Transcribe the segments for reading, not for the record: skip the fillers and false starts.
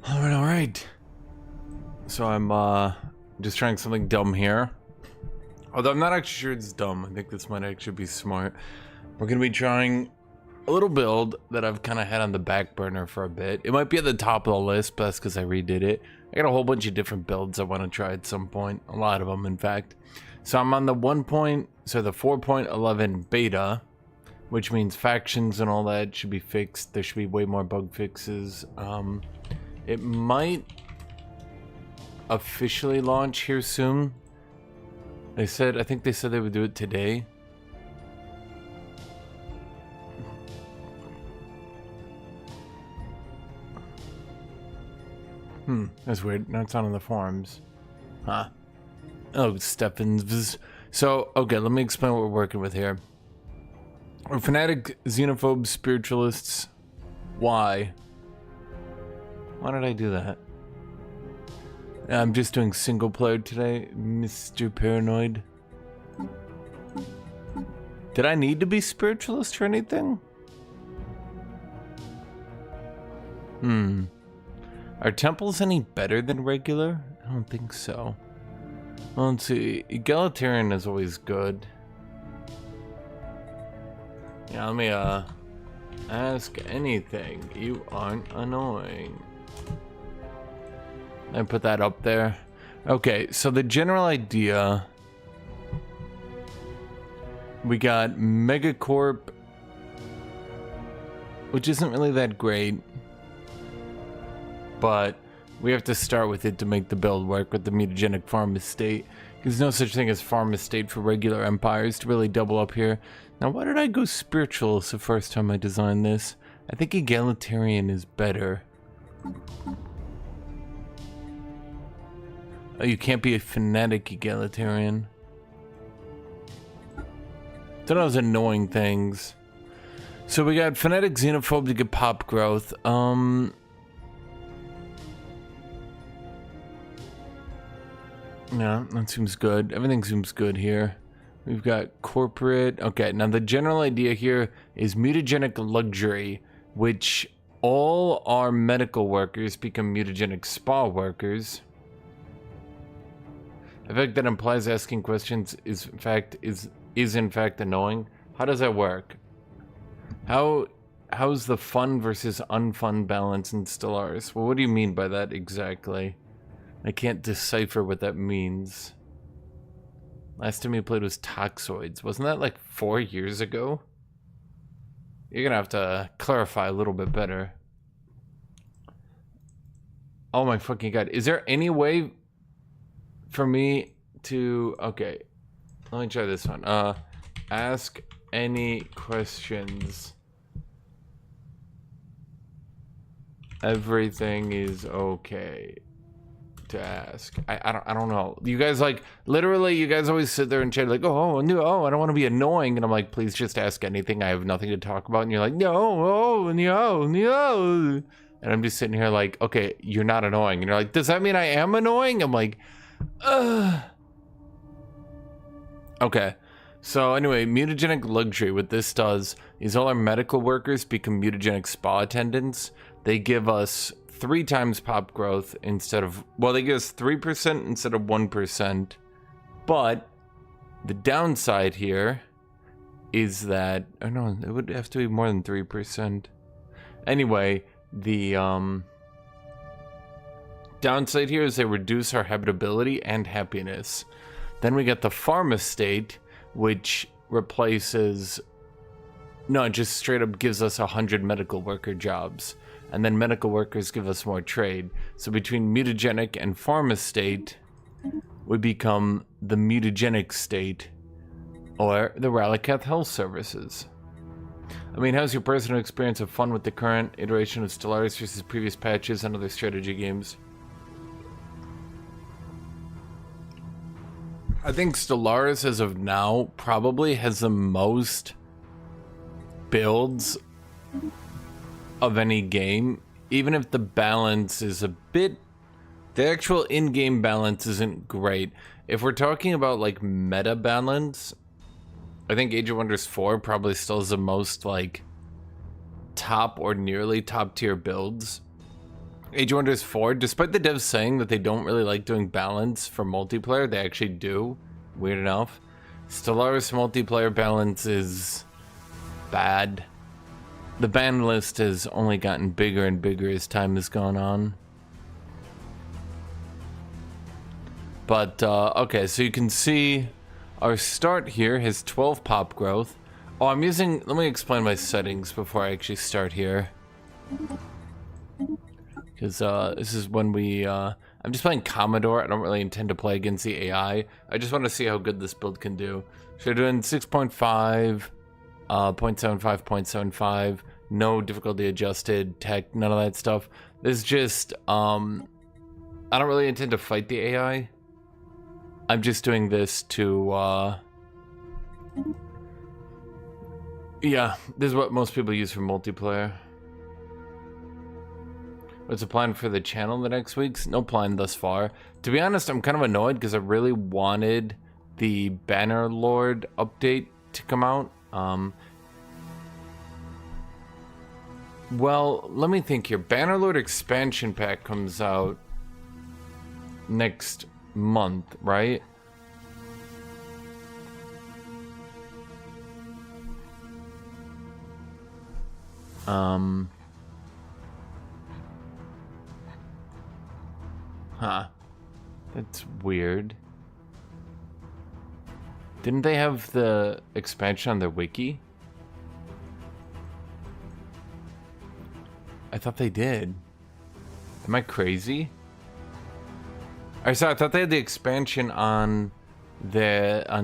All right. So I'm just trying something dumb here. Although I'm not actually sure it's dumb. I think this might actually be smart. We're gonna be trying a little build that I've kind of had on the back burner for a bit. It might be at the top of the list, but that's because I redid it. I got a whole bunch of different builds I want to try at some point. A lot of them, in fact. So I'm on the the 4.11 beta, which means factions and all that should be fixed. There should be way more bug fixes. It might officially launch here soon. I think they said they would do it today. That's weird. Now it's not on the forums. Huh. Oh, Stephens. So, okay, let me explain what we're working with here. We're fanatic, xenophobes, spiritualists. Why? Why did I do that? I'm just doing single player today, Mr. Paranoid. Did I need to be spiritualist or anything? Are temples any better than regular? I don't think so. Well, let's see. Egalitarian is always good. Yeah, let me ask anything. You aren't annoying. I put that up there. Okay, so the general idea, we got Megacorp, which isn't really that great, but we have to start with it to make the build work with the mutagenic farm estate. There's no such thing as farm estate for regular empires to really double up here. Now, why did I go spiritualist the first time I designed this? I think egalitarian is better. Oh, you can't be a fanatic egalitarian. So those annoying things. So we got fanatic xenophobe to get pop growth. Yeah, that seems good. Everything seems good here. We've got corporate. Okay, now the general idea here is mutagenic luxury, which all our medical workers become mutagenic spa workers. I think that implies asking questions is in fact annoying. How does that work? How's the fun versus unfun balance in Stellaris? Well, what do you mean by that exactly? I can't decipher what that means. Last time we played was Toxoids. Wasn't that like 4 years ago? You're gonna have to clarify a little bit better. Oh my fucking god. Is there any way for me to... Okay. Let me try this one. Ask any questions. Everything is okay to ask. I don't know. You guys like literally you guys always sit there and chat like, oh no, I don't want to be annoying, and I'm like, please just ask anything. I have nothing to talk about, and you're like, no, and I'm just sitting here like, okay, you're not annoying, and you're like, does that mean I am annoying? I'm like, okay. So anyway, mutagenic luxury, what this does is all our medical workers become mutagenic spa attendants. They give us 3 times pop growth instead of, well, they give us 3% instead of 1%. But the downside here is that, oh no, it would have to be more than 3%. Anyway, the downside here is they reduce our habitability and happiness. Then we get the farm estate, which replaces, no, it just straight up gives us 100 medical worker jobs. And then medical workers give us more trade. So between mutagenic and farm estate, we become the mutagenic state, or the Rallycath Health Services. I mean, how's your personal experience of fun with the current iteration of Stellaris versus previous patches and other strategy games? I think Stellaris, as of now, probably has the most builds of any game, even if the balance is a bit, the actual in-game balance isn't great. If we're talking about like meta balance, I think Age of Wonders 4 probably still has the most like top or nearly top tier builds. Age of Wonders 4, despite the devs saying that they don't really like doing balance for multiplayer, they actually do. Weird enough. Stellaris multiplayer balance is bad. The ban list has only gotten bigger and bigger as time has gone on. But, okay, so you can see our start here has 12 pop growth. Oh, I'm using... Let me explain my settings before I actually start here. Because, this is when we, I'm just playing Commodore. I don't really intend to play against the AI. I just want to see how good this build can do. So we're doing 6.5, 0.75, 0.75. No difficulty adjusted, tech, none of that stuff. This is just, I don't really intend to fight the AI. I'm just doing this to, yeah, this is what most people use for multiplayer. What's the plan for the channel the next weeks? No plan thus far. To be honest, I'm kind of annoyed because I really wanted the Bannerlord update to come out. Well, let me think here. Bannerlord expansion pack comes out next month, right? Huh. That's weird. Didn't they have the expansion on their wiki? I thought they did. Am I crazy? I thought they had the expansion on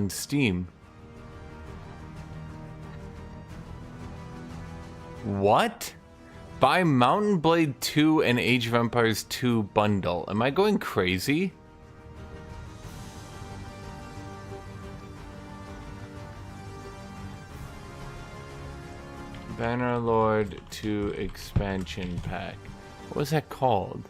Steam. What? Buy Mountain Blade 2 and Age of Empires 2 bundle. Am I going crazy? Bannerlord 2 expansion pack. What was that called?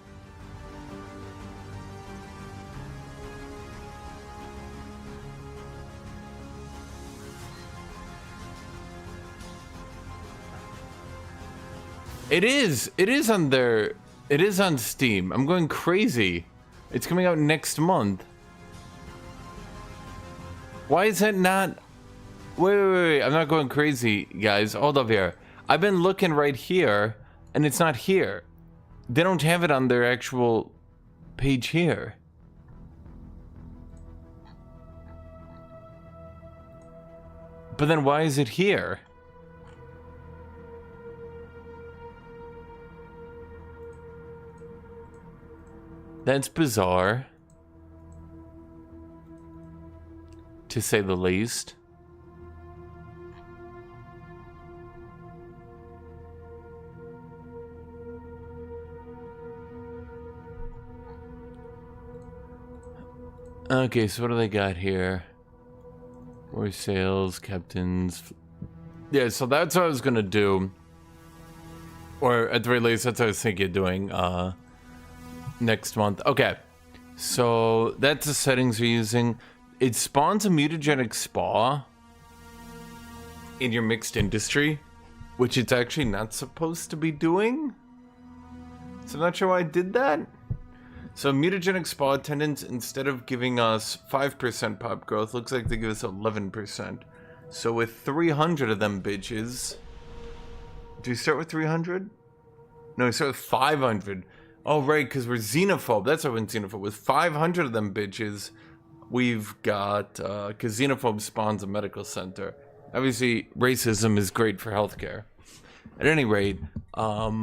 It is on there. It is on Steam. I'm going crazy. It's coming out next month. Why is that not... Wait. I'm not going crazy, guys. Hold up here. I've been looking right here, and it's not here. They don't have it on their actual page here. But then why is it here? That's bizarre, to say the least. Okay, so what do they got here? War sales, captains. Yeah, so that's what I was gonna do. Or at the very least, that's what I was thinking of doing, next month. Okay, so that's the settings we're using. It spawns a mutagenic spa in your mixed industry, which it's actually not supposed to be doing. So I'm not sure why I did that. So mutagenic spa attendants, instead of giving us 5% pop growth, looks like they give us 11%. So with 300 of them bitches, do we start with 300? No, we start with 500. Oh, right, because we're xenophobe. That's why we're xenophobe. With 500 of them bitches, we've got... Because xenophobe spawns a medical center. Obviously, racism is great for healthcare. At any rate, our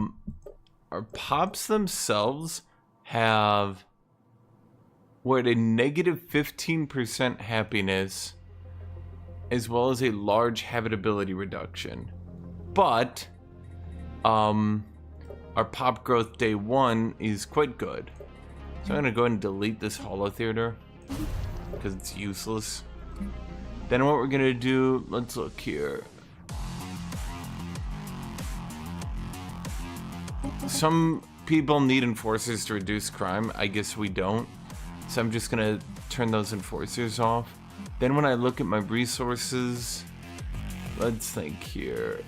pops themselves have... We're at a negative 15% happiness, as well as a large habitability reduction. But, our pop growth day 1 is quite good. So I'm gonna go ahead and delete this holo theater because it's useless. Then what we're gonna do, let's look here. Some people need enforcers to reduce crime. I guess we don't. So I'm just gonna turn those enforcers off. Then when I look at my resources, let's think here.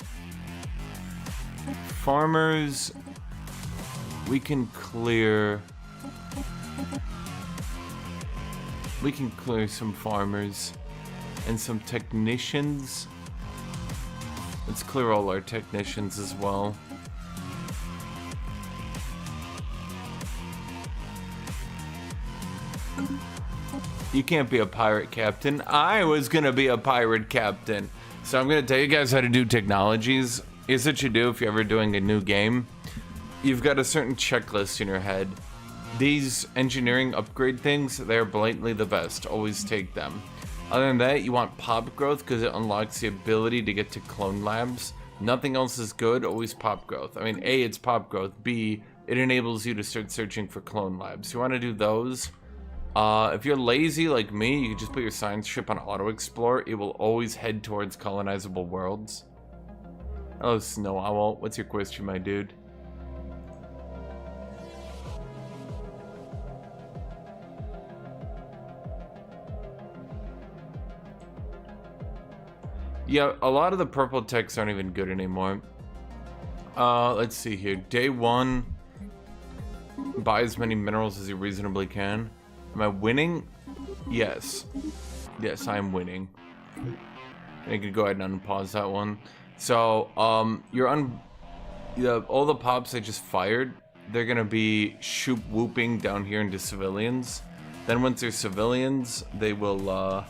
Farmers, we can clear some farmers and some technicians. Let's clear all our technicians as well. You can't be a pirate captain. I was gonna be a pirate captain. So I'm gonna tell you guys how to do technologies. Here's what you do if you're ever doing a new game. You've got a certain checklist in your head. These engineering upgrade things, they're blatantly the best. Always take them. Other than that, you want pop growth because it unlocks the ability to get to clone labs. Nothing else is good, always pop growth. I mean, A, it's pop growth. B, it enables you to start searching for clone labs. You want to do those. If you're lazy like me, you can just put your science ship on auto explore. It will always head towards colonizable worlds. Hello, Snow Owl. What's your question, my dude? Yeah, a lot of the purple techs aren't even good anymore. Let's see here. Day 1, buy as many minerals as you reasonably can. Am I winning? Yes. Yes, I am winning. I can go ahead and unpause that one. So, all the pops I just fired, they're gonna be shoop whooping down here into civilians. Then once they're civilians, they will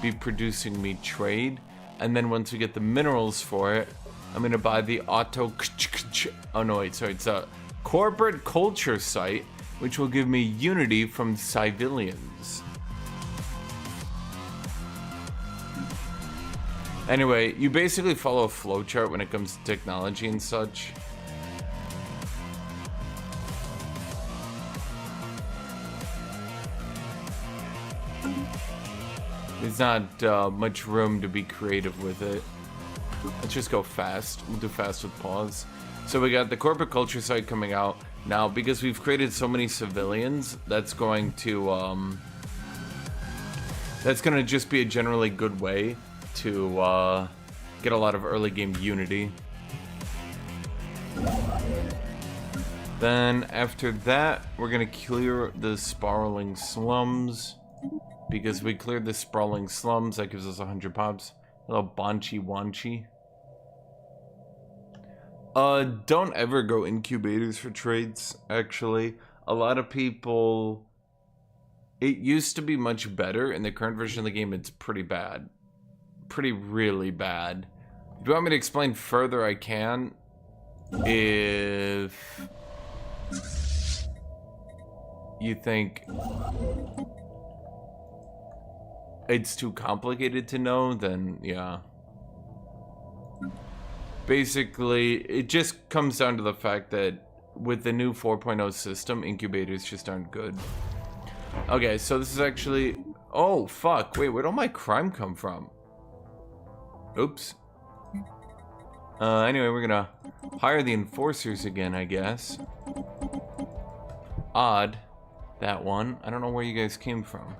be producing me trade. And then once we get the minerals for it, I'm gonna buy the oh no, wait, sorry, it's a corporate culture site, which will give me unity from civilians. Anyway, you basically follow a flowchart when it comes to technology and such. There's not much room to be creative with it. Let's just go fast. We'll do fast with pause. So we got the corporate culture site coming out. Now, because we've created so many civilians, that's going to just be a generally good way to get a lot of early game unity. Then after that, we're gonna clear the sprawling slums. Because we cleared the sprawling slums, that gives us 100 pops. Hello, Bonchi Wanchi. Don't ever go incubators for trades, actually. A lot of people... It used to be much better. In the current version of the game, it's pretty bad. Really bad. If you want me to explain further, I can. If... you think... it's too complicated to know, then yeah. Basically, it just comes down to the fact that with the new 4.0 system, incubators just aren't good. Okay, so this is actually... oh, fuck. Wait, where'd all my crime come from? Oops. Anyway, we're gonna hire the enforcers again, I guess. Odd. That one. I don't know where you guys came from.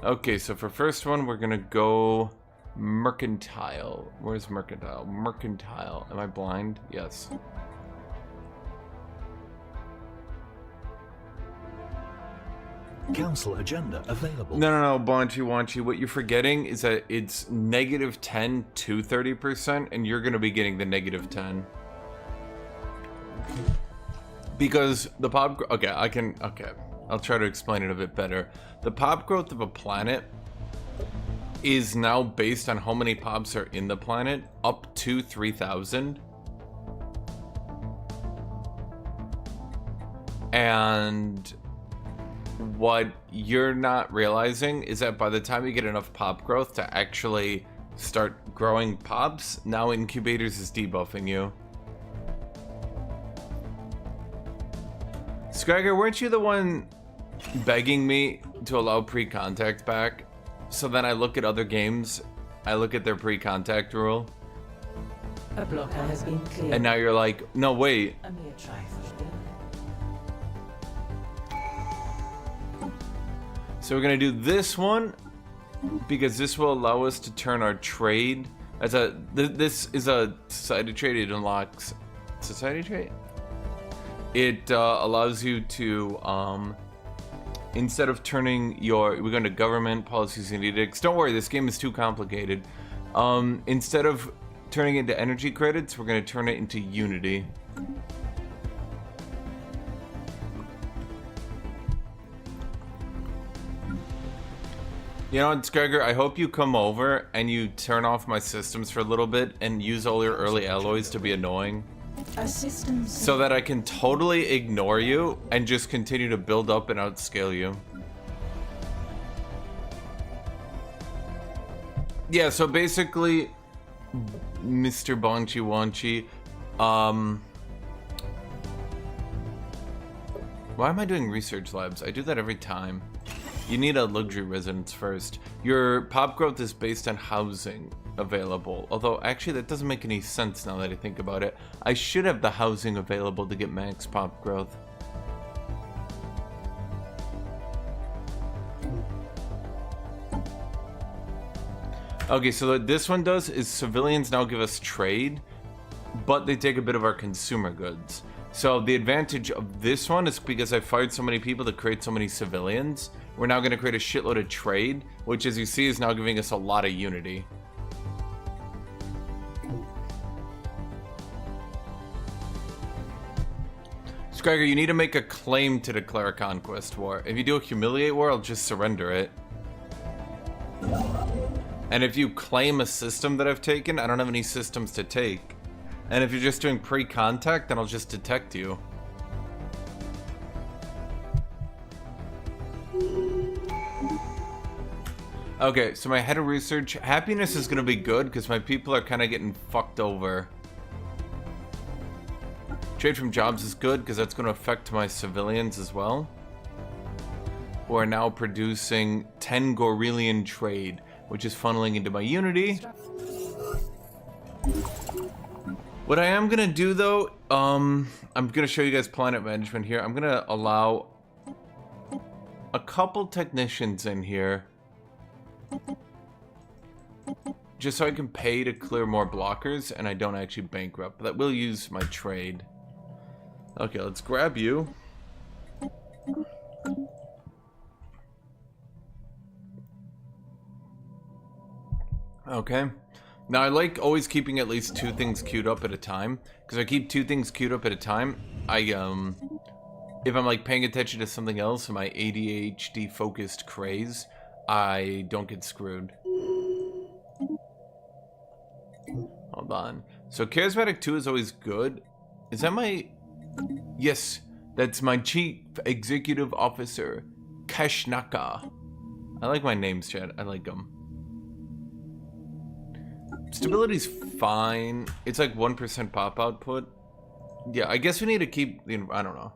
Okay, so for first one, we're gonna go mercantile. Where's mercantile? Mercantile. Am I blind? Yes. Council agenda available. No, Bonchi Wanchi. What you're forgetting is that it's -10 to 30%, and you're gonna be getting the -10. Because the pop... okay, I'll try to explain it a bit better. The pop growth of a planet is now based on how many pops are in the planet, up to 3,000. And what you're not realizing is that by the time you get enough pop growth to actually start growing pops, now incubators is debuffing you. Scragger, weren't you the one begging me to allow pre-contact back? So then I look at other games, I look at their pre-contact rule. A blocker has been cleared. And now you're like, no, wait. A mere trifle. So we're gonna do this one, because this will allow us to turn our trade. As a this is a society trait. It unlocks society trait. It allows you to instead of turning we're going to government policies and edicts. Don't worry, this game is too complicated. Instead of turning it into energy credits, we're going to turn it into unity. You know what, Gregor, I hope you come over and you turn off my systems for a little bit and use all your early alloys to be annoying. So that I can totally ignore you and just continue to build up and outscale you. Yeah, so basically, Mr. Bonchi Wanchi, why am I doing research labs? I do that every time. You need a luxury residence first. Your pop growth is based on housing available. Although, actually, that doesn't make any sense now that I think about it. I should have the housing available to get max pop growth. Okay, so what this one does is civilians now give us trade, but they take a bit of our consumer goods. So the advantage of this one is because I fired so many people to create so many civilians, we're now going to create a shitload of trade, which as you see is now giving us a lot of unity. Scriger, you need to make a claim to declare a conquest war. If you do a humiliate war, I'll just surrender it. And if you claim a system that I've taken, I don't have any systems to take. And if you're just doing pre-contact, then I'll just detect you. Okay, so my head of research, happiness is gonna be good because my people are kind of getting fucked over. Trade from jobs is good because that's going to affect my civilians as well, who are now producing 10 Gorelian trade, which is funneling into my unity. What I am gonna do though, I'm gonna show you guys planet management here. I'm gonna allow a couple technicians in here, just so I can pay to clear more blockers and I don't actually bankrupt. But that will use my trade. Okay, let's grab you. Okay. Now I like always keeping at least 2 things queued up at a time, because if I keep 2 things queued up at a time, if I'm like paying attention to something else in my ADHD focused craze, I don't get screwed. Hold on. So charismatic 2 is always good. Is that my... Yes, that's my chief executive officer, Kashnaka. I like my names, Chad. I like them. Stability's fine. It's like 1% pop output. Yeah, I guess we need to keep the... I don't know.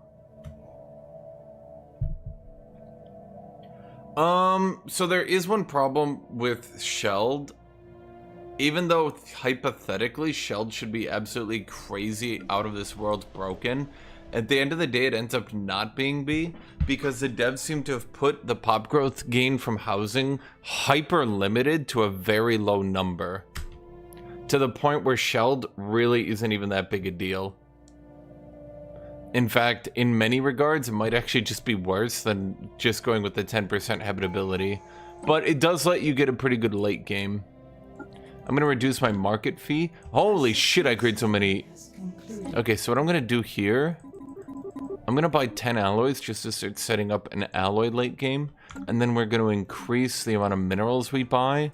So there is one problem with Shelled. Even though hypothetically Shelled should be absolutely crazy, out of this world broken, at the end of the day it ends up not being B, because the devs seem to have put the pop growth gain from housing hyper limited to a very low number, to the point where Shelled really isn't even that big a deal. In fact, in many regards, it might actually just be worse than just going with the 10% habitability. But it does let you get a pretty good late game. I'm going to reduce my market fee. Holy shit, I create so many. Okay, so what I'm going to do here, I'm going to buy 10 alloys just to start setting up an alloy late game. And then we're going to increase the amount of minerals we buy.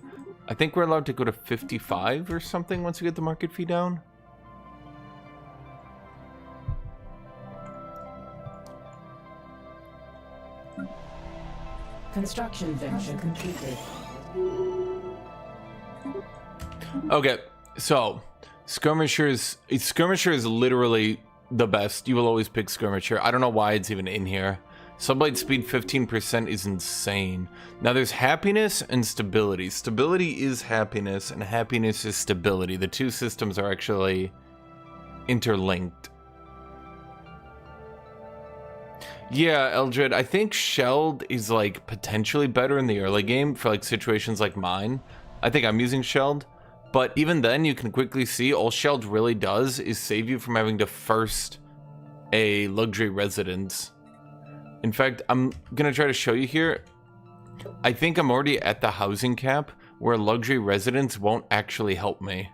I think we're allowed to go to 55 or something once we get the market fee down. Construction venture completed. Okay, so Skirmisher is literally the best. You will always pick Skirmisher. I don't know why it's even in here. Sublight speed 15% is insane. Now there's happiness and stability. Stability is happiness and happiness is stability. The two systems are actually interlinked. Yeah, Eldred, I think Shelled is like potentially better in the early game for like situations like mine. I think I'm using Shelled. But even then, you can quickly see all Sheld really does is save you from having to first a luxury residence. In fact, I'm gonna try to show you here. I think I'm already at the housing cap where luxury residence won't actually help me.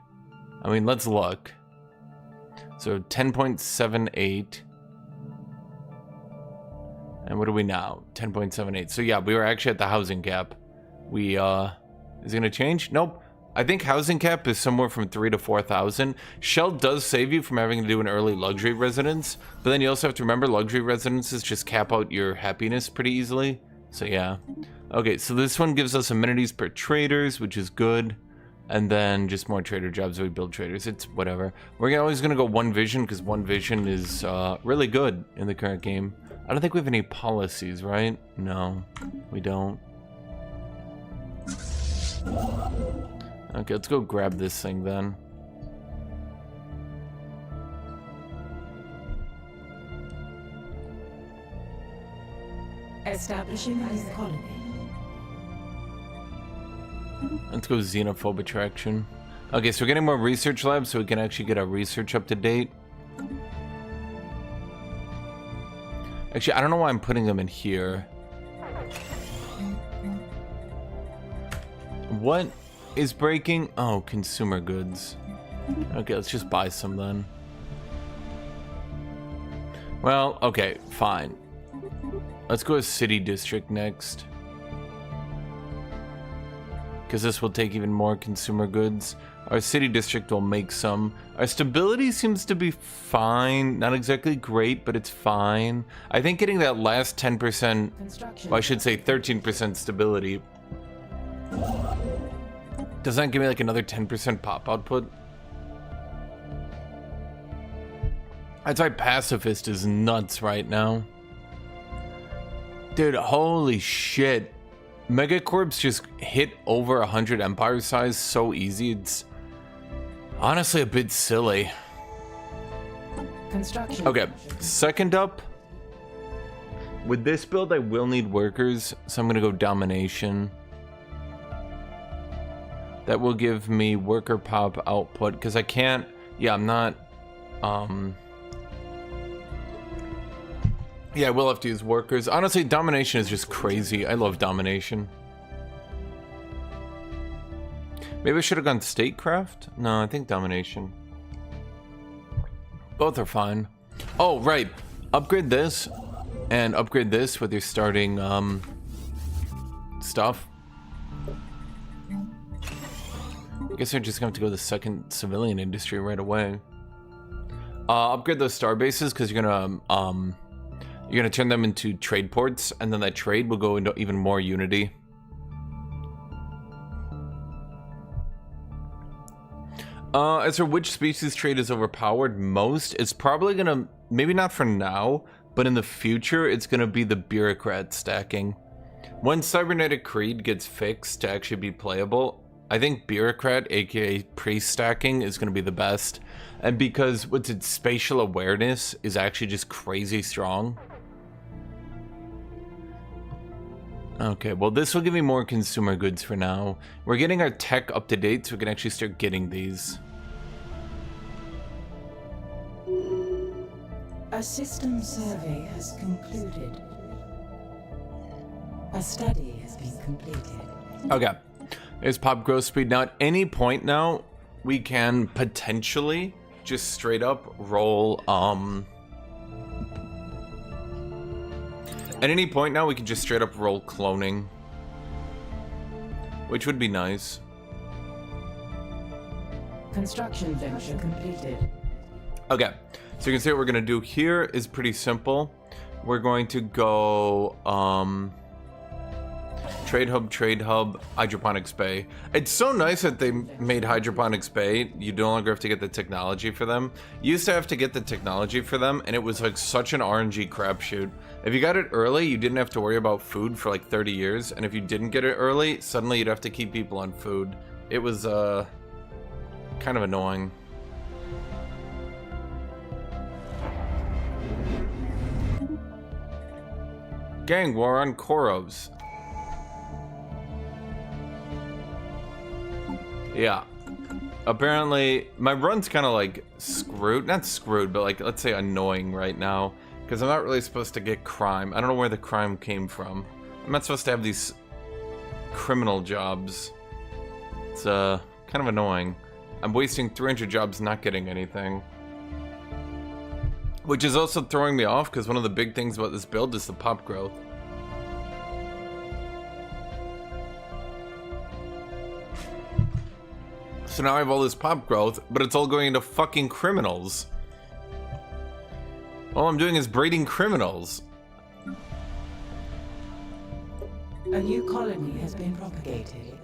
I mean, let's look. So 10.78. And what are we now? 10.78. So yeah, we were actually at the housing cap. We, is it gonna change? Nope. I think housing cap is somewhere from 3,000 to 4,000. Shell does save you from having to do an early luxury residence, but then you also have to remember luxury residences just cap out your happiness pretty easily. So yeah. Okay, so this one gives us amenities per traders, which is good. And then just more trader jobs, we build traders. It's whatever. We're always gonna go one vision because one vision is really good in the current game. I don't think we have any policies, right? No, we don't. Okay, let's go grab this thing then. Establishing a new colony. Let's go xenophobe attraction. Okay, so we're getting more research labs so we can actually get our research up to date. Actually, I don't know why I'm putting them in here. What is breaking? Oh, consumer goods. Okay, let's just buy some then. Well, okay, fine. Let's go to city district next. Because this will take even more consumer goods. Our city district will make some. Our stability seems to be fine. Not exactly great, but it's fine. I think getting that last 10%, well, I should say 13% stability. Does that give me like another 10% pop output? That's why pacifist is nuts right now. Dude, holy shit. Megacorps just hit over 100 empire size so easy. It's honestly a bit silly. Construction. Okay, second up. With this build, I will need workers, so I'm gonna go domination. That will give me worker pop output, because I can't, yeah, I'm not, yeah, I will have to use workers. Honestly, domination is just crazy. I love domination. Maybe I should have gone statecraft? No, I think domination. Both are fine. Oh, right. Upgrade this and upgrade this with your starting stuff. I guess I'm just gonna have to go to the second civilian industry right away. Upgrade those star bases because you're gonna turn them into trade ports, and then that trade will go into even more unity. As for which species trade is overpowered most, it's probably gonna, maybe not for now, but in the future, it's gonna be the bureaucrat stacking. When cybernetic creed gets fixed to actually be playable, I think bureaucrat, aka priest stacking, is gonna be the best. And because what's its spatial awareness is actually just crazy strong. Okay, well this will give me more consumer goods for now. We're getting our tech up to date so we can actually start getting these. A system survey has concluded. A study has been completed. Okay, there's pop growth speed. Now at any point now, we can potentially just straight up roll, at any point now, we can just straight up roll cloning, which would be nice. Construction venture completed. Okay, so you can see what we're gonna do here is pretty simple. We're going to go, trade hub, hydroponics bay. It's so nice that they made hydroponics bay. You no longer have to get the technology for them. You used to have to get the technology for them, and it was like such an RNG crapshoot. If you got it early, you didn't have to worry about food for like 30 years, and if you didn't get it early, suddenly you'd have to keep people on food. It was kind of annoying. Gang war on Korovs. Yeah. apparently my run's kind of like screwed. Not screwed, but like, let's say annoying right now. Because I'm not really supposed to get crime. I don't know where the crime came from. I'm not supposed to have these criminal jobs. It's kind of annoying. I'm wasting 300 jobs not getting anything. Which is also throwing me off because one of the big things about this build is the pop growth. So now I have all this pop growth, but it's all going into fucking criminals. All I'm doing is breeding criminals. A new colony has been propagated.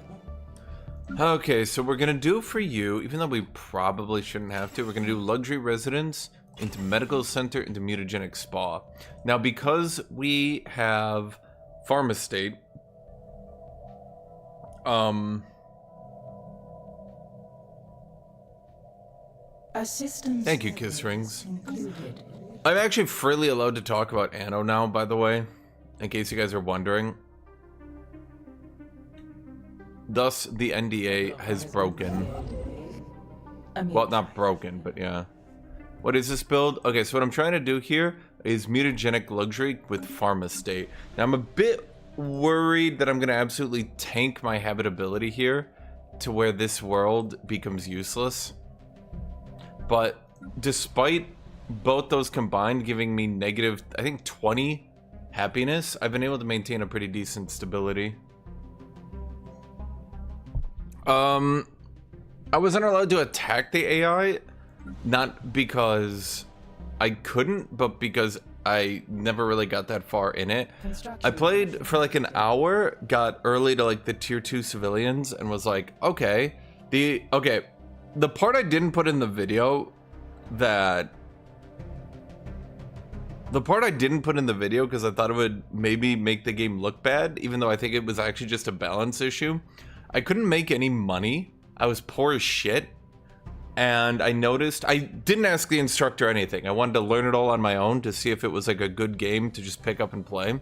Okay, so we're gonna do for you, even though we probably shouldn't have to, we're gonna do luxury residence, into medical center, into mutagenic spa. Now, because we have farm estate, A system thank you, survey Kiss Rings. included. I'm actually freely allowed to talk about Anno now, by the way, in case you guys are wondering. Thus, the NDA has broken. Well, not broken, but yeah. What is this build? Okay, so what I'm trying to do here is mutagenic luxury with farm estate. Now, I'm a bit worried that I'm going to absolutely tank my habitability here to where this world becomes useless. But despite both those combined giving me negative, I think 20 happiness, I've been able to maintain a pretty decent stability. I wasn't allowed to attack the AI, not because I couldn't, but because I never really got that far in it. I played for like an hour, got early to like the tier 2 civilians, and was like, okay. The part I didn't put in the video because I thought it would maybe make the game look bad, even though I think it was actually just a balance issue. I couldn't make any money. I was poor as shit. And I noticed, I didn't ask the instructor anything. I wanted to learn it all on my own to see if it was like a good game to just pick up and play.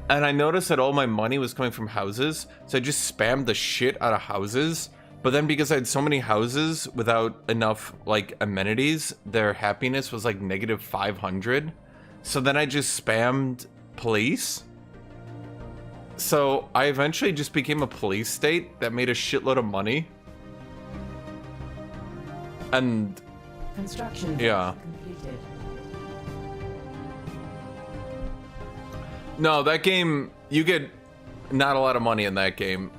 And I noticed that all my money was coming from houses. So I just spammed the shit out of houses. But then because I had so many houses without enough like amenities, their happiness was like negative 500. So then I just spammed police. So I eventually just became a police state that made a shitload of money. And Construction yeah. completed. No, that game, you get not a lot of money in that game.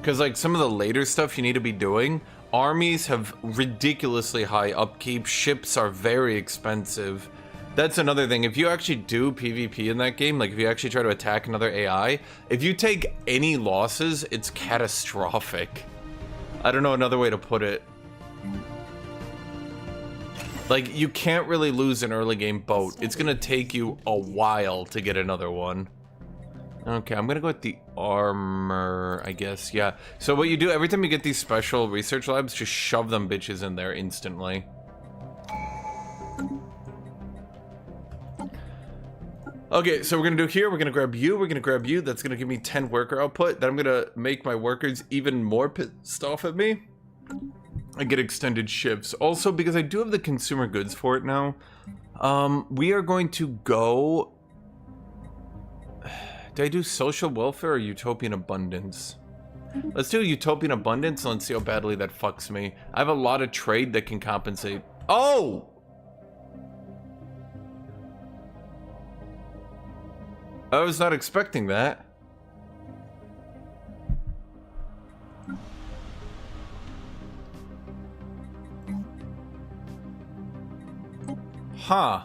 Because like some of the later stuff you need to be doing, armies have ridiculously high upkeep, ships are very expensive. That's another thing. If you actually do PvP in that game, like if you actually try to attack another AI, if you take any losses, it's catastrophic. I don't know another way to put it. Like, you can't really lose an early game boat. It's gonna take you a while to get another one. Okay, I'm gonna go with the armor, I guess, yeah. So what you do, every time you get these special research labs, just shove them bitches in there instantly. Okay, so we're gonna do here, we're gonna grab you, that's gonna give me 10 worker output, then I'm gonna make my workers even more pissed off at me. I get extended shifts. Also, because I do have the consumer goods for it now, we are going to go... Do I do social welfare or utopian abundance? Let's do utopian abundance and let's see how badly that fucks me. I have a lot of trade that can compensate. Oh! I was not expecting that. Huh.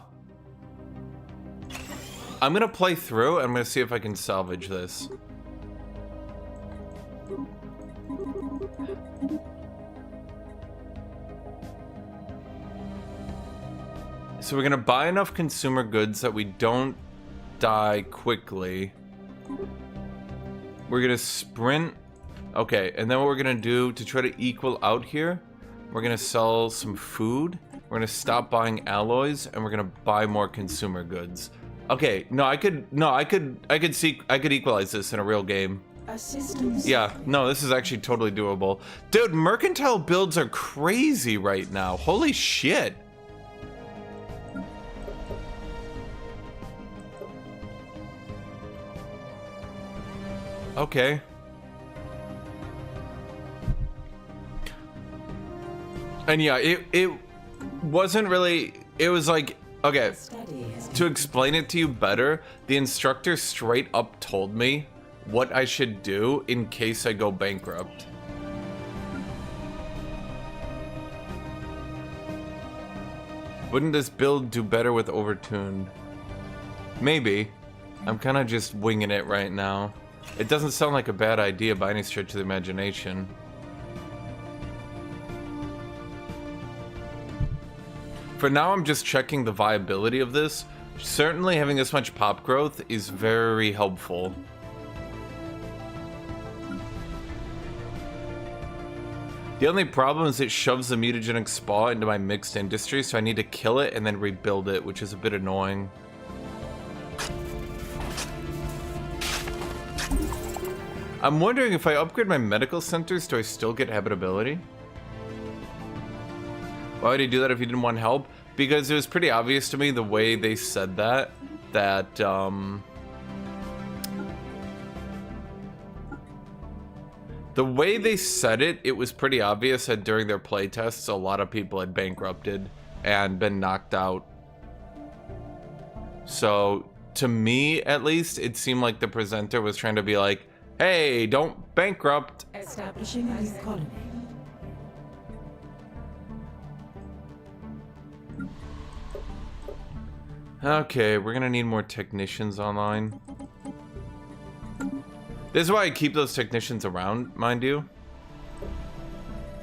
I'm gonna play through and I'm gonna see if I can salvage this. So we're gonna buy enough consumer goods that we don't die quickly. We're gonna sprint. Okay, and then what we're gonna do to try to equal out here, we're gonna sell some food. We're gonna stop buying alloys and we're gonna buy more consumer goods. Okay, no, I could equalize this in a real game. A system. Yeah, no, this is actually totally doable. Dude, mercantile builds are crazy right now. Holy shit. Okay. And yeah, it wasn't really, it was like, okay, to explain it to you better, the instructor straight up told me what I should do in case I go bankrupt. Wouldn't this build do better with overtuned? Maybe. I'm kind of just winging it right now. It doesn't sound like a bad idea by any stretch of the imagination. For now, I'm just checking the viability of this. Certainly having this much pop growth is very helpful. The only problem is it shoves the mutagenic spa into my mixed industry, so I need to kill it and then rebuild it, which is a bit annoying. I'm wondering if I upgrade my medical centers, do I still get habitability? Why would he do that if he didn't want help? Because it was pretty obvious to me the way they said that the way they said it, it was pretty obvious that during their playtests, a lot of people had bankrupted and been knocked out. So, to me, at least, it seemed like the presenter was trying to be like, hey, don't bankrupt. Establishing a new colony. Okay, we're gonna need more technicians online. This is why I keep those technicians around, mind you.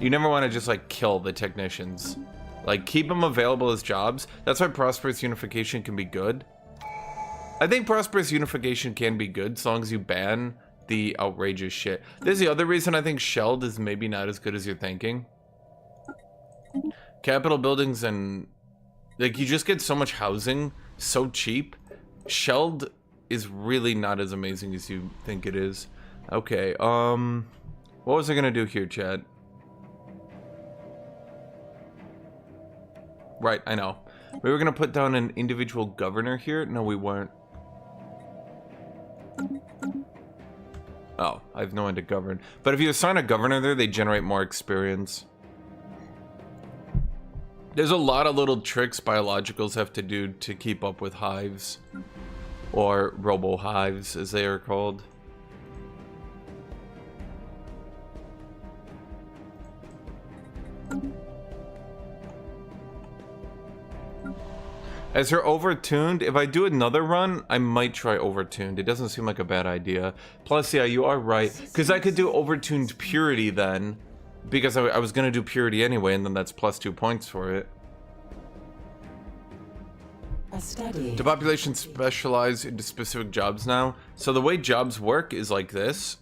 You never want to just like kill the technicians. Like, keep them available as jobs. That's why prosperous unification can be good. I think prosperous unification can be good as long as you ban the outrageous shit. There's the other reason I think shelled is maybe not as good as you're thinking. Capital buildings and like you just get so much housing so cheap. Shelled is really not as amazing as you think it is. Okay, what was I gonna do here, Chad? Right, I know. We were gonna put down an individual governor here. No, we weren't. Oh, I have no one to govern. But if you assign a governor there, they generate more experience. There's a lot of little tricks biologicals have to do to keep up with hives. Or robo-hives, as they are called. As her overtuned, if I do another run, I might try overtuned. It doesn't seem like a bad idea. Plus, yeah, you are right. Because I could do overtuned purity then. Because I was going to do purity anyway, and then that's +2 points for it. The population specialize into specific jobs now. So the way jobs work is like this.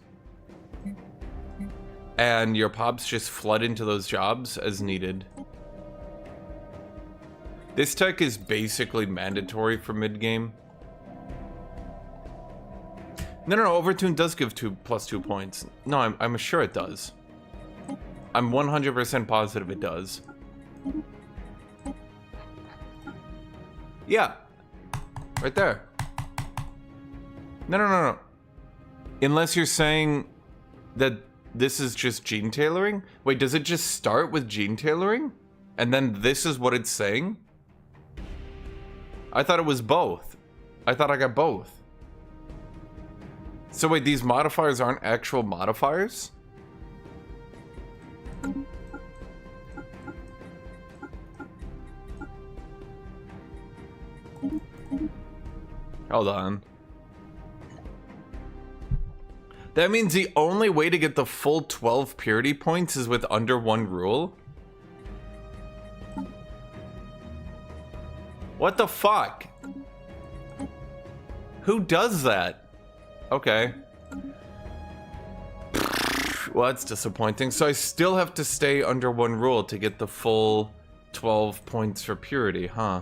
And your pops just flood into those jobs as needed. This tech is basically mandatory for mid-game. No, Overtune does give +2 points. No, I'm sure it does. I'm 100% positive it does. Yeah. Right there. No. Unless you're saying that this is just gene tailoring? Wait, does it just start with gene tailoring? And then this is what it's saying? I thought it was both. I thought I got both. So wait, these modifiers aren't actual modifiers? Hold on. That means the only way to get the full 12 purity points is with under one rule? What the fuck? Who does that? Okay. Well, that's disappointing. So I still have to stay under one rule to get the full 12 points for purity, huh?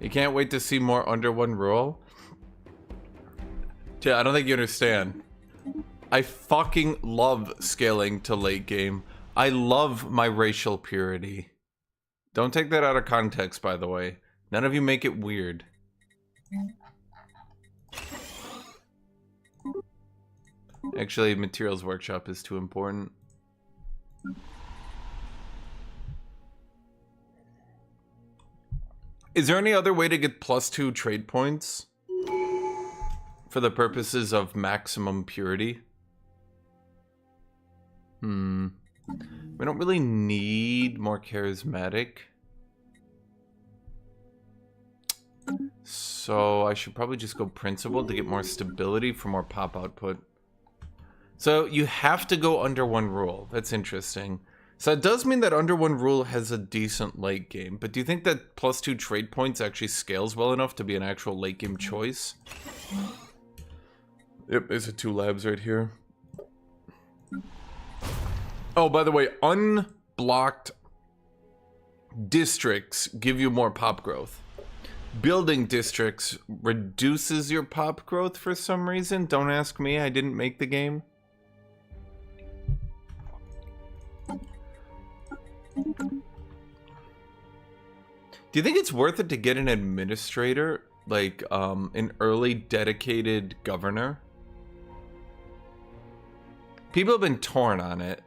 You can't wait to see more under one rule? Yeah, I don't think you understand. I fucking love scaling to late game. I love my racial purity. Don't take that out of context, by the way. None of you make it weird. Actually, Materials Workshop is too important. Is there any other way to get +2 trade points? For the purposes of maximum purity? We don't really need more charismatic. So I should probably just go principal to get more stability for more pop output. So you have to go under one rule. That's interesting. So it does mean that under one rule has a decent late game. But do you think that +2 trade points actually scales well enough to be an actual late game choice? Yep, there's the 2 labs right here. Oh, by the way, unblocked districts give you more pop growth. Building districts reduces your pop growth for some reason. Don't ask me, I didn't make the game. Do you think it's worth it to get an administrator, like an early dedicated governor? People have been torn on it.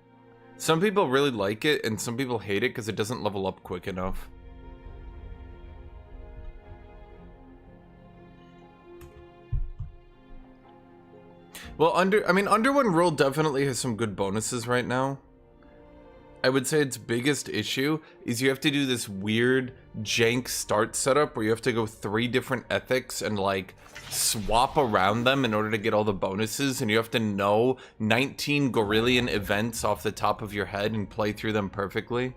Some people really like it, and some people hate it because it doesn't level up quick enough. Well, under one rule definitely has some good bonuses right now. I would say its biggest issue is you have to do this weird jank start setup where you have to go 3 different ethics and like swap around them in order to get all the bonuses, and you have to know 19 Gorillion events off the top of your head and play through them perfectly.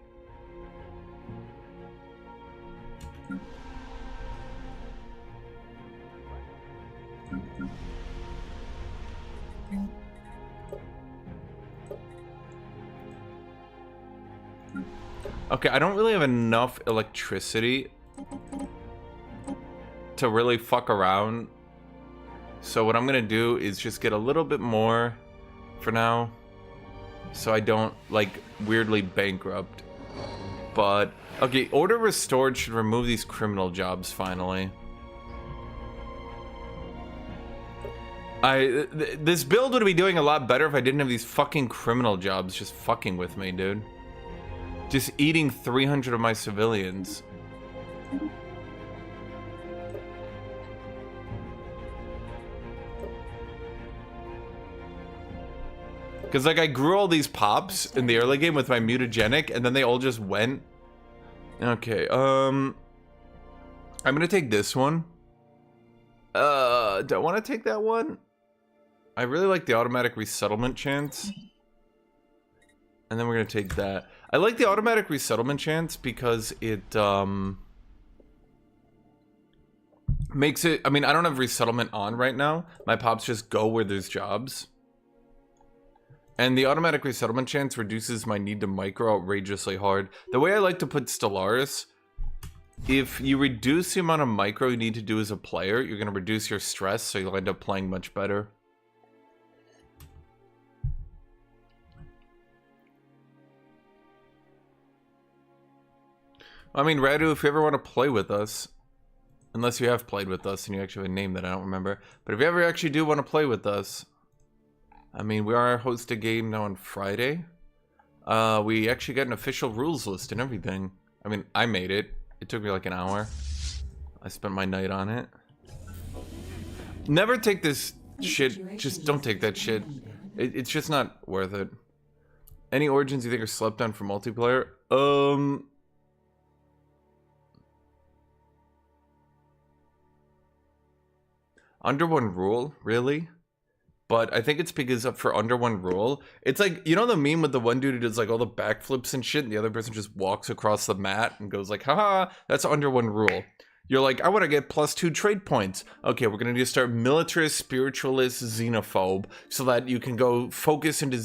Okay, I don't really have enough electricity to really fuck around. So what I'm gonna do is just get a little bit more for now, so I don't, like, weirdly bankrupt. But, okay, Order Restored should remove these criminal jobs, finally. This build would be doing a lot better if I didn't have these fucking criminal jobs just fucking with me, dude. Just eating 300 of my civilians. Because, like, I grew all these pops in the early game with my mutagenic, and then they all just went. Okay, I'm gonna take this one. Do I want to take that one? I really like the automatic resettlement chance. And then we're gonna take that. I like the automatic resettlement chance because it makes it, I mean, I don't have resettlement on right now. My pops just go where there's jobs. And the automatic resettlement chance reduces my need to micro outrageously hard. The way I like to put Stellaris, if you reduce the amount of micro you need to do as a player, you're gonna reduce your stress, so you'll end up playing much better. I mean, Radu, if you ever want to play with us, unless you have played with us and you actually have a name that I don't remember, but if you ever actually do want to play with us, I mean, we are host a game now on Friday. We actually got an official rules list and everything. I mean, I made it. It took me like an hour. I spent my night on it. Never take this shit. Just don't take that shit. It's just not worth it. Any origins you think are slept on for multiplayer? Under one rule, really? But I think it's because for under one rule, it's like, you know the meme with the one dude who does like all the backflips and shit, and the other person just walks across the mat and goes like, haha, that's under one rule. You're like, I want to get +2 trade points. Okay, we're going to just start militarist, spiritualist, xenophobe, so that you can go focus into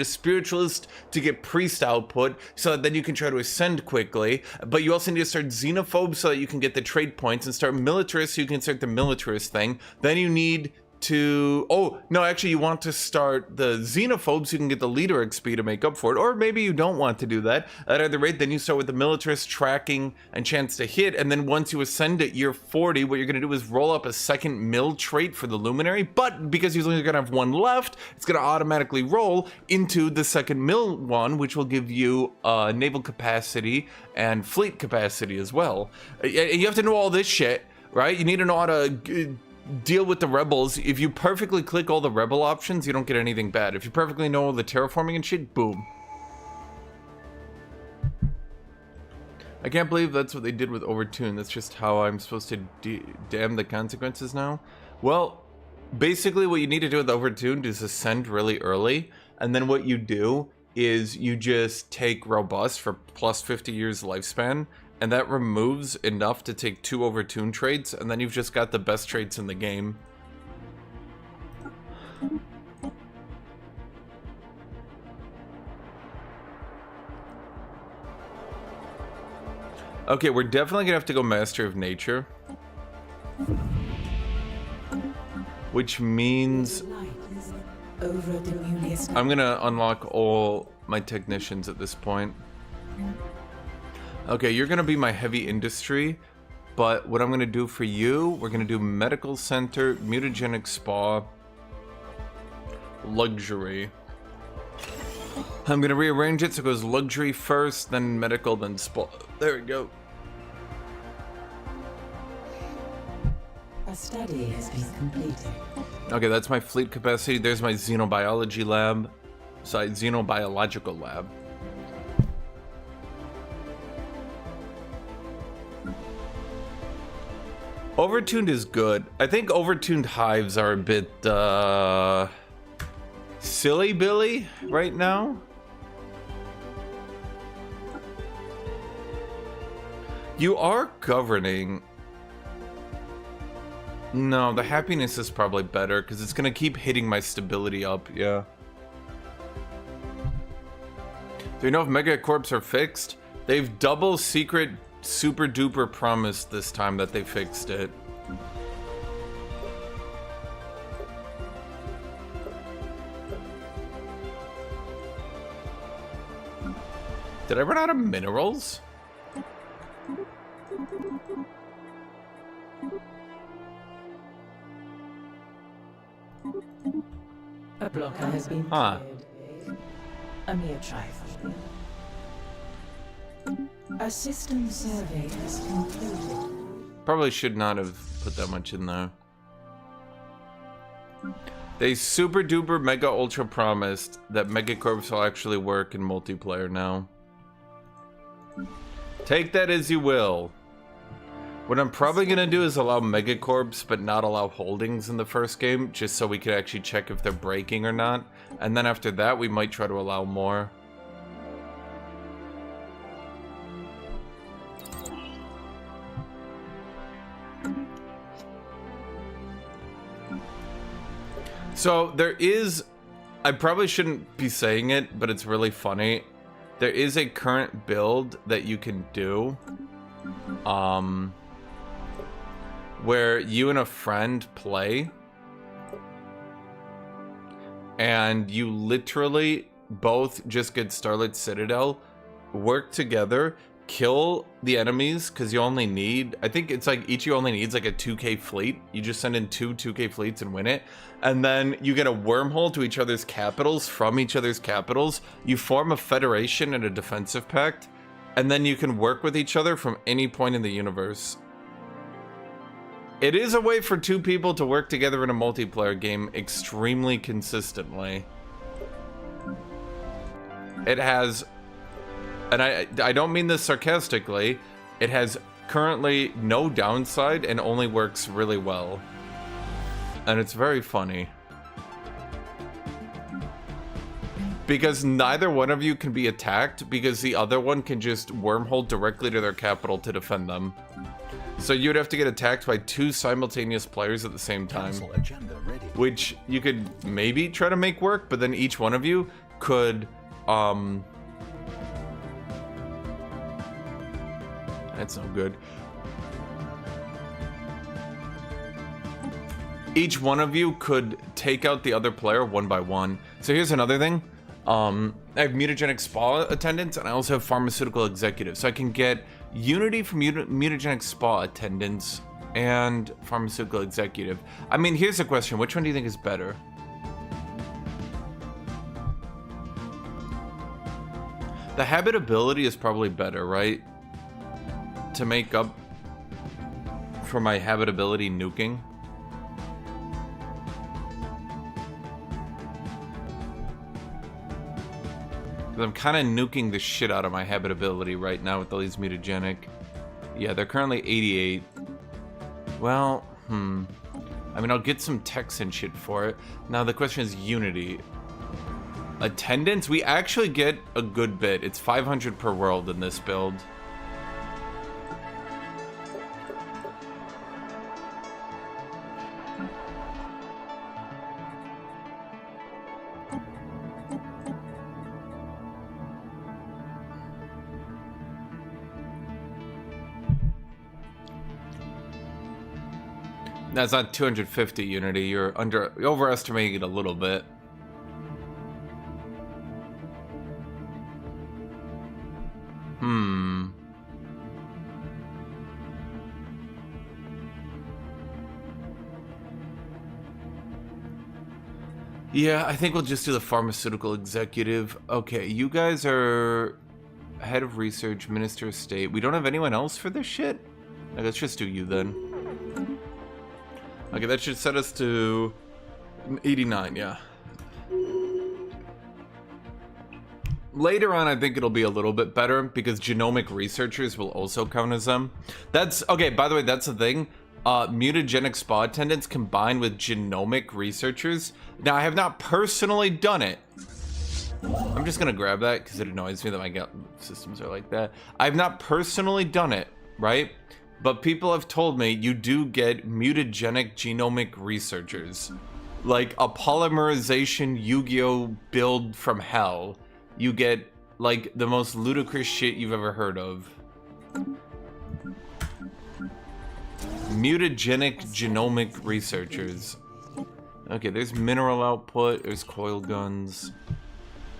spiritualist to get priest output, so that then you can try to ascend quickly. But you also need to start xenophobe so that you can get the trade points, and start militarist so you can start the militarist thing. Then you need to, oh no, actually you want to start the xenophobes so you can get the leader XP to make up for it, or maybe you don't want to do that. At either rate, then you start with the militarist tracking and chance to hit, and then once you ascend at year 40, what you're going to do is roll up a second mill trait for the luminary, but because you're only going to have one left, it's going to automatically roll into the second mill one, which will give you naval capacity and fleet capacity as well. You have to know all this shit, right? You need to know how to deal with the rebels. If you perfectly click all the rebel options, you don't get anything bad. If you perfectly know all the terraforming and shit, boom. I can't believe that's what they did with Overtune. That's just how I'm supposed to damn the consequences now. Well, basically what you need to do with Overtuned is ascend really early, and then what you do is you just take Robust for plus 50 years lifespan, and that removes enough to take 2 Overtune traits, and then you've just got the best traits in the game. Okay, we're definitely gonna have to go Master of Nature. Which means I'm gonna unlock all my technicians at this point. Okay, you're gonna be my heavy industry, but what I'm gonna do for you, we're gonna do medical center, mutagenic spa, luxury. I'm gonna rearrange it so it goes luxury first, then medical, then spa. There we go. A study has been completed. Okay, that's my fleet capacity. There's my xenobiology lab. Sorry, xenobiological lab. Overtuned is good. I think overtuned hives are a bit silly billy right now. You are governing. No, the happiness is probably better because it's gonna keep hitting my stability up, yeah. Do you know if Megacorps are fixed? They've double secret super duper promised this time that they fixed it. Did I run out of minerals? A blocker has been cleared. A mere trifle. A system survey has concluded. Probably should not have put that much in there. They super duper mega ultra promised that Megacorps will actually work in multiplayer now. Take that as you will. What I'm probably gonna do is allow Megacorps but not allow holdings in the first game, just so we can actually check if they're breaking or not. And then after that, we might try to allow more. So there is, I probably shouldn't be saying it, but it's really funny. There is a current build that you can do, where you and a friend play, and you literally both just get Starlit Citadel, work together, kill the enemies, because you only need, I think it's like each of you only needs like a 2k fleet. You just send in 2k fleets and win it, and then you get a wormhole to each other's capitals from each other's capitals. You form a federation and a defensive pact, and then you can work with each other from any point in the universe. It is a way for 2 people to work together in a multiplayer game extremely consistently. It has, and I don't mean this sarcastically, it has currently no downside and only works really well. And it's very funny. Because neither one of you can be attacked because the other one can just wormhole directly to their capital to defend them. So you'd have to get attacked by 2 simultaneous players at the same time. Which you could maybe try to make work, but then each one of you could, that's no good. Each one of you could take out the other player one by one. So here's another thing. I have mutagenic spa attendants, and I also have pharmaceutical executives. So I can get unity from mutagenic spa attendants and pharmaceutical executive. I mean, here's the question. Which one do you think is better? The habitability is probably better, right? To make up for my habitability nuking. I'm kind of nuking the shit out of my habitability right now with all these mutagenic. Yeah, they're currently 88. Well, I mean, I'll get some techs and shit for it. Now, the question is unity. Attendance? We actually get a good bit. It's 500 per world in this build. That's not 250 unity. You're overestimating it a little bit. Yeah, I think we'll just do the pharmaceutical executive. Okay, you guys are head of research, minister of state. We don't have anyone else for this shit? Okay, let's just do you then. Okay, that should set us to 89, yeah. Later on, I think it'll be a little bit better because genomic researchers will also count as them. That's, okay, by the way, that's the thing. Mutagenic spa attendants combined with genomic researchers. Now, I have not personally done it. I'm just gonna grab that because it annoys me that my systems are like that. I've not personally done it, right? But people have told me you do get mutagenic genomic researchers. Like a polymerization Yu-Gi-Oh build from hell. You get, like, the most ludicrous shit you've ever heard of. Mutagenic genomic researchers. Okay, there's mineral output, there's coil guns.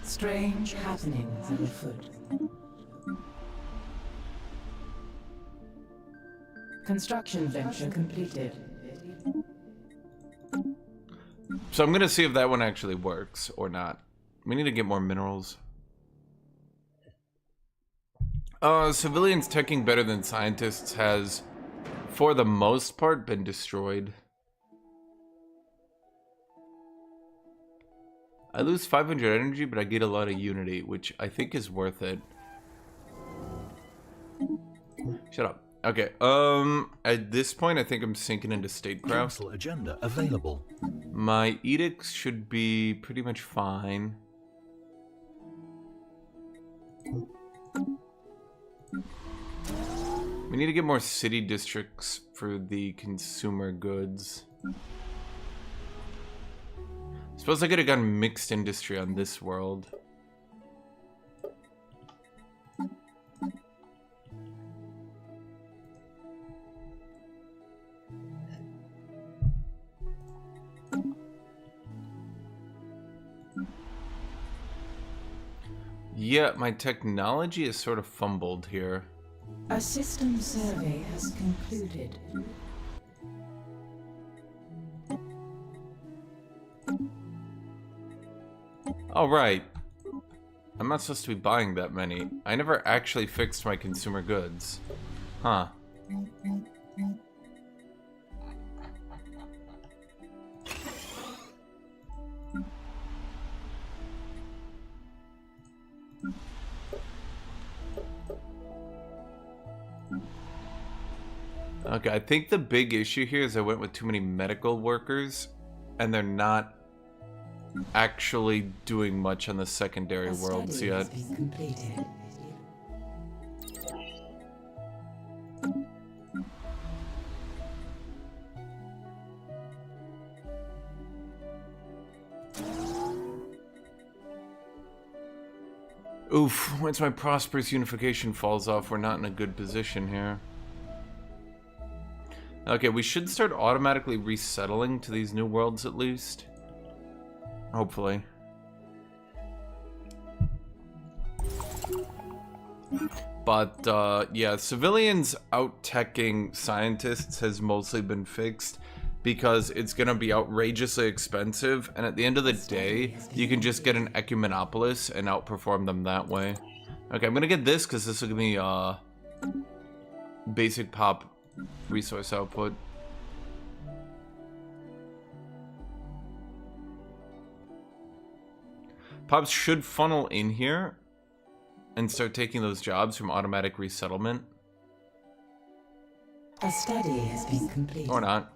Strange happenings are afoot. Construction venture completed. So I'm gonna see if that one actually works or not. We need to get more minerals. Civilians teching better than scientists has, for the most part, been destroyed. I lose 500 energy, but I get a lot of unity, which I think is worth it. Shut up. Okay, at this point, I think I'm sinking into statecraft. Council agenda available. My edicts should be pretty much fine. We need to get more city districts for the consumer goods. Suppose I could have gotten mixed industry on this world. Yeah, my technology is sort of fumbled here. A system survey has concluded. Oh, right. I'm not supposed to be buying that many. I never actually fixed my consumer goods. Huh. Okay, I think the big issue here is I went with too many medical workers, and they're not actually doing much on the secondary A worlds study yet. has been completed. Oof, once my prosperous unification falls off, we're not in a good position here. Okay, we should start automatically resettling to these new worlds at least. Hopefully. But, yeah, civilians out-teching scientists has mostly been fixed because it's going to be outrageously expensive, and at the end of the day, you can just get an ecumenopolis and outperform them that way. Okay, I'm going to get this because this will give me, basic pop resource output. Pops should funnel in here and start taking those jobs from automatic resettlement. A study has been completed. Or not.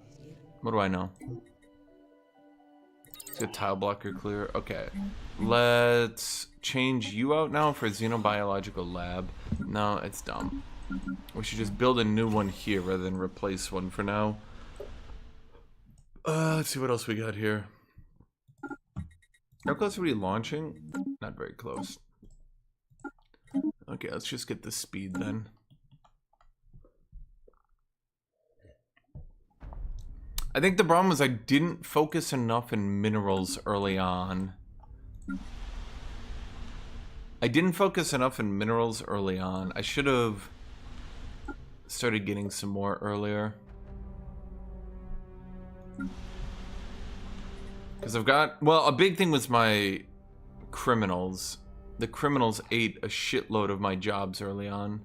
What do I know? Let's get tile blocker clear. Okay. Let's change you out now for xenobiological lab. No, it's dumb. We should just build a new one here rather than replace one for now. Let's see what else we got here. How close are we launching? Not very close. Okay, let's just get the speed then. I think the problem was I didn't focus enough in minerals early on. I should have started getting some more earlier. Because I've got... Well, a big thing was my criminals. The criminals ate a shitload of my jobs early on.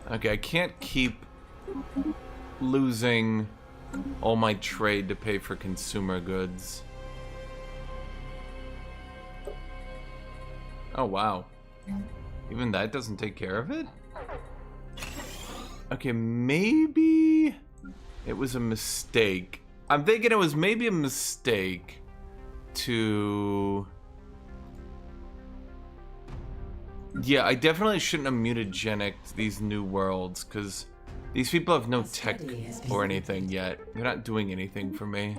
Okay, I can't keep losing all my trade to pay for consumer goods. Oh, wow. Even that doesn't take care of it? Okay, maybe it was a mistake. I'm thinking it was maybe a mistake to... Yeah, I definitely shouldn't have mutagenicked these new worlds, because these people have no tech or anything yet. They're not doing anything for me.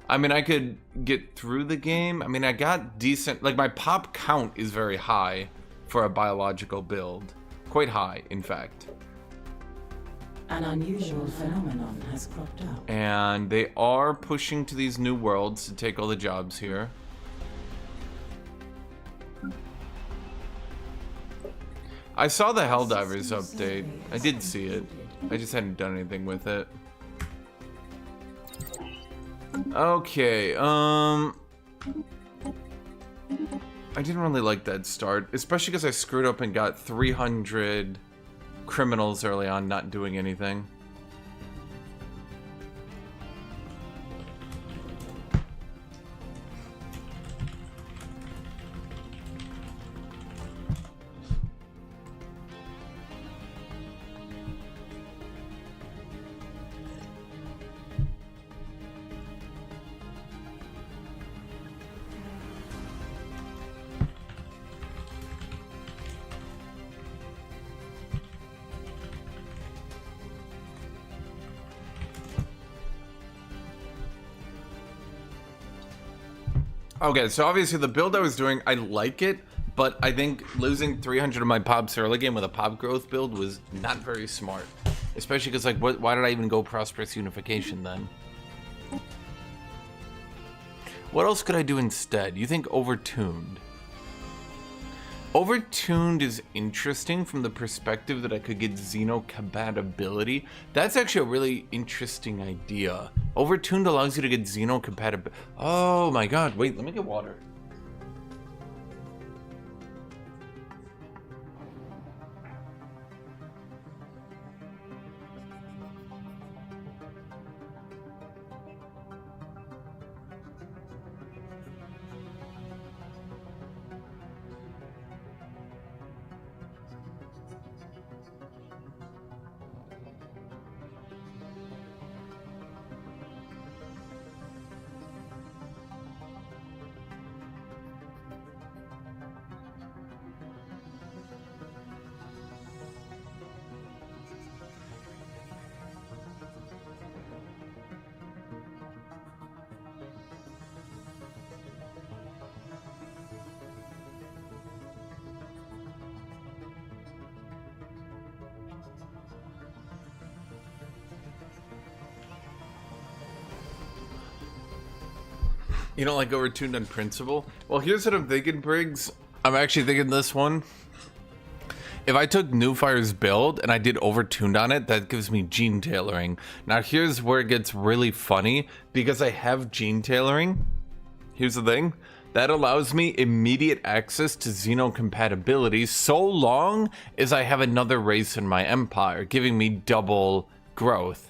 I mean, I could get through the game. I mean, I got decent... Like, my pop count is very high for a biological build. Quite high, in fact. An unusual phenomenon has cropped up. And they are pushing to these new worlds to take all the jobs here. I saw the Helldivers update. I did see it. I just hadn't done anything with it. Okay, I didn't really like that start, especially because I screwed up and got 300 criminals early on not doing anything. Okay, so obviously the build I was doing, I like it, but I think losing 300 of my pops early game with a pop growth build was not very smart. Especially because, like, why did I even go prosperous unification then? What else could I do instead? You think overtuned? Overtuned is interesting from the perspective that I could get xenocompatibility. That's actually a really interesting idea. Overtuned allows you to get xenocompatibility. Oh my god, wait, let me get water. You don't like overtuned on principle? Well, here's what I'm thinking, Briggs. I'm actually thinking this one. If I took Newfire's build and I did overtuned on it, that gives me gene tailoring. Now here's where it gets really funny, because I have gene tailoring. Here's the thing. That allows me immediate access to xenocompatibility so long as I have another race in my empire, giving me double growth.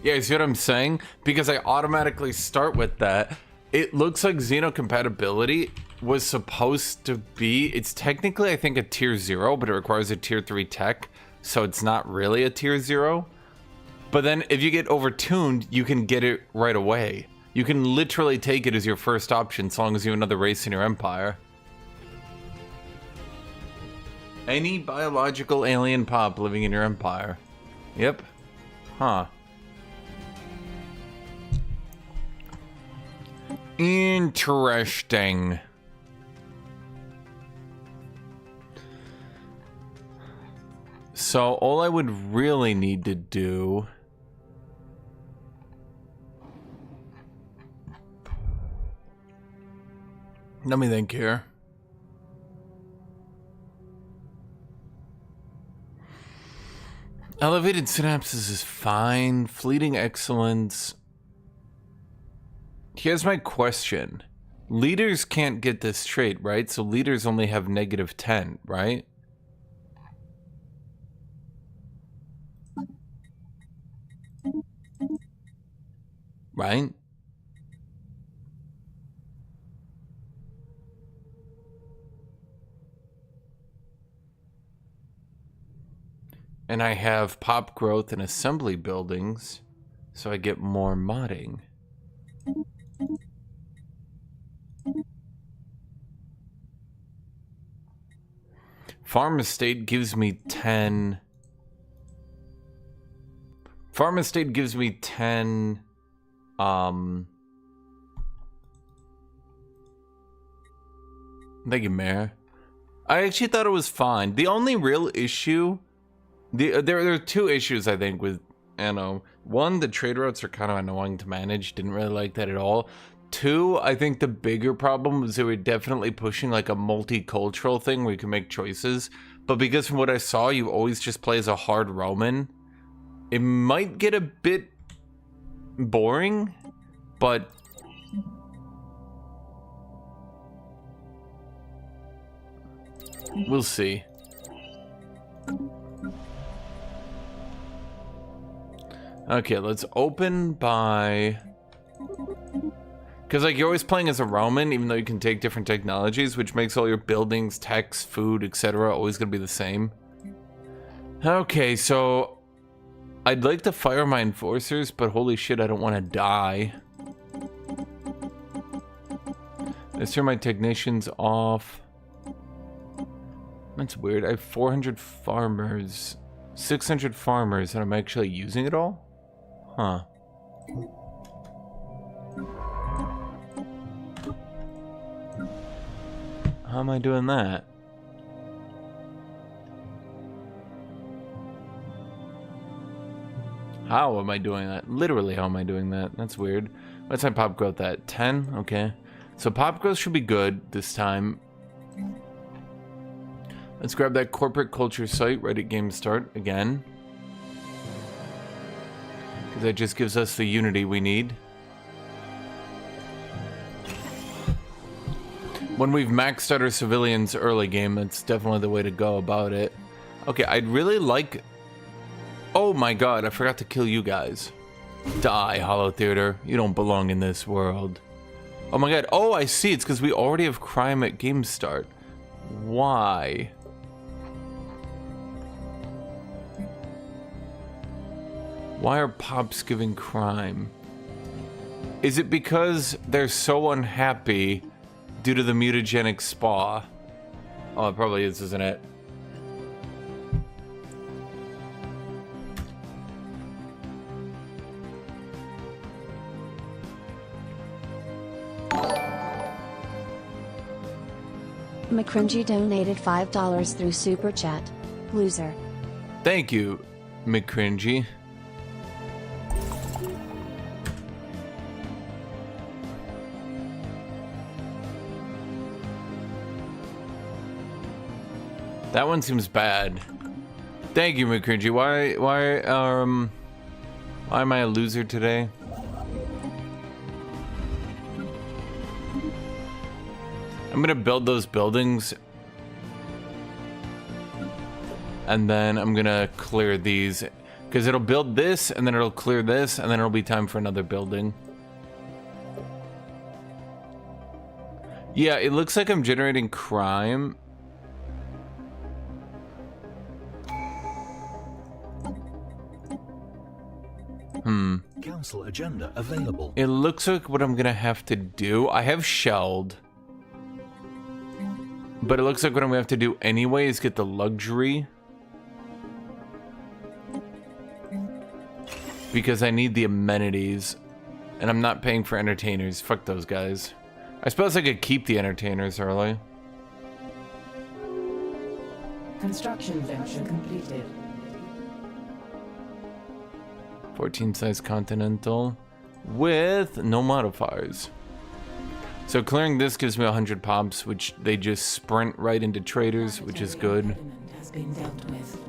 Yeah, you see what I'm saying? Because I automatically start with that. It looks like xenocompatibility was supposed to be... It's technically, I think, a tier 0, but it requires a tier 3 tech, so it's not really a tier 0. But then if you get overtuned, you can get it right away. You can literally take it as your first option, so long as you have another race in your empire. Any biological alien pop living in your empire. Yep. Huh. Interesting. So all I would really need to do... Let me think here. Elevated synapses is fine. Fleeting excellence... Here's my question. Leaders can't get this trait, right? So leaders only have -10, right? Right? And I have pop growth and assembly buildings, so I get more modding. Farm estate gives me 10. Farm estate gives me 10. Thank you, Mayor. I actually thought it was fine. The only real issue, there are two issues I think with, you know, one, the trade routes are kind of annoying to manage. Didn't really like that at all. Two, I think the bigger problem was they were definitely pushing like a multicultural thing where you can make choices. But because from what I saw, you always just play as a hard Roman. It might get a bit boring, but we'll see. Okay, let's open by... Because, like, you're always playing as a Roman, even though you can take different technologies, which makes all your buildings, techs, food, etc. always going to be the same. Okay, so... I'd like to fire my enforcers, but holy shit, I don't want to die. Let's turn my technicians off. That's weird. I have 400 farmers. 600 farmers, and I'm actually using it all? Huh. How am I doing that? How am I doing that? Literally, how am I doing that? That's weird. What's my pop growth at? 10? Okay. So pop growth should be good this time. Let's grab that corporate culture site right at game start again. Because that just gives us the unity we need. When we've maxed out our civilians early game, that's definitely the way to go about it. Okay, I'd really like... Oh my god, I forgot to kill you guys. Die, Hollow Theater. You don't belong in this world. Oh my god. Oh, I see. It's because we already have crime at game start. Why? Why are Pops giving crime? Is it because they're so unhappy due to the mutagenic spa? Oh, it probably is, isn't it? McCringy donated $5 through Super Chat. Loser. Thank you, McCringy. That one seems bad. Thank you, McCringy. Why am I a loser today? I'm gonna build those buildings, and then I'm gonna clear these, because it'll build this, and then it'll clear this, and then it'll be time for another building. Yeah, it looks like I'm generating crime. Council agenda available. It looks like what I'm gonna have to do. I have shelled. But it looks like what I'm gonna have to do anyway is get the luxury. Because I need the amenities. And I'm not paying for entertainers. Fuck those guys. I suppose I could keep the entertainers early. Construction venture completed. 14 size continental with no modifiers. So clearing this gives me 100 pops, which they just sprint right into traders, which is good. Refinement has been dealt with.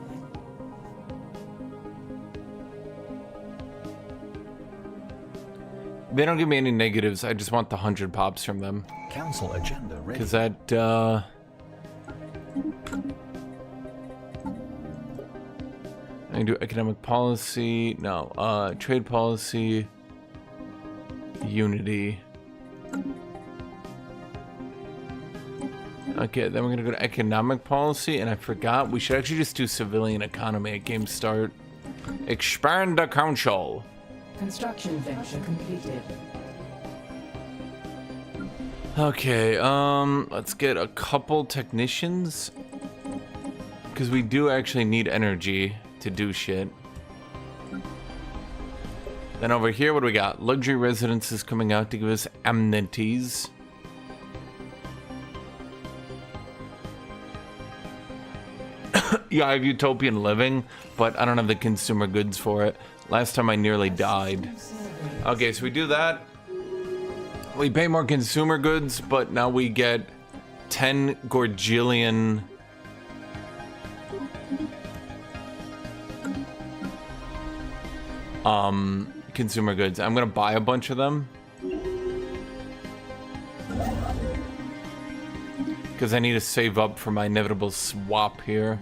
They don't give me any negatives. I just want the 100 pops from them. Council agenda ready. Because that, I can do economic policy. No, trade policy. Unity. Okay, then we're gonna go to economic policy, and I forgot we should actually just do civilian economy at game start. Expand the council. Construction venture completed. Okay, let's get a couple technicians, because we do actually need energy to do shit. Then over here, what do we got? Luxury residences coming out to give us amenities. Yeah, I have utopian living, but I don't have the consumer goods for it. Last time I nearly died. Okay, so we do that. We pay more consumer goods, but now we get 10 Gorgillion consumer goods. I'm gonna buy a bunch of them because I need to save up for my inevitable swap here.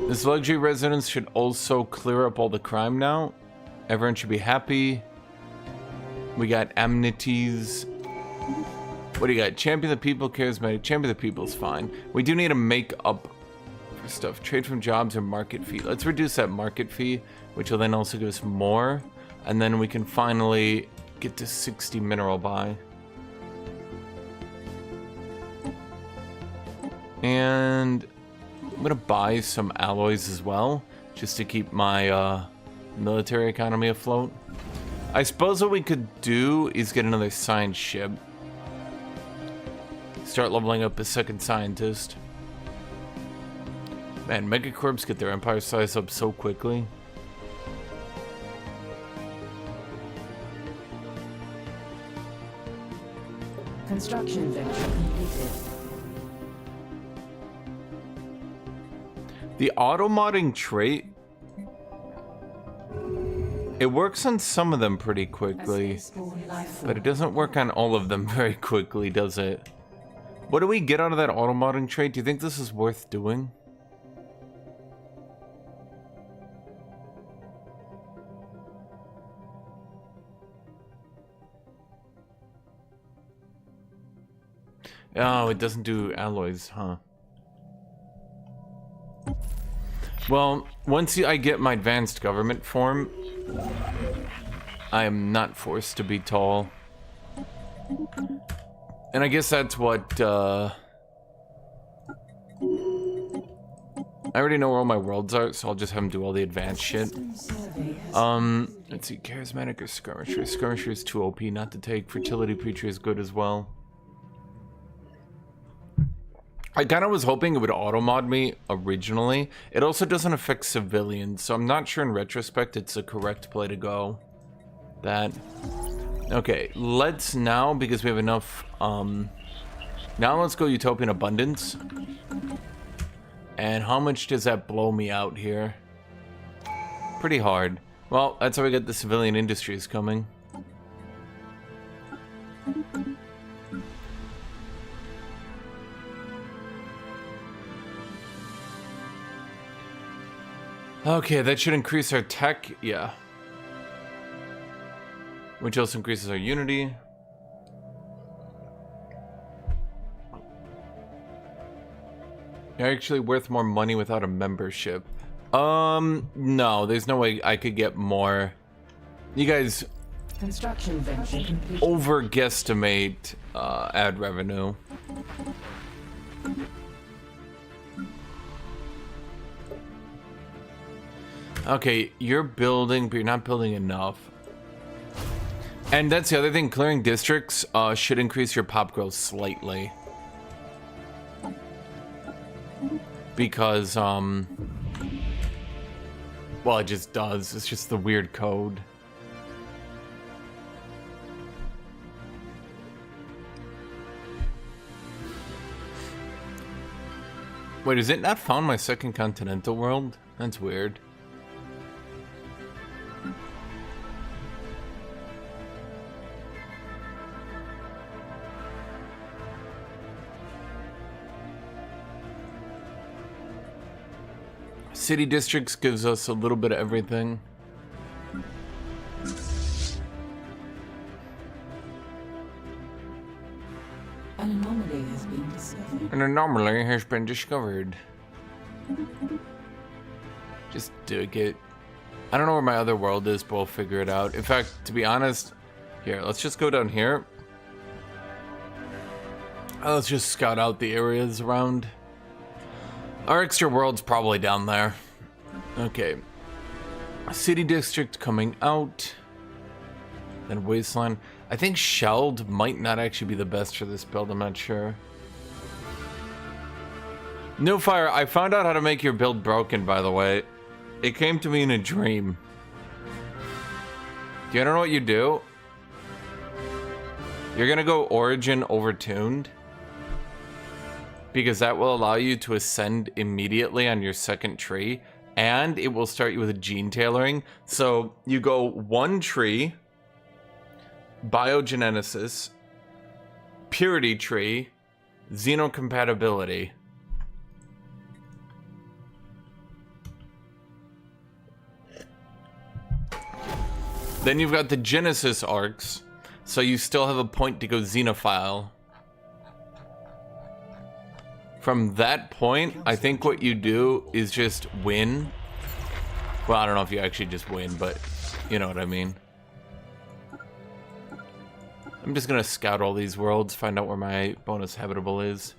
This luxury residence should also clear up all the crime now. Everyone should be happy. We got amenities. What do you got? Champion the people, charismatic. Champion the people is fine. We do need to make up for stuff. Trade from jobs or market fee. Let's reduce that market fee, which will then also give us more. And then we can finally get to 60 mineral buy. And I'm gonna buy some alloys as well, just to keep my military economy afloat. I suppose what we could do is get another science ship. Start leveling up a second scientist. Man, megacorps get their empire size up so quickly. Construction venture completed. The auto-modding trait, it works on some of them pretty quickly, but it doesn't work on all of them very quickly, does it? What do we get out of that auto-modding trait? Do you think this is worth doing? Oh, it doesn't do alloys, huh? Well, once I get my advanced government form, I am not forced to be tall. And I guess that's what, I already know where all my worlds are, so I'll just have them do all the advanced shit. Let's see, charismatic or skirmisher. Skirmisher is too OP not to take. Fertility preacher is good as well. I kind of was hoping it would auto-mod me originally. It also doesn't affect civilians, so I'm not sure in retrospect it's the correct play to go. That. Okay, let's now, because we have enough, now let's go Utopian Abundance. And how much does that blow me out here? Pretty hard. Well, that's how we get the civilian industries coming. Okay, that should increase our tech, yeah. Which also increases our unity. You're actually worth more money without a membership. No, there's no way I could get more. You guys Construction venture complete. over guesstimate ad revenue. Okay, you're building, but you're not building enough. And that's the other thing, clearing districts should increase your pop growth slightly. Because, well, it just does. It's just the weird code. Wait, is it not found my second continental world? That's weird. City districts gives us a little bit of everything. An anomaly has been discovered. An anomaly has been discovered. Just dig it. I don't know where my other world is, but we'll figure it out. In fact, to be honest, here, let's just go down here. Let's just scout out the areas around. Our extra world's probably down there. Okay. City district coming out. Then wasteland. I think shelled might not actually be the best for this build, I'm not sure. No Fire, I found out how to make your build broken, by the way. It came to me in a dream. Do you know what you do? You're gonna go Origin Overtuned. Because that will allow you to ascend immediately on your second tree. And it will start you with a gene tailoring. So you go one tree, biogenesis, purity tree, xenocompatibility. Then you've got the Genesis arcs. So you still have a point to go xenophile. From that point, I think what you do is just win. Well, I don't know if you actually just win, but you know what I mean. I'm just gonna scout all these worlds, find out where my bonus habitable is.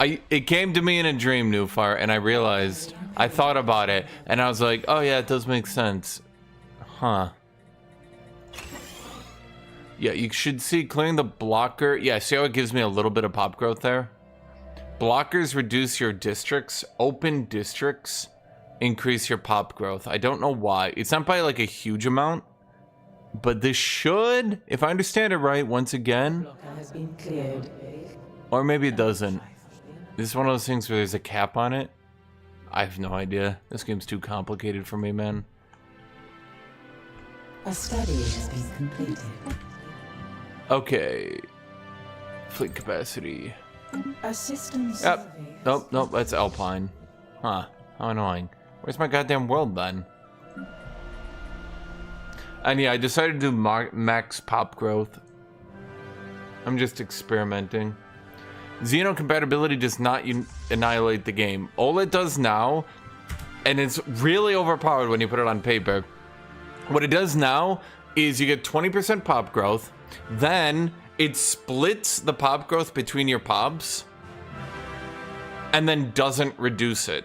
It came to me in a dream, Newfire, and I realized, I thought about it, and I was like, oh yeah, it does make sense. Huh. Yeah, you should see clearing the blocker. Yeah, see how it gives me a little bit of pop growth there? Blockers reduce your districts. Open districts increase your pop growth. I don't know why. It's not by like a huge amount, but this should, if I understand it right, once again. Blocker has been cleared. Or maybe it doesn't. This is one of those things where there's a cap on it. I have no idea. This game's too complicated for me, man. A study has been completed. Okay. Fleet capacity. A system Yep. survey. Nope, that's Alpine. Huh. How annoying. Where's my goddamn world then? And yeah, I decided to do max pop growth. I'm just experimenting. Xenocompatibility does not annihilate the game. All it does now, and it's really overpowered when you put it on paper, what it does now is you get 20% pop growth, then it splits the pop growth between your pops and then doesn't reduce it.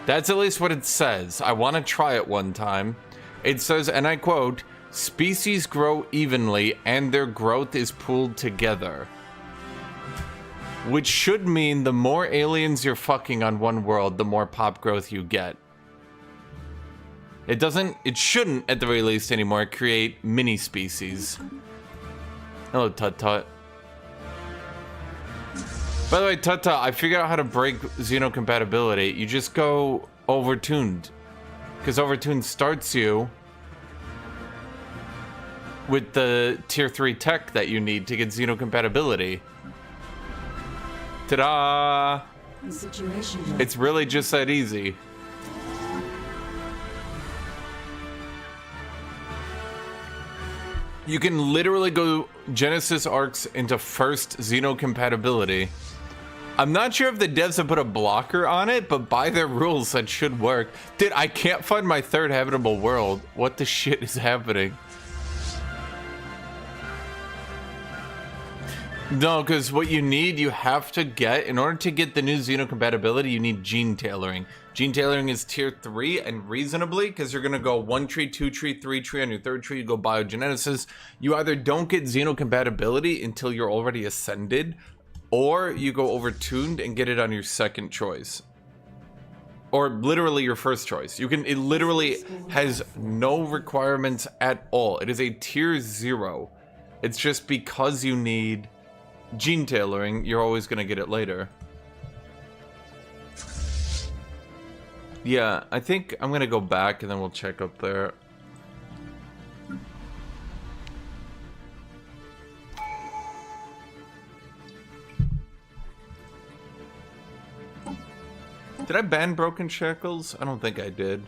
That's at least what it says. I want to try it one time. It says, and I quote, species grow evenly and their growth is pooled together. Which should mean the more aliens you're fucking on one world, the more pop growth you get. It shouldn't, at the very least anymore, create mini species. Hello, Tut Tut. By the way, Tut Tut, I figured out how to break xenocompatibility. You just go overtuned. Because overtuned starts you with the tier 3 tech that you need to get xenocompatibility. Ta-da! It's really just that easy. You can literally go Genesis arcs into first xenocompatibility. I'm not sure if the devs have put a blocker on it, but by their rules, that should work. Dude, I can't find my third habitable world. What the shit is happening? No, because what you have to get, in order to get the new xenocompatibility, you need gene tailoring. Gene tailoring is tier 3, and reasonably, because you're going to go 1 tree, 2 tree, 3 tree, on your 3rd tree, you go biogenesis. You either don't get xenocompatibility until you're already ascended, or you go overtuned and get it on your 2nd choice. Or literally your 1st choice. It literally has no requirements at all. It is a tier 0. It's just because you need gene tailoring, you're always going to get it later. Yeah, I think I'm going to go back and then we'll check up there. Did I ban Broken Shackles? I don't think I did.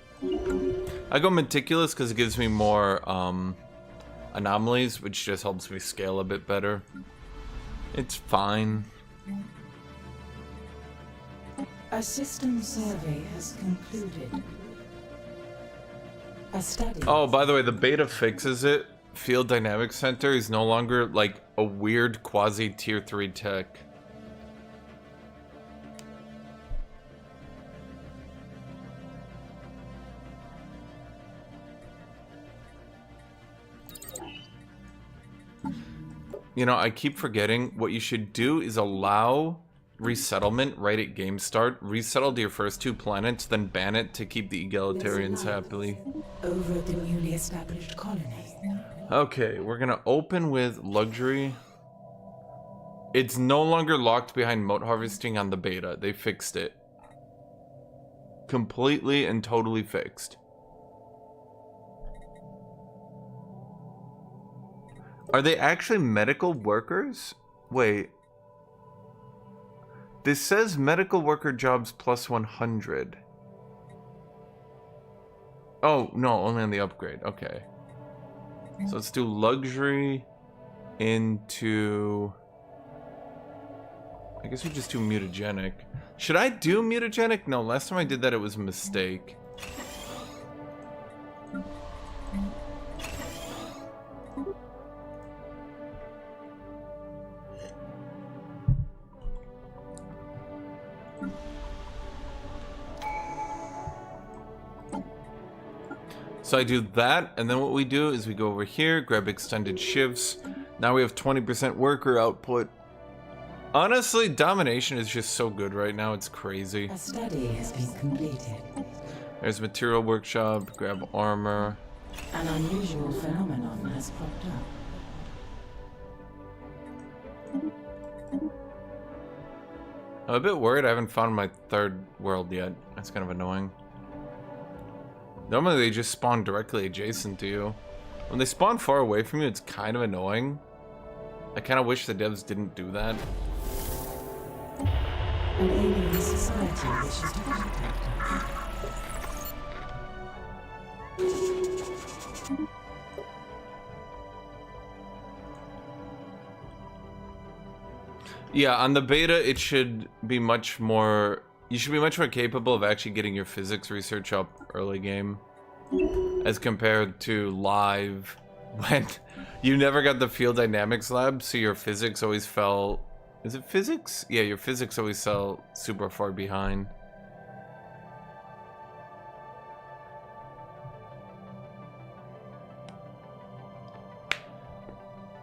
I go Meticulous because it gives me more anomalies, which just helps me scale a bit better. It's fine. A system survey has concluded. A study. Oh, by the way, the beta fixes it. Field Dynamics Center is no longer like a weird quasi tier 3 tech. You know, I keep forgetting what you should do is allow resettlement right at game start. Resettle to your first 2 planets, then ban it to keep the egalitarians happily. Over the newly established colony. Okay, we're gonna open with luxury. It's no longer locked behind moat harvesting on the beta. They fixed it. Completely and totally fixed. Are they actually medical workers? Wait. This says medical worker jobs plus 100. Oh, no, only on the upgrade. Okay. So let's do luxury into... I guess we just do mutagenic. Should I do mutagenic? No, last time I did that, it was a mistake. So I do that, and then what we do is we go over here, grab extended shifts. Now we have 20% worker output. Honestly, domination is just so good right now, it's crazy. A study has been completed. There's material workshop, grab armor. An unusual phenomenon has popped up. I'm a bit worried I haven't found my 3rd world yet. That's kind of annoying. Normally they just spawn directly adjacent to you. When they spawn far away from you, it's kind of annoying. I kind of wish the devs didn't do that. An alien society wishes to contact us. Yeah, on the beta, it should be much more... You should be much more capable of actually getting your physics research up early game. As compared to live, when You never got the field dynamics lab, so your physics always fell... Is it physics? Yeah, your physics always fell super far behind.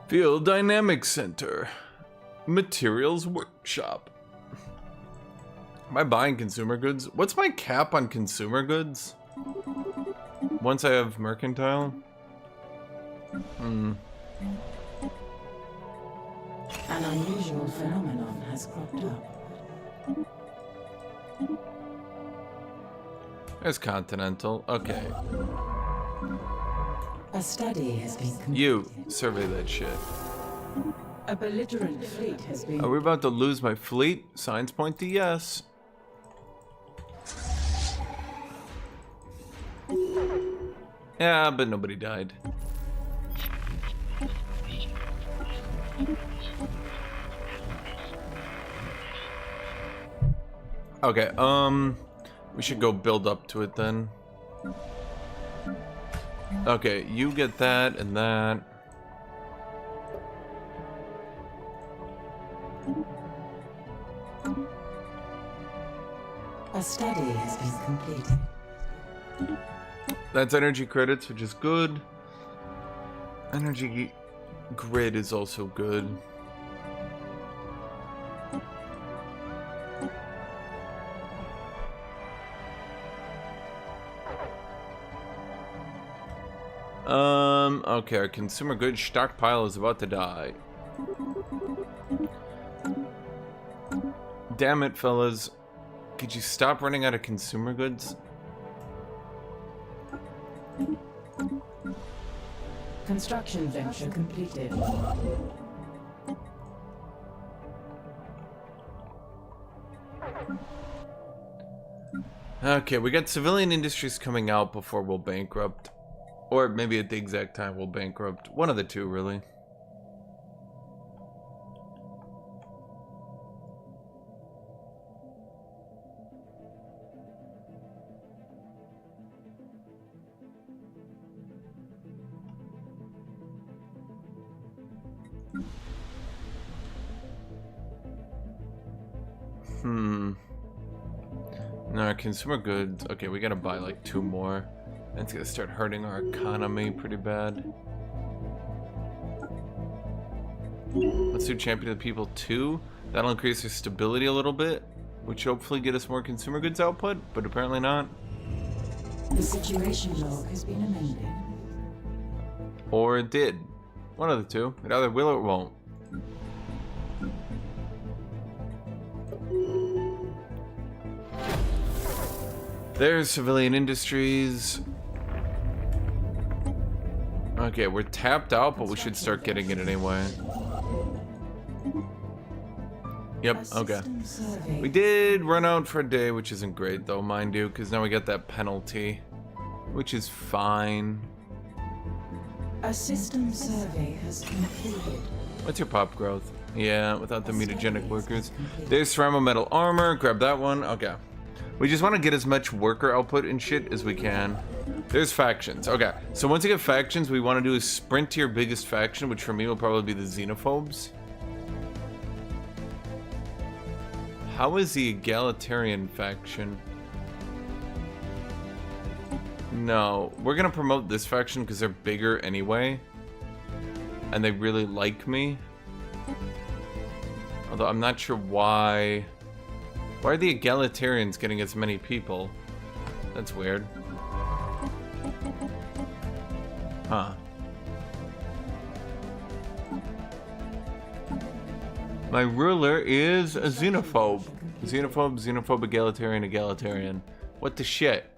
Field Dynamics Center. Materials Workshop. Am I buying consumer goods? What's my cap on consumer goods? Once I have mercantile? An unusual phenomenon has cropped up. There's Continental. Okay. A study has been completed. You, survey that shit. A belligerent fleet has been... Are we about to lose my fleet? Signs point to yes. Yeah, but nobody died. Okay, we should go build up to it then. Okay, you get that and that. A study has been completed. That's energy credits, which is good. Energy grid is also good. Okay, our consumer goods stockpile is about to die. Damn it, fellas. Could you stop running out of consumer goods? Construction venture completed. Okay, we got civilian industries coming out before we'll bankrupt. Or maybe at the exact time we'll bankrupt. One of the two, really. No, consumer goods. Okay, we gotta buy like 2 more. That's gonna start hurting our economy pretty bad. Let's do Champion of the People 2. That'll increase our stability a little bit, which hopefully get us more consumer goods output, but apparently not. The situation log has been amended. Or it did. One of the two. It either will or it won't. There's civilian industries. Okay, we're tapped out, but we should start getting it anyway. Yep, okay. We did run out for a day, which isn't great though, mind you, because now we got that penalty, which is fine. A system survey has concluded. What's your pop growth? Yeah, without the mutagenic workers. There's ceramo metal armor, grab that one, okay. We just want to get as much worker output and shit as we can. There's factions. Okay, so once you get factions, we want to do is sprint to your biggest faction, which for me will probably be the xenophobes. How is the egalitarian faction? No, we're going to promote this faction because they're bigger anyway. And they really like me. Although I'm not sure why... Why are the egalitarians getting as many people? That's weird. Huh. My ruler is a xenophobe. Xenophobe, xenophobe, egalitarian, egalitarian. What the shit?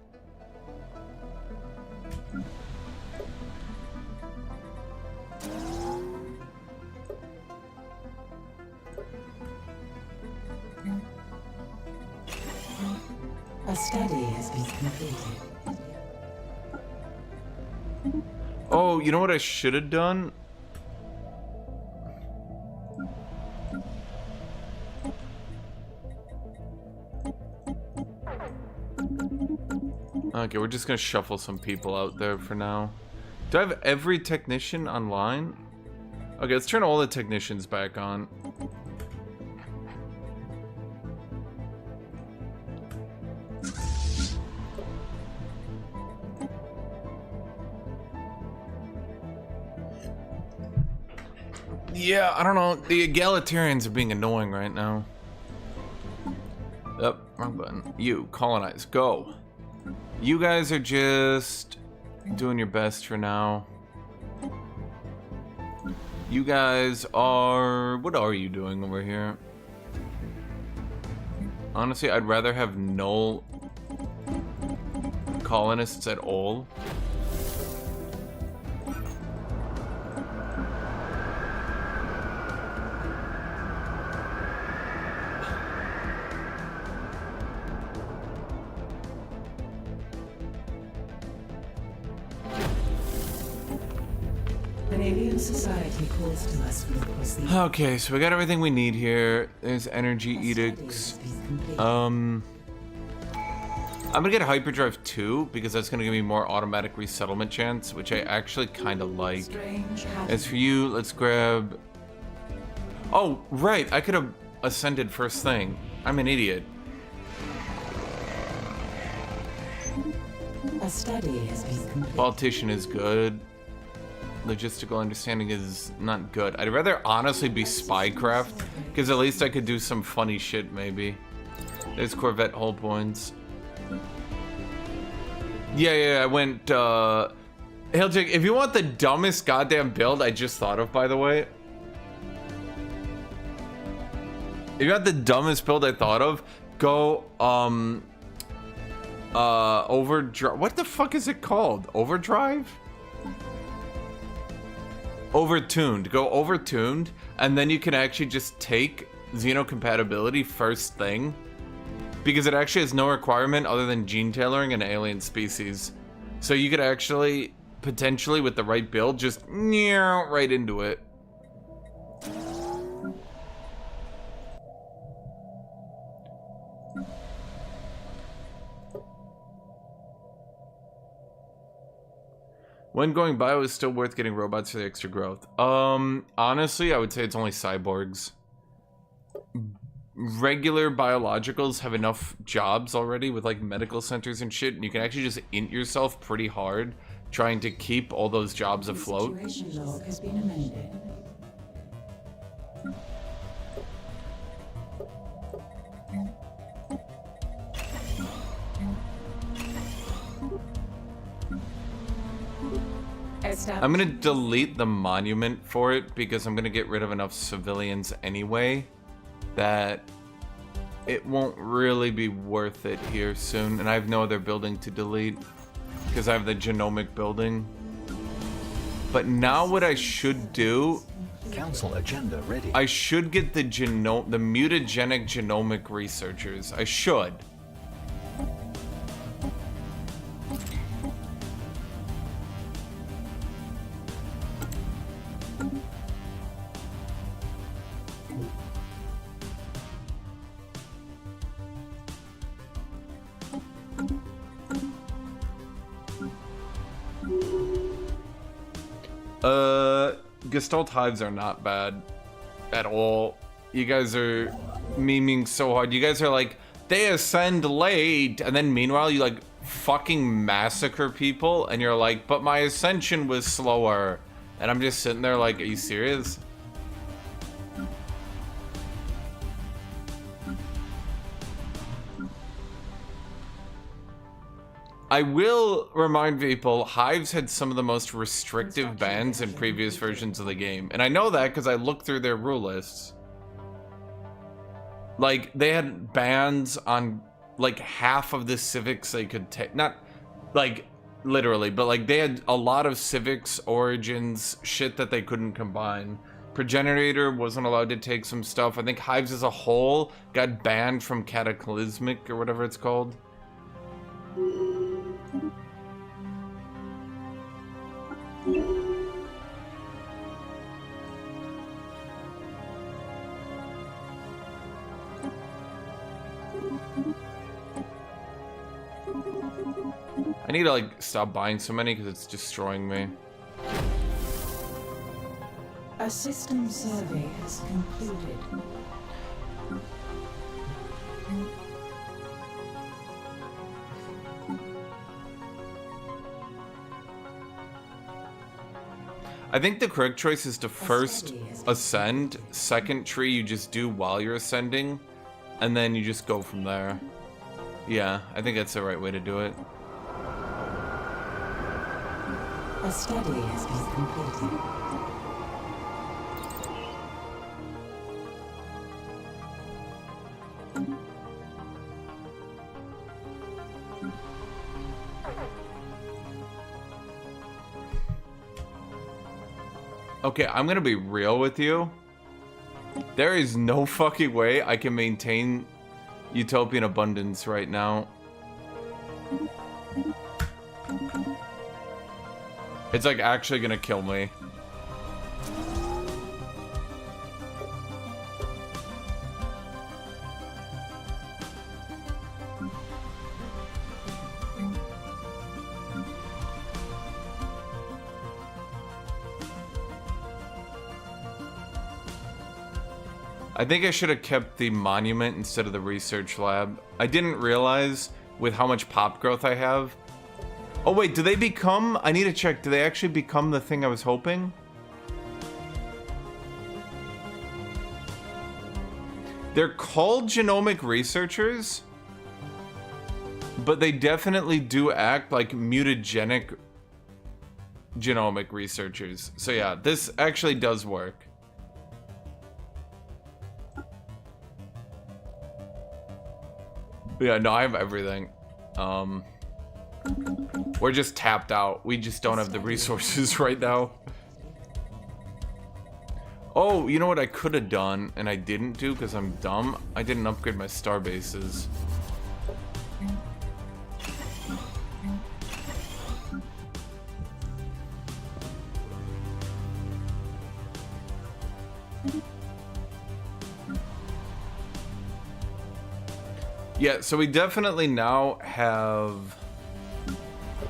A study has been completed. Oh, you know what I should have done? Okay, we're just gonna shuffle some people out there for now. Do I have every technician online? Okay, let's turn all the technicians back on. Yeah, I don't know. The egalitarians are being annoying right now. Yep, wrong button. You, colonize, go. You guys are just doing your best for now. You guys are... What are you doing over here? Honestly, I'd rather have no colonists at all. An alien society calls to us from across the... Okay, so we got everything we need here. There's energy edicts. I'm gonna get hyperdrive 2 because that's gonna give me more automatic resettlement chance, which I actually kind of like. As for you, let's grab... Oh, right, I could have ascended first thing. I'm an idiot. A study has been completed. Politician is good. Logistical understanding is not good. I'd rather honestly be spycraft, because at least I could do some funny shit, maybe. There's Corvette hull points. Yeah, I went, Hillchick, if you want the dumbest goddamn build I just thought of, by the way. If you want the dumbest build I thought of, go, overdrive. What the fuck is it called? Overdrive? Overtuned. Go overtuned, and then you can actually just take xenocompatibility first thing, because it actually has no requirement other than gene tailoring an alien species. So you could actually, potentially with the right build, just right into it. When going bio is still worth getting robots for the extra growth. Honestly, I would say it's only cyborgs. Regular biologicals have enough jobs already with like medical centers and shit, and you can actually just int yourself pretty hard trying to keep all those jobs afloat. The situation log has been amended. I'm gonna delete the monument for it because I'm gonna get rid of enough civilians anyway that it won't really be worth it here soon. And I have no other building to delete because I have the genomic building. But now what I should do, Council agenda ready. I should get the mutagenic genomic researchers. I should. Gestalt hives are not bad at all. You guys are memeing so hard. You guys are like, they ascend late, and then meanwhile you like fucking massacre people, and you're like, but my ascension was slower. And I'm just sitting there like, are you serious? I will remind people, Hives had some of the most restrictive bans in previous versions of the game. And I know that because I looked through their rule lists. Like, they had bans on, like, half of the civics they could take. Not, like, literally, but, like, they had a lot of civics, origins, shit that they couldn't combine. Progenitor wasn't allowed to take some stuff. I think Hives as a whole got banned from Cataclysmic, or whatever it's called. I need to like stop buying so many because it's destroying me. A A system survey has concluded. I think the correct choice is to first ascend. Second tree you just do while you're ascending, and then you just go from there. Yeah, I think that's the right way to do it. A study has been completed. Okay, I'm gonna be real with you. There is no fucking way I can maintain utopian abundance right now. It's like actually gonna kill me. I think I should have kept the monument instead of the research lab. I didn't realize with how much pop growth I have. Oh wait, do they become? I need to check. Do they actually become the thing I was hoping? They're called genomic researchers, but they definitely do act like mutagenic genomic researchers. So yeah, this actually does work. Yeah, no, I have everything. We're just tapped out. We just don't have the resources right now. Oh, you know what I could have done and I didn't do because I'm dumb? I didn't upgrade my star bases. Yeah, so we definitely now have...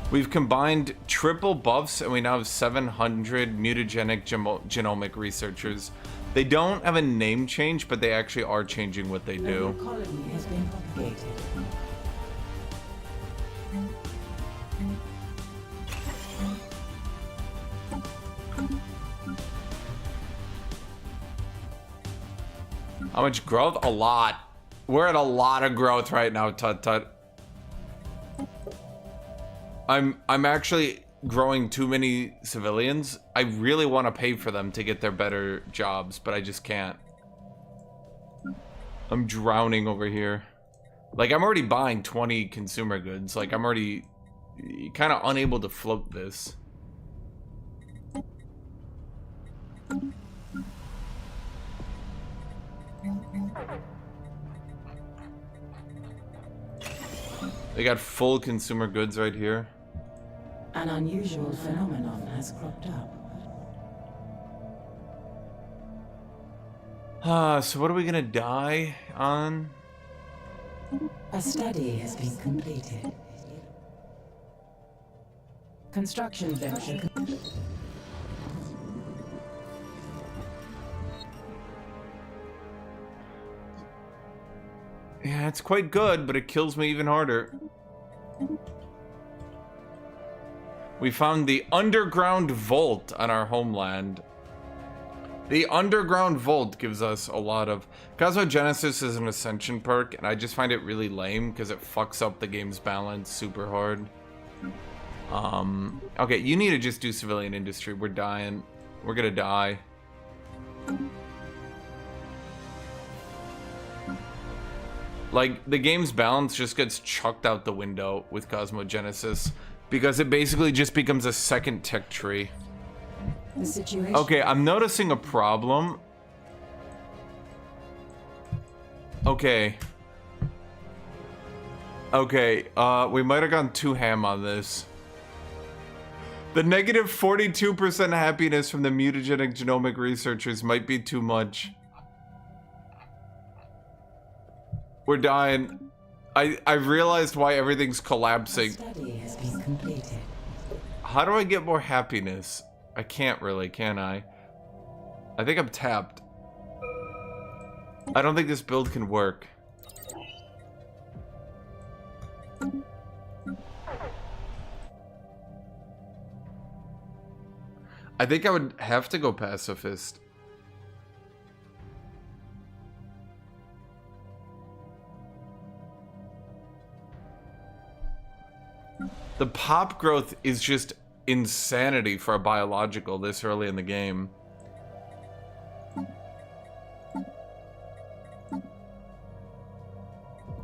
We've combined triple buffs and we now have 700 mutagenic genomic researchers. They don't have a name change, but they actually are changing what they do. The colony has been propagated. How much growth? A lot. We're at a lot of growth right now, Tut Tut. I'm actually growing too many civilians. I really want to pay for them to get their better jobs, but I just can't. I'm drowning over here. Like, I'm already buying 20 consumer goods. Like, I'm already kind of unable to float this. They got full consumer goods right here. An unusual phenomenon has cropped up. So what are we gonna die on? A study has been completed. Construction venture. Yeah, it's quite good, but it kills me even harder. We found the underground vault on our homeland. The underground vault gives us a lot of... Cosmogenesis is an ascension perk, and I just find it really lame because it fucks up the game's balance super hard. Okay, you need to just do civilian industry. We're dying. We're gonna die. Like, the game's balance just gets chucked out the window with Cosmogenesis because it basically just becomes a second tech tree. The situation. Okay, I'm noticing a problem. Okay. Okay, we might have gone too ham on this. The negative 42% happiness from the mutagenic genomic researchers might be too much. We're dying. I realized why everything's collapsing. Study has been completed. How do I get more happiness? I can't really, can I? I think I'm tapped. I don't think this build can work. I think I would have to go pacifist. The pop growth is just insanity for a biological this early in the game.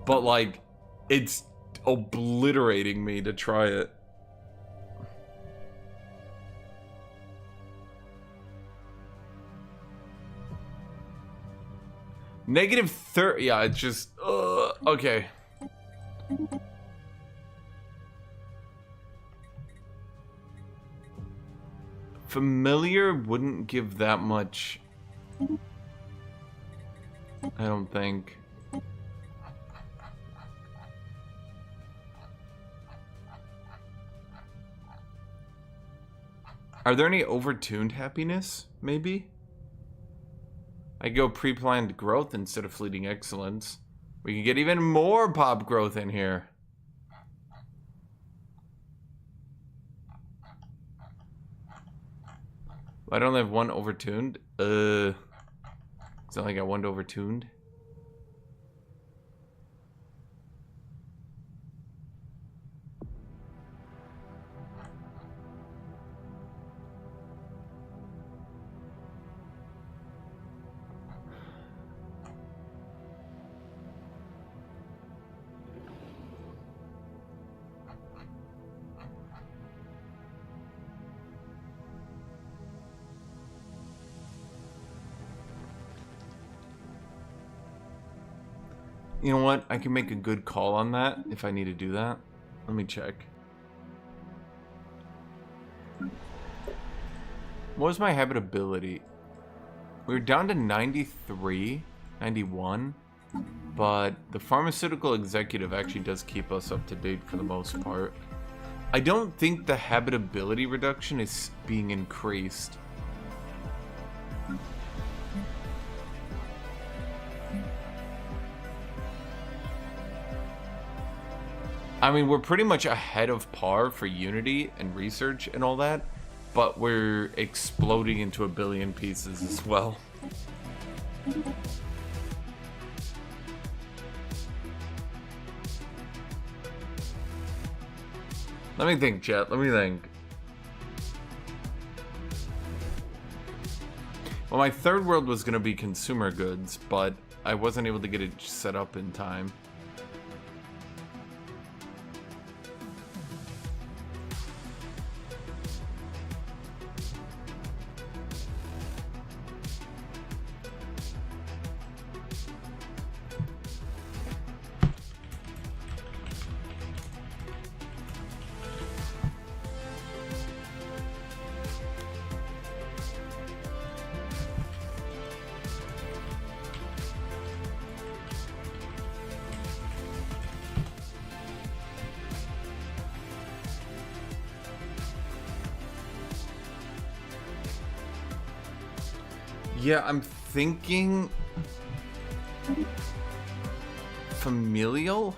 But, like, it's obliterating me to try it. Negative 30. Yeah, it's just... okay. Familiar wouldn't give that much. I don't think. Are there any overtuned happiness? Maybe? I go pre-planned growth instead of fleeting excellence. We can get even more pop growth in here. I don't have one overtuned. It's not like I got one overtuned. You know what? I can make a good call on that if I need to do that. Let me check. What was my habitability? We were down to 93, 91, but the pharmaceutical executive actually does keep us up to date for the most part. I don't think the habitability reduction is being increased. I mean, we're pretty much ahead of par for Unity and research and all that, but we're exploding into a billion pieces as well. Let me think, chat. Let me think. Well, my third world was going to be consumer goods, but I wasn't able to get it set up in time. Yeah, I'm thinking familial,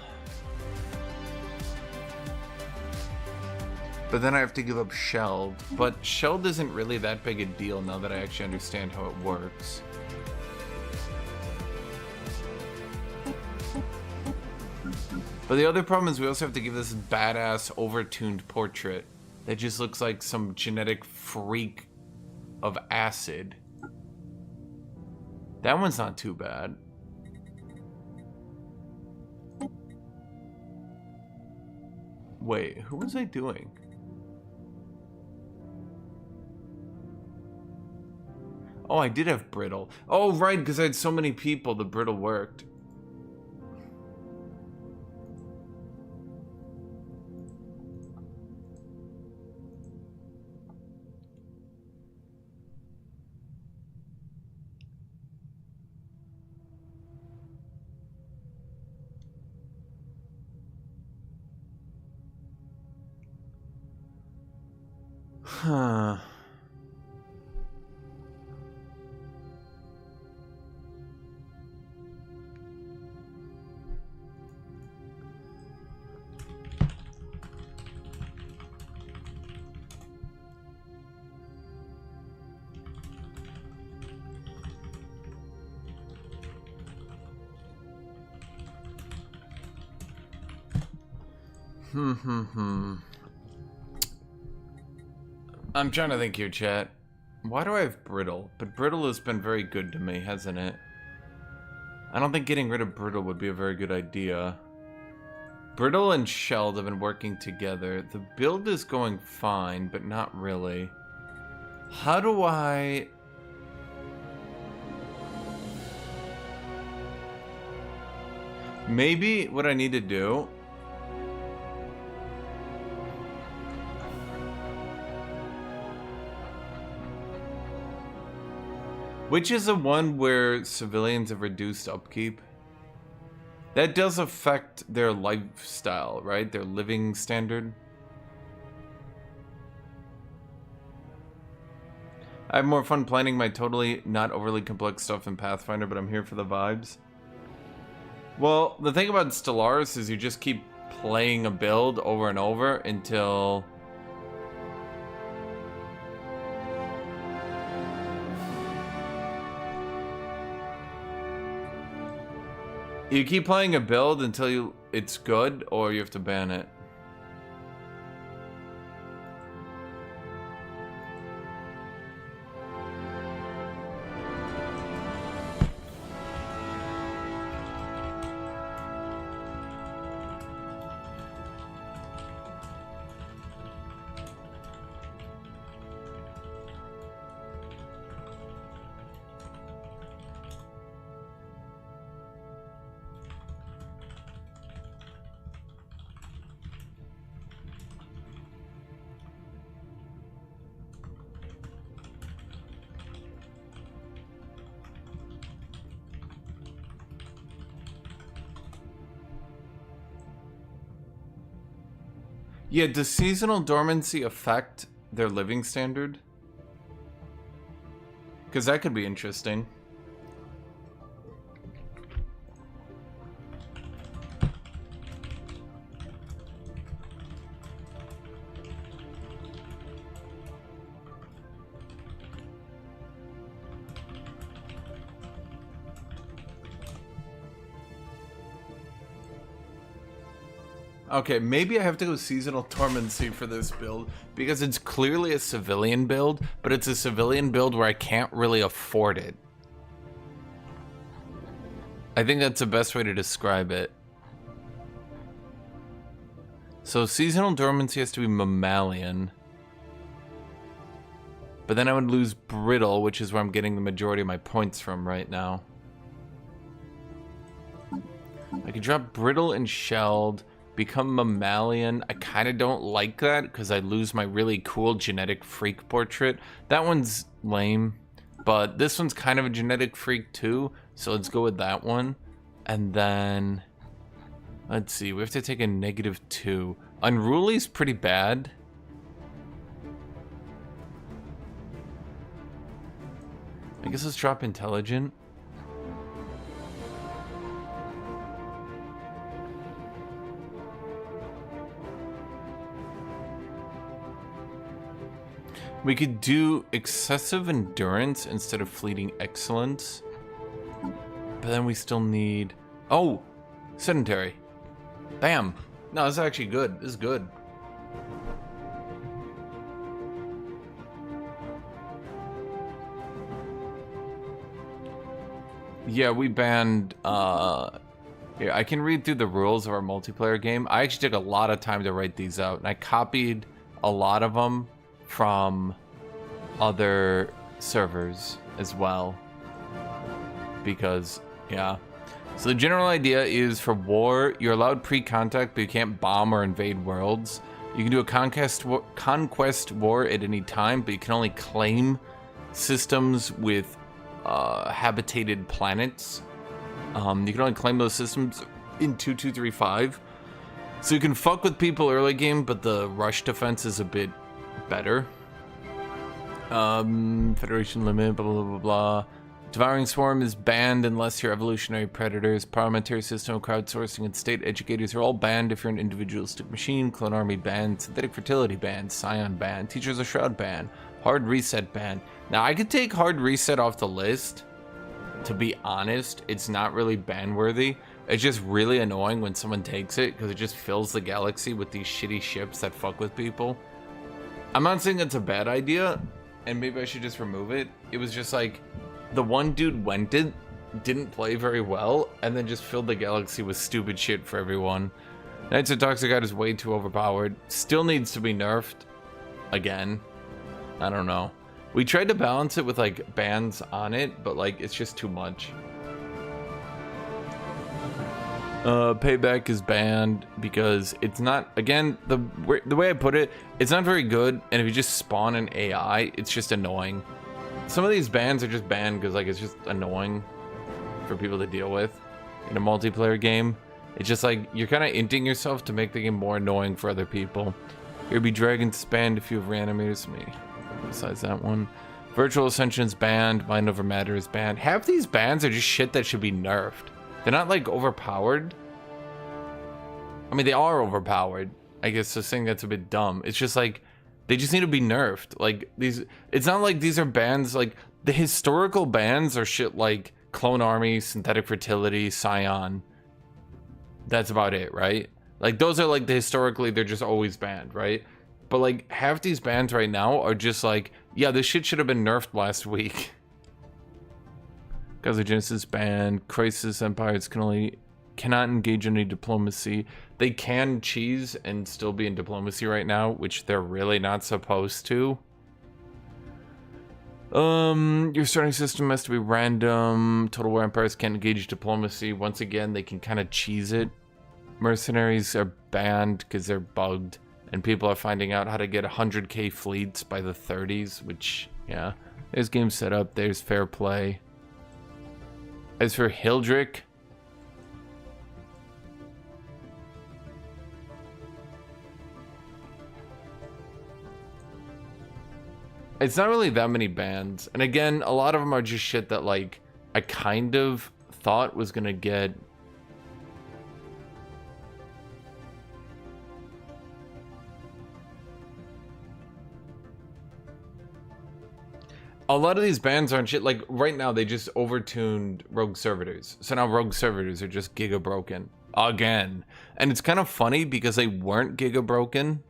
but then I have to give up shelled. But shelled isn't really that big a deal now that I actually understand how it works. But the other problem is we also have to give this badass overtuned portrait that just looks like some genetic freak of acid. That one's not too bad. Wait, who was I doing? Oh, I did have brittle. Oh, right, because I had so many people, the brittle worked. Huh. I'm trying to think here, chat. Why do I have brittle? But brittle has been very good to me, hasn't it? I don't think getting rid of brittle would be a very good idea. Brittle and shelled have been working together. The build is going fine, but not really. How do I... Maybe what I need to do... Which is the one where civilians have reduced upkeep? That does affect their lifestyle, right? Their living standard. I have more fun planning my totally not overly complex stuff in Pathfinder, but I'm here for the vibes. Well, the thing about Stellaris is you just keep playing a build over and over until... You keep playing a build until it's good, or you have to ban it. Yeah, does seasonal dormancy affect their living standard? Because that could be interesting. Okay, maybe I have to go seasonal dormancy for this build because it's clearly a civilian build, but it's a civilian build where I can't really afford it. I think that's the best way to describe it. So seasonal dormancy has to be mammalian. But then I would lose brittle, which is where I'm getting the majority of my points from right now. I could drop brittle and shelled. Become mammalian. I kind of don't like that because I lose my really cool genetic freak portrait. That one's lame, but this one's kind of a genetic freak too, so let's go with that one. And then let's see, we have to take a -2. Unruly's pretty bad. I guess let's drop intelligent. We could do excessive endurance instead of fleeting excellence. But then we still need... Oh! Sedentary. Bam! No, this is actually good. This is good. Yeah, we banned... Here, I can read through the rules of our multiplayer game. I actually took a lot of time to write these out, and I copied a lot of them from other servers as well, because yeah. So the general idea is for war, you're allowed pre-contact, but you can't bomb or invade worlds. You can do a conquest war at any time, but you can only claim systems with habitated planets. You can only claim those systems in 2.2.3.5. So you can fuck with people early game, but the rush defense is a bit better. Federation limit, blah blah blah blah. Devouring Swarm is banned unless you're evolutionary predators. Parliamentary system, crowdsourcing, and state educators are all banned if you're an individualistic machine. Clone army banned. Synthetic fertility banned. Scion banned. Teachers of Shroud banned. Hard reset banned. Now I could take hard reset off the list to be honest, it's not really ban-worthy. It's just really annoying when someone takes it because it just fills the galaxy with these shitty ships that fuck with people. I'm not saying it's a bad idea, and maybe I should just remove it. It was just like, the one dude went it, didn't play very well, and then just filled the galaxy with stupid shit for everyone. Knights of Toxicite is way too overpowered. Still needs to be nerfed. Again. I don't know. We tried to balance it with like bans on it, but like it's just too much. Payback is banned because it's not, again, the way I put it, it's not very good, and if you just spawn an AI, it's just annoying. Some of these bans are just banned because like it's just annoying for people to deal with in a multiplayer game. It's just like you're kind of inting yourself to make the game more annoying for other people. Here be Dragon Spanned if you've reanimated me. Besides that one. Virtual Ascension is banned. Mind Over Matter is banned. Half these bans are just shit that should be nerfed. They're not like overpowered. I mean, they are overpowered. I guess so saying that's a bit dumb. It's just like they just need to be nerfed. Like these, it's not like these are bans. Like the historical bans are shit like Clone Army, Synthetic Fertility, Scion. That's about it, right? Like those are like the historically, they're just always banned, right? But like half these bans right now are just like, yeah, this shit should have been nerfed last week. Because of Genesis banned, Crisis Empires cannot engage in any diplomacy. They can cheese and still be in diplomacy right now, which they're really not supposed to. Your starting system has to be random. Total War Empires can't engage diplomacy. Once again, they can kind of cheese it. Mercenaries are banned because they're bugged. And people are finding out how to get 100k fleets by the 30s, which, yeah. There's game setup, there's fair play. As for Hildrick, it's not really that many bans. And again, a lot of them are just shit that, like, I kind of thought was gonna get... A lot of these bans aren't shit. Like, right now, they just overtuned Rogue Servitors. So now Rogue Servitors are just giga broken. Again. And it's kind of funny because they weren't giga broken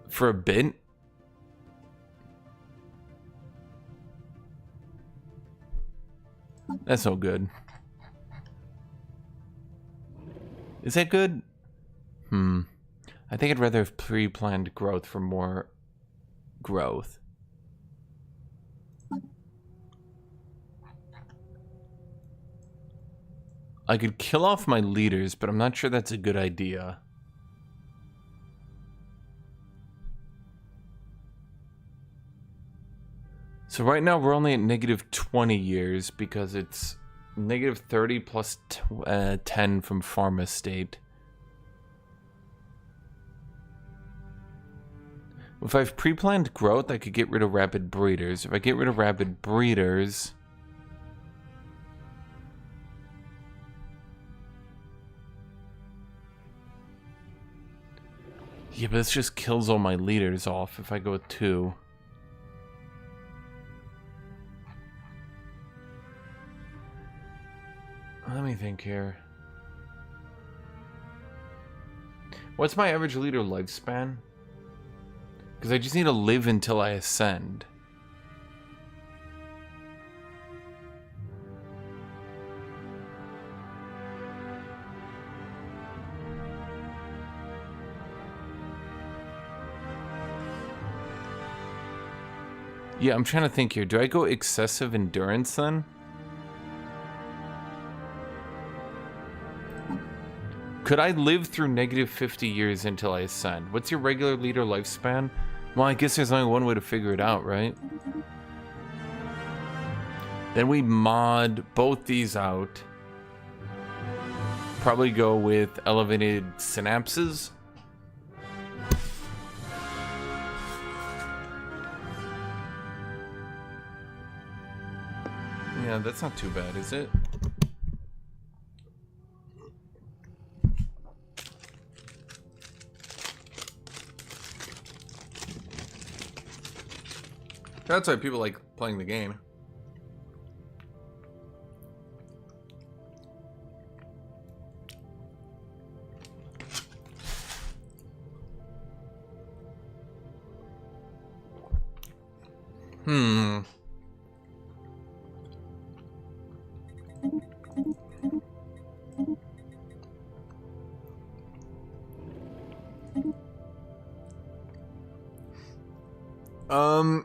for a bit. That's no good. Is that good? I think I'd rather have pre-planned growth for more growth. I could kill off my leaders, but I'm not sure that's a good idea. So right now we're only at negative 20 years because it's negative 30 plus 10 from Pharma State. If I have pre-planned growth, I could get rid of rapid breeders. If I get rid of rapid breeders... Yeah, but this just kills all my leaders off if I go with 2. Let me think here. What's my average leader lifespan? Because I just need to live until I ascend. Yeah, I'm trying to think here. Do I go excessive endurance then? Could I live through negative 50 years until I ascend? What's your regular leader lifespan? Well, I guess there's only one way to figure it out, right? Then we mod both these out. Probably go with elevated synapses. Yeah, that's not too bad, is it? That's why people like playing the game.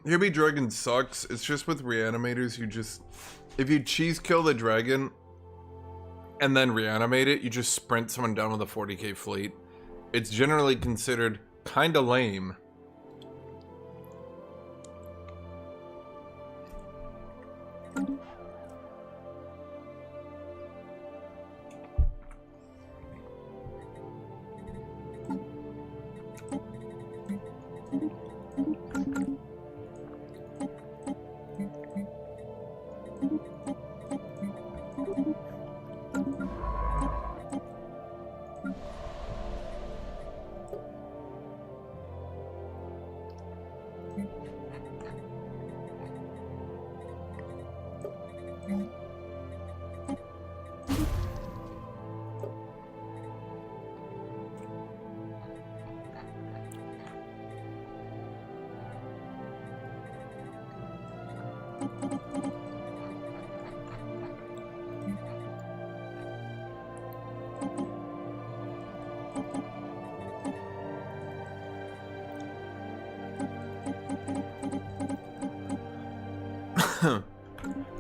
Here Be Dragon sucks. It's just with reanimators, you just... If you cheese kill the dragon and then reanimate it, you just sprint someone down with a 40k fleet. It's generally considered kinda lame.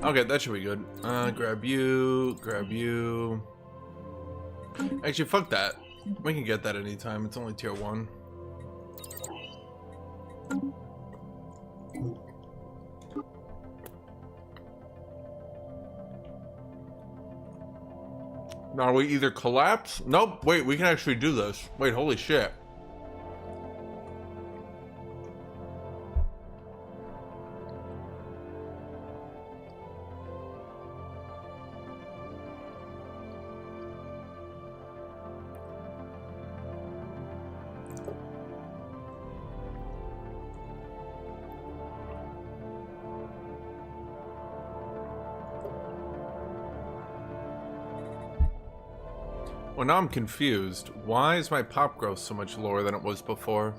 Okay, that should be good. Grab you, grab you. Actually, fuck that. We can get that anytime. It's only tier 1. Now we either collapse. Nope. Wait, we can actually do this. Wait, holy shit. Well, now I'm confused. Why is my pop growth so much lower than it was before?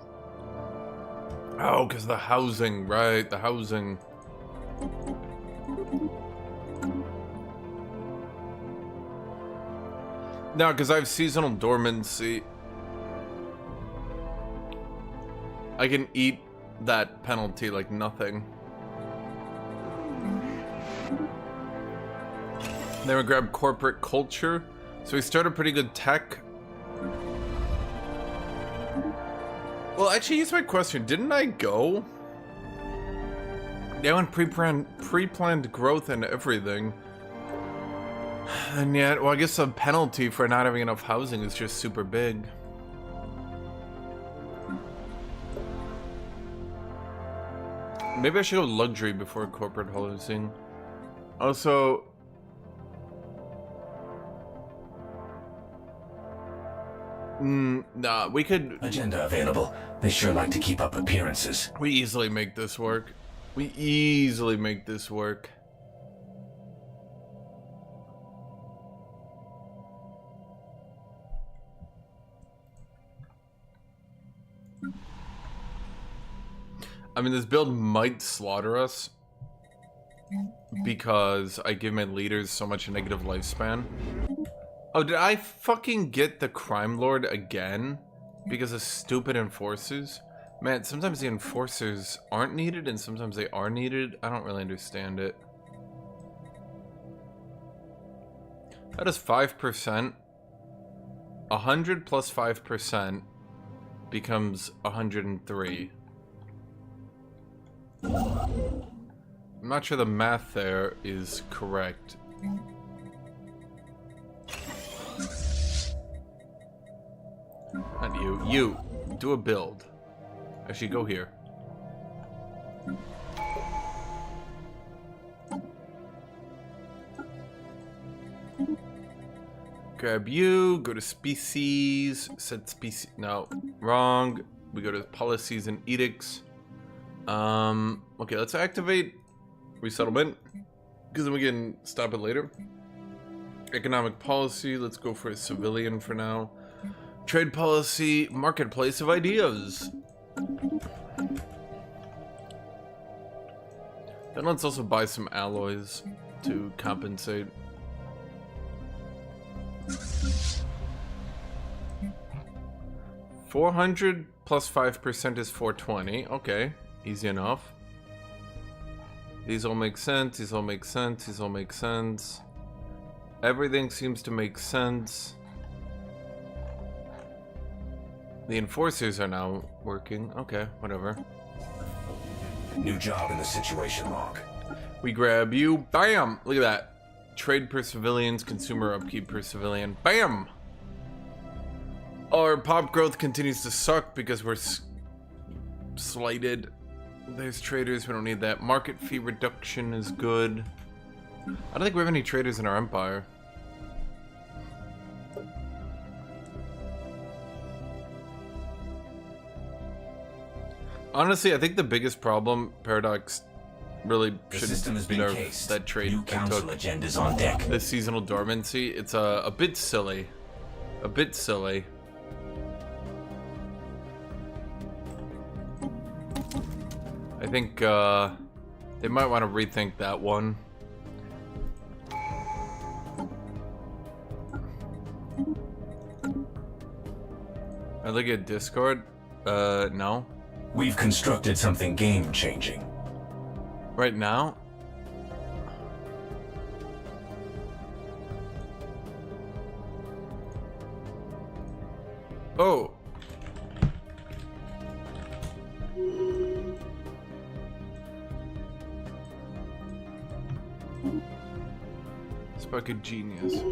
Oh, because the housing, right? The housing. No, because I have seasonal dormancy. I can eat that penalty like nothing. Then we grab corporate culture. So we started pretty good tech. Well, actually, here's my question. Didn't I go? Yeah, I went pre-planned growth and everything. And yet, well, I guess the penalty for not having enough housing is just super big. Maybe I should go luxury before corporate housing. Also... nah, we could... Agenda available. They sure like to keep up appearances. We easily make this work. We easily make this work. I mean, this build might slaughter us because I give my leaders so much negative lifespan. Oh, did I fucking get the crime lord again? Because of stupid enforcers? Man, sometimes the enforcers aren't needed and sometimes they are needed. I don't really understand it. That is 5%. 100 plus 5% becomes 103. I'm not sure the math there is correct. Not you. You. Do a build. Actually, go here. Grab you. Go to species. Set species. No. Wrong. We go to policies and edicts. Okay, let's activate resettlement. Because then we can stop it later. Economic policy. Let's go for a civilian for now. Trade policy, marketplace of ideas. Then let's also buy some alloys to compensate. $400 plus 5% is 420. Okay, easy enough. These all make sense. These all make sense. These all make sense. Everything seems to make sense. The enforcers are now working. Okay, whatever. New job in the situation log. We grab you. Bam! Look at that. Trade per civilians, consumer upkeep per civilian. Bam! Our pop growth continues to suck because we're slighted. There's traders, we don't need that. Market fee reduction is good. I don't think we have any traders in our empire. Honestly, I think the biggest problem Paradox really should nerf that trade New council took. agendas on deck. The seasonal dormancy. It's a bit silly. A bit silly. I think they might want to rethink that one. I look at Discord. No. We've constructed something game-changing. Right now? Oh. Spark of genius.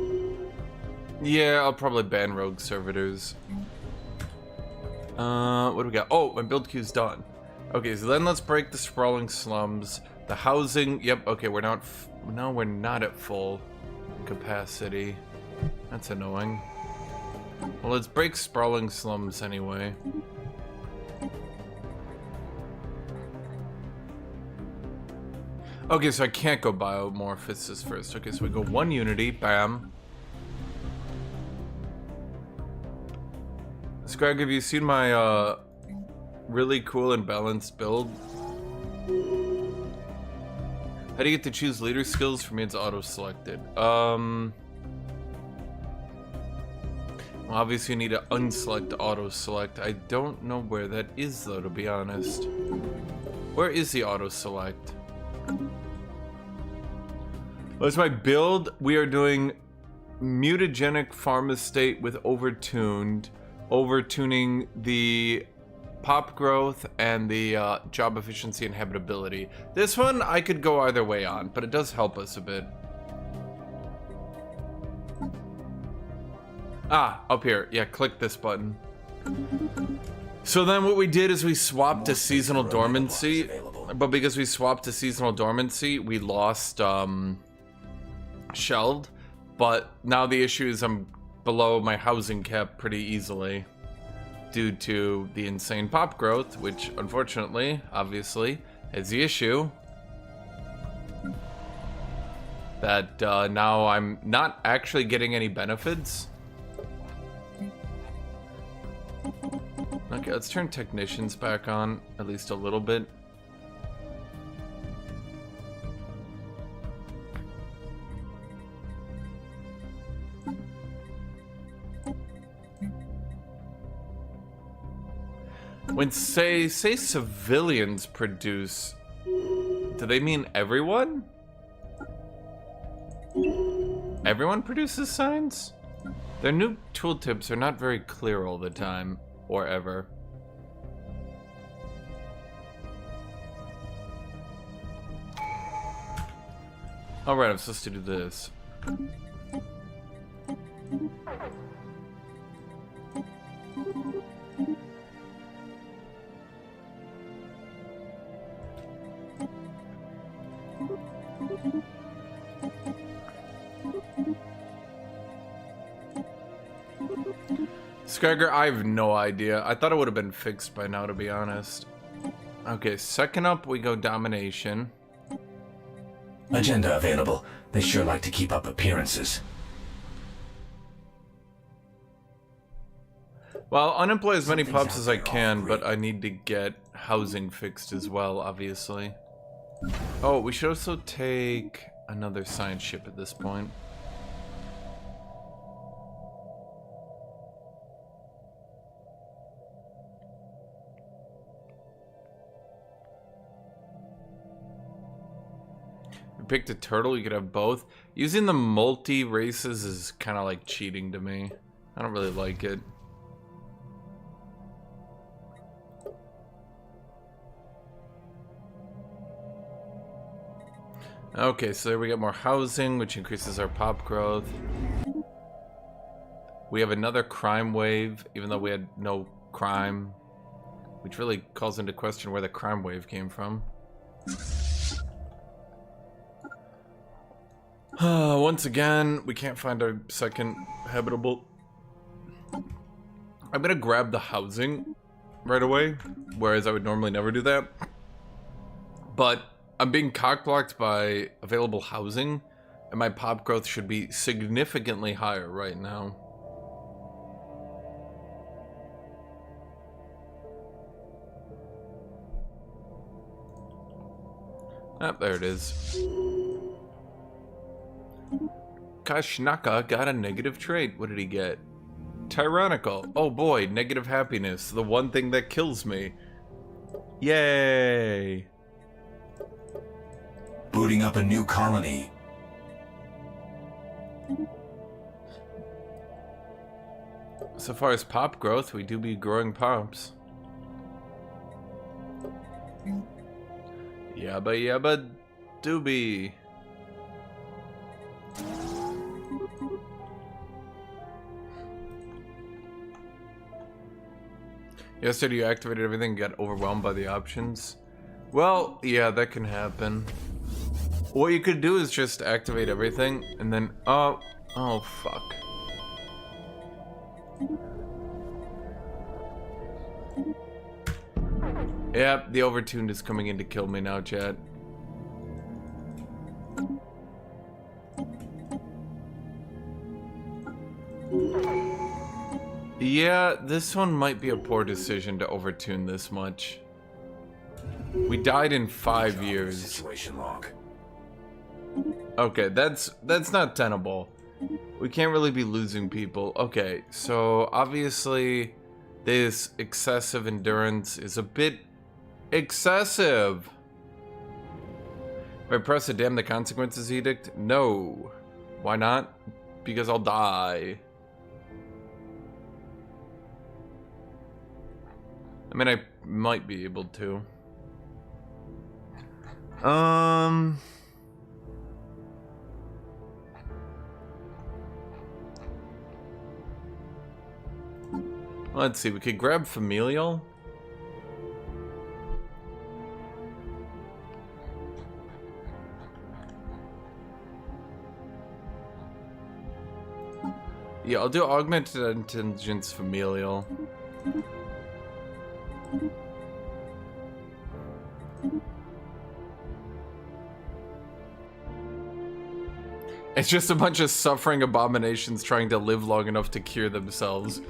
Yeah, I'll probably ban rogue servitors. What do we got? Oh, my build queue's done. Okay, so then let's break the sprawling slums. The housing, yep, okay, we're not at full capacity. That's annoying. Well, let's break sprawling slums anyway. Okay, so I can't go biomorphosis first. Okay, so we go 1 unity, bam. Scrag, have you seen my really cool and balanced build? How do you get to choose leader skills? For me, it's auto-selected. Well, obviously you need to unselect auto-select. I don't know where that is, though, to be honest. Where is the auto-select? Well, it's my build. We are doing mutagenic farm estate with overtuned. Overtuning the pop growth and the job efficiency and habitability. This one I could go either way on, but it does help us a bit. Ah, up here. Yeah, click this button. So then what we did is we swapped to seasonal dormancy, but because we swapped to seasonal dormancy, we lost shelved. But now the issue is I'm below my housing cap pretty easily due to the insane pop growth, which unfortunately, obviously, is the issue that now I'm not actually getting any benefits. Okay, let's turn technicians back on, at least a little bit. When say civilians produce, do they mean everyone? Everyone produces signs? Their new tooltips are not very clear all the time, or ever. Alright, I'm supposed to do this. Skyger, I have no idea. I thought it would have been fixed by now, to be honest. Okay, second up, we go domination. Agenda available. They sure like to keep up appearances. Well, unemploy as many pups as I can, but I need to get housing fixed as well, obviously. Oh, we should also take another science ship at this point. We picked a turtle, you could have both. Using the multi-races is kind of like cheating to me. I don't really like it. Okay, so there we get more housing, which increases our pop growth. We have another crime wave, even though we had no crime. Which really calls into question where the crime wave came from. Once again, we can't find our second habitable. I'm gonna grab the housing right away, whereas I would normally never do that. But I'm being cock-blocked by available housing, and my pop growth should be significantly higher right now. Ah, there it is. Kashnaka got a negative trait. What did he get? Tyrannical. Oh boy, negative happiness. The one thing that kills me. Yay! Booting up a new colony. So far as pop growth, we do be growing pops. Yabba yabba doobie. Yesterday you activated everything and got overwhelmed by the options. Well, yeah, that can happen. What you could do is just activate everything and then oh fuck. Yep, the overtuned is coming in to kill me now, chat. Yeah, this one might be a poor decision to overtune this much. We died in 5 years. Situation log. Okay, that's not tenable. We can't really be losing people. Okay, so obviously this excessive endurance is a bit excessive. If I press a damn the consequences edict, no. Why not? Because I'll die. I mean, I might be able to. Let's see, we could grab familial. Yeah, I'll do augmented intelligence familial. It's just a bunch of suffering abominations trying to live long enough to cure themselves.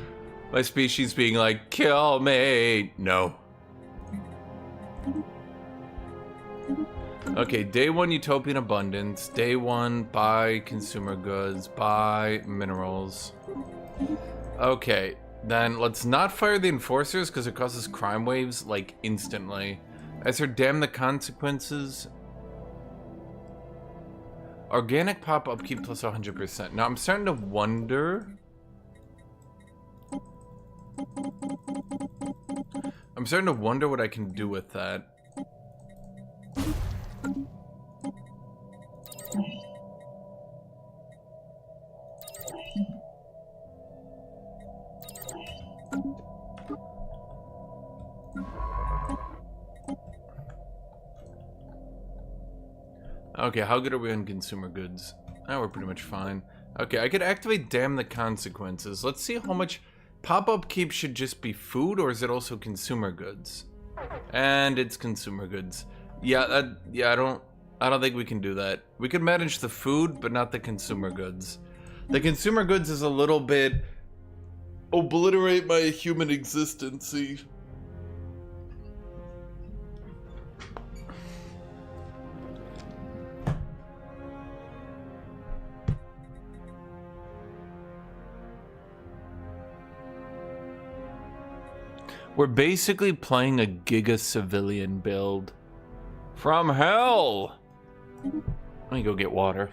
My species being like, kill me. No. Okay, day 1 utopian abundance. Day 1 buy consumer goods, buy minerals. Okay, then let's not fire the enforcers because it causes crime waves like instantly. As for damn the consequences. Organic pop upkeep plus 100%. Now I'm starting to wonder. I'm starting to wonder what I can do with that. Okay, how good are we on consumer goods? Oh, we're pretty much fine. Okay, I could activate damn the consequences. Let's see how much pop-up keep should just be food, or is it also consumer goods? And it's consumer goods. Yeah, I don't think we can do that. We could manage the food, but not the consumer goods. The consumer goods is a little bit obliterate my human existence-y. We're basically playing a Giga Civilian build. From hell! Let me go get water.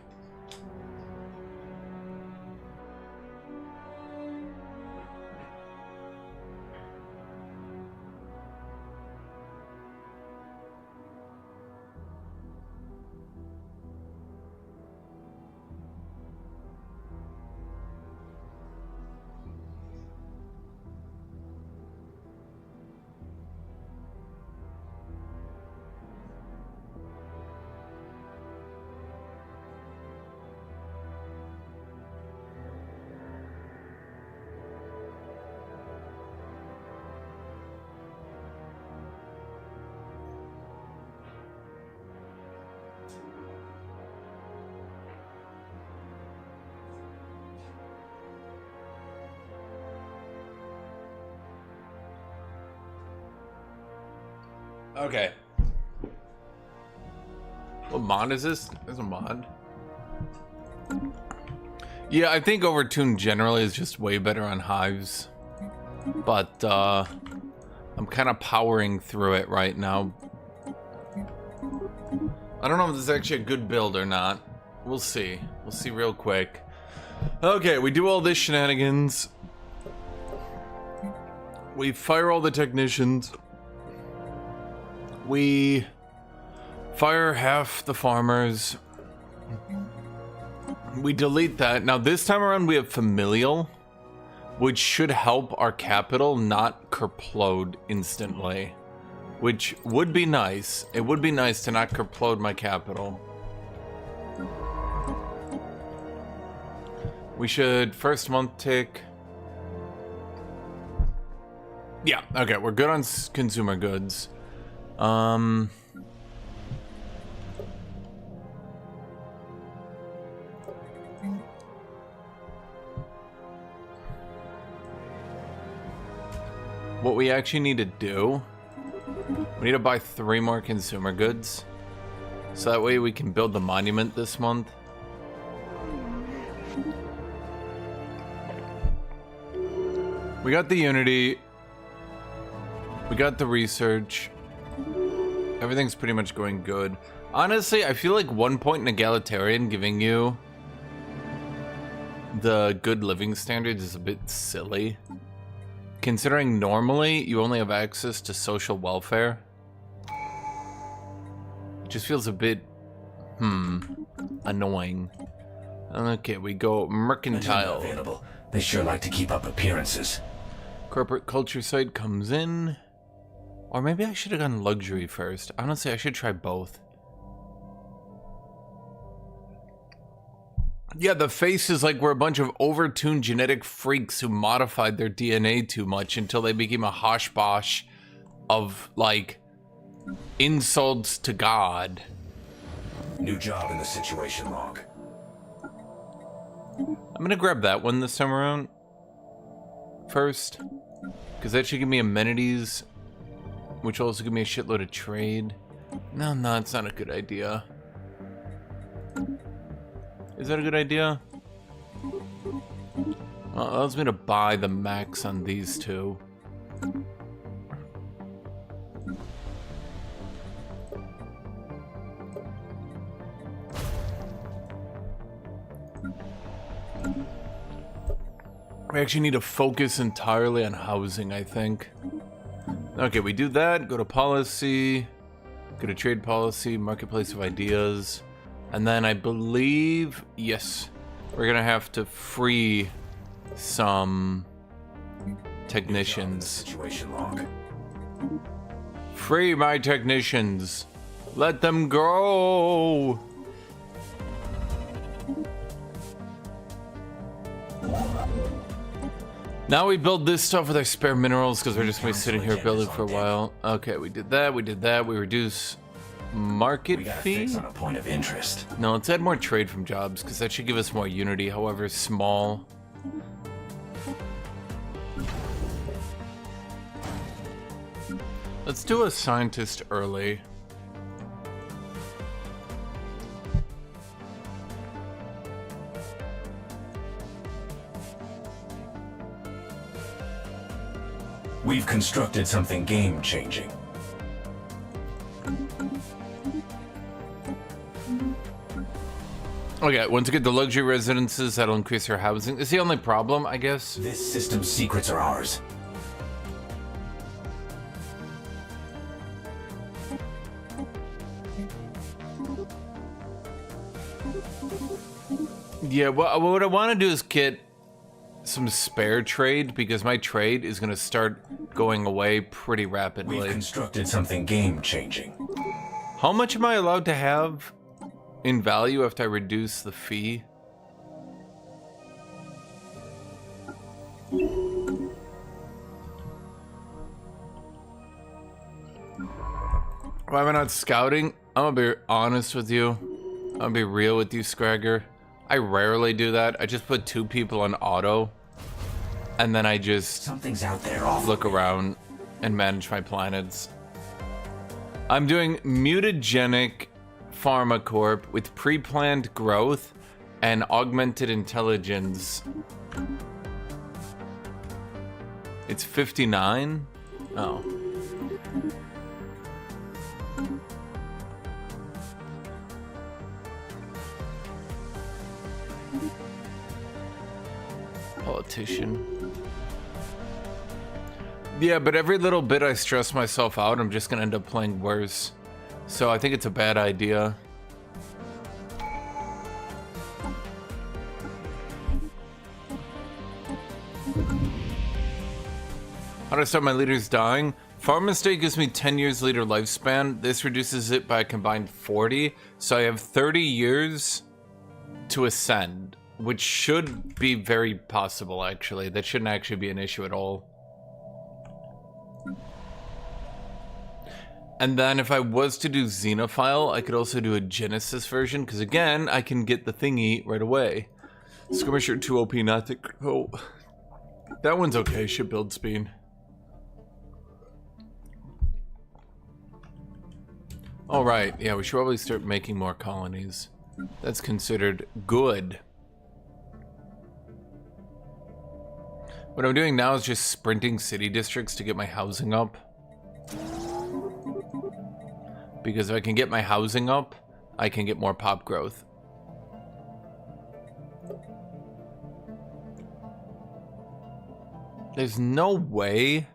Okay. What mod is this? There's a mod. Yeah, I think Overtune generally is just way better on hives. But, I'm kind of powering through it right now. I don't know if this is actually a good build or not. We'll see. We'll see real quick. Okay, we do all this shenanigans. We fire all the technicians. We fire half the farmers. We delete that. Now this time around we have familial, which should help our capital not kerplode instantly. Which would be nice. It would be nice to not kerplode my capital. We should first month tick. Yeah, okay, we're good on consumer goods. What we actually need to do, we need to buy 3 more consumer goods. So that way we can build the monument this month. We got the unity. We got the research. Everything's pretty much going good. Honestly, I feel like 1 point in egalitarian giving you the good living standards is a bit silly. Considering normally you only have access to social welfare. It just feels a bit, annoying. Okay, we go mercantile. Available. They sure like to keep up appearances. Corporate culture site comes in. Or maybe I should have gone luxury first. Honestly, I should try both. Yeah, the face is like we're a bunch of overtuned genetic freaks who modified their DNA too much until they became a hosh-bosh of, like, insults to God. New job in the situation log. I'm gonna grab that one this time around first, because that should give me amenities, which will also give me a shitload of trade. No, it's not a good idea. Is that a good idea? Well, that allows me to buy the max on these two. We actually need to focus entirely on housing, I think. Okay, we do that, go to policy, go to trade policy, marketplace of ideas, and then I believe, yes, we're gonna have to free some technicians. Situation log. Free my technicians. Let them go. Now we build this stuff with our spare minerals because we're just gonna be sitting here building for a while. Okay, we did that, we reduce market fee. Fix on a point of interest. No, let's add more trade from jobs because that should give us more unity, however small. Let's do a scientist early. We've constructed something game-changing. Okay, once you get the luxury residences, that'll increase your housing. It's the only problem, I guess. This system's secrets are ours. Yeah, well, what I want to do is get some spare trade, because my trade is going to start going away pretty rapidly. We've constructed something game-changing. How much am I allowed to have in value after I reduce the fee? Why am I not scouting? I'm gonna be honest with you. I'm gonna be real with you, Scragger. I rarely do that. I just put 2 people on auto, and then I just Something's out there off. look around and manage my planets. I'm doing mutagenic pharmacorp with pre-planned growth and augmented intelligence. It's 59? Oh. Politician. Yeah, but every little bit I stress myself out, I'm just gonna end up playing worse. So I think it's a bad idea. How do I stop my leaders dying? Farm Mistake gives me 10 years leader lifespan. This reduces it by a combined 40. So I have 30 years to ascend, which should be very possible, actually. That shouldn't actually be an issue at all. And then if I was to do Xenophile, I could also do a Genesis version, because again, I can get the thingy right away. Skirmisher 2 OP, not to... Oh. That one's okay, ship build speed. Alright, yeah, we should probably start making more colonies. That's considered good. What I'm doing now is just sprinting city districts to get my housing up. Because if I can get my housing up, I can get more pop growth. There's no way.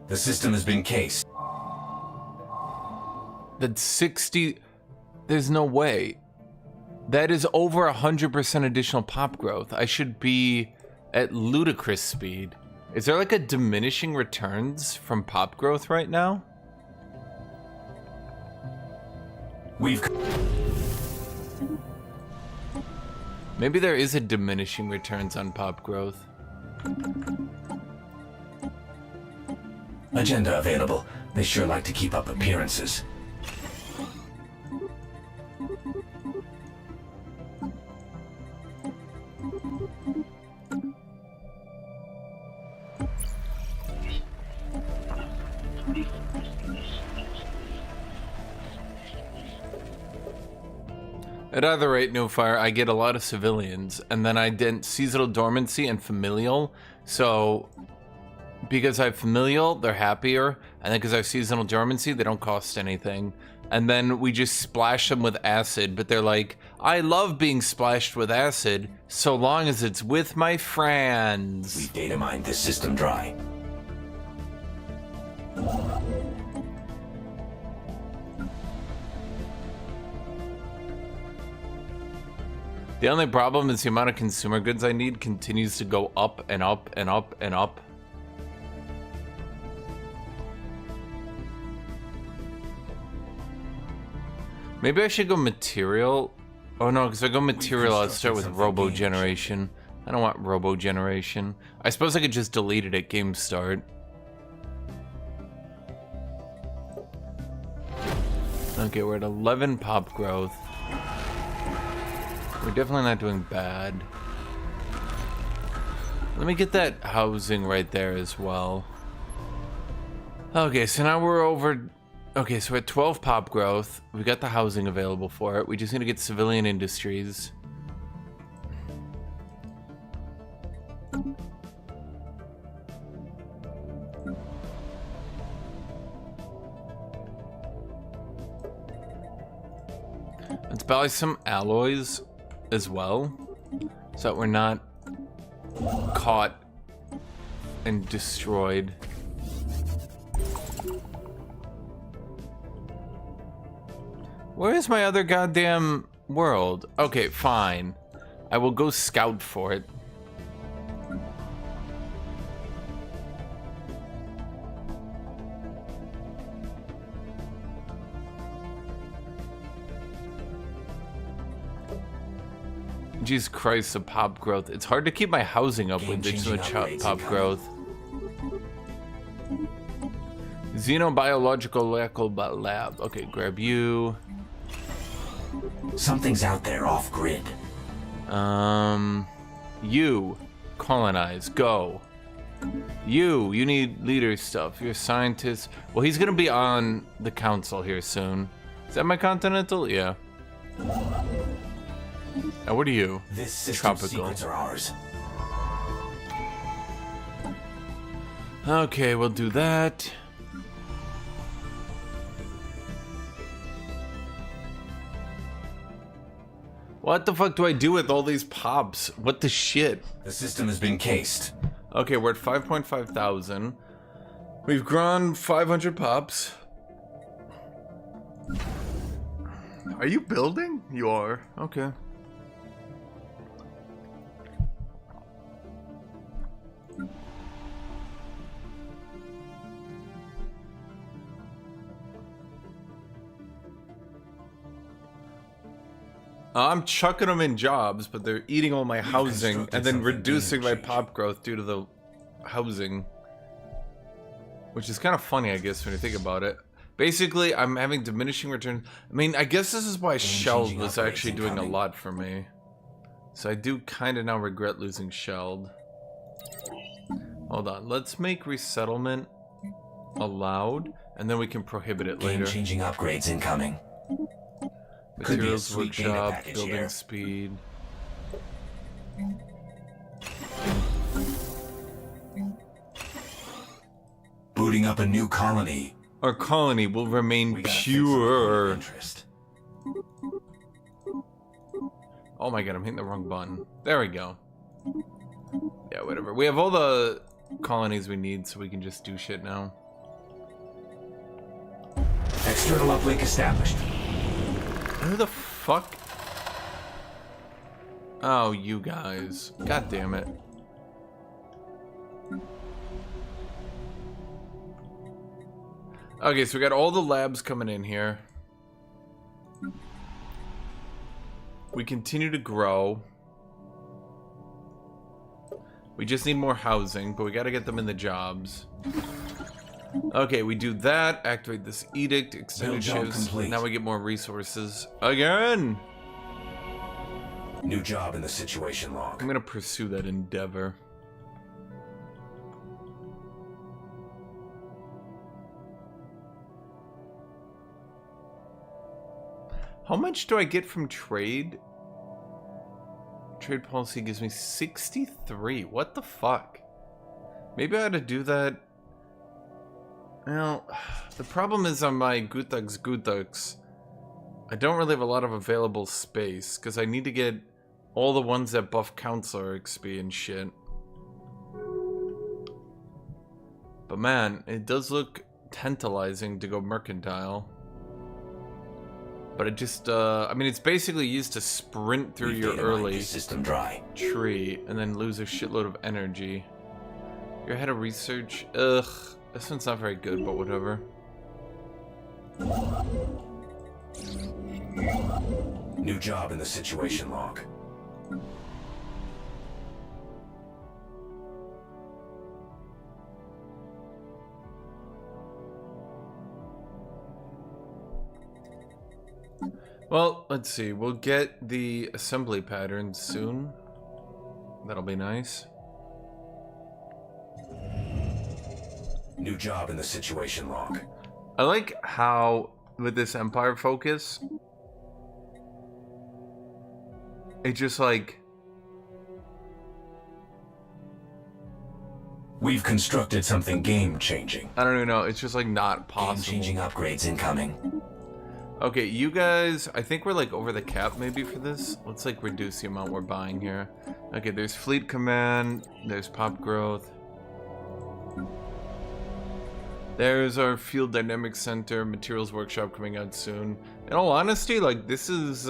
The system has been cased. That 60... There's no way. That is over 100% additional pop growth. I should be at ludicrous speed. Is there like a diminishing returns from pop growth right now? Maybe there is a diminishing returns on pop growth. Agenda available. They sure like to keep up appearances. At either rate, No Fire, I get a lot of civilians, and then I did seasonal dormancy and familial. So, because I have familial, they're happier, and then because I have seasonal dormancy, they don't cost anything. And then we just splash them with acid, but they're like, I love being splashed with acid, so long as it's with my friends. We data mined this system dry. The only problem is the amount of consumer goods I need continues to go up and up and up and up. Maybe I should go material. Oh no, because if I go material, I'll start with robo generation. I don't want robo generation. I suppose I could just delete it at game start. Okay, we're at 11 pop growth. We're definitely not doing bad. Let me get that housing right there as well. Okay, so now we're over... Okay, so we're at 12 pop growth. We got the housing available for it. We just need to get civilian industries. Let's buy some alloys as well, so that we're not caught and destroyed. Where is my other goddamn world? Okay, fine. I will go scout for it. Jesus Christ, the pop growth. It's hard to keep my housing up with this much pop growth. Xenobiological lab. Okay, grab you. Something's out there off grid. You colonize. Go. You need leader stuff. You're a scientist. Well, he's gonna be on the council here soon. Is that my continental? Yeah. Now, what are you? This system's Tropical. secrets are ours. Okay, we'll do that. What the fuck do I do with all these pops? What the shit? The system has been cased. Okay, we're at 5.5 thousand. We've grown 500 pops. Are you building? You are. Okay. I'm chucking them in jobs, but they're eating all my housing and then reducing my pop growth due to the housing. Which is kind of funny, I guess, when you think about it. Basically, I'm having diminishing returns. I mean, I guess this is why Shelled was actually doing a lot for me. So I do kind of now regret losing Shelled. Hold on, let's make resettlement allowed, and then we can prohibit it later. Game-changing upgrades incoming. Materials workshop, building here. Speed. Booting up a new colony. Our colony will remain pure. Oh my god, I'm hitting the wrong button. There we go. Yeah, whatever. We have all the colonies we need, so we can just do shit now. External uplink established. Who the fuck? Oh, you guys. God damn it. Okay, so we got all the labs coming in here. We continue to grow. We just need more housing, but we gotta get them in the jobs. Okay, we do that, activate this edict, extended shifts. Now we get more resources. Again! New job in the situation log. I'm gonna pursue that endeavor. How much do I get from trade? Trade policy gives me 63. What the fuck? Maybe I ought to do that. Well, the problem is on my Guthuks, I don't really have a lot of available space, because I need to get all the ones that buff Counselor XP and shit. But man, it does look tantalizing to go Mercantile. But it just, I mean, it's basically used to sprint through your early system dry tree and then lose a shitload of energy. You're ahead of research? Ugh. This one's not very good, but whatever. New job in the situation log. Well, let's see. We'll get the assembly patterns soon. That'll be nice. New job in the situation log. I like how, with this Empire focus, it just like... We've constructed something game-changing. I don't even know. It's just like not possible. Game-changing upgrades incoming. Okay, you guys, I think we're like over the cap maybe for this. Let's like reduce the amount we're buying here. Okay, there's fleet command, there's pop growth. There's our field dynamics center, materials workshop coming out soon. In all honesty, like this is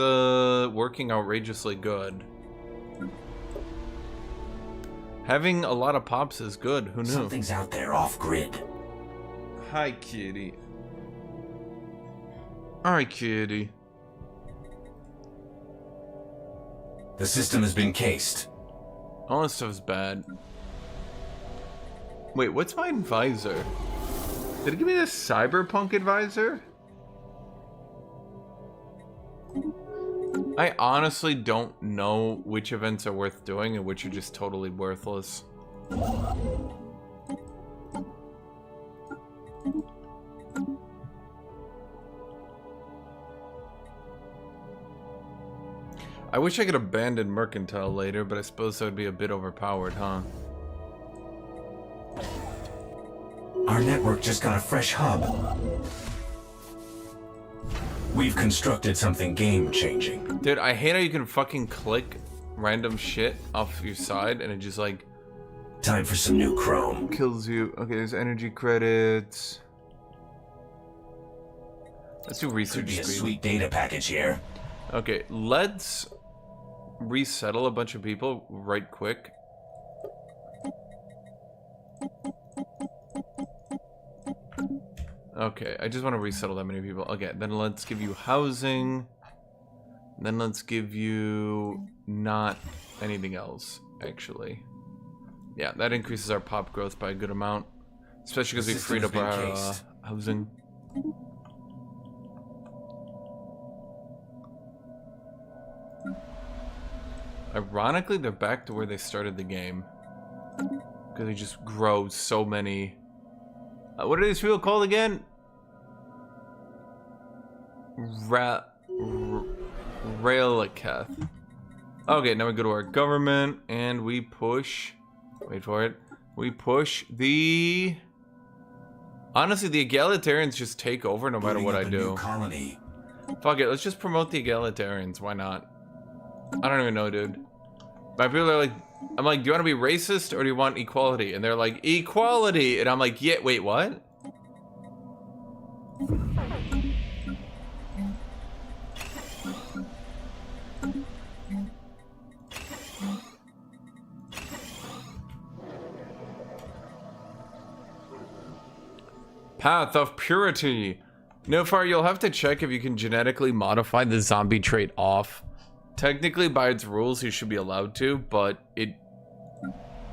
working outrageously good. Having a lot of pops is good, who knew? Something's out there off grid. Hi, kitty. Hi, kitty. The system has been cased. All this stuff's bad. Wait, what's my advisor? Did it give me this cyberpunk advisor? I honestly don't know which events are worth doing and which are just totally worthless. I wish I could abandon Mercantile later, but I suppose that would be a bit overpowered, huh? Our network just got a fresh hub. We've constructed something game-changing. Dude, I hate how you can fucking click random shit off your side and it just like... Time for some new chrome. Kills you. Okay, there's energy credits. Let's do research Could be a speed. sweet data package here. Okay, let's resettle a bunch of people right quick. Okay, I just want to resettle that many people. Okay, then let's give you housing. Then let's give you not anything else, actually. Yeah, that increases our pop growth by a good amount. Especially because we freed up our housing. Ironically, they're back to where they started the game. Because they just grow so many... what are these people called again? Railaketh. Okay, now we go to our government and we push... Wait for it. We push the... Honestly, the egalitarians just take over no matter what I do. Colony. Fuck it, let's just promote the egalitarians. Why not? I don't even know, dude. My people are like... I'm like, do you want to be racist or do you want equality? And they're like, equality! And I'm like, yeah, wait, what? Path of Purity. Nofar, you'll have to check if you can genetically modify the zombie trait off. Technically, by its rules, you should be allowed to, but it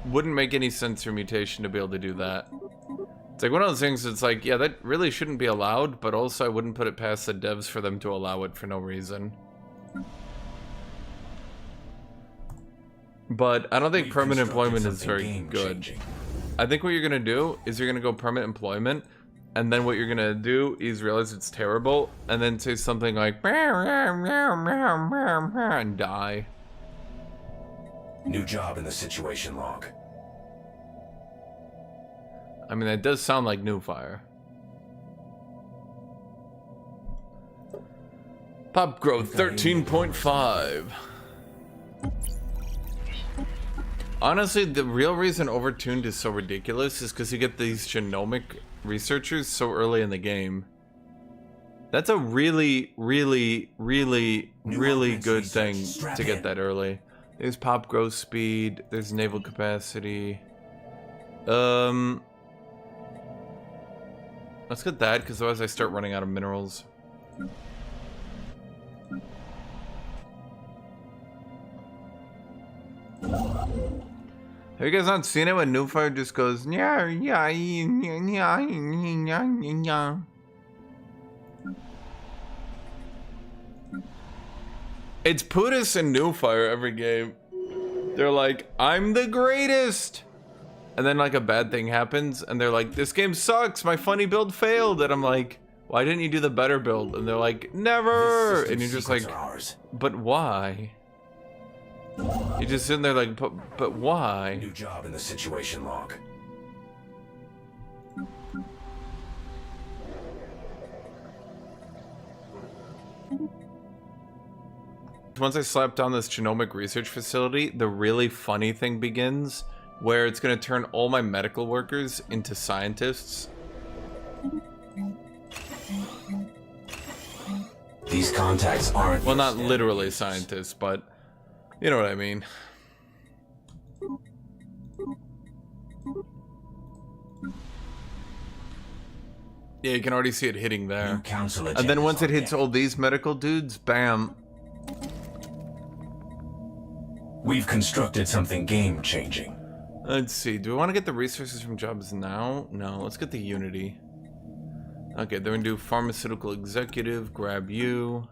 wouldn't make any sense for mutation to be able to do that. It's like one of those things that's like, yeah, that really shouldn't be allowed, but also I wouldn't put it past the devs for them to allow it for no reason. But I don't think permanent employment is very good. I think what you're going to do is you're going to go permanent employment, and then what you're going to do is realize it's terrible, and then say something like, and die. New job in the situation log. I mean, that does sound like New Fire. Pop growth 13.5. Honestly, the real reason Overtuned is so ridiculous is because you get these genomic researchers so early in the game. That's a really, really, really, really good thing to get that early. There's pop growth speed, there's naval capacity. Let's get that, because otherwise I start running out of minerals. Have you guys not seen it when Newfire just goes, yeah, yeah, yeah, yeah, yeah. It's Putis and Newfire every game. They're like, I'm the greatest! And then like a bad thing happens, and they're like, this game sucks, my funny build failed. And I'm like, why didn't you do the better build? And they're like, never! And you're just like, but why? You're just sitting there like, but why? New job in the situation log. Once I slap down this genomic research facility, the really funny thing begins, where it's going to turn all my medical workers into scientists. These contacts aren't... Well, not literally scientists, but you know what I mean. Yeah, you can already see it hitting there. And then once it hits all these medical dudes, bam. We've constructed something game-changing. Let's see. Do we want to get the resources from jobs now? No, let's get the Unity. Okay, they're gonna do pharmaceutical executive, grab you.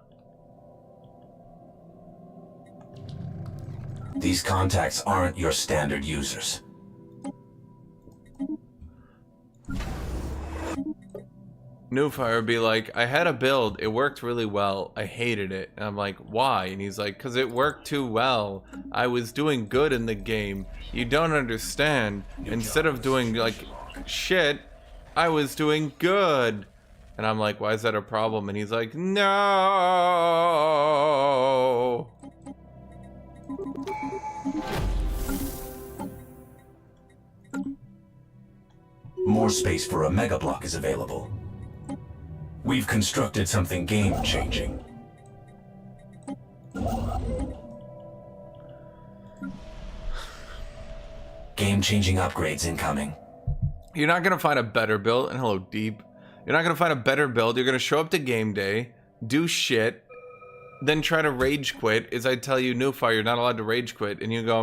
These contacts aren't your standard users. Newfire would be like, I had a build, it worked really well, I hated it. And I'm like, why? And he's like, because it worked too well. I was doing good in the game. You don't understand. Instead of doing like shit, I was doing good. And I'm like, why is that a problem? And he's like, no. More space for a mega block is available. We've constructed something game-changing. Game-changing upgrades incoming. You're not gonna find a better build. And hello, Deep. You're not gonna find a better build. You're gonna show up to game day, do shit, then try to rage quit. As I tell you, Newfire, you're not allowed to rage quit, and you go.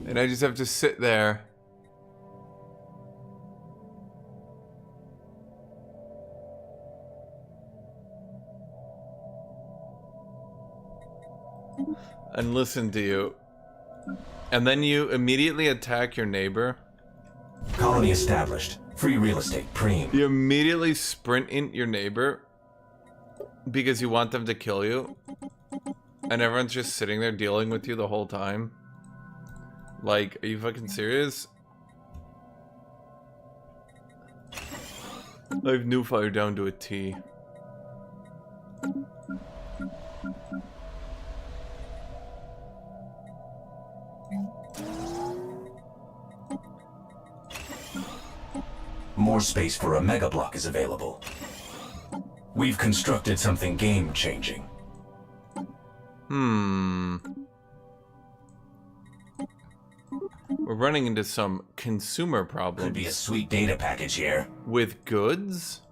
And I just have to sit there. And listen to you. And then you immediately attack your neighbor. Colony established. Free real estate. Preem. You immediately sprint in your neighbor because you want them to kill you. And everyone's just sitting there dealing with you the whole time. Like, are you fucking serious? I have Newfire down to a T. More space for a mega block is available. We've constructed something game-changing. We're running into some consumer problems. Could be a sweet data package here. With goods?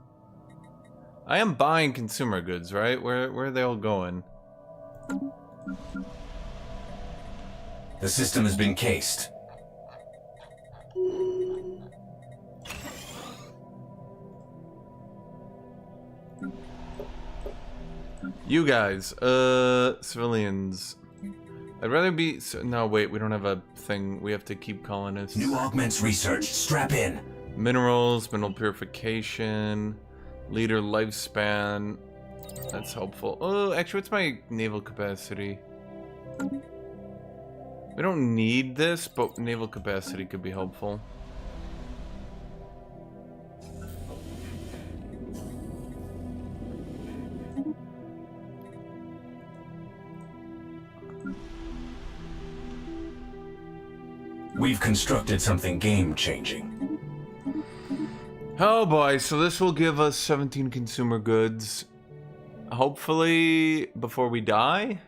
I am buying consumer goods, right? Where are they all going? The system has been cased. You guys, civilians. I'd rather be... No, wait, we don't have a thing. We have to keep colonists. New augments research. Strap in. Minerals, mineral purification, leader lifespan. That's helpful. Oh, actually, what's my naval capacity? We don't need this, but naval capacity could be helpful. We've constructed something game-changing. Oh boy, so this will give us 17 consumer goods. Hopefully before we die.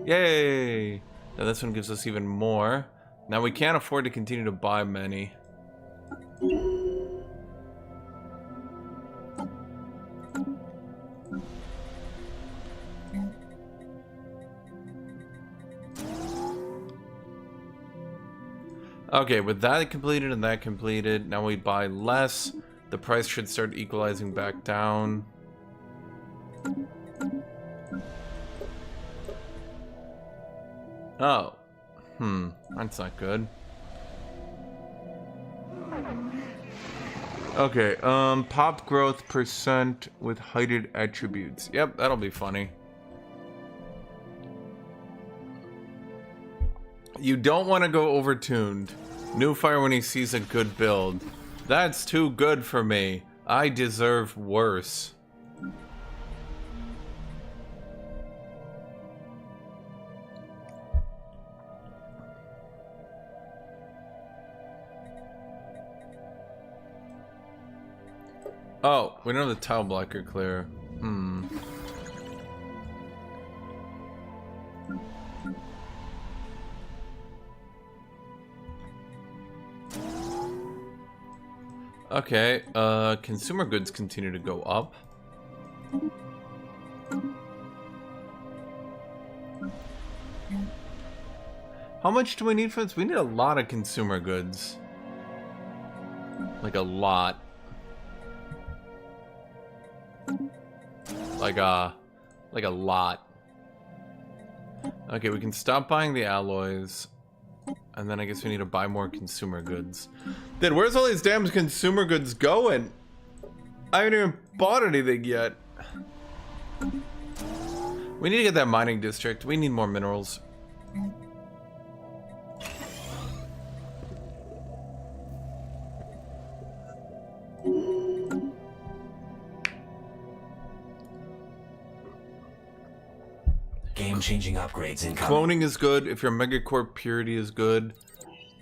Yay! Now this one gives us even more. Now we can't afford to continue to buy many. Okay, with that completed and that completed, now we buy less. The price should start equalizing back down. Oh. That's not good. Okay, pop growth percent with heighted attributes. Yep, that'll be funny. You don't want to go overtuned. New fire when he sees a good build. That's too good for me. I deserve worse. Oh, we know the tile block are clear. Okay, consumer goods continue to go up. How much do we need for this? We need a lot of consumer goods. Like a lot. Like a lot. Okay, we can stop buying the alloys. And then I guess we need to buy more consumer goods. Dude, where's all these damn consumer goods going? I haven't even bought anything yet. We need to get that mining district. We need more minerals. Game-changing upgrades incoming. Cloning is good. If your megacore purity is good.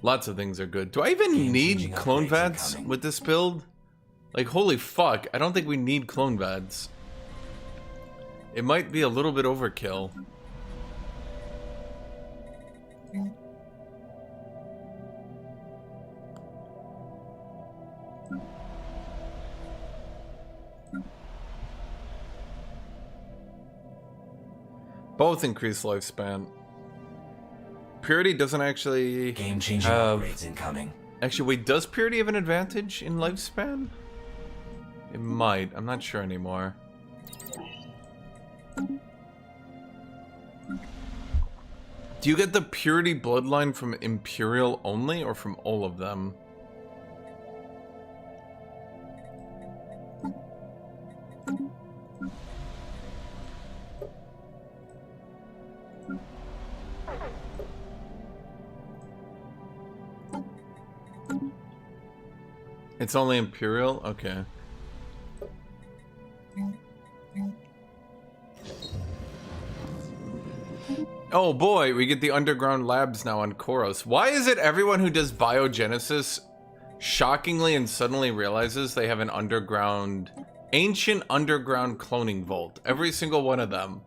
Lots of things are good. Do I even need clone VADs with this build? Like, holy fuck. I don't think we need clone VADs. It might be a little bit overkill. Both increase lifespan. Purity doesn't actually Game-changing upgrades incoming. Actually, wait, does purity have an advantage in lifespan? It might. I'm not sure anymore. Do you get the purity bloodline from Imperial only, or from all of them? It's only Imperial? Okay. Oh boy, we get the underground labs now on Koros. Why is it everyone who does biogenesis shockingly and suddenly realizes they have an ancient underground cloning vault? Every single one of them.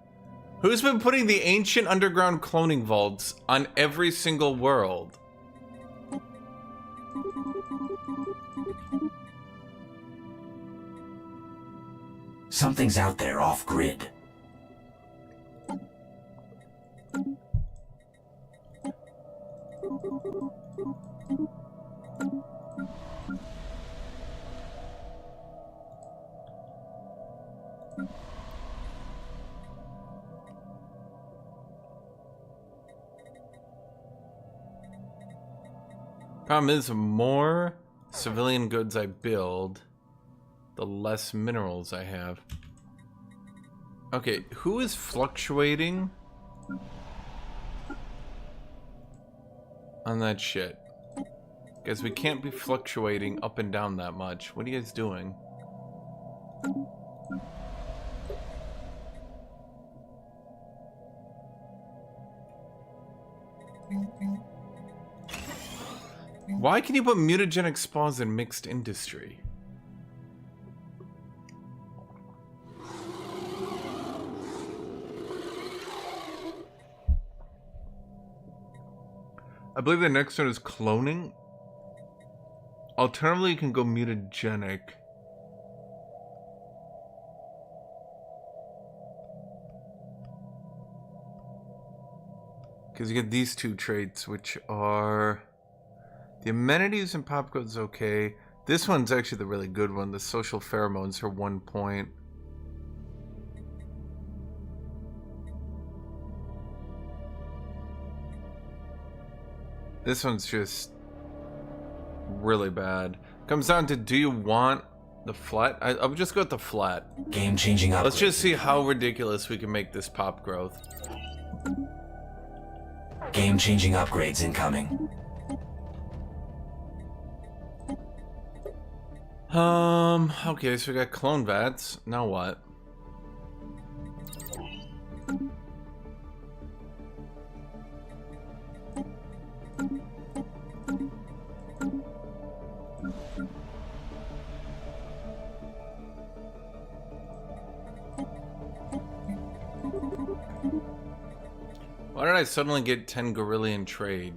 Who's been putting the ancient underground cloning vaults on every single world? Something's out there off-grid. Problem is, the more civilian goods I build, the less minerals I have. Okay, who is fluctuating on that shit? Guys, we can't be fluctuating up and down that much. What are you guys doing? Why can you put mutagenic spawns in mixed industry? I believe the next one is cloning. Alternatively, you can go mutagenic. Because you get these two traits, which are... The amenities and pop code's okay. This one's actually the really good one. The social pheromones are 1 point. This one's just really bad. Comes down to, do you want the flat? I would just go with the flat. Game-changing upgrades. Let's just see how ridiculous we can make this pop growth. Game-changing upgrades incoming. Okay, so we got clone vats. Now what? Why did I suddenly get 10 Gorillion trade?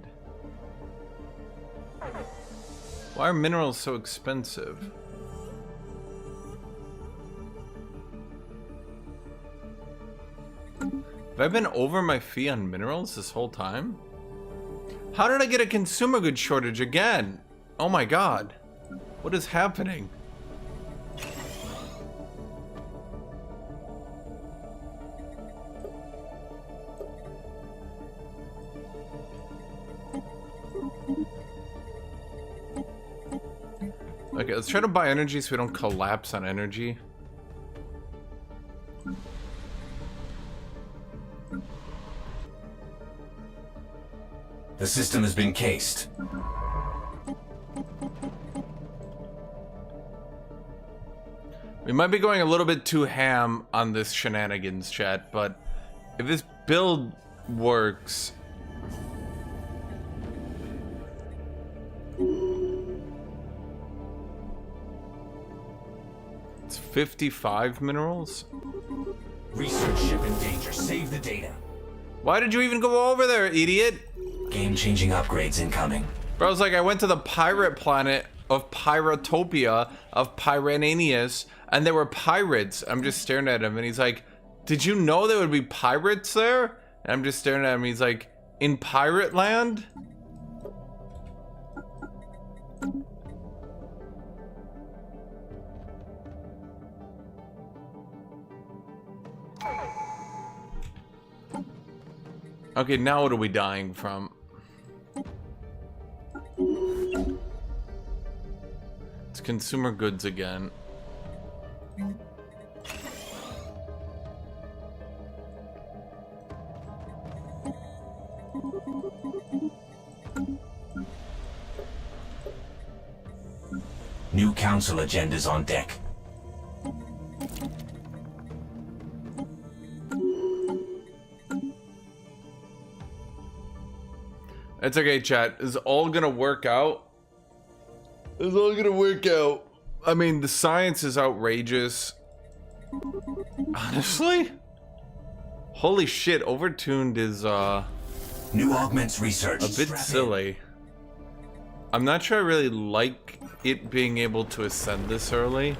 Why are minerals so expensive? Have I been over my fee on minerals this whole time? How did I get a consumer goods shortage again? Oh my god. What is happening? Okay, let's try to buy energy so we don't collapse on energy. The system has been cased. We might be going a little bit too ham on this shenanigans, chat, but if this build works... It's 55 minerals? Research ship in danger. Save the data. Why did you even go over there, idiot? Game-changing upgrades incoming. Bro, I was like, I went to the pirate planet of Pyrotopia, of Pyrananius, and there were pirates. I'm just staring at him, and he's like, did you know there would be pirates there? And I'm just staring at him, he's like, in pirate land? Okay, now what are we dying from? It's consumer goods again. New council agendas on deck. It's okay, chat. It's all gonna work out. It's all gonna work out. I mean, the science is outrageous. Honestly? Holy shit, overtuned is, New augments research. a bit silly. I'm not sure I really like it being able to ascend this early.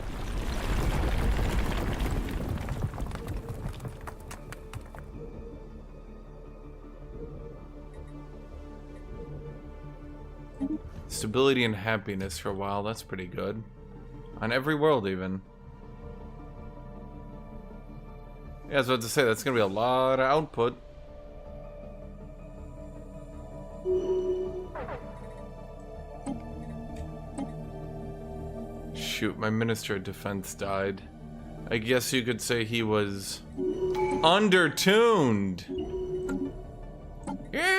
Stability and happiness for a while, that's pretty good. On every world, even. Yeah, I was about to say, that's gonna be a lot of output. Shoot, my Minister of Defense died. I guess you could say he was undertuned. Yeah!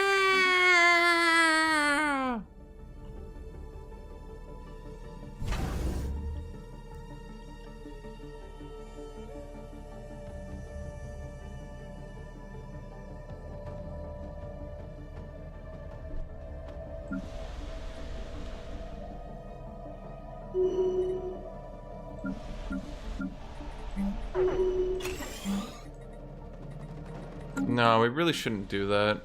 No, we really shouldn't do that.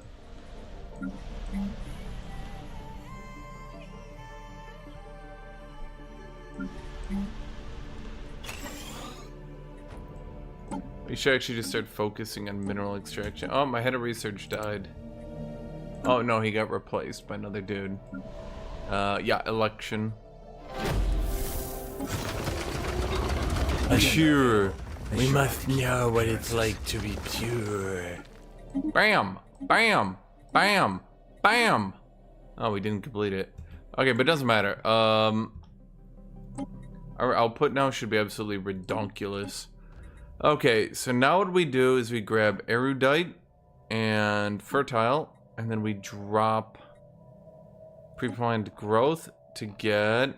We should actually just start focusing on mineral extraction. Oh, my head of research died. Oh no, he got replaced by another dude. Yeah, election. Pure. We must know what it's like to be pure. Bam! Bam! Bam! Bam! Oh, we didn't complete it. Okay, but it doesn't matter. Our output now should be absolutely redonkulous. Okay, so now what we do is we grab erudite and fertile, and then we drop pre-planned growth to get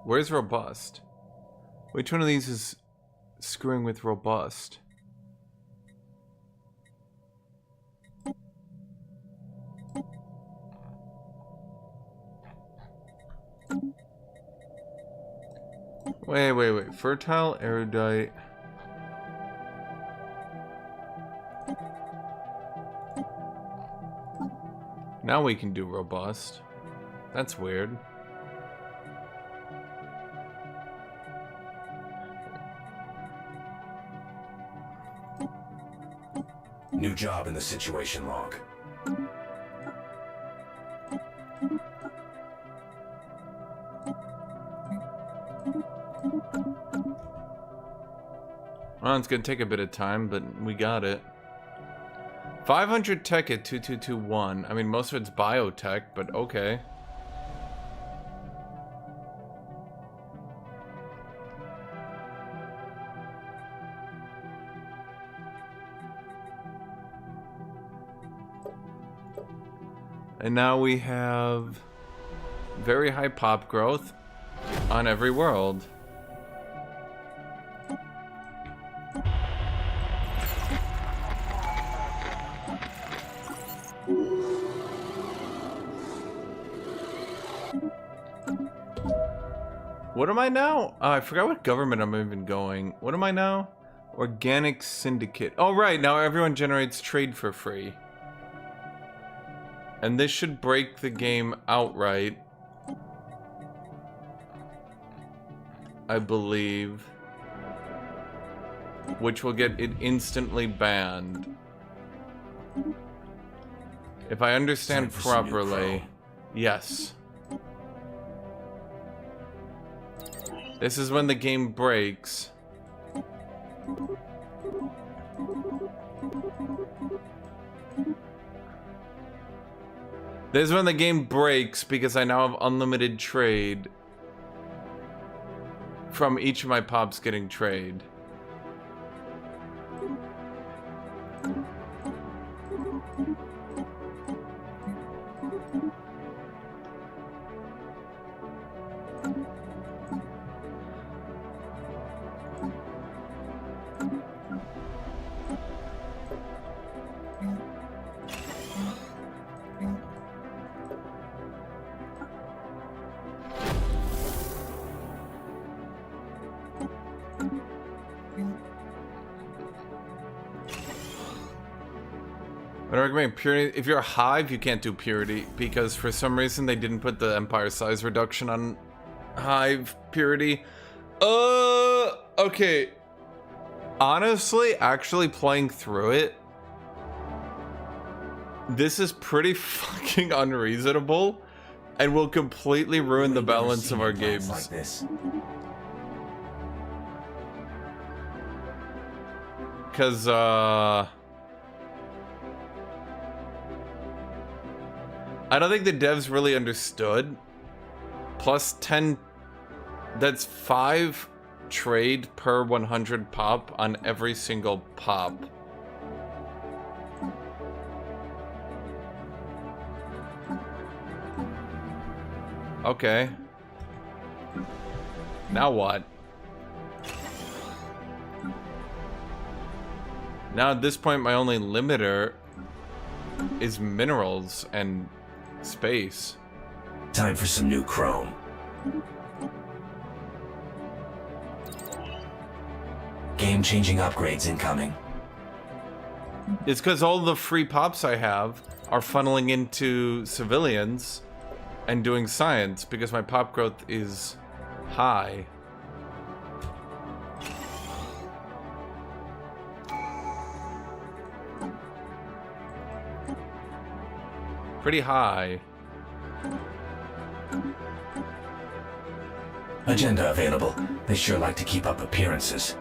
Where's robust? Which one of these is screwing with robust? Wait. Fertile, erudite. Now we can do robust. That's weird. New job in the situation log. Well, it's gonna take a bit of time, but we got it. 500 tech at 2221. I mean, most of it's biotech, but okay. And now we have very high pop growth on every world. What am I now? I forgot what government I'm even going. What am I now? Organic Syndicate. Oh, right. Now everyone generates trade for free. And this should break the game outright. I believe. Which will get it instantly banned. If I understand properly. Yes. This is when the game breaks. This is when the game breaks because I now have unlimited trade from each of my pops getting trade. I recommend purity. If you're a hive, you can't do purity because for some reason they didn't put the empire size reduction on hive purity. Okay. Honestly, actually playing through it, this is pretty fucking unreasonable and will completely ruin the balance of our games. Like this. Cause I don't think the devs really understood. Plus 10, that's 5 trade per 100 pop on every single pop. Okay. Now what? Now at this point my only limiter is minerals and space. Time for some new chrome. Game-changing upgrades incoming. It's because all the free pops I have are funneling into civilians and doing science because my pop growth is high. Pretty high. Agenda available. They sure like to keep up appearances.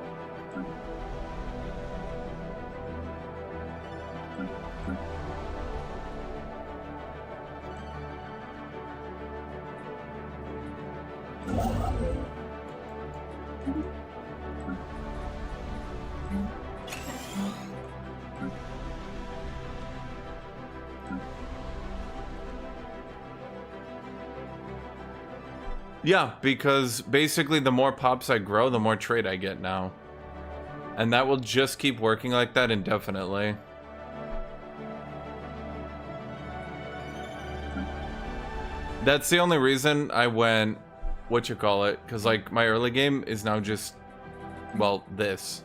Yeah, because basically the more pops I grow, the more trade I get now. And that will just keep working like that indefinitely. That's the only reason I went, because like my early game is now just, well, this.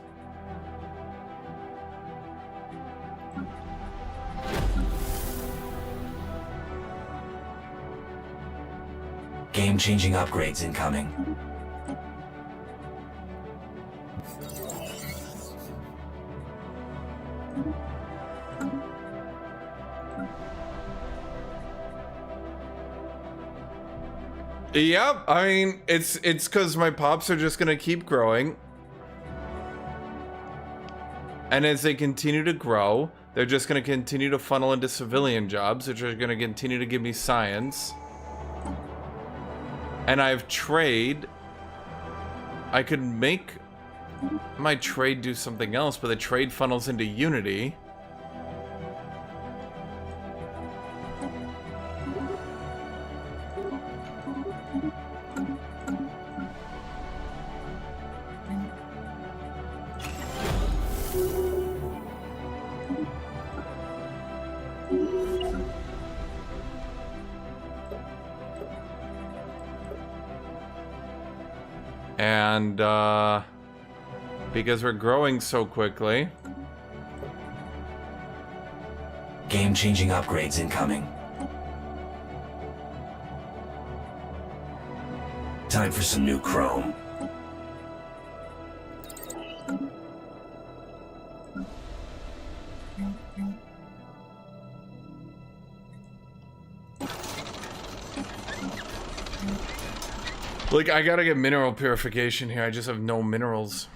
Game-changing upgrades incoming. Yep, I mean, it's because my pops are just gonna keep growing. And as they continue to grow, they're just gonna continue to funnel into civilian jobs, which are gonna continue to give me science. And I have trade. I could make my trade do something else, but the trade funnels into unity. And because we're growing so quickly. Game-changing upgrades incoming. Time for some new chrome. Like, I gotta get mineral purification here. I just have no minerals.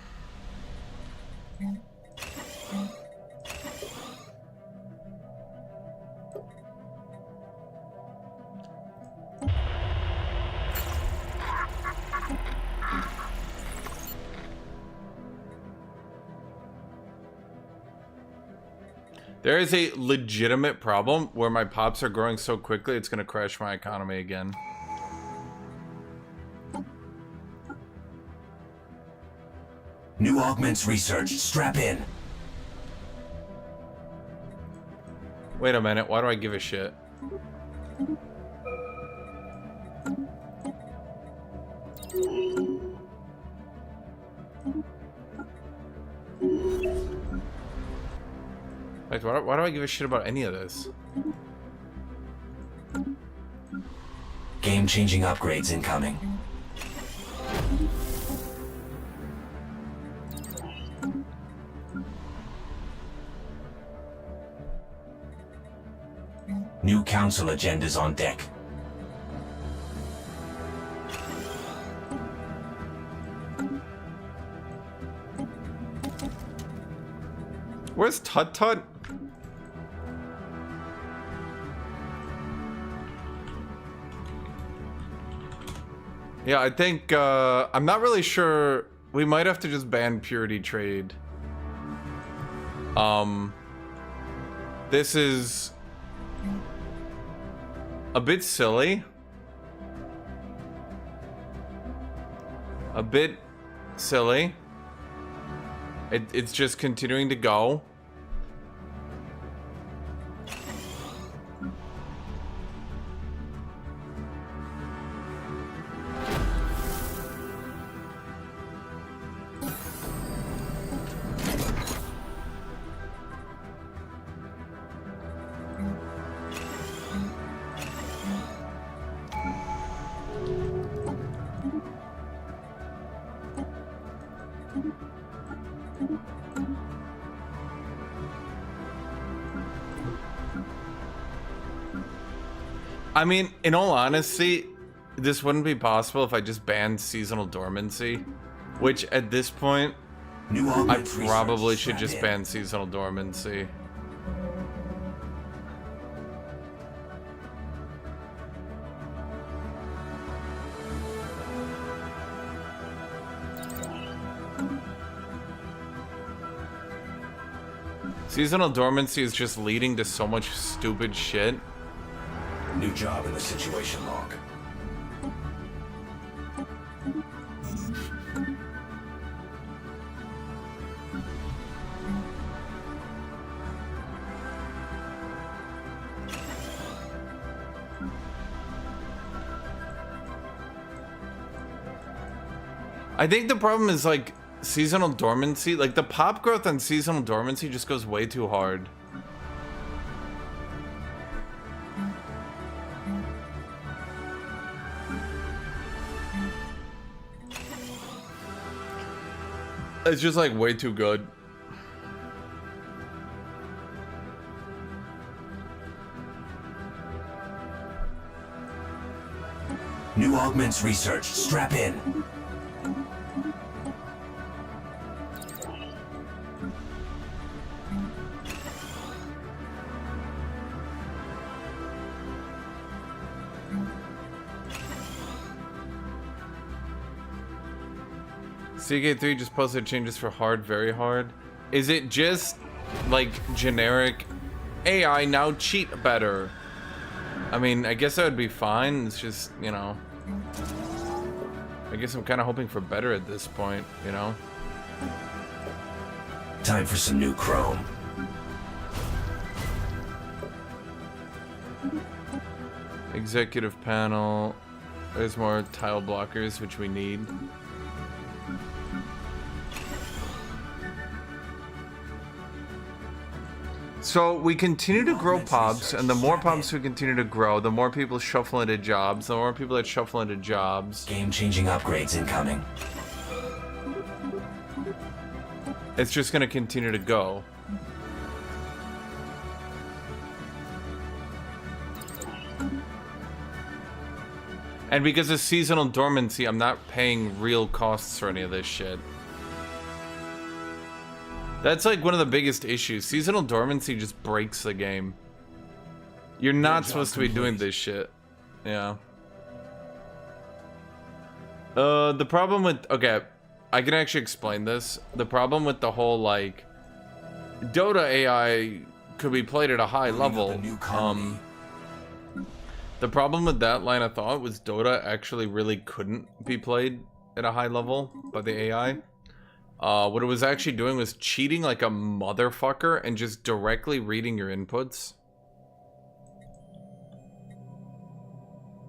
There is a legitimate problem where my pops are growing so quickly it's gonna crash my economy again. New augments researched. Strap in. Wait a minute, why do I give a shit? Wait, why do I give a shit about any of this? Game-changing upgrades incoming. New council agendas on deck. Where's Tut Tut? Yeah, I think, I'm not really sure. We might have to just ban purity trade. This is a bit silly. A bit silly. It's just continuing to go. I mean, in all honesty, this wouldn't be possible if I just banned seasonal dormancy, which at this point, I probably should just ban seasonal dormancy. Seasonal dormancy is just leading to so much stupid shit. New job in the situation log. I think the problem is like seasonal dormancy. Like the pop growth on seasonal dormancy just goes way too hard. It's just like way too good. New augments research. Strap in. CK3 just posted changes for hard, very hard. Is it just like generic AI now cheat better? I mean, I guess that would be fine. It's just, you know, I guess I'm kind of hoping for better at this point, you know? Time for some new chrome. Executive panel. There's more tile blockers, which we need. So we continue to grow pubs, and the more pubs we continue to grow, the more people shuffle into jobs. The more people that shuffle into jobs, Game-changing upgrades incoming. it's just going to continue to go. And because of seasonal dormancy, I'm not paying real costs for any of this shit. That's like one of the biggest issues. Seasonal dormancy just breaks the game. You're not supposed to be doing this shit. Yeah. The problem with... Okay, I can actually explain this. The problem with the whole, like... Dota AI could be played at a high level. The problem with that line of thought was Dota actually really couldn't be played at a high level by the AI. What it was actually doing was cheating like a motherfucker and just directly reading your inputs.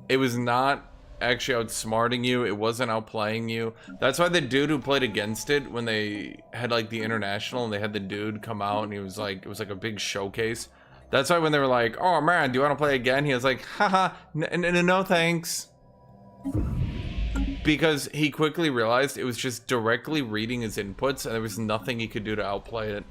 It was not actually outsmarting you. It wasn't outplaying you. That's why the dude who played against it, when they had like the international and they had the dude come out and he was like, it was like a big showcase. That's why when they were like, oh man, do you want to play again? He was like, haha, no thanks. Because he quickly realized it was just directly reading his inputs and there was nothing he could do to outplay it.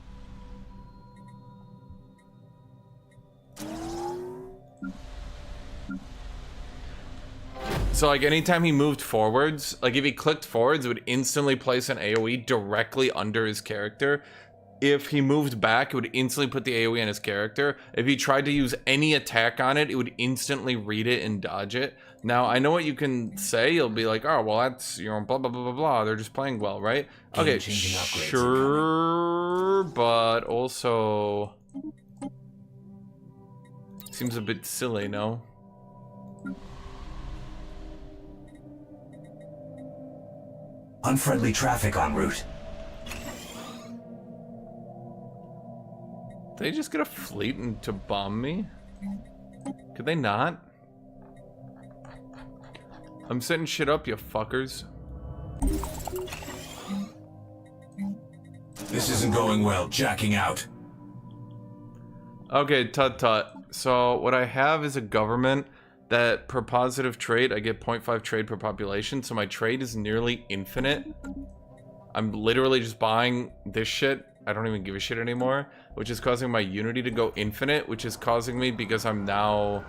So like anytime he moved forwards, like if he clicked forwards, it would instantly place an AoE directly under his character. If he moved back, it would instantly put the AoE on his character. If he tried to use any attack on it, it would instantly read it and dodge it. Now, I know what you can say. You'll be like, oh, well, that's, you know, blah, blah, blah, blah, blah. They're just playing well, right? Okay, sure, but also... Seems a bit silly, no? Unfriendly traffic en route. They just get a fleet and to bomb me? Could they not? I'm setting shit up, you fuckers. This isn't going well. Jacking out. Okay, tut. So what I have is a government that per positive trade, I get 0.5 trade per population. So my trade is nearly infinite. I'm literally just buying this shit. I don't even give a shit anymore, which is causing my unity to go infinite, which is causing me, because I'm now...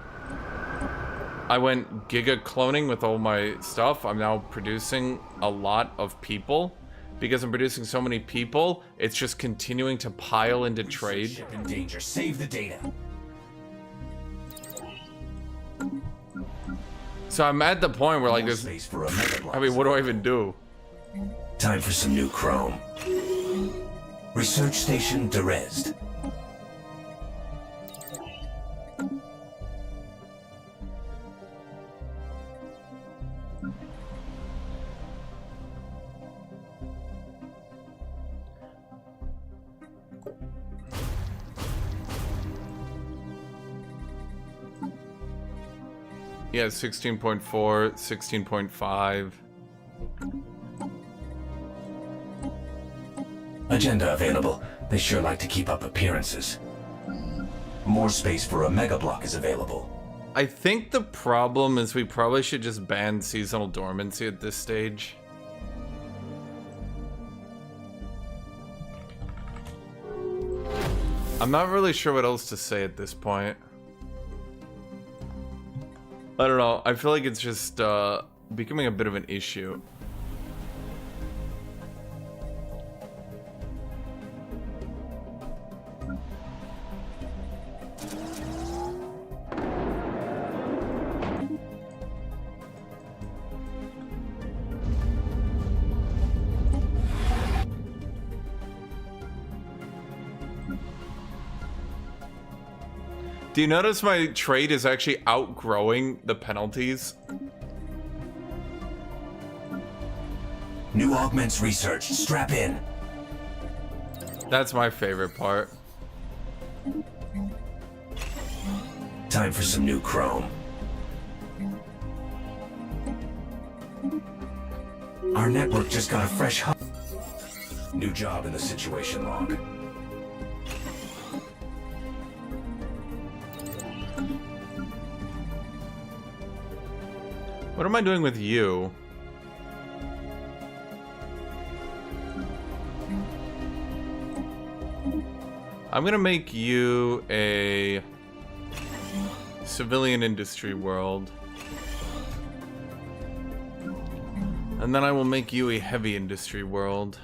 I went giga cloning with all my stuff. I'm now producing a lot of people. Because I'm producing so many people, it's just continuing to pile into trade. Ship in danger. Save the data. So I'm at the point where like More there's... space for a mega block. I mean, what do I even do? Time for some new chrome. Research station Derezed. Yeah, 16.4, 16.5. Agenda available. They sure like to keep up appearances. More space for a mega block is available. I think the problem is we probably should just ban seasonal dormancy at this stage. I'm not really sure what else to say at this point. I don't know. I feel like it's just becoming a bit of an issue. Do you notice my trade is actually outgrowing the penalties? New augments researched. Strap in. That's my favorite part. Time for some new chrome. Our network just got a fresh hub. New job in the situation log. What am I doing with you? I'm gonna make you a civilian industry world. And then I will make you a heavy industry world.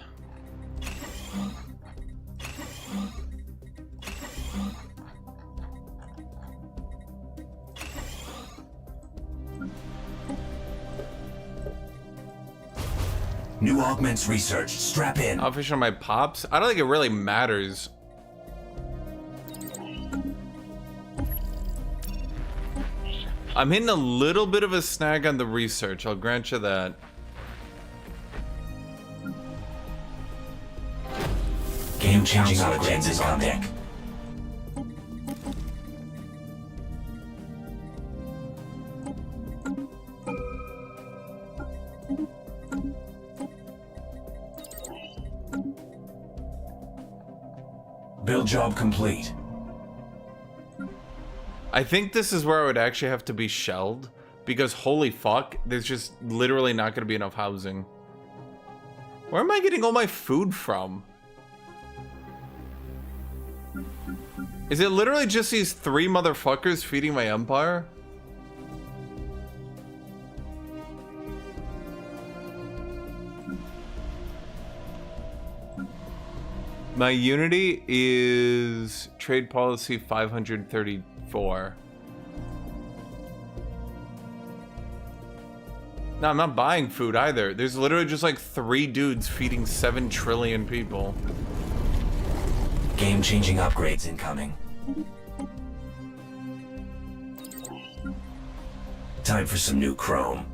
New augments researched. Strap in. I'll fish on my pops. I don't think it really matters. I'm hitting a little bit of a snag on the research. I'll grant you that. Game-changing upgrades is on deck. Build job complete. I think this is where I would actually have to be shelled, because holy fuck, there's just literally not going to be enough housing. Where am I getting all my food from? Is it literally just these 3 motherfuckers feeding my empire? My unity is trade policy 534. No, I'm not buying food either. There's literally just like 3 dudes feeding 7 trillion people. Game-changing upgrades incoming. Time for some new chrome.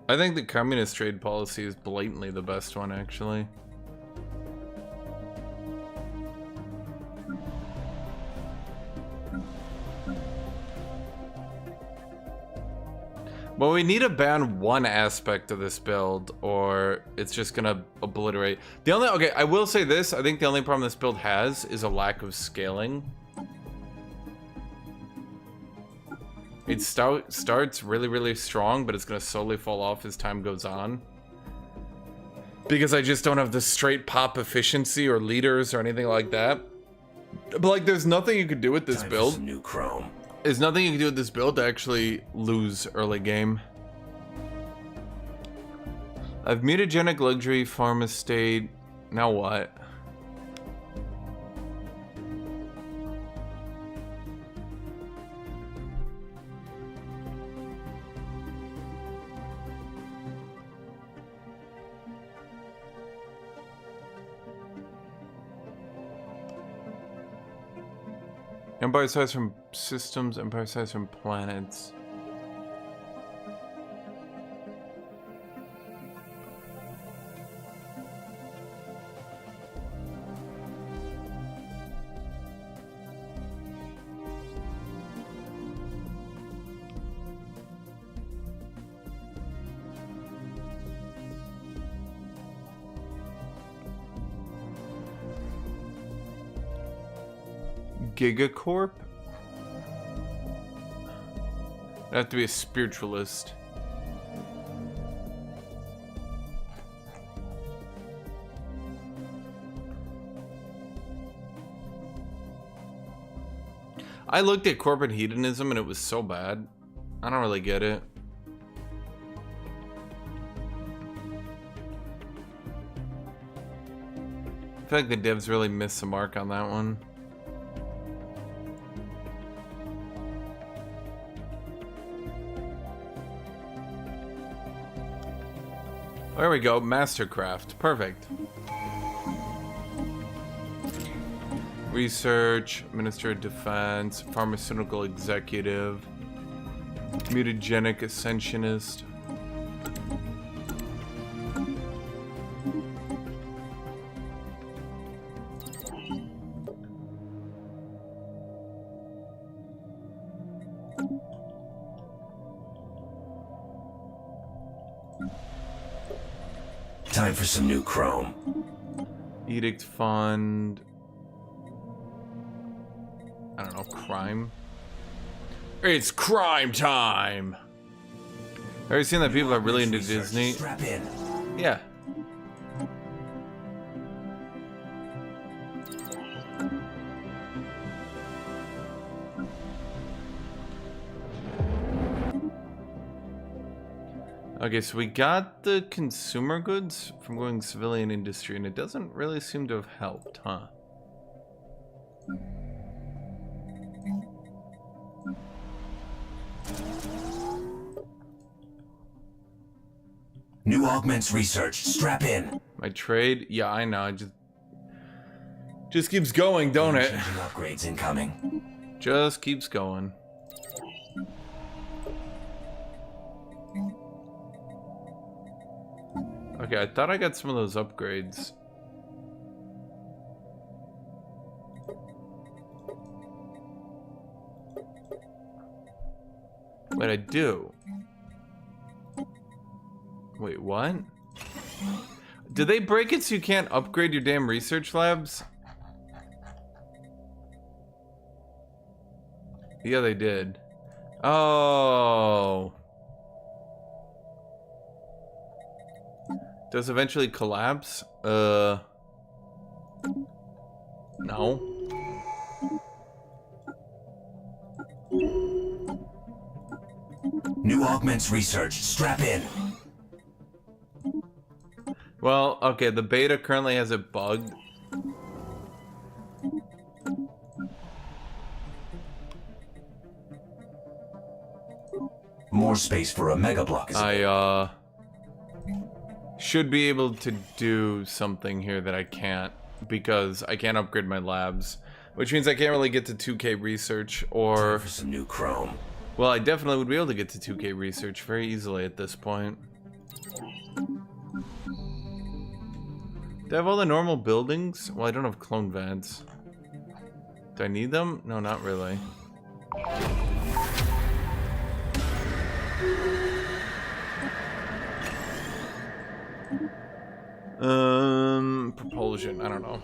I think the communist trade policy is blatantly the best one, actually. Well, we need to ban one aspect of this build, or it's just gonna obliterate. The only, okay, I will say this, I think the only problem this build has is a lack of scaling. It starts really, really strong, but it's gonna slowly fall off as time goes on. Because I just don't have the straight pop efficiency or leaders or anything like that. But like, there's nothing you could do with this build. Some new chrome. There's nothing you can do with this build to actually lose early game. I've mutagenic luxury farm estate. Now what? Empire size from systems, empire size from planets. Gigacorp? I'd have to be a spiritualist. I looked at corporate hedonism and it was so bad. I don't really get it. I feel like the devs really missed the mark on that one. There we go, Mastercraft. Perfect. Research, Minister of Defense, Pharmaceutical Executive, Mutagenic Ascensionist. Time for some new chrome. Edict Fund. I don't know, crime? It's crime time! Have you seen that people are really into Disney? Strap in. Yeah. Okay, so we got the consumer goods from going civilian industry, and it doesn't really seem to have helped, huh? New augments research. Strap in. My trade? Yeah, I know. It just keeps going, don't it? Changing upgrades incoming. Just keeps going. Okay, I thought I got some of those upgrades. Wait, I do. Wait, what? Did they break it so you can't upgrade your damn research labs? Yeah, they did. Oh. Does eventually collapse? No. New augments research. Strap in. Well, okay, the beta currently has it bugged. More space for a mega block is should be able to do something here that I can't, because I can't upgrade my labs, which means I can't really get to 2K research, or Time for some new chrome. well, I definitely would be able to get to 2K research very easily at this point. Do I have all the normal buildings? Well, I don't have clone vents. Do I need them? No, not really. Propulsion, I don't know.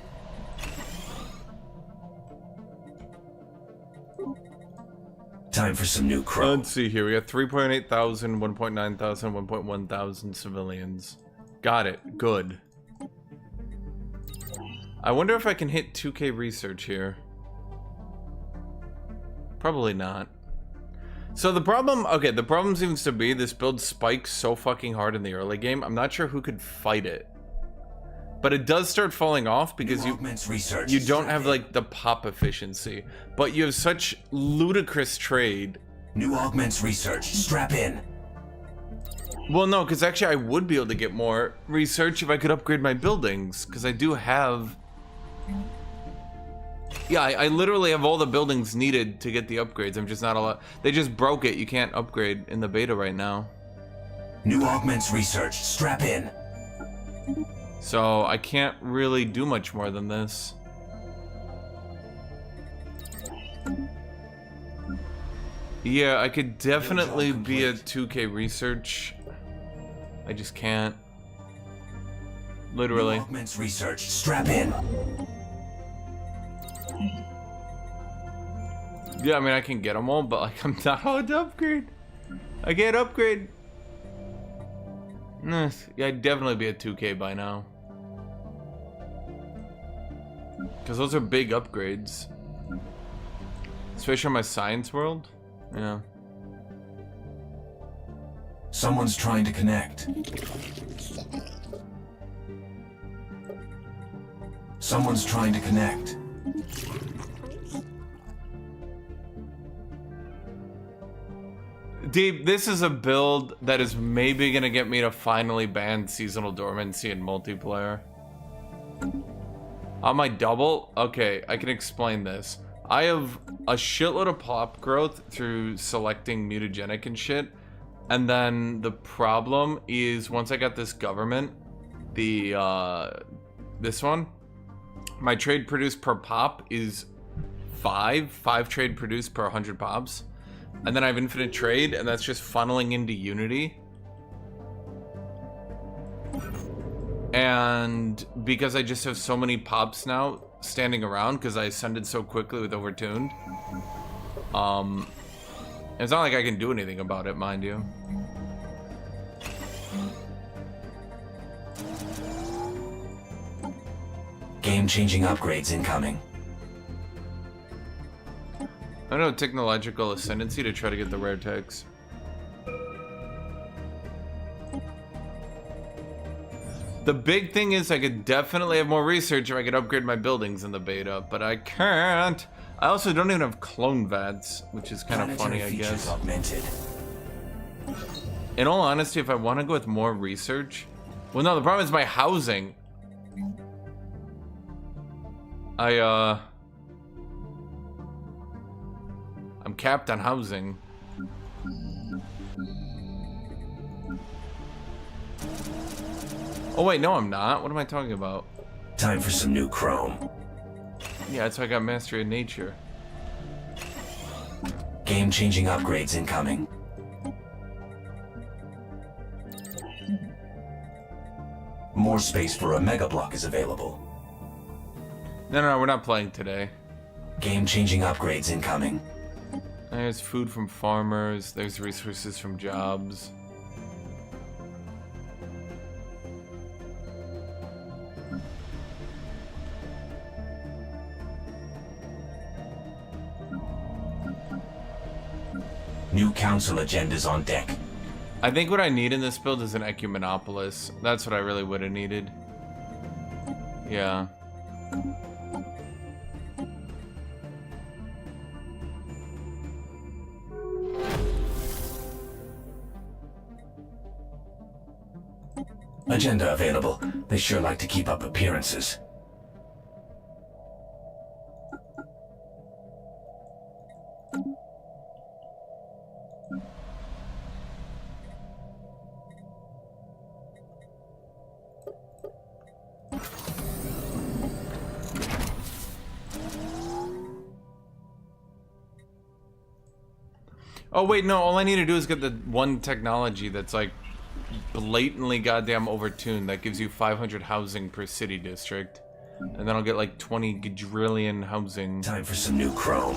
Time for some new chrome. Let's see here. We got 3.8 thousand, 1.9 thousand, 1.1 thousand civilians. Got it. Good. I wonder if I can hit 2K research here. Probably not. So the problem, okay, the problem seems to be this build spikes so fucking hard in the early game. I'm not sure who could fight it. But it does start falling off because you don't have like the pop efficiency. But you have such ludicrous trade. New augments research. Strap in. Well, no, because actually I would be able to get more research if I could upgrade my buildings. Because I do have Yeah, I literally have all the buildings needed to get the upgrades. I'm just not allowed. They just broke it. You can't upgrade in the beta right now. New augments researched. Strap in. So I can't really do much more than this. Yeah, I could definitely be a 2K research. I just can't. Literally. New augments researched. Strap in. Yeah, I mean, I can get them all, but like, I'm not allowed to upgrade. I can't upgrade. Yeah, I'd definitely be at 2K by now. Because those are big upgrades. Especially on my science world. Yeah. Someone's trying to connect. Someone's trying to connect. Deep, this is a build that is maybe gonna get me to finally ban seasonal dormancy in multiplayer. On my double, okay, I can explain this. I have a shitload of pop growth through selecting mutagenic and shit. And then the problem is once I got this government, this one, my trade produced per pop is 5 trade produced per 100 pops. And then I have infinite trade, and that's just funneling into Unity. And because I just have so many pops now standing around, because I ascended so quickly with Overtuned, it's not like I can do anything about it, mind you. Game-changing upgrades incoming. I don't know, technological ascendancy to try to get the rare techs. The big thing is I could definitely have more research if I could upgrade my buildings in the beta, but I can't. I also don't even have clone VADs, which is kind of funny, I guess. Augmented. In all honesty, if I want to go with more research... Well, no, the problem is my housing. I'm capped on housing. Oh wait, no I'm not. What am I talking about? Time for some new chrome. Yeah, that's why I got Mastery of Nature. Game-changing upgrades incoming. More space for a mega block is available. No, we're not playing today. Game-changing upgrades incoming. There's food from farmers, there's resources from jobs. New council agendas on deck. I think what I need in this build is an Ecumenopolis. That's what I really would have needed. Yeah. Agenda available. They sure like to keep up appearances. Oh wait, no, all I need to do is get the one technology that's like blatantly goddamn overtuned that gives you 500 housing per city district. And then I'll get like 20 quadrillion housing. Time for some new chrome.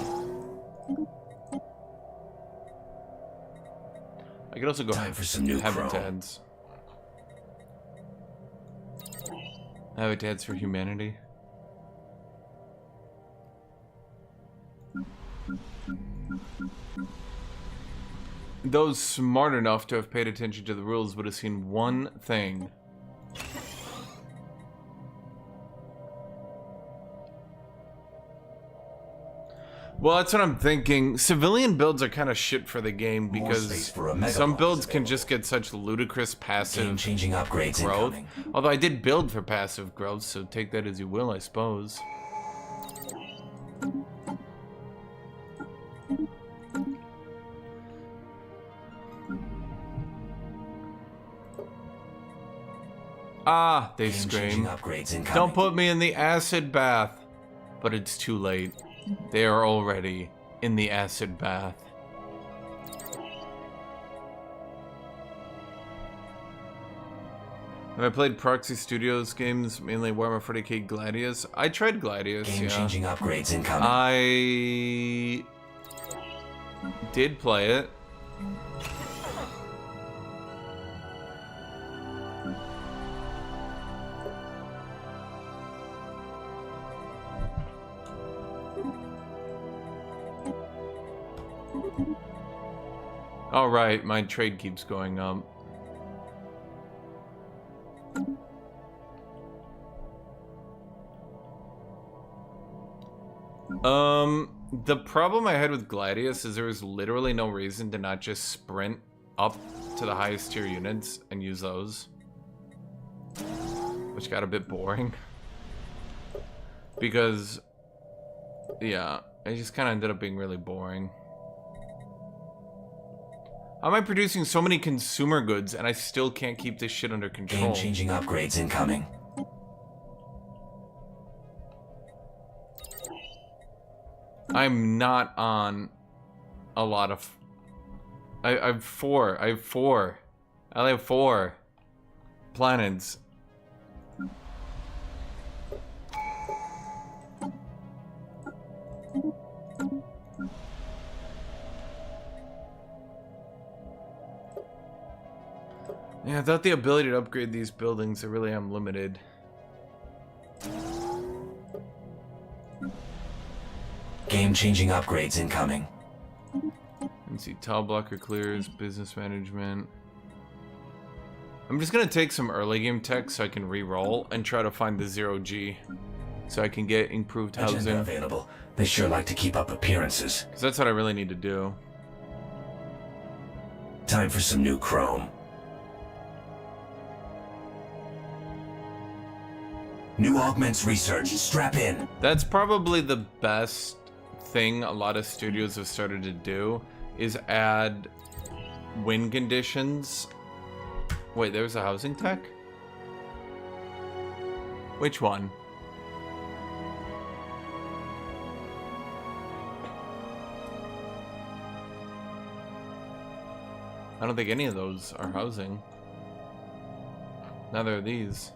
I could also go Time for some new habitats. Habitats for humanity. Those smart enough to have paid attention to the rules would have seen one thing. Well, that's what I'm thinking. Civilian builds are kind of shit for the game because some builds can just get such ludicrous passive Game-changing upgrades growth. incoming. Although I did build for passive growth, so take that as you will, I suppose. Ah, they Game-changing scream. upgrades incoming. Don't put me in the acid bath. But it's too late. They are already in the acid bath. Have I played Proxy Studios games, mainly Warhammer 40k Gladius? I tried Gladius, Game-changing upgrades incoming. I did play it. All right, my trade keeps going up. The problem I had with Gladius is there was literally no reason to not just sprint up to the highest tier units and use those. Which got a bit boring. Because, yeah, it just kind of ended up being really boring. How am I producing so many consumer goods and I still can't keep this shit under control? Game-changing upgrades incoming. I'm not on a lot of... I have four. I only have 4 planets. Yeah, without the ability to upgrade these buildings, I really am limited. Game-changing upgrades incoming. Let's see, tile blocker clears, business management. I'm just gonna take some early game tech so I can re-roll and try to find the 0G. So I can get improved housing. Agenda available. They sure like to keep up appearances. Because that's what I really need to do. Time for some new chrome. New augments research. Strap in. That's probably the best thing a lot of studios have started to do, is add win conditions. Wait, there's a housing tech? Which one? I don't think any of those are housing. Neither are these.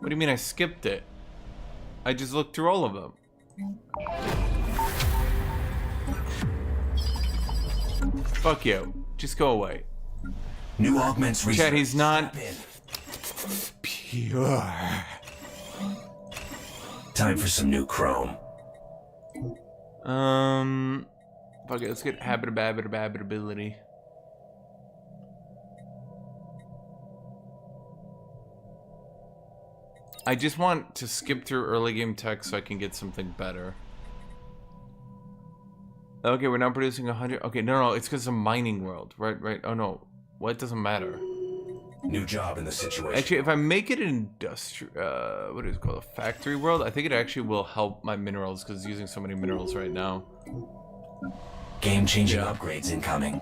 What do you mean I skipped it? I just looked through all of them. Fuck you. Just go away. New augments research. Chad, he's not Strap in. pure. Time for some new chrome. Fuck it, let's get habitability. I just want to skip through early game tech so I can get something better. Okay, we're now producing 100. Okay, no, it's because of mining world. Right. Oh no, well, it doesn't matter. New job in the situation. Actually, if I make it an industrial, what is it called, a factory world, I think it actually will help my minerals because it's using so many minerals right now. Game-changing upgrades incoming.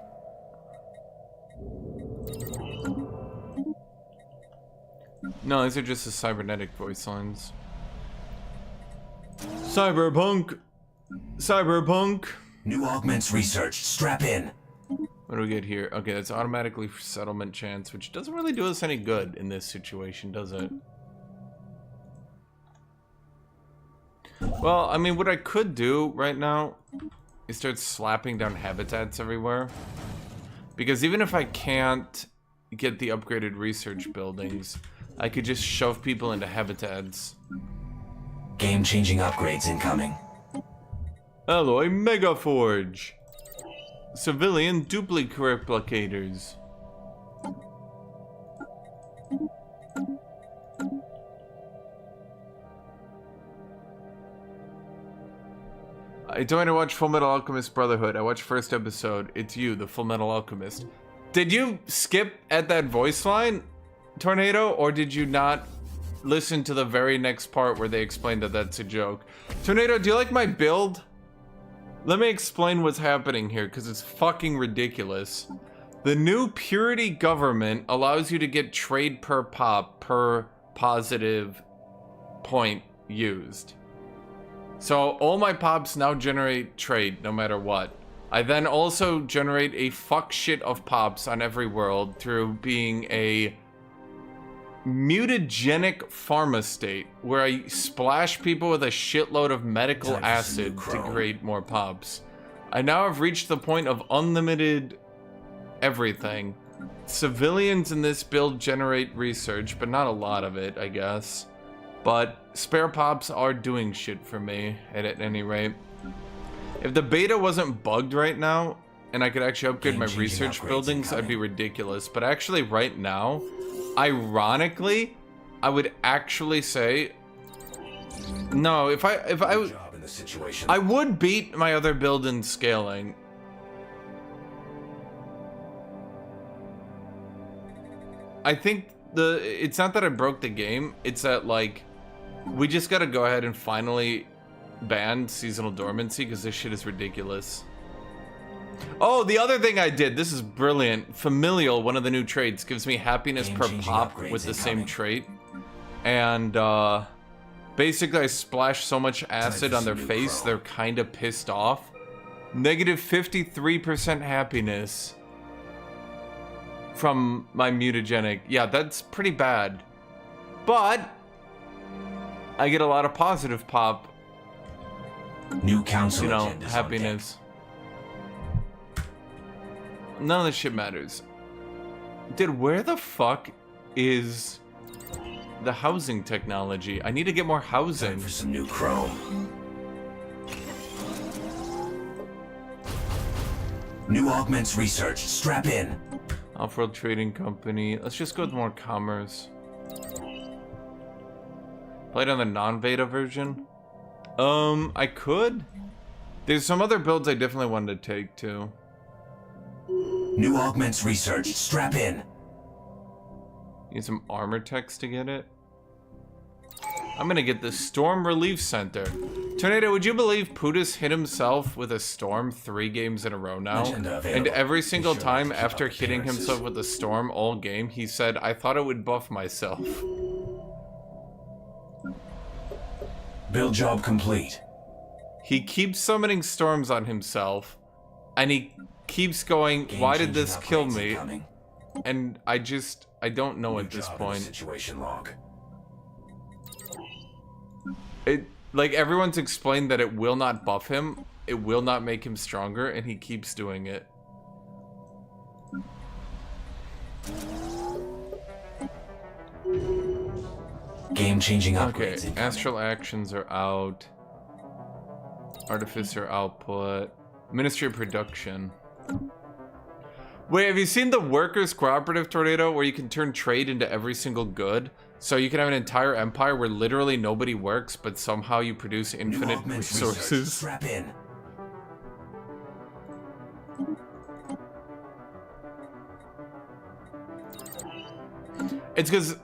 No, these are just the cybernetic voice lines. Cyberpunk! Cyberpunk! New augments research. Strap in. What do we get here? Okay, that's automatically settlement chance, which doesn't really do us any good in this situation, does it? Well, I mean, what I could do right now is start slapping down habitats everywhere. Because even if I can't get the upgraded research buildings, I could just shove people into habitats. Game-changing upgrades incoming. Alloy Megaforge. Civilian duplicators. I don't watch Full Metal Alchemist Brotherhood. I watched first episode. It's you, the Full Metal Alchemist. Did you skip at that voice line, Tornado, or did you not listen to the very next part where they explained that that's a joke? Tornado, do you like my build? Let me explain what's happening here, because it's fucking ridiculous. The new purity government allows you to get trade per pop per positive point used. So all my pops now generate trade no matter what. I then also generate a fuck shit of pops on every world through being a mutagenic pharma state where I splash people with a shitload of medical acid to create more pops. I now have reached the point of unlimited everything. Civilians in this build generate research, but not a lot of it, I guess. But spare pops are doing shit for me, at any rate. If the beta wasn't bugged right now, and I could actually upgrade my research buildings, I'd be ridiculous. But actually right now, ironically, I would actually say, no, if I would beat my other build in scaling. I think it's not that I broke the game, it's that like, we just gotta go ahead and finally ban seasonal dormancy because this shit is ridiculous. Oh, the other thing I did, this is brilliant. Familial, one of the new traits, gives me happiness per pop with the same trait. And basically I splash so much acid on their face, they're kind of pissed off. Negative 53% happiness from my mutagenic. Yeah, that's pretty bad. But I get a lot of positive pop. New council, you know, happiness. None of this shit matters. Dude, where the fuck is the housing technology? I need to get more housing. Time for some new chrome. New augments research. Strap in. Off-world trading company. Let's just go with more commerce. Played on the non-beta version. I could. There's some other builds I definitely wanted to take too. New augments research. Strap in. Need some armor text to get it. I'm gonna get the Storm Relief Center. Tornado, would you believe Putis hit himself with a storm 3 games in a row now? And every single time after hitting himself with a storm all game, he said, I thought it would buff myself. Build job complete. He keeps summoning storms on himself, and he keeps going, why did this kill me? And I don't know at this point. Situation log. Like, everyone's explained that it will not buff him, it will not make him stronger, and he keeps doing it. Game-changing upgrades. Okay, incoming. astral actions are out. Artificer output. Ministry of Production. Wait, have you seen the Workers Cooperative Tornado where you can turn trade into every single good? So you can have an entire empire where literally nobody works, but somehow you produce infinite resources. Strap in. It's because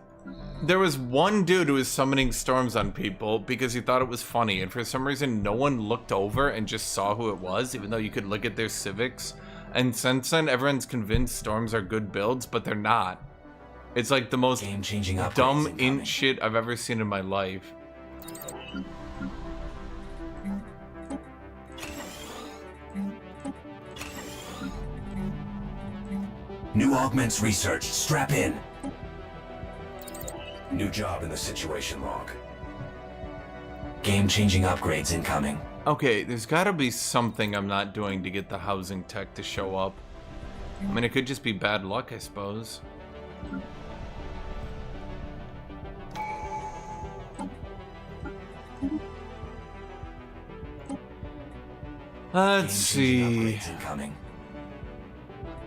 there was one dude who was summoning storms on people because he thought it was funny, and for some reason no one looked over and just saw who it was, even though you could look at their civics. And since then, everyone's convinced storms are good builds, but they're not. It's like the most dumb int shit I've ever seen in my life. New augments research. Strap in. New job in the situation log. Game-changing upgrades incoming. Okay, there's gotta be something I'm not doing to get the housing tech to show up. I mean, it could just be bad luck, I suppose. Let's see.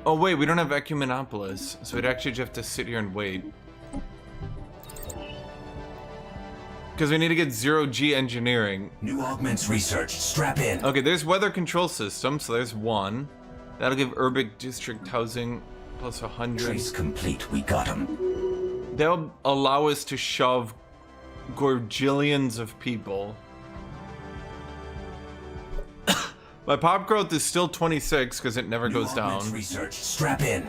Oh wait, we don't have Ecumenopolis, so we'd actually just have to sit here and wait. Because we need to get 0G engineering. New augments research. Strap in. Okay, there's weather control system, so there's one. That'll give Urbic district housing plus 100. Trace complete. We got him. They'll allow us to shove gorgillions of people. My pop growth is still 26 because it never goes down. Research. Strap in.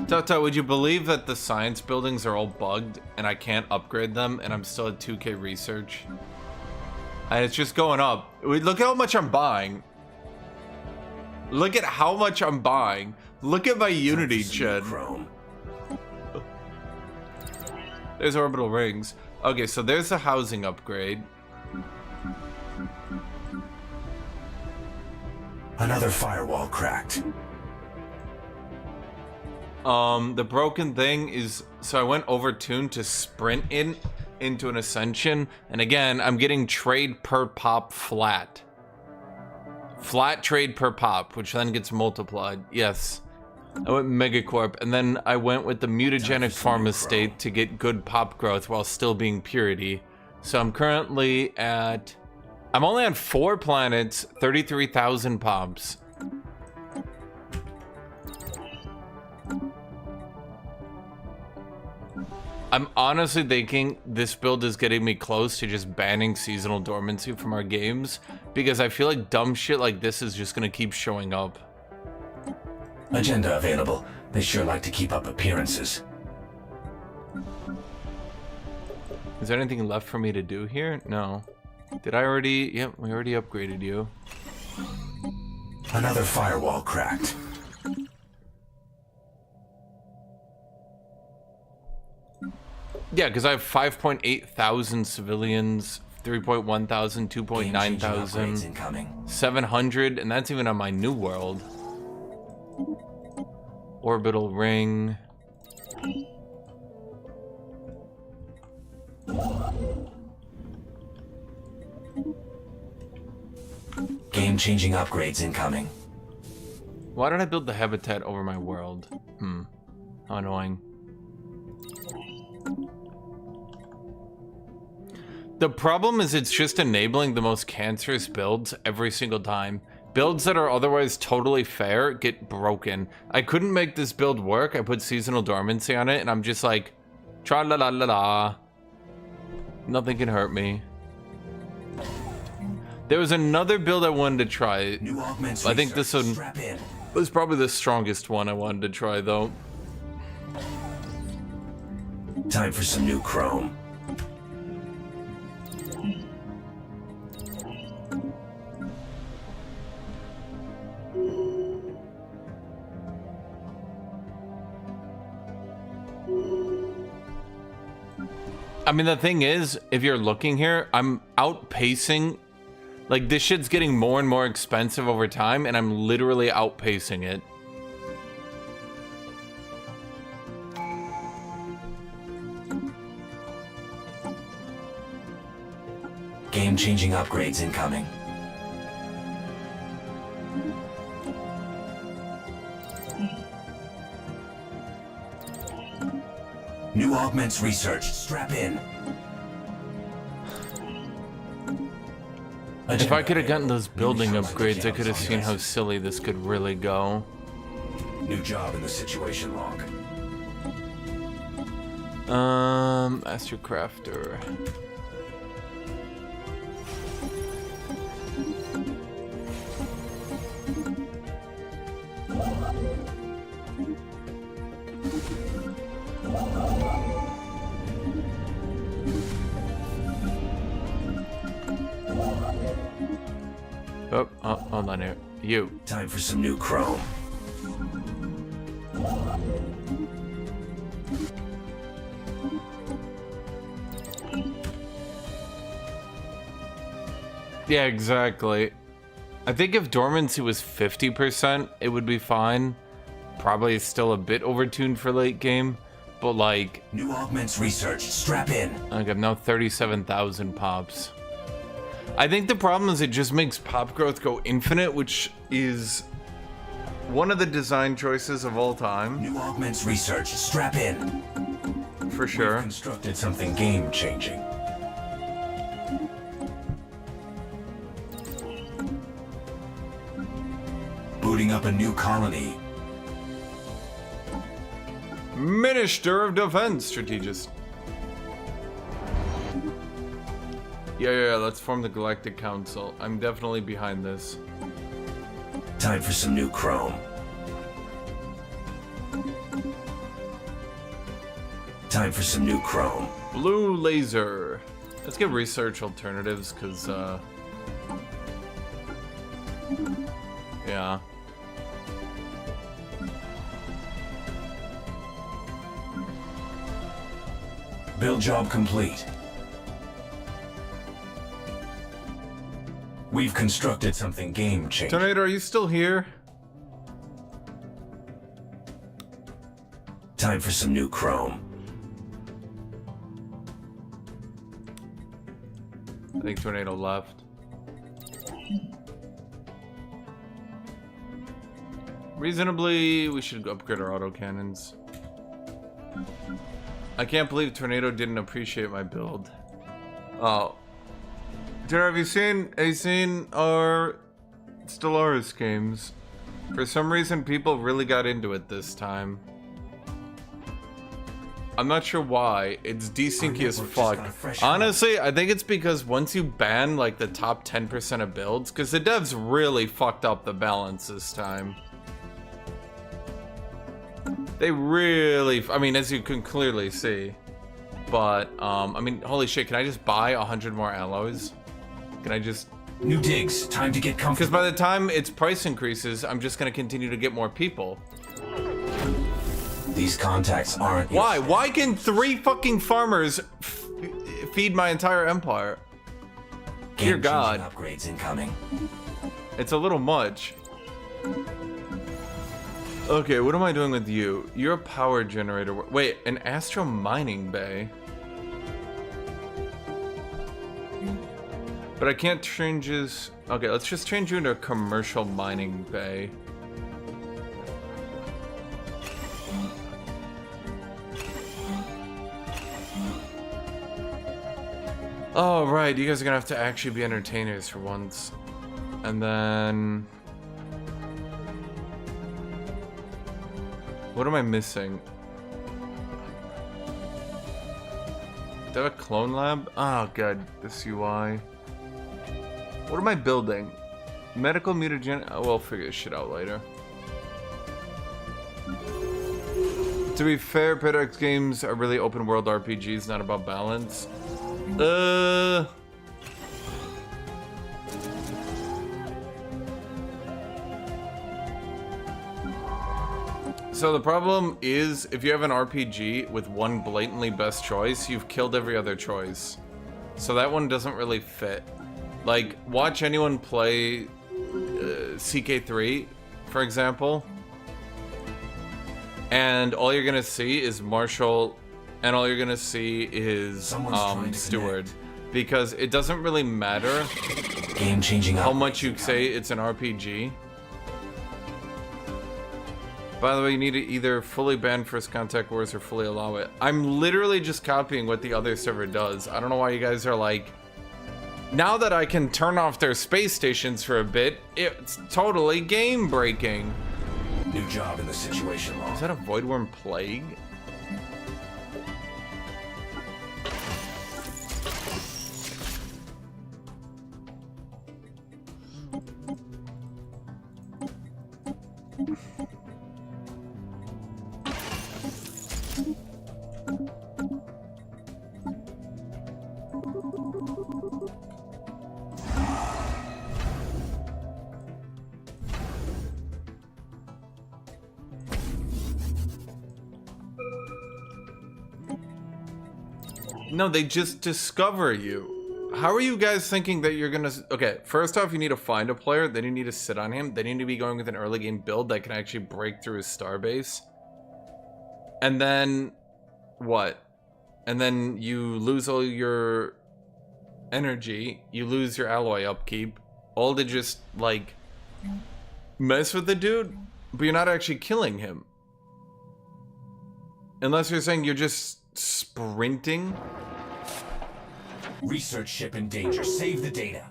Tata, would you believe that the science buildings are all bugged and I can't upgrade them and I'm still at 2K research? And it's just going up. Look at how much I'm buying. Look at how much I'm buying. Look at my Unity, Ched. There's orbital rings. Okay, so there's a housing upgrade. Another firewall cracked. The broken thing is, so I went overtuned to sprint into an ascension, and again, I'm getting trade per pop flat. Flat trade per pop, which then gets multiplied. Yes. I went Megacorp, and then I went with the mutagenic farm estate to get good pop growth while still being purity. So I'm currently at... I'm only on 4 planets, 33,000 pops. I'm honestly thinking this build is getting me close to just banning seasonal dormancy from our games, because I feel like dumb shit like this is just gonna keep showing up. Agenda available. They sure like to keep up appearances. Is there anything left for me to do here? No. Did I already? Yep, we already upgraded you. Another firewall cracked. Yeah, because I have 5.8 thousand civilians, 3.1 thousand, 2.9 thousand, 700, and that's even on my new world. Orbital ring. Game-changing upgrades incoming. Why did I build the habitat over my world? How annoying. The problem is it's just enabling the most cancerous builds every single time. Builds that are otherwise totally fair get broken. I couldn't make this build work. I put seasonal dormancy on it and I'm just like, tra-la-la-la-la. Nothing can hurt me. There was another build I wanted to try. I think this one was probably the strongest one I wanted to try though. Time for some new chrome. I mean, the thing is, if you're looking here, I'm outpacing, like this shit's getting more and more expensive over time and I'm literally outpacing it. Game-changing upgrades incoming. New augments research. Strap in. If I could have gotten those building upgrades, I could have seen how silly this could really go. New job in the situation log. Master Crafter. Oh, hold on here. You. Time for some new chrome. Yeah, exactly. I think if dormancy was 50%, it would be fine. Probably still a bit overtuned for late game, but like... New augments research. Strap in. Like I'm now 37,000 pops. I think the problem is it just makes pop growth go infinite, which is one of the design choices of all time. New augments research. Strap in. For sure. We've constructed something game-changing. Booting up a new colony. Minister of Defense strategist. Yeah, let's form the Galactic Council. I'm definitely behind this. Time for some new chrome. Time for some new chrome. Blue laser. Let's get research alternatives, because, yeah. Build job complete. We've constructed something game-changing. Tornado, are you still here? Time for some new chrome. I think Tornado left. Reasonably, we should upgrade our autocannons. I can't believe Tornado didn't appreciate my build. Oh. Tornado, have you seen our Stellaris games? For some reason, people really got into it this time. I'm not sure why. It's desyncy as fuck. Honestly, I think it's because once you ban like the top 10% of builds, because the devs really fucked up the balance this time. They really, I mean, as you can clearly see. But, I mean, holy shit, can I just buy 100 more alloys? Can I just... New digs, time to get comfortable. Because by the time its price increases, I'm just going to continue to get more people. These contacts aren't... Why? Why can 3 fucking farmers feed my entire empire? Dear God. Upgrades incoming. It's a little much. Okay, what am I doing with you? You're a power generator. Wait, an astro mining bay? But I can't change his... Okay, let's just change you into a commercial mining bay. Oh, right, you guys are gonna have to actually be entertainers for once. And then... What am I missing? Do I have a clone lab? Oh, god, this UI. What am I building? Medical mutagen... Oh, we'll figure this shit out later. To be fair, Paradox games are really open world RPGs, not about balance. So the problem is, if you have an RPG with one blatantly best choice, you've killed every other choice. So that one doesn't really fit. Like, watch anyone play CK3, for example. And all you're gonna see is Marshall, and all you're gonna see is Steward. Because it doesn't really matter game-changing how much you say it's an RPG. By the way, you need to either fully ban First Contact Wars or fully allow it. I'm literally just copying what the other server does. I don't know why you guys are like... Now that I can turn off their space stations for a bit, it's totally game-breaking. New job in the situation log. Is that a Voidworm Plague? No, they just discover you. How are you guys thinking that you're gonna... Okay, first off, you need to find a player, then you need to sit on him, then you need to be going with an early game build that can actually break through his starbase. And then... What? And then you lose all your energy, you lose your alloy upkeep, all to just, like, mess with the dude, but you're not actually killing him. Unless you're saying you're just sprinting. Research ship in danger. Save the data.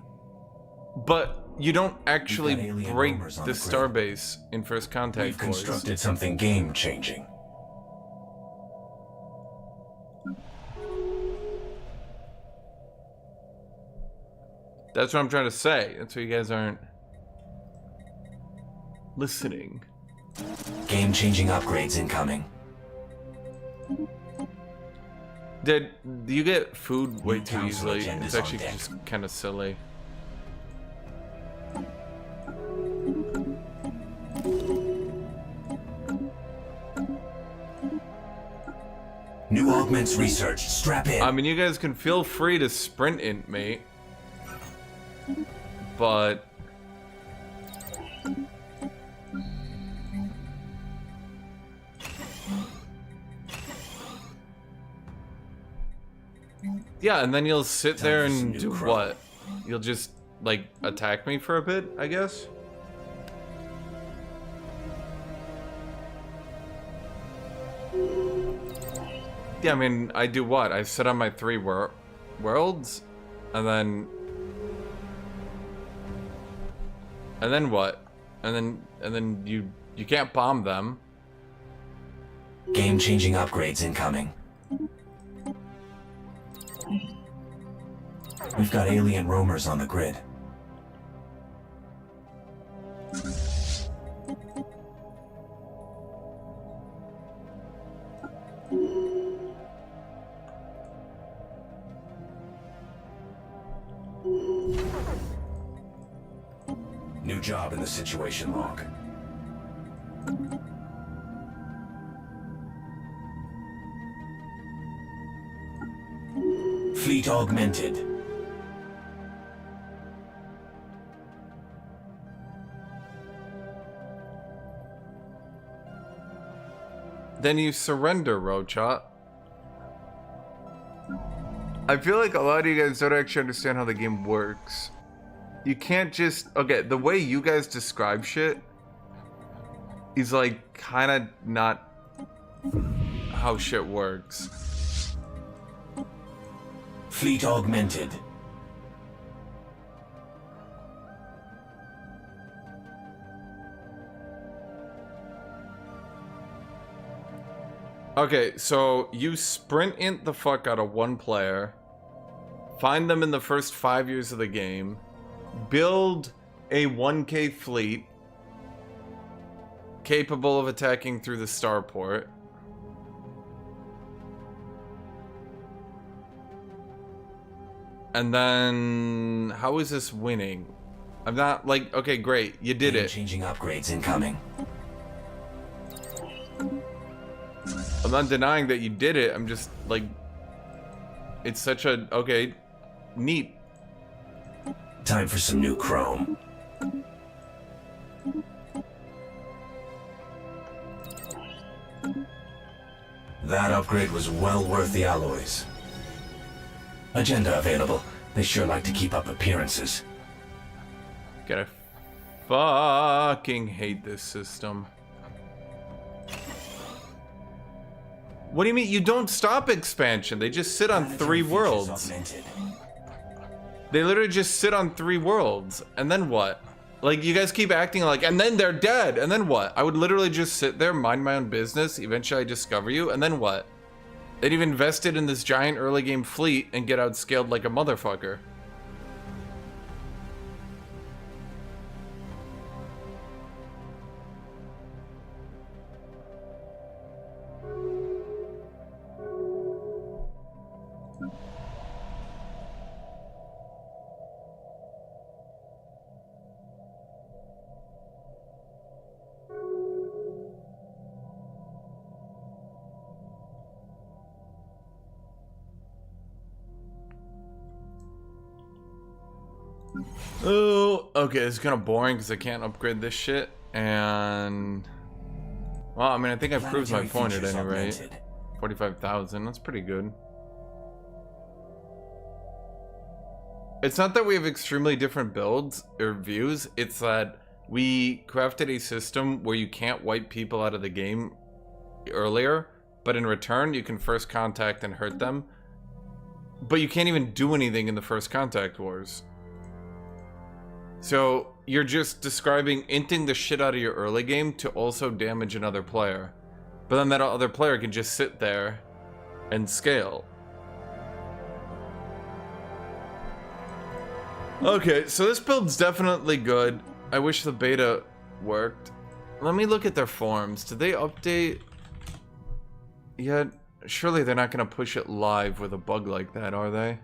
But you don't actually break the starbase in First Contact We've Wars. constructed something game-changing. That's what I'm trying to say. That's why you guys aren't listening. Game-changing upgrades incoming. Do you get food way New too council easily? agendas It's on actually deck. just kind of silly. New augments researched. Strap in. I mean, you guys can feel free to sprint int me, but yeah, and then you'll sit Time there for some and new do crow. what? You'll just like attack me for a bit, I guess. Yeah, I mean, I do what? I sit on my 3 worlds, and then what? And then you can't bomb them. Game-changing upgrades incoming. We've got alien roamers on the grid. New job in the situation log. Fleet augmented. Then you surrender, Rochot. I feel like a lot of you guys don't actually understand how the game works. You can't just... Okay, the way you guys describe shit is like kind of not how shit works. Fleet augmented. Okay, so you sprint int the fuck out of one player, find them in the first 5 years of the game, build a 1K fleet capable of attacking through the starport. And then how is this winning? I'm not like, okay, great, you did it. Changing upgrades incoming. I'm not denying that you did it. I'm just like, it's such a, okay, neat. Time for some new chrome. That upgrade was well worth the alloys. Agenda available. They sure like to keep up appearances. Gotta fucking hate this system. What do you mean? You don't stop expansion. They just sit on 3 worlds. They literally just sit on 3 worlds. And then what? Like, you guys keep acting like, and then they're dead. And then what? I would literally just sit there, mind my own business. Eventually I discover you. And then what? They'd even invested in this giant early game fleet and get outscaled like a motherfucker. Oh, okay, it's kind of boring because I can't upgrade this shit, and... Well, I mean, I think I proved my point at any rate. 45,000, that's pretty good. It's not that we have extremely different builds or views, it's that we crafted a system where you can't wipe people out of the game earlier, but in return, you can first contact and hurt them. But you can't even do anything in the first contact wars. So, you're just describing inting the shit out of your early game to also damage another player. But then that other player can just sit there and scale. Okay, so this build's definitely good. I wish the beta worked. Let me look at their forums. Did they update yet? Surely they're not going to push it live with a bug like that, are they?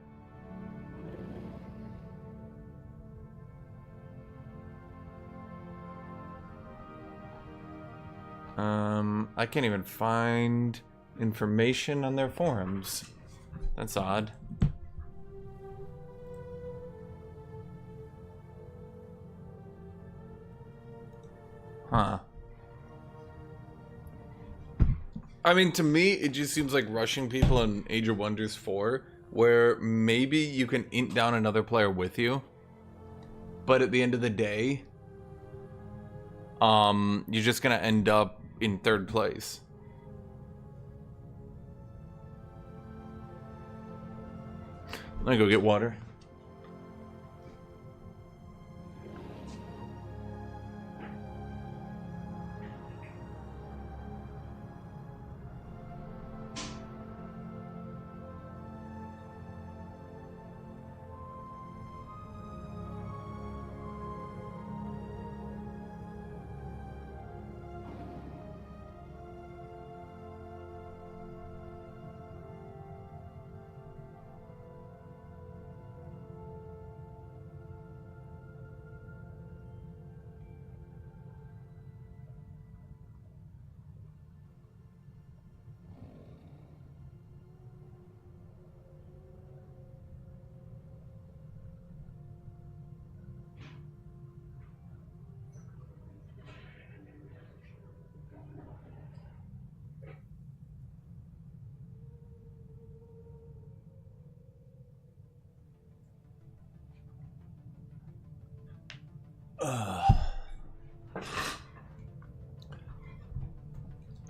I can't even find information on their forums. That's odd. Huh. I mean, to me, it just seems like rushing people in Age of Wonders 4, where maybe you can int down another player with you, but at the end of the day, you're just gonna end up in 3rd place. Let me go get water.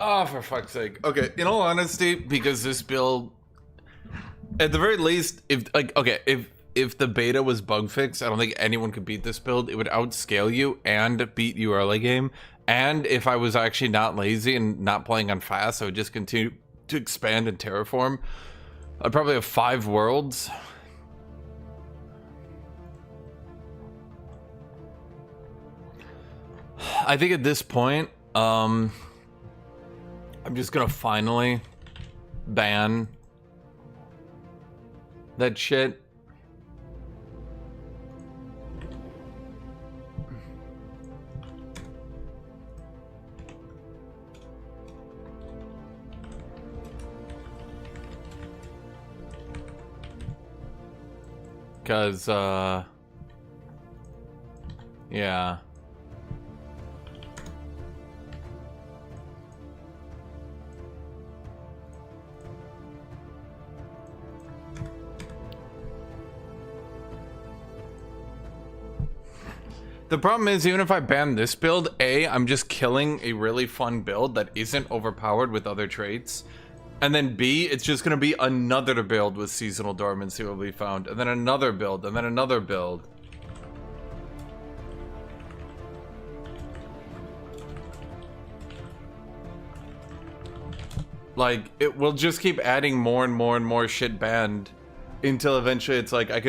Oh, for fuck's sake. Okay, in all honesty, because this build, at the very least, if the beta was bug fixed, I don't think anyone could beat this build. It would outscale you and beat you early game. And if I was actually not lazy and not playing on fast, I would just continue to expand and terraform. I'd probably have 5 worlds. I think at this point, I'm just gonna finally ban that shit. Because, yeah. The problem is, even if I ban this build, A, I'm just killing a really fun build that isn't overpowered with other traits. And then B, it's just going to be another build with seasonal dormancy will be found. And then another build, and then another build. Like, it will just keep adding more and more and more shit banned until eventually it's like I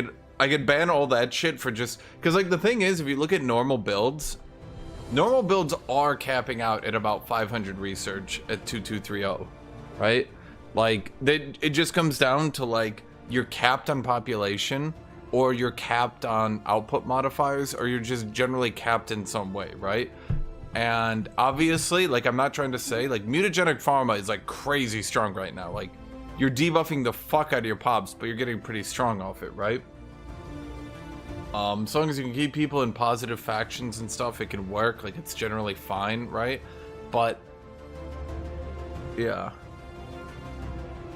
could ban all that shit for just... Because, like, the thing is, if you look at normal builds are capping out at about 500 research at 2230, right? Like, it just comes down to, like, you're capped on population, or you're capped on output modifiers, or you're just generally capped in some way, right? And obviously, like, I'm not trying to say, like, mutagenic pharma is, like, crazy strong right now. Like, you're debuffing the fuck out of your pops, but you're getting pretty strong off it, right? As long as you can keep people in positive factions and stuff, it can work. Like, it's generally fine, right? But, yeah.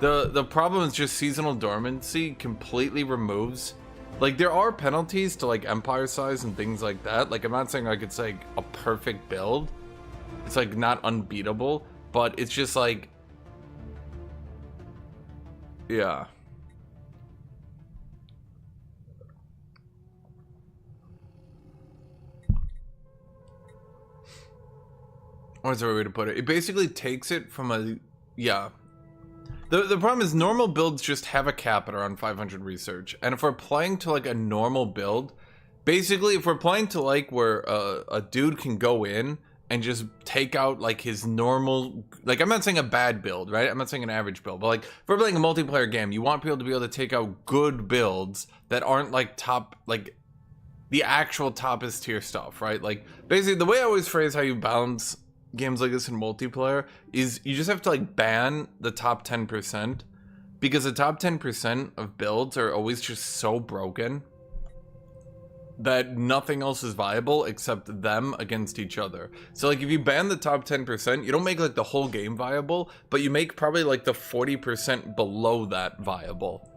The problem is just seasonal dormancy completely removes... Like, there are penalties to, like, empire size and things like that. Like, I'm not saying, like, it's, like, a perfect build. It's, like, not unbeatable. But it's just, like... Yeah. What's the right way to put it? It basically takes it from a... Yeah. The problem is normal builds just have a cap at around 500 research. And if we're playing to, like, a normal build Basically, if we're playing to like where a dude can go in and just take out like his normal, like I'm not saying a bad build, right? I'm not saying an average build, but like if we're playing a multiplayer game, you want people to be able to take out good builds that aren't like top, like the actual toppest tier stuff, right? Like basically the way I always phrase how you balance games like this in multiplayer is you just have to like ban the top 10%, because the top 10% of builds are always just so broken that nothing else is viable except them against each other. So like if you ban the top 10%, you don't make like the whole game viable, but you make probably like the 40% below that viable.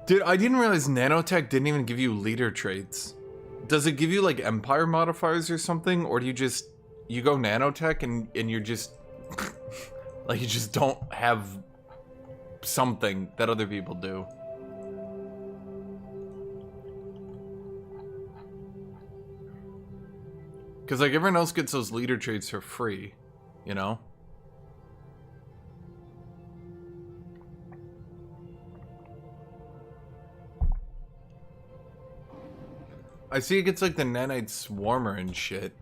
Dude, I didn't realize nanotech didn't even give you leader traits. Does it give you like empire modifiers or something? Or do you go nanotech and you're just like you just don't have something that other people do? Because like everyone else gets those leader traits for free, you know? I see it gets like the nanite swarmer and shit.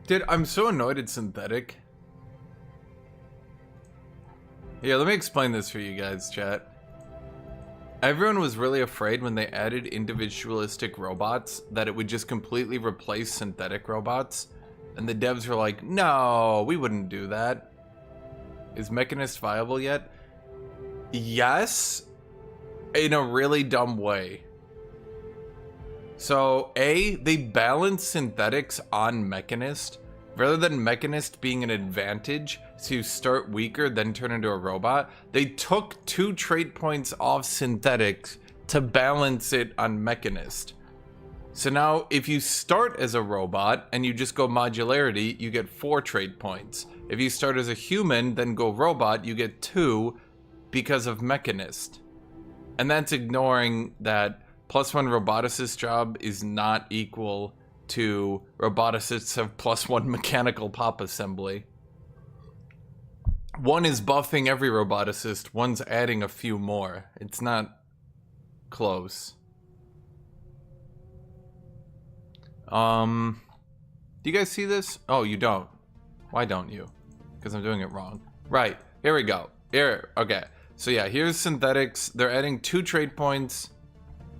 Dude, I'm so annoyed it's synthetic. Yeah, let me explain this for you guys, chat. Everyone was really afraid when they added individualistic robots that it would just completely replace synthetic robots. And the devs were like, no, we wouldn't do that. Is Mechanist viable yet? Yes, in a really dumb way. So, A, they balance synthetics on Mechanist. Rather than Mechanist being an advantage to start weaker, then turn into a robot, they took 2 trait points off synthetics to balance it on Mechanist. So now, if you start as a robot and you just go modularity, you get 4 trait points. If you start as a human, then go robot, you get 2 because of Mechanist. And that's ignoring that +1 roboticist job is not equal to roboticists have +1 mechanical pop assembly. One is buffing every roboticist, one's adding a few more. It's not close. Do you guys see this? Oh, you don't. Why don't you? Because I'm doing it wrong. Right, here we go. Here, okay. So yeah, here's synthetics. They're adding 2 trait points.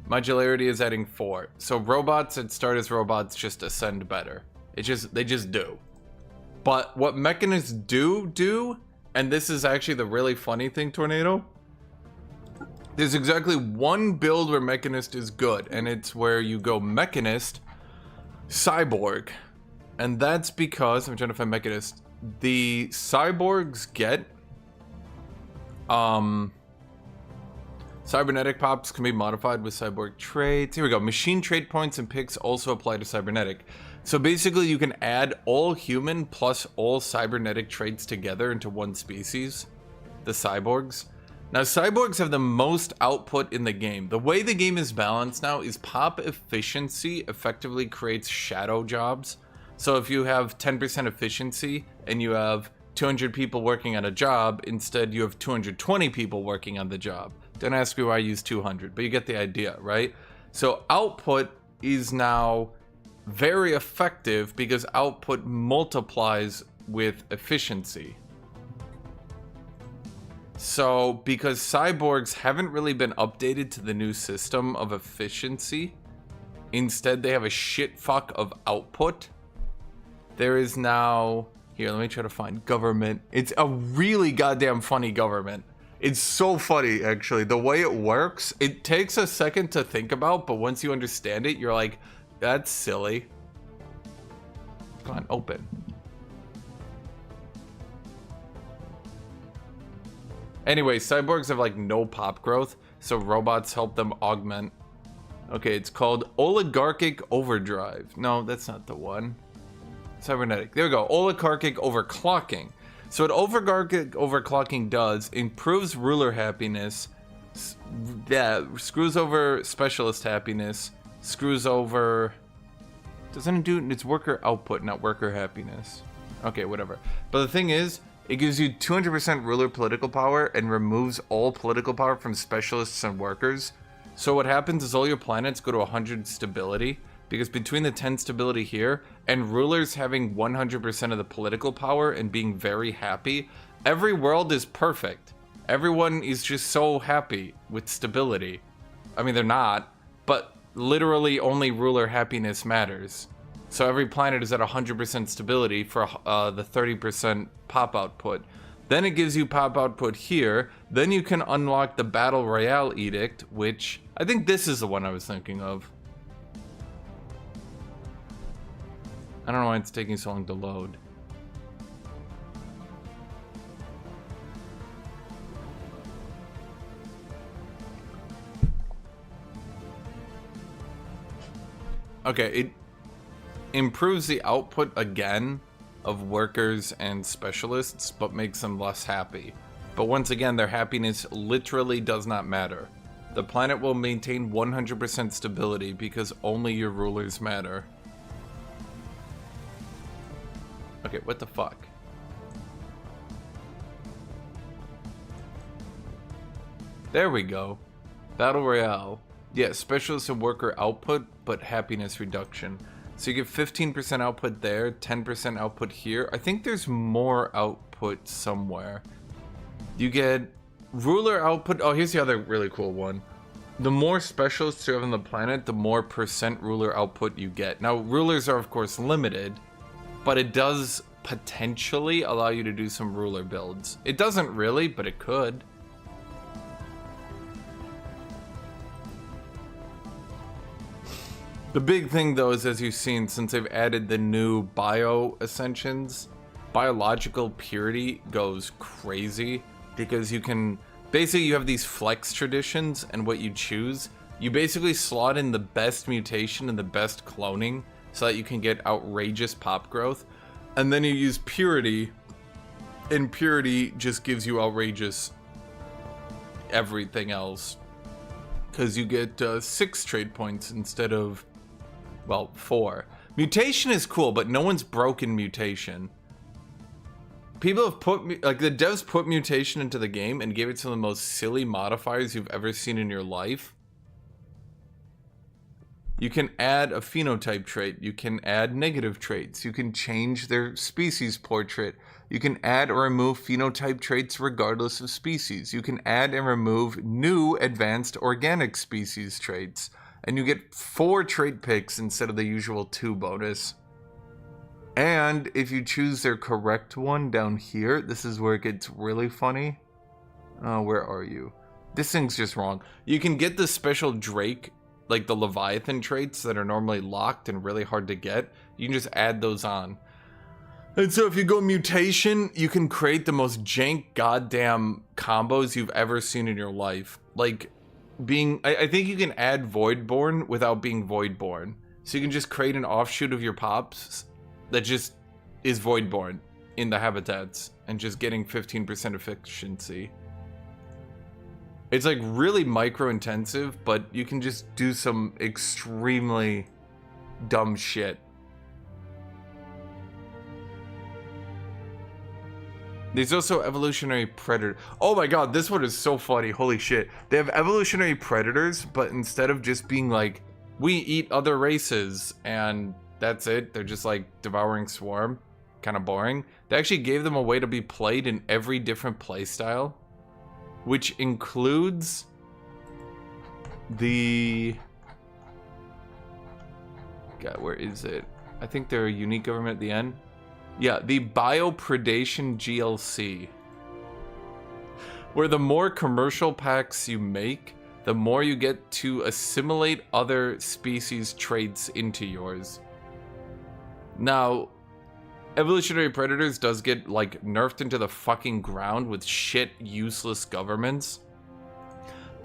Modularity is adding 4. So robots that start as robots just ascend better. They just do. But what mechanists do, and this is actually the really funny thing, Tornado. There's exactly one build where Mechanist is good, and it's where you go Mechanist, Cyborg. And that's because, I'm trying to find Mechanist, the Cyborgs get, cybernetic pops can be modified with cyborg traits. Here we go. Machine trait points and picks also apply to cybernetic. So basically you can add all human plus all cybernetic traits together into one species, the cyborgs. Now cyborgs have the most output in the game. The way the game is balanced now is pop efficiency effectively creates shadow jobs. So if you have 10% efficiency and you have 200 people working on a job, instead you have 220 people working on the job. Don't ask me why I use 200, but you get the idea, right? So output is now very effective because output multiplies with efficiency. So because cyborgs haven't really been updated to the new system of efficiency, instead they have a shit fuck of output. There is now, here, let me try to find government. It's a really goddamn funny government. It's so funny, actually. The way it works, it takes a second to think about, but once you understand it, you're like, that's silly. Come on, open. Anyway, cyborgs have like no pop growth, so robots help them augment Okay, it's called Oligarchic Overdrive. No, that's not the one. Cybernetic. There we go. Oligarchic Overclocking. So what oligarchic overclocking does, improves ruler happiness, screws over specialist happiness, screws over... Doesn't it do... It's worker output, not worker happiness. Okay, whatever. But the thing is, it gives you 200% ruler political power and removes all political power from specialists and workers. So what happens is all your planets go to 100 stability, because between the 10 stability here and rulers having 100% of the political power and being very happy, every world is perfect. Everyone is just so happy with stability. I mean, they're not, but literally only ruler happiness matters. So every planet is at 100% stability for the 30% pop output. Then it gives you pop output here. Then you can unlock the Battle Royale Edict, which I think this is the one I was thinking of. I don't know why it's taking so long to load. Okay, it improves the output again of workers and specialists, but makes them less happy. But once again, their happiness literally does not matter. The planet will maintain 100% stability because only your rulers matter. Okay, what the fuck? There we go. Battle Royale. Yeah, specialist and worker output, but happiness reduction. So you get 15% output there, 10% output here. I think there's more output somewhere. You get ruler output. Oh, here's the other really cool one. The more specialists you have on the planet, the more percent ruler output you get. Now, rulers are, of course, limited, but it does potentially allow you to do some ruler builds. It doesn't really, but it could. The big thing, though, is, as you've seen, since they've added the new bio ascensions, biological purity goes crazy, because you can... Basically, you have these flex traditions, and what you choose, you basically slot in the best mutation and the best cloning, so that you can get outrageous pop growth. And then you use purity, and purity just gives you outrageous everything else. Because you get 6 trade points instead of, well, 4. Mutation is cool, but no one's broken mutation. People have put, like, the devs put mutation into the game and gave it some of the most silly modifiers you've ever seen in your life. You can add a phenotype trait. You can add negative traits. You can change their species portrait. You can add or remove phenotype traits regardless of species. You can add and remove new advanced organic species traits. And you get 4 trait picks instead of the usual 2 bonus. And if you choose their correct one down here, this is where it gets really funny. Oh, where are you? This thing's just wrong. You can get the special Drake, like the Leviathan traits that are normally locked and really hard to get. You can just add those on. And so if you go mutation, you can create the most jank goddamn combos you've ever seen in your life. Like being, I think you can add Voidborn without being Voidborn. So you can just create an offshoot of your pops that just is Voidborn in the habitats and just getting 15% efficiency. It's like really micro intensive, but you can just do some extremely dumb shit. There's also evolutionary predator. Oh my god, this one is so funny. Holy shit. They have evolutionary predators, but instead of just being like, we eat other races and that's it, they're just like devouring swarm. Kind of boring. They actually gave them a way to be played in every different playstyle, which includes the... God, where is it? I think they're a unique government at the end. Yeah, the Biopredation GLC. Where the more commercial packs you make, the more you get to assimilate other species traits into yours. Now, evolutionary predators does get, like, nerfed into the fucking ground with shit, useless governments.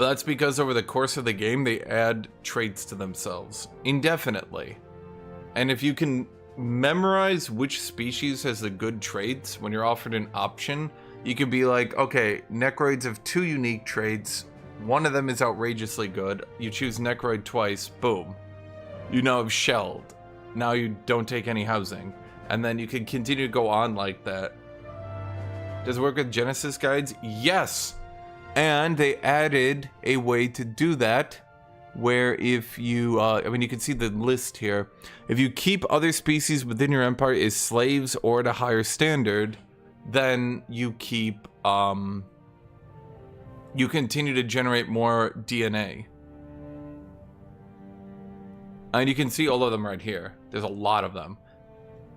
But that's because over the course of the game, they add traits to themselves indefinitely. And if you can memorize which species has the good traits when you're offered an option, you can be like, okay, Necroids have 2 unique traits. One of them is outrageously good. You choose Necroid twice, boom. You now have shelled. Now you don't take any housing. And then you can continue to go on like that. Does it work with Genesis guides? Yes! And they added a way to do that where if you, I mean, you can see the list here. If you keep other species within your empire as slaves or at a higher standard, then you keep, you continue to generate more DNA. And you can see all of them right here. There's a lot of them.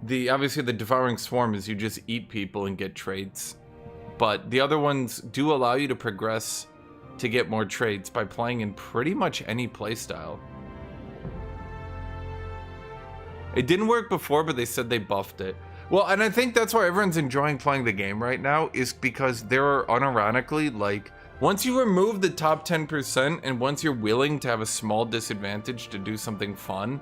Obviously the Devouring Swarm is you just eat people and get traits. But the other ones do allow you to progress to get more traits by playing in pretty much any playstyle. It didn't work before, but they said they buffed it. Well, and I think that's why everyone's enjoying playing the game right now, is because there are unironically, like, once you remove the top 10% and once you're willing to have a small disadvantage to do something fun,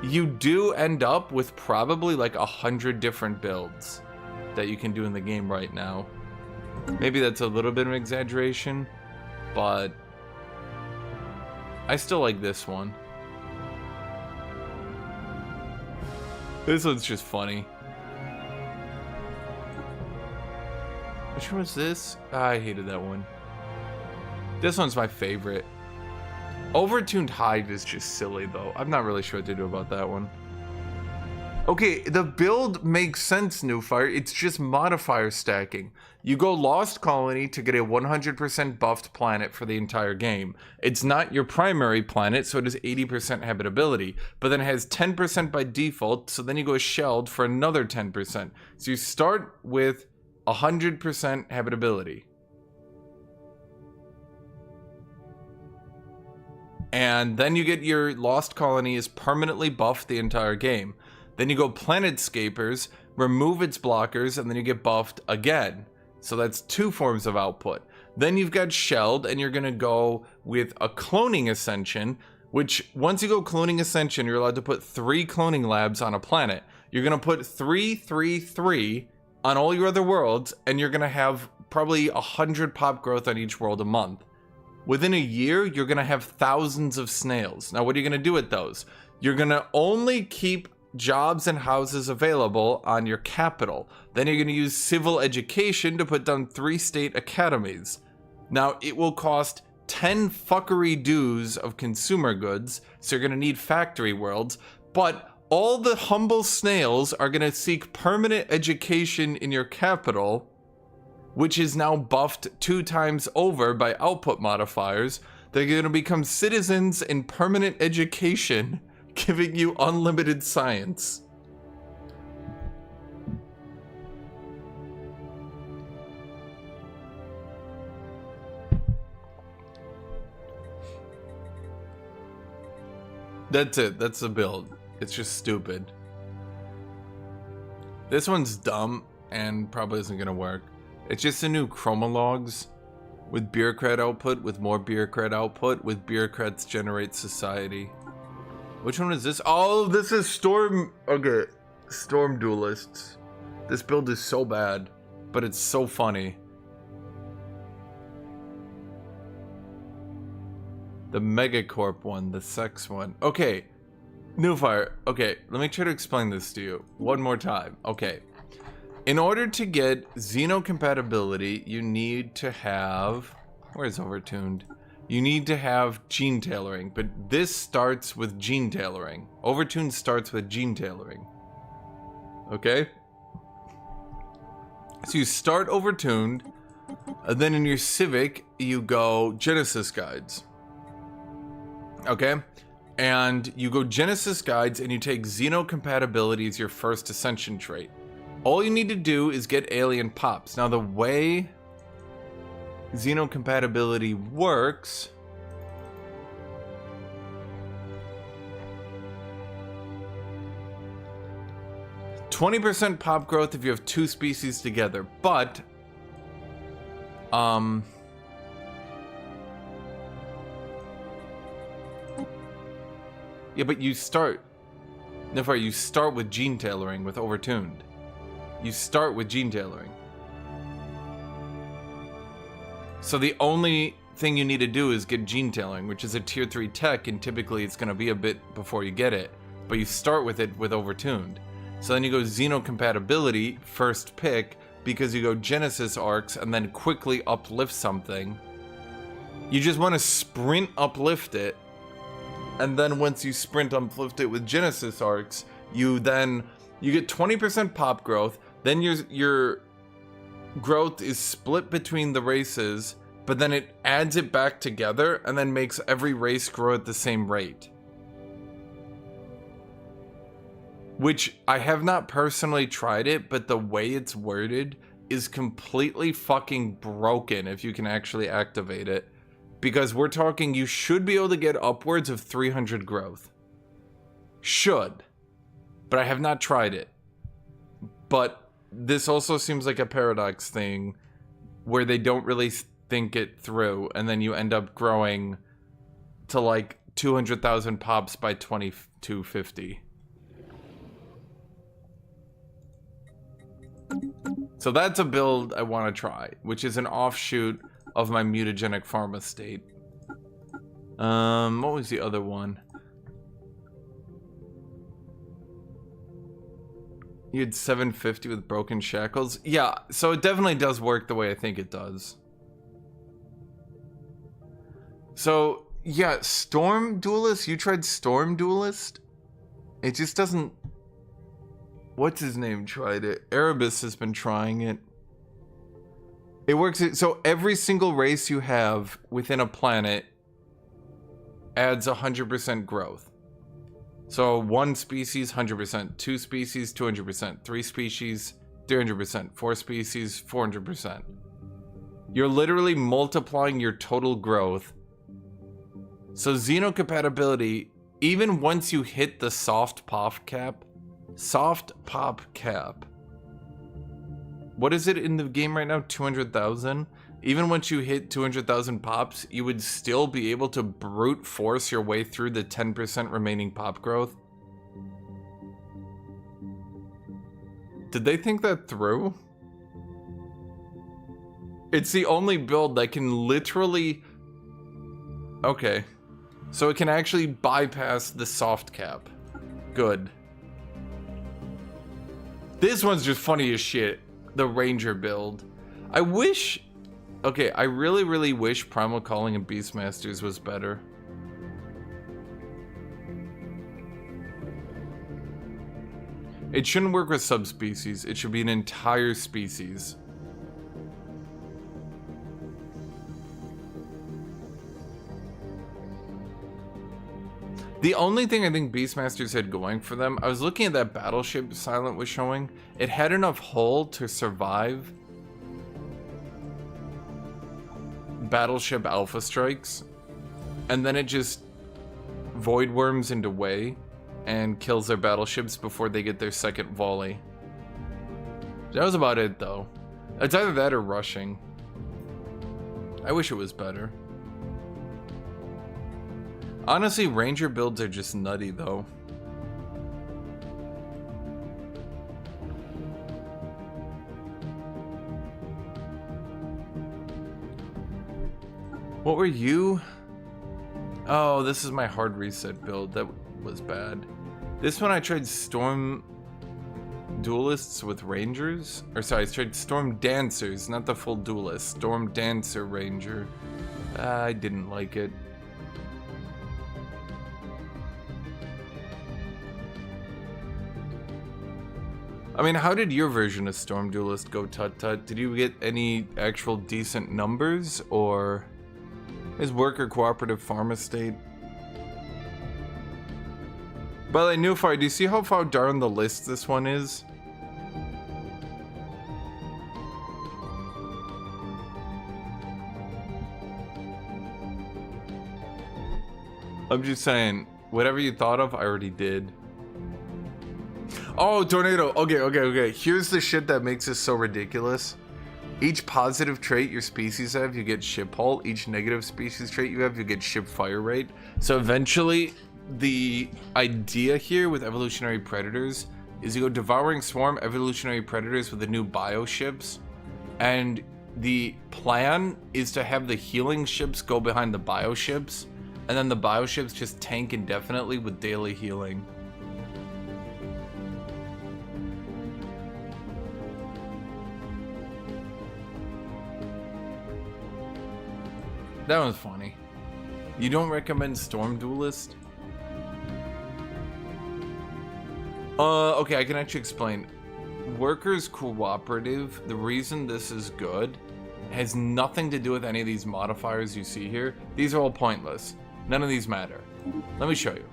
you do end up with probably like 100 different builds that you can do in the game right now. Maybe that's a little bit of an exaggeration, but I still like this one. This one's just funny. Which one was this? I hated that one. This one's my favorite. Overtuned Hive is just silly though. I'm not really sure what to do about that one. Okay, the build makes sense, Newfire. It's just modifier stacking. You go Lost Colony to get a 100% buffed planet for the entire game. It's not your primary planet, so it has 80% habitability, but then it has 10% by default, so then you go Shelled for another 10%. So you start with 100% habitability. And then you get your Lost Colony is permanently buffed the entire game. Then you go Planetscapers, remove its blockers, and then you get buffed again. So that's 2 forms of output. Then you've got Shelled, and you're going to go with a Cloning Ascension, which once you go Cloning Ascension, you're allowed to put 3 cloning labs on a planet. You're going to put 3, 3, 3 on all your other worlds, and you're going to have probably 100 pop growth on each world a month. Within a year, you're going to have thousands of snails. Now, what are you going to do with those? You're going to only keep jobs and houses available on your capital. Then you're going to use civil education to put down 3 state academies. Now, it will cost 10 fuckery dues of consumer goods, so you're going to need factory worlds, but all the humble snails are going to seek permanent education in your capital, which is now buffed 2 times over by output modifiers. They're going to become citizens in permanent education, giving you unlimited science. That's it. That's the build. It's just stupid. This one's dumb and probably isn't going to work. It's just a new chromalogs with bureaucrat output, with more bureaucrat output, with bureaucrats generate society. Which one is this? Oh, this is Storm. Okay, Storm Duelists. This build is so bad, but it's so funny. The Megacorp one, the sex one. Okay, Newfire. Okay, let me try to explain this to you one more time. Okay, in order to get xenocompatibility, you need to have. Where's Overtuned? You need to have gene tailoring, but this starts with gene tailoring. Overtuned starts with gene tailoring. Okay? So you start Overtuned, and then in your Civic, you go Genesis Guides. Okay? And you go Genesis Guides, and you take xenocompatibility as your first Ascension trait. All you need to do is get alien pops. Now, the way xenocompatibility works – 20% pop growth if you have 2 species together, but Yeah, but you start... Nifar, you start with gene tailoring with overtuned. You start with gene tailoring. So the only thing you need to do is get gene tailoring, which is a tier 3 tech, and typically it's going to be a bit before you get it. But you start with it with overtuned. So then you go xenocompatibility, first pick, because you go Genesis arcs and then quickly uplift something. You just want to sprint uplift it. And then once you sprint uplift it with Genesis arcs, you get 20% pop growth. Then your growth is split between the races, but then it adds it back together and then makes every race grow at the same rate. Which I have not personally tried it, but the way it's worded is completely fucking broken if you can actually activate it. Because we're talking, you should be able to get upwards of 300 growth. Should. But I have not tried it. But this also seems like a paradox thing where they don't really think it through, and then you end up growing to like 200,000 pops by 2250. So that's a build I want to try, which is an offshoot of my mutagenic pharma state. What was the other one? You had 750 with broken shackles? Yeah, so it definitely does work the way I think it does. So, yeah, Storm Duelist? You tried Storm Duelist? It just doesn't... What's his name tried it? Erebus has been trying it. It works, so every single race you have within a planet adds 100% growth. So one species, 100%, two species, 200%, three species, 300%, four species, 400%. You're literally multiplying your total growth. So xenocompatibility, even once you hit the soft pop cap, what is it in the game right now? 200,000? Even once you hit 200,000 pops, you would still be able to brute force your way through the 10% remaining pop growth? Did they think that through? It's the only build that can literally... Okay. So it can actually bypass the soft cap. Good. This one's just funny as shit. The Ranger build. I wish... Okay, I really, really wish Primal Calling and Beastmasters was better. It shouldn't work with subspecies. It should be an entire species. The only thing I think Beastmasters had going for them, I was looking at that battleship Silent was showing. It had enough hull to survive battleship alpha strikes, and then it just void worms into way and kills their battleships before they get their second volley. That was about it though. It's either that or rushing. I wish it was better. Honestly, Ranger builds are just nutty though. What were you? Oh, this is my hard reset build. That was bad. This one I tried Storm Duelists with Rangers. Or sorry, I tried Storm Dancers, not the full Duelist. Storm Dancer Ranger. I didn't like it. I mean, how did your version of Storm Duelist go, Tut Tut? Did you get any actual decent numbers, or... Is worker cooperative pharma state? By the way, Newfire, do you see how far down the list this one is? I'm just saying, whatever you thought of, I already did. Oh, Tornado. Okay. Here's the shit that makes this so ridiculous. Each positive trait your species have, you get ship hull. Each negative species trait you have, you get ship fire rate. So eventually, the idea here with evolutionary predators is you go devouring swarm evolutionary predators with the new bioships, and the plan is to have the healing ships go behind the bioships, and then the bioships just tank indefinitely with daily healing. That was funny. You don't recommend Storm Duelist? Okay, I can actually explain. Workers Cooperative, the reason this is good has nothing to do with any of these modifiers you see here. These are all pointless. None of these matter. Let me show you.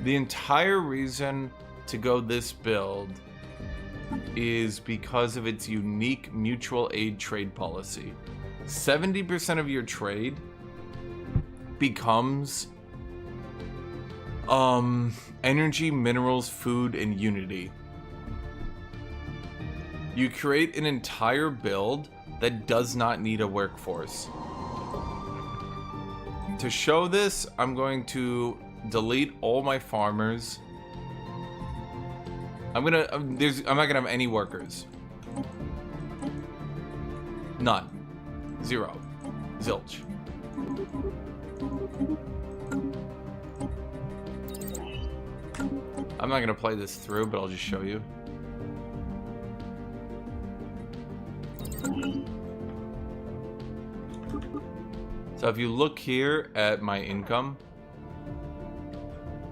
The entire reason to go this build is because of its unique mutual aid trade policy. 70% of your trade becomes energy, minerals, food, and unity. You create an entire build that does not need a workforce. To show this, I'm going to delete all my farmers. I'm not gonna have any workers. None. Zero. Zilch. I'm not gonna play this through, but I'll just show you. So if you look here at my income,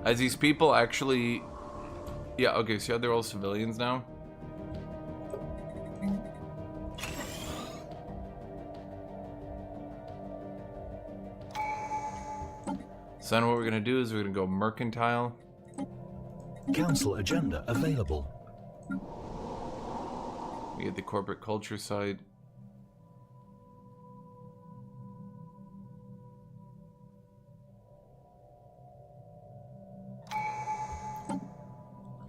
as these people actually, yeah, okay, so they're all civilians now. So then what we're gonna do is we're gonna go mercantile. Council agenda available. We get the corporate culture side.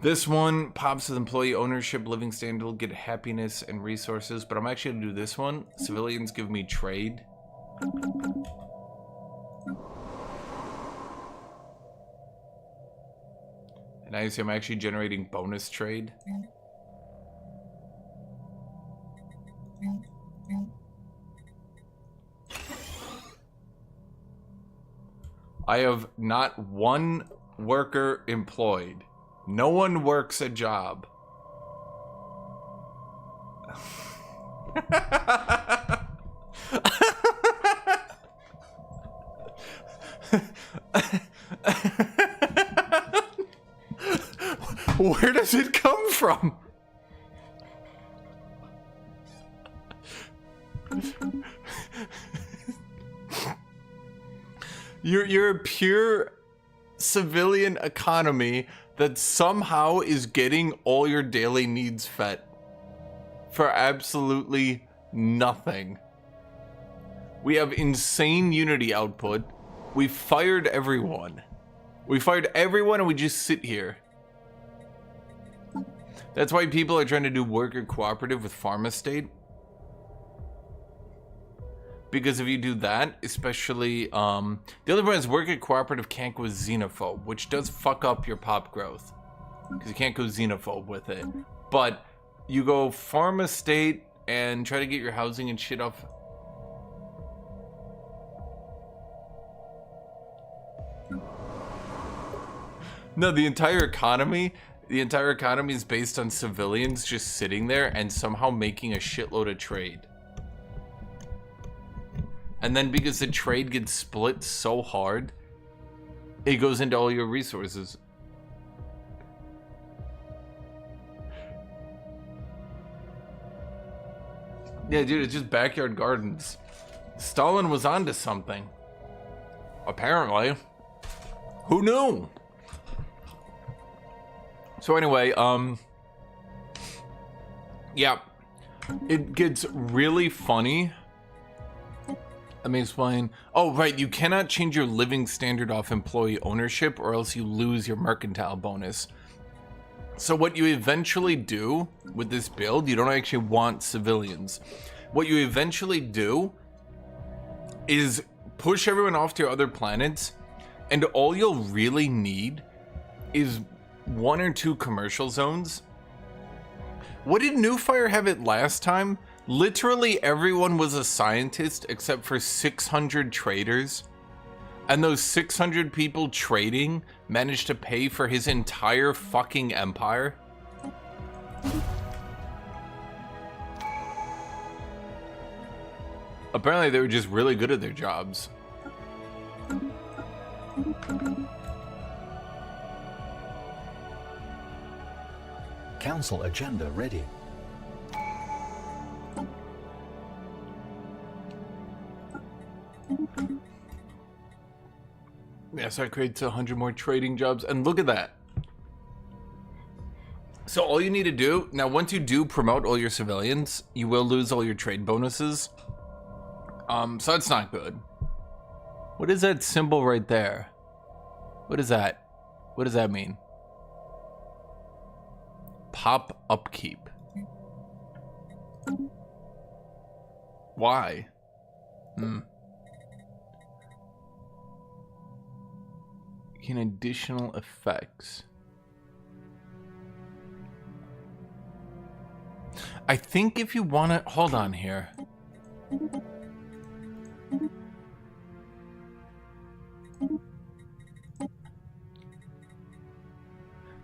This one pops with employee ownership, living standard, get happiness and resources, but I'm actually gonna do this one. Civilians give me trade. And now you see I'm actually generating bonus trade. I have not one worker employed. No one works a job. Where does it come from? You're a pure civilian economy that somehow is getting all your daily needs fed for absolutely nothing. We have insane unity output. We fired everyone. We fired everyone and we just sit here. That's why people are trying to do worker cooperative with farm estate. Because if you do that, especially, the other one is worker cooperative can't go xenophobe, which does fuck up your pop growth. Because you can't go xenophobe with it. But you go farm estate and try to get your housing and shit off. No, the entire economy is based on civilians just sitting there and somehow making a shitload of trade. And then because the trade gets split so hard, it goes into all your resources. Yeah, dude, it's just backyard gardens. Stalin was onto something. Apparently. Who knew? So anyway, yeah. It gets really funny. Let me explain. Oh, right. You cannot change your living standard off employee ownership or else you lose your mercantile bonus. So what you eventually do with this build, you don't actually want civilians. What you eventually do is push everyone off to your other planets, and all you'll really need is 1 or 2 commercial zones. What did New Fire have it last time? Literally everyone was a scientist except for 600 traders. And those 600 people trading managed to pay for his entire fucking empire. Apparently they were just really good at their jobs. Council agenda ready. Yeah, so I created 100 more trading jobs, and look at that. So all you need to do, now once you do promote all your civilians, you will lose all your trade bonuses. So that's not good. What is that symbol right there? What is that? What does that mean? Pop upkeep. Why? In additional effects. I think if you want to hold on here.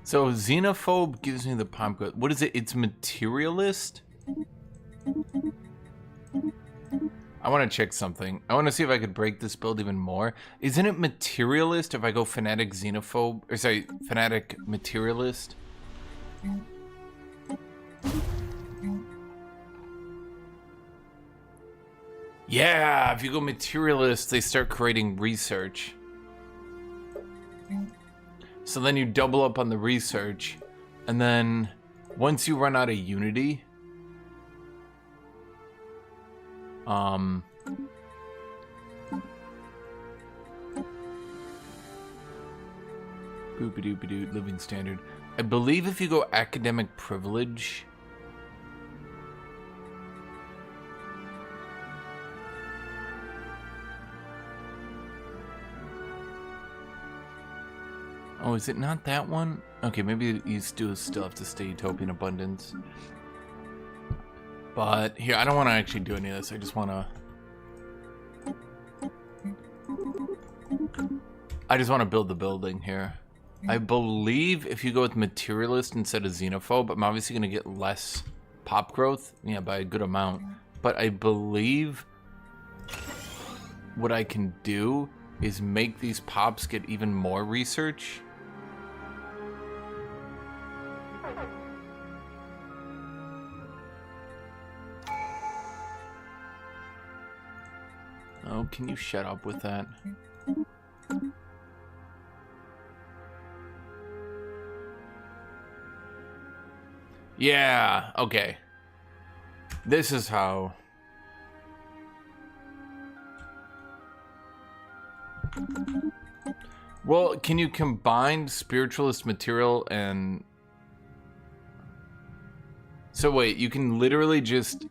So xenophobe gives me the pop growth. What is it? It's materialist? I want to check something. I want to see if I could break this build even more. Isn't it materialist if I go fanatic xenophobe? Or sorry, fanatic materialist? Yeah, if you go materialist, they start creating research. So then you double up on the research. And then once you run out of unity... Boop-a-doop-a-doo, living standard. I believe if you go academic privilege... Oh, is it not that one? Okay, maybe you still have to stay utopian abundance. But here, I don't want to actually do any of this. I just want to build the building here. I believe if you go with materialist instead of xenophobe, I'm obviously going to get less pop growth. Yeah, by a good amount. But I believe what I can do is make these pops get even more research. Oh, can you shut up with that? Yeah, okay. This is how... Well, can you combine spiritualist material and... So wait, you can literally just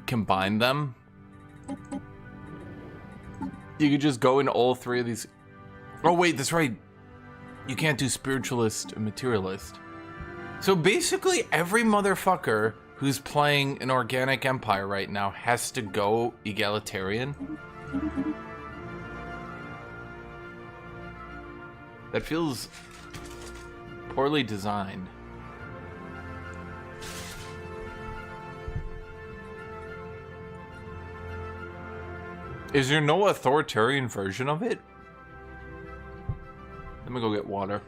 combine them? You could just go in all 3 of these... Oh wait, that's right. You can't do spiritualist and materialist. So basically every motherfucker who's playing an organic empire right now has to go egalitarian. That feels poorly designed. Is there no authoritarian version of it? Let me go get water.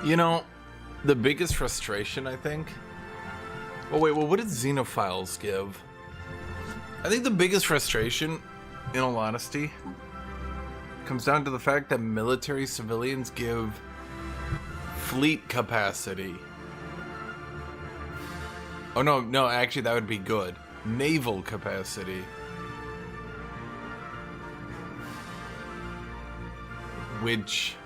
You know, the biggest frustration, I think... Oh, wait, well, what did Xenophiles give? I think the biggest frustration, in all honesty, comes down to the fact that military civilians give fleet capacity. Oh, no, actually, that would be good. Naval capacity. Which...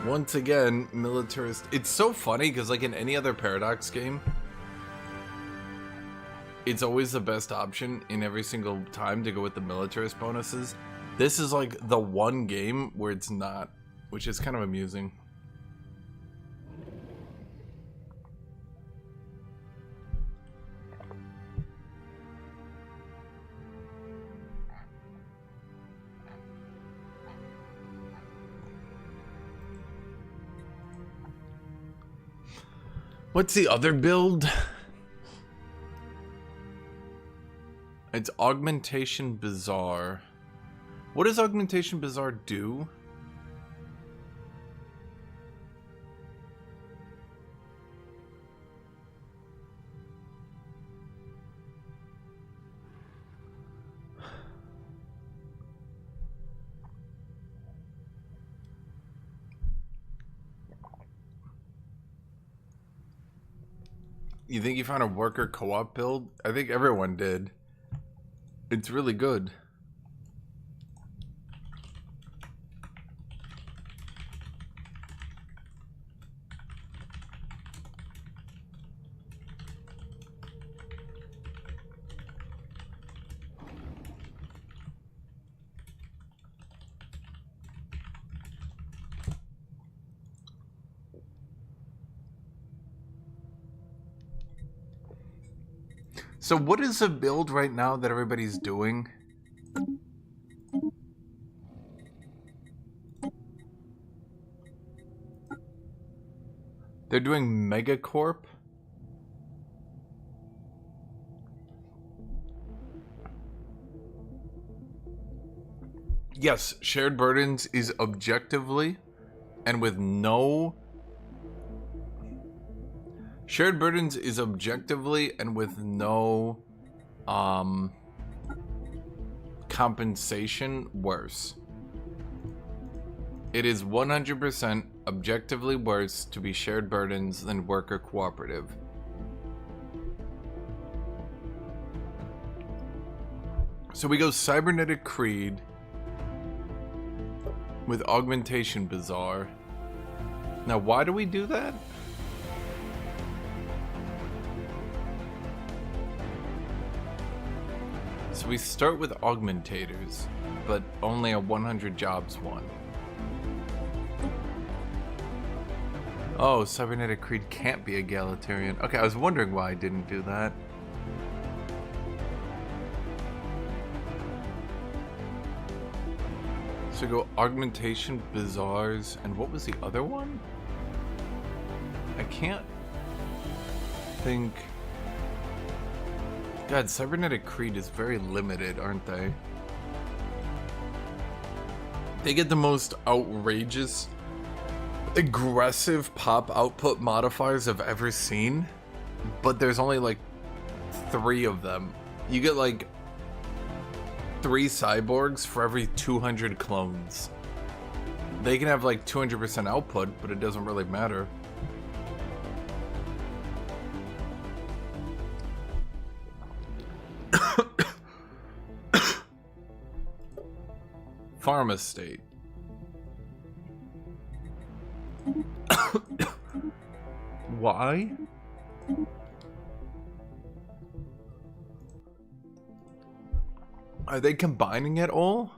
Once again, militarist... It's so funny, because like in any other Paradox game, it's always the best option in every single time to go with the militarist bonuses. This is like the one game where it's not, which is kind of amusing. What's the other build? It's Augmentation Bazaar. What does Augmentation Bazaar do? You think you found a worker co-op build? I think everyone did. It's really good. So what is the build right now that everybody's doing? They're doing Megacorp. Yes, Shared Burdens is objectively and with no... Shared Burdens is objectively and with no compensation worse. It is 100% objectively worse to be Shared Burdens than Worker Cooperative. So we go Cybernetic Creed with Augmentation Bazaar. Now why do we do that? So we start with augmentators, but only a 100 jobs one. Oh, Cybernetic Creed can't be egalitarian. Okay, I was wondering why I didn't do that. So go Augmentation, Bazaars, and what was the other one? I can't think... God, Cybernetic Creed is very limited, aren't they? They get the most outrageous, aggressive pop output modifiers I've ever seen, but there's only like 3 of them. You get like 3 cyborgs for every 200 clones. They can have like 200% output, but it doesn't really matter. Farm estate. Why? Are they combining it all?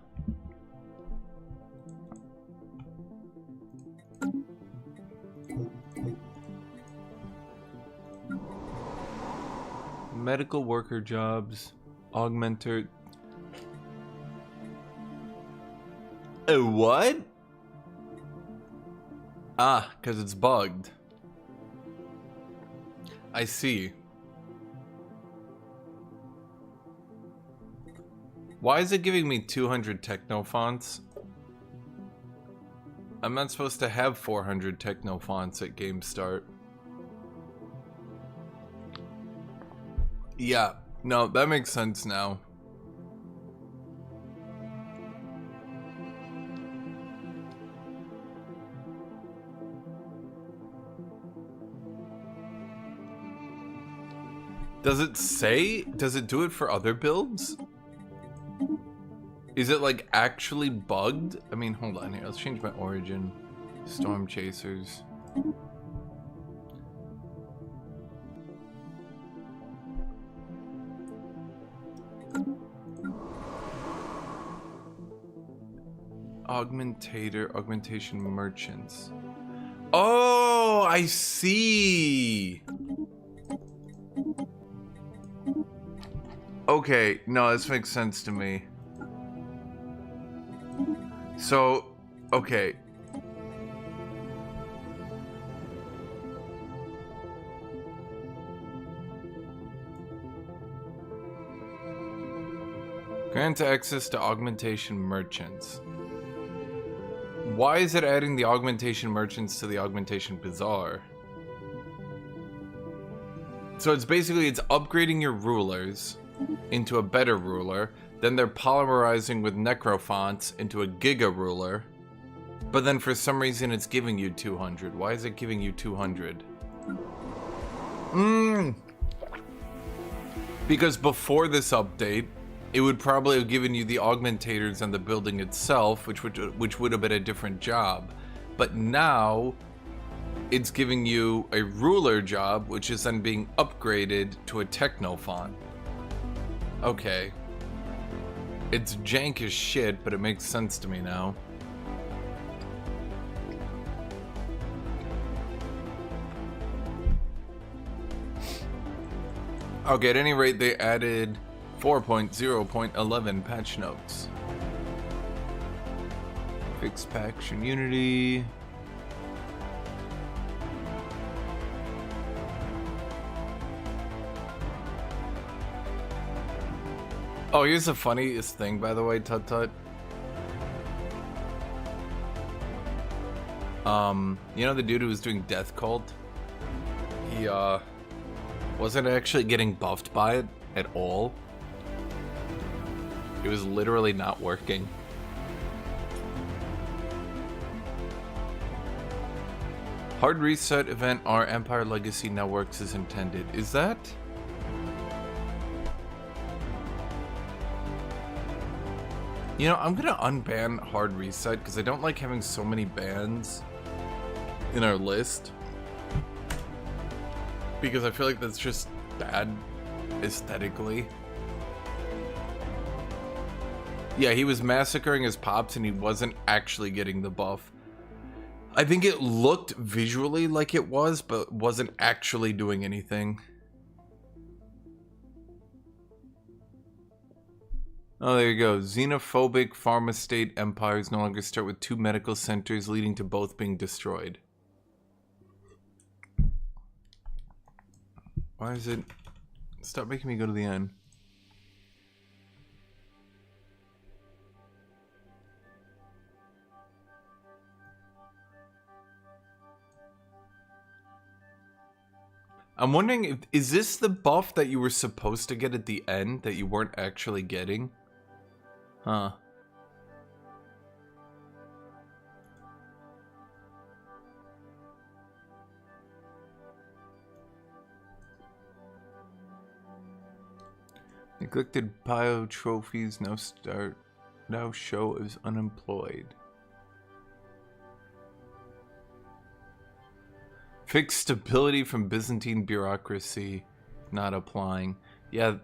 Medical worker jobs, augmenter. What? Ah, because it's bugged. I see. Why is it giving me 200 techno fonts? I'm not supposed to have 400 techno fonts at game start. Yeah, no, that makes sense now. Does it say? Does it do it for other builds? Is it like actually bugged? I mean, hold on here. Let's change my origin. Storm Chasers. Augmentation merchants. Oh, I see. Okay, no, this makes sense to me. So, okay. Grant access to augmentation merchants. Why is it adding the augmentation merchants to the augmentation bazaar? So it's basically, it's upgrading your rulers into a better ruler, then they're polymerizing with necrofonts into a giga ruler, but then for some reason it's giving you 200. Why is it giving you 200? Because before this update, it would probably have given you the augmentators and the building itself, which would have been a different job. But now, it's giving you a ruler job, which is then being upgraded to a techno font. Okay. It's jank as shit, but it makes sense to me now. Okay, at any rate, they added 4.0.11 patch notes. Fix Faction Unity. Oh, here's the funniest thing, by the way, Tut Tut. You know the dude who was doing Death Cult? He, wasn't actually getting buffed by it at all. It was literally not working. Hard reset event, our Empire Legacy now works as intended. Is that? You know, I'm gonna unban hard reset because I don't like having so many bans in our list. Because I feel like that's just bad aesthetically. Yeah, he was massacring his pops and he wasn't actually getting the buff. I think it looked visually like it was, but wasn't actually doing anything. Oh, there you go. Xenophobic pharma-state empires no longer start with 2 medical centers, leading to both being destroyed. Why is it... Stop making me go to the end. I'm wondering if... Is this the buff that you were supposed to get at the end that you weren't actually getting? Huh. Neglected bio trophies now show as unemployed. Fixed stability from Byzantine bureaucracy not applying. Yeah,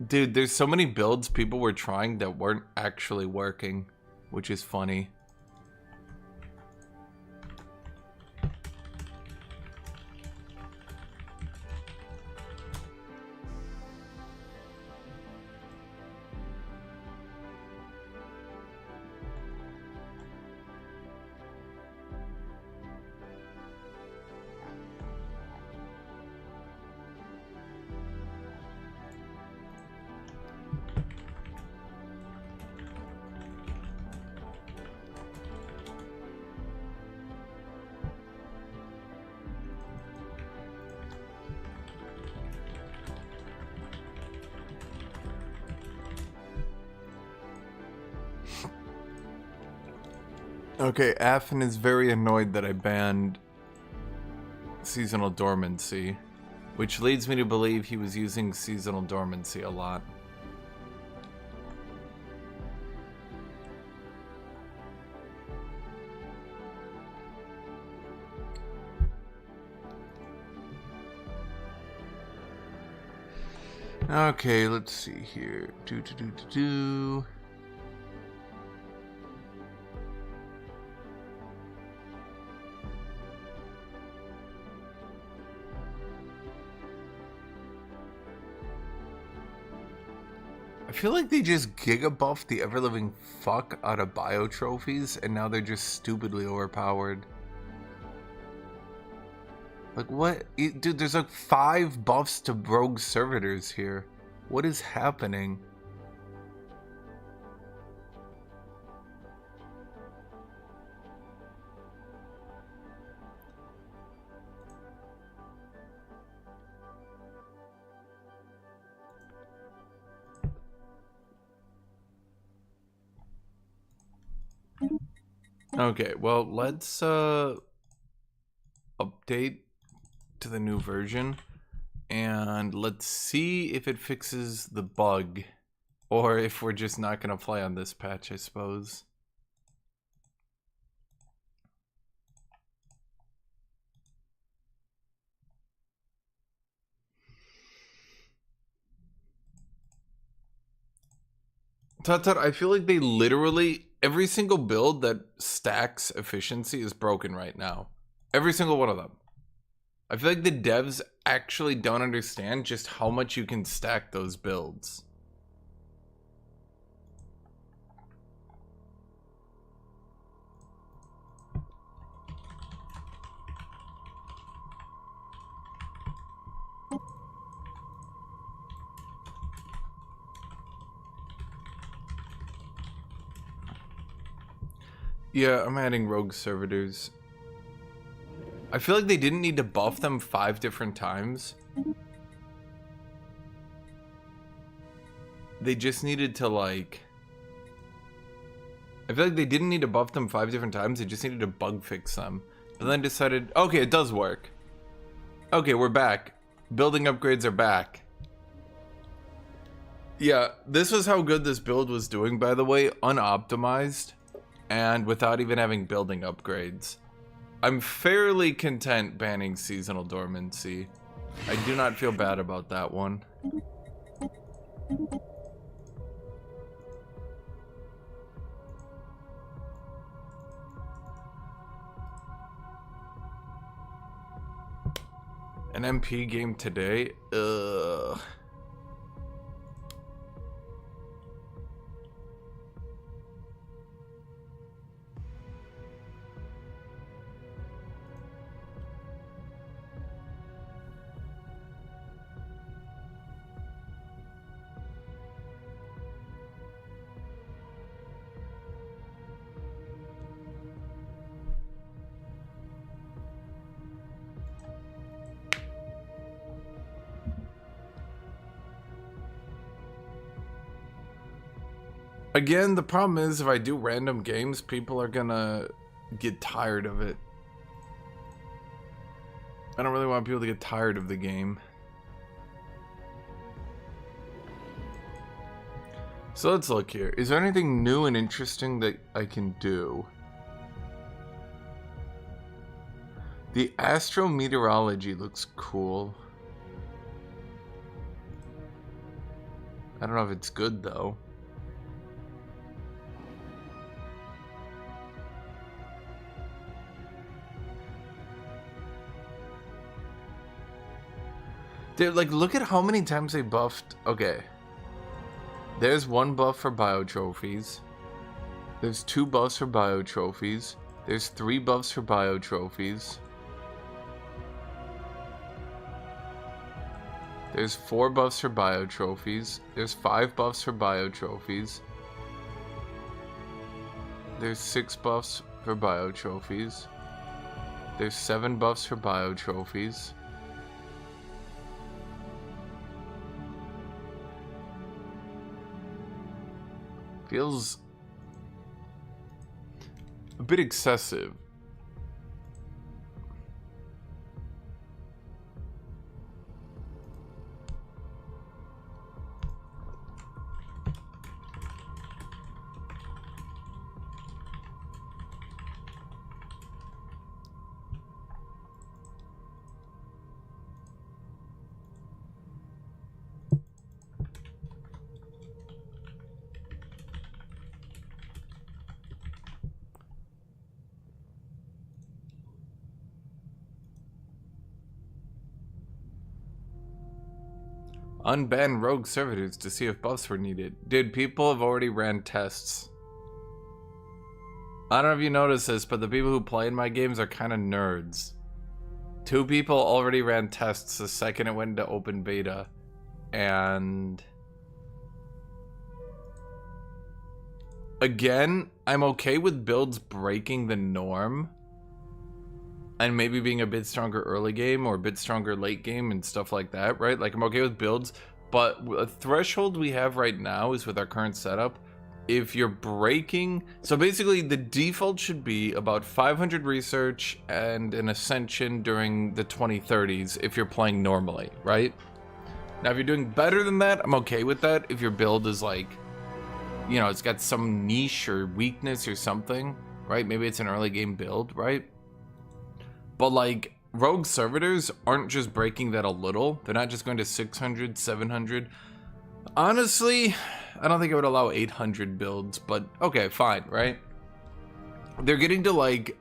dude, there's so many builds people were trying that weren't actually working, which is funny. Okay, Affin is very annoyed that I banned seasonal dormancy, which leads me to believe he was using seasonal dormancy a lot. Okay, let's see here. I feel like they just giga buffed the ever living fuck out of bio trophies, and now they're just stupidly overpowered. Like, what? Dude, there's like 5 buffs to rogue servitors here. What is happening? Okay, well, let's update to the new version, and let's see if it fixes the bug, or if we're just not gonna play on this patch, I suppose. Tut, I feel like they literally, every single build that stacks efficiency is broken right now. Every single one of them. I feel like the devs actually don't understand just how much you can stack those builds. Yeah, I'm adding rogue servitors. I feel like they didn't need to buff them 5 different times. They just needed to, like... I feel like they didn't need to buff them 5 different times, they just needed to bug fix them. But then decided, okay, it does work. Okay, we're back. Building upgrades are back. Yeah, this was how good this build was doing, by the way, unoptimized. And without even having building upgrades. I'm fairly content banning seasonal dormancy. I do not feel bad about that one. An MP game today? Ugh. Again, the problem is if I do random games, people are gonna get tired of it. I don't really want people to get tired of the game. So let's look here. Is there anything new and interesting that I can do? The astrometeorology looks cool. I don't know if it's good though. Dude, like, look at how many times they buffed. Okay. There's 1 buff for bio trophies. There's 2 buffs for bio trophies. There's 3 buffs for bio trophies. There's 4 buffs for bio trophies. There's 5 buffs for bio trophies. There's 6 buffs for bio trophies. There's 7 buffs for bio trophies. bit excessive. Unban rogue servitors to see if buffs were needed. Dude, people have already ran tests. I don't know if you noticed this, but the people who play in my games are kind of nerds. 2 people already ran tests the second it went into open beta. And... again, I'm okay with builds breaking the norm. And maybe being a bit stronger early game or a bit stronger late game and stuff like that, right? Like, I'm okay with builds, but a threshold we have right now is with our current setup. If you're breaking... so basically, the default should be about 500 research and an ascension during the 2030s if you're playing normally, right? Now, if you're doing better than that, I'm okay with that. If your build is like, you know, it's got some niche or weakness or something, right? Maybe it's an early game build, right? But like, rogue servitors aren't just breaking that a little. They're not just going to 600, 700. Honestly, I don't think I would allow 800 builds, but okay, fine, right? They're getting to like...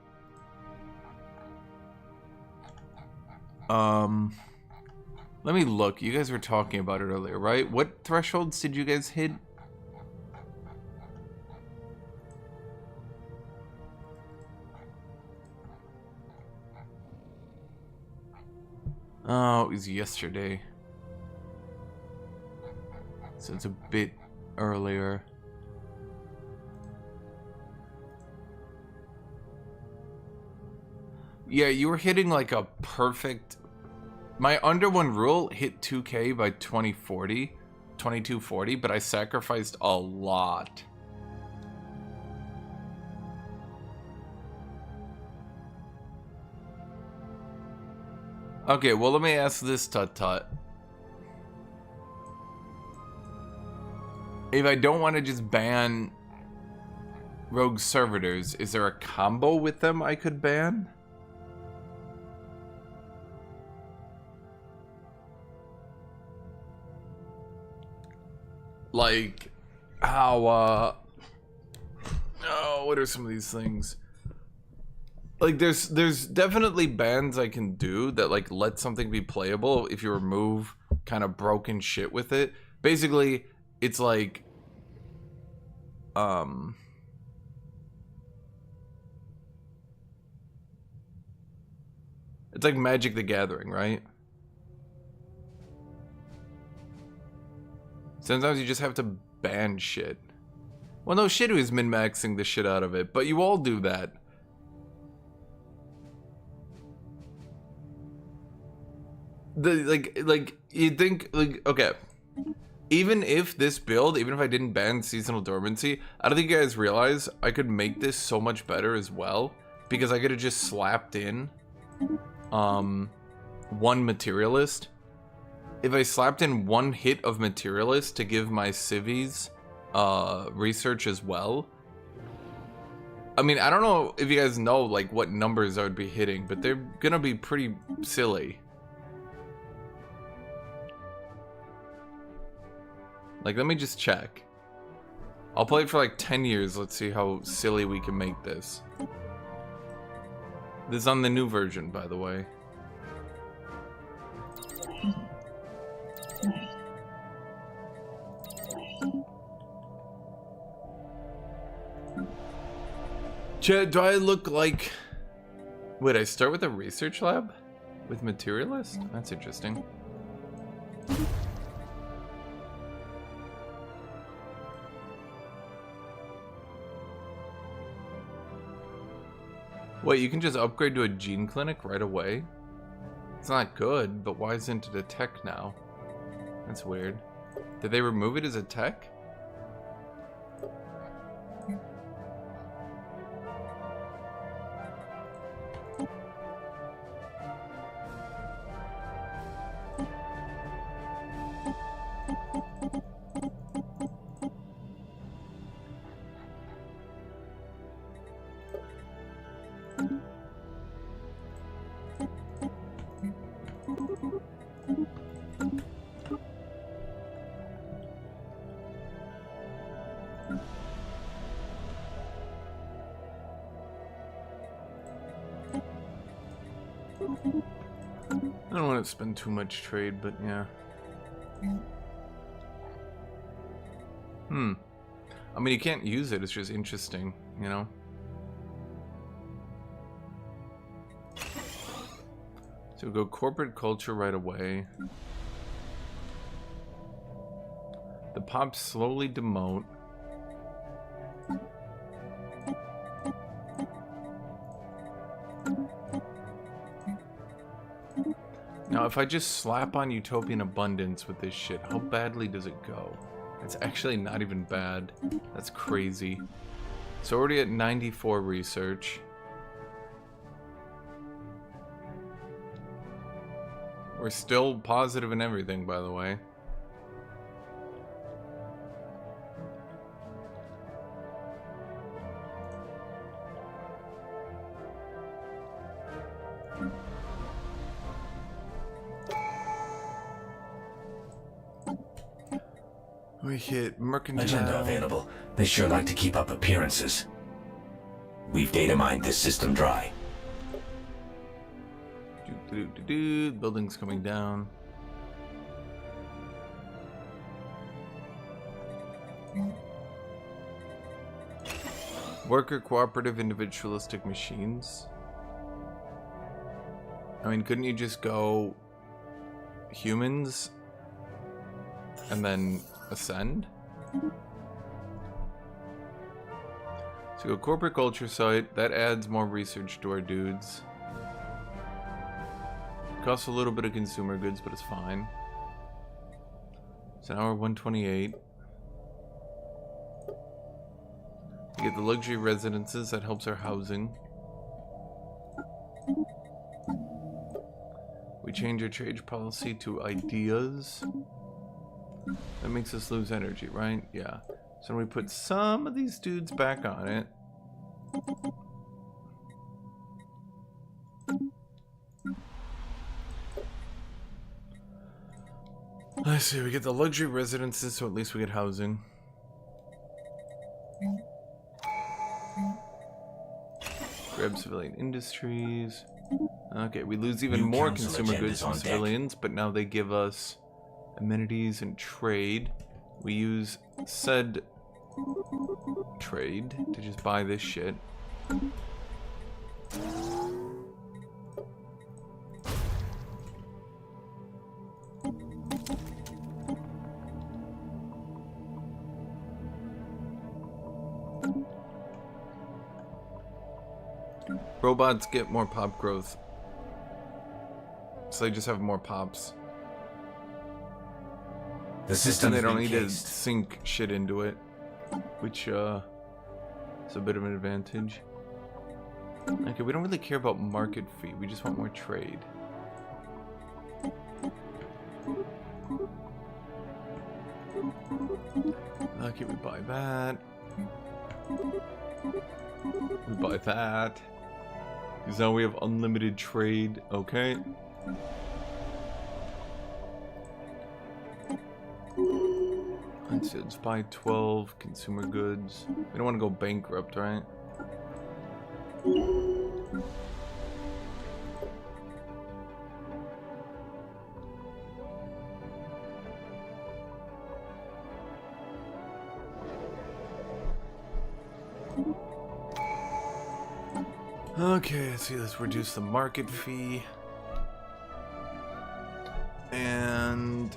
let me look. You guys were talking about it earlier, right? What thresholds did you guys hit? Oh, it was yesterday. So it's a bit earlier. Yeah, you were hitting like a perfect... my under one rule hit 2k by 2240, but I sacrificed a lot. Okay, well, let me ask this, Tut Tut. If I don't want to just ban rogue servitors, is there a combo with them I could ban? Like, how, oh, what are some of these things? Like, there's definitely bans I can do that, like, let something be playable if you remove kind of broken shit with it. Basically, it's like, it's like Magic the Gathering, right? Sometimes you just have to ban shit. Well, no, Shidu is min-maxing the shit out of it, but you all do that. Like you think, like, okay, even if this build, even if I didn't ban seasonal dormancy, I don't think you guys realize I could make this so much better as well, because I could have just slapped in one materialist. If I slapped in one hit of materialist to give my civvies research as well. I mean, I don't know if you guys know like what numbers I would be hitting, but they're gonna be pretty silly. Like, let me just check. I'll play it for like 10 years. Let's see how silly we can make this. This is on the new version, by the way. Chad, do I look like... wait, I start with a research lab? With materialist? That's interesting. Wait, you can just upgrade to a gene clinic right away? It's not good, but why isn't it a tech now? That's weird. Did they remove it as a tech? I don't want to spend too much trade, but yeah. I mean, you can't use it. It's just interesting, you know? So go corporate culture right away. The pops slowly demote. Now, if I just slap on Utopian Abundance with this shit, how badly does it go? It's actually not even bad. That's crazy. So already at 94 research. We're still positive in everything, by the way. We hit mercantile. Agenda available. They sure like to keep up appearances. We've data mined this system dry. Building's coming down. Worker cooperative individualistic machines. I mean, couldn't you just go humans and then ascend? So go corporate culture site. That adds more research to our dudes. Costs a little bit of consumer goods, but it's fine. So now we're 128. We get the luxury residences. That helps our housing. We change our trade policy to ideas. That makes us lose energy, right? Yeah. So we put some of these dudes back on it. Let's see, we get the luxury residences, so at least we get housing. Grab civilian industries. Okay, we lose even more consumer goods from civilians, but now they give us amenities and trade. We use said trade to just buy this shit. Robots get more pop growth. So they just have more pops. The system And they don't need to sink shit into it. Which, is a bit of an advantage. Okay, we don't really care about market fee. We just want more trade. Okay, we buy that. We buy that. Because now we have unlimited trade. Okay. Let's see, let's buy 12 consumer goods. We don't want to go bankrupt, right? Okay, let's see, let's reduce the market fee. And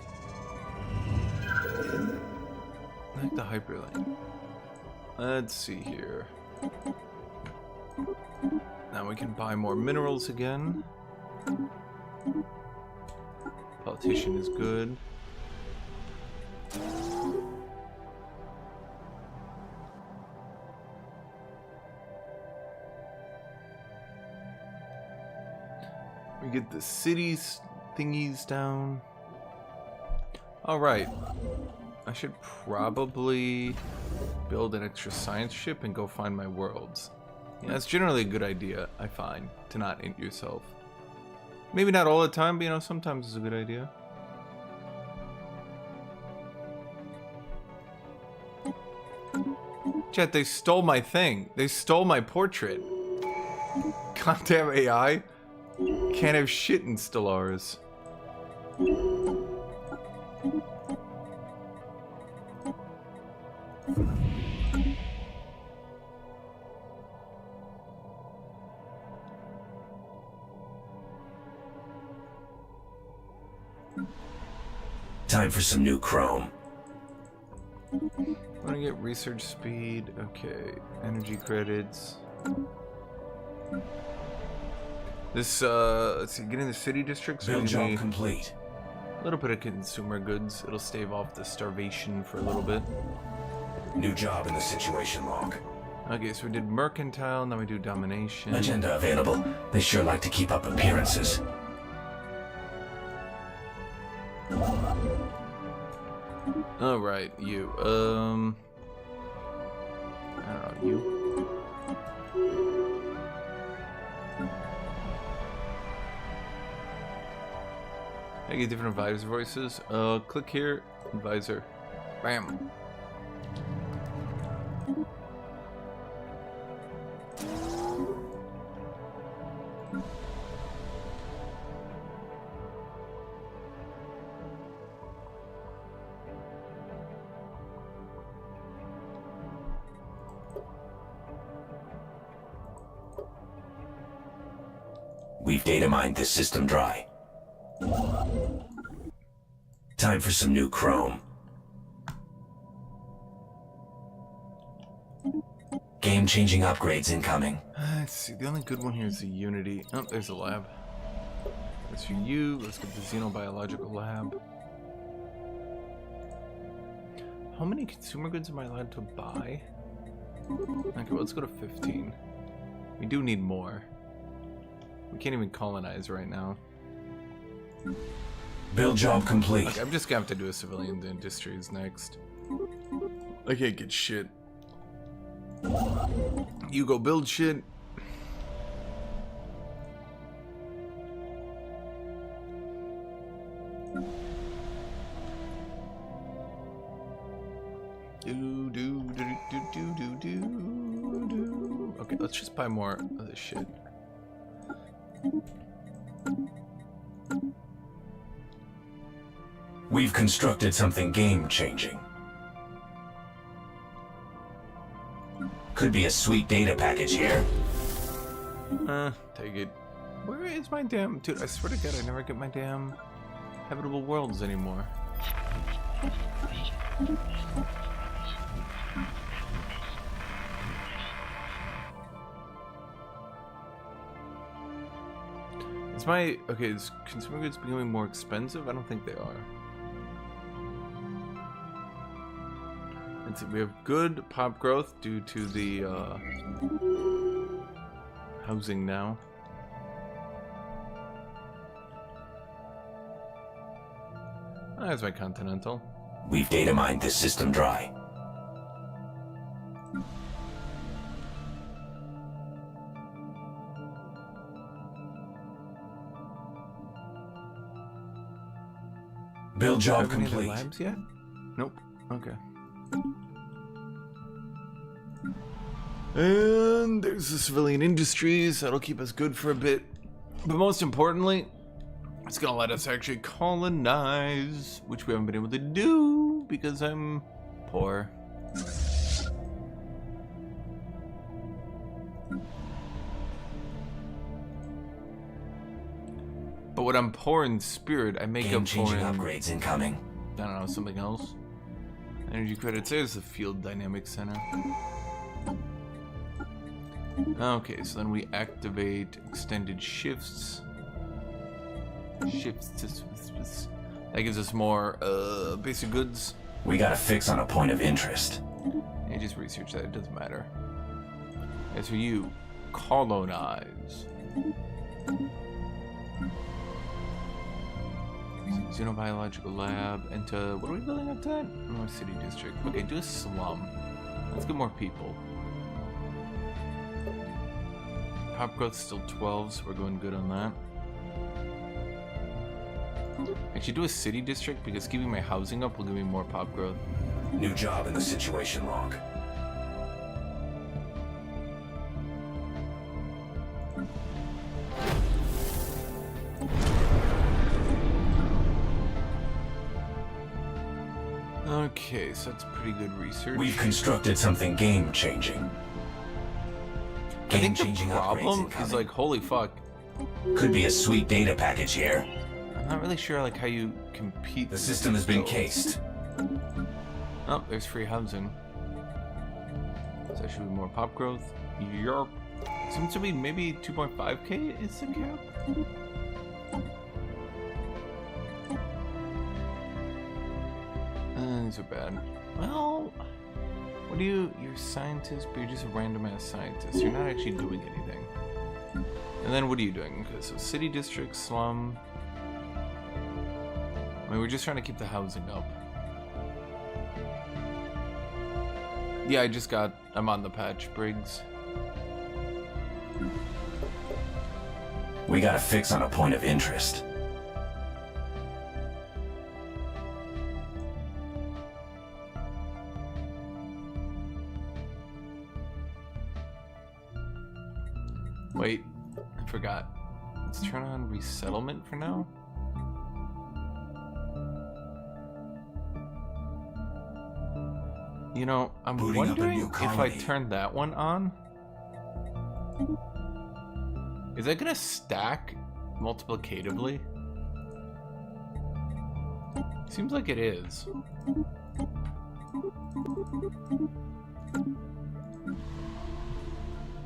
I like the hyperlink. Let's see here. Now we can buy more minerals again. Politician is good. We get the cities thingies down. Alright. I should probably build an extra science ship and go find my worlds. Yeah, it's generally a good idea, I find, to not int yourself. Maybe not all the time, but you know, sometimes it's a good idea. Chat, they stole my thing. They stole my portrait. Goddamn AI. Can't have shit in Stellars. Time for some new chrome. Want to get research speed? Okay, energy credits. This, let's see, getting the city districts. Build job complete. A little bit of consumer goods. It'll stave off the starvation for a little bit. New job in the situation log. Okay, so we did mercantile, now we do domination. Agenda available. They sure like to keep up appearances. Alright, you. I don't know, you. I get different advisor voices. Click here, advisor. Bam. We've data mined this system dry. Time for some new chrome. Game-changing upgrades incoming. Let's see, the only good one here is the Unity. Oh, there's a lab. That's for you. Let's get the Xenobiological lab. How many consumer goods am I allowed to buy? Okay, well, let's go to 15. We do need more. We can't even colonize right now. Build job complete. Okay, I'm just gonna have to do a civilian industries next. I can't get shit. You go build shit. Okay, let's just buy more of this shit. We've constructed something game-changing. Could be a sweet data package here. Take it. Where is my damn... Dude, I swear to God, I never get my damn habitable worlds anymore. Is my... Okay, is consumer goods becoming more expensive? I don't think they are. Let's see, we have good pop growth due to the housing now. That's my continental. We've data mined this system dry. Build job Have any other complete. labs yet? Nope. Okay. And there's the civilian industries. That'll keep us good for a bit. But most importantly, it's gonna let us actually colonize, which we haven't been able to do because I'm poor. But when I'm poor in spirit, I make up for Game-changing in, upgrades incoming. I don't know, something else. Energy credits. There's the Field Dynamics Center. Okay, so then we activate extended shifts. That gives us more basic goods. We got a fix on a point of interest. And just research that, it doesn't matter. As for you, colonize. Xenobiological lab, and to, what are we building up to that? More city district. Okay, do a slum. Let's get more people. Pop growth's still 12, so we're going good on that. Actually, do a city district because keeping my housing up will give me more pop growth. New job in the situation log. Okay, so that's pretty good research. We've constructed something game-changing. I think the Game-changing problem upgrades is like, holy fuck. Could be a sweet data package here. I'm not really sure like how you compete. The system has been cased. Oh, there's free housing. So that should be more pop growth. Yerp. Seems to be maybe 2.5k is the cap. These are bad. Well, what do you? You're a scientist, but you're just a random ass scientist. You're not actually doing anything. And then what are you doing? Okay, so city district, slum. I mean, we're just trying to keep the housing up. Yeah, I'm on the patch, Briggs. We got a fix on a point of interest. Wait, I forgot. Let's turn on resettlement for now. You know, I'm Booting up a wondering new if I colony. turn that one on. Is that gonna stack multiplicatively? Seems like it is.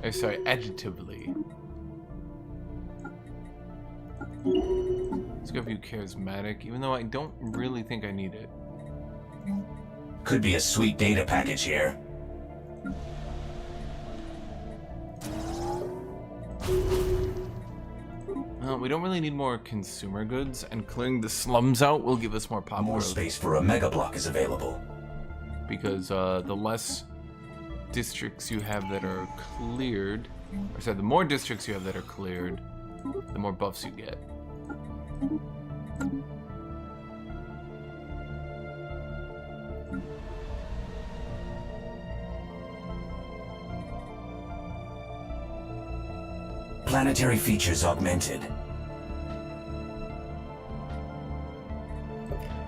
Oh, sorry, adjectively. Let's go view charismatic, even though I don't really think I need it. Could be a sweet data package here. Well, we don't really need more consumer goods, and clearing the slums out will give us more pop More growth. space for a mega block is available. Because the less districts you have that are cleared, or sorry, the more districts you have that are cleared, the more buffs you get. Planetary features augmented.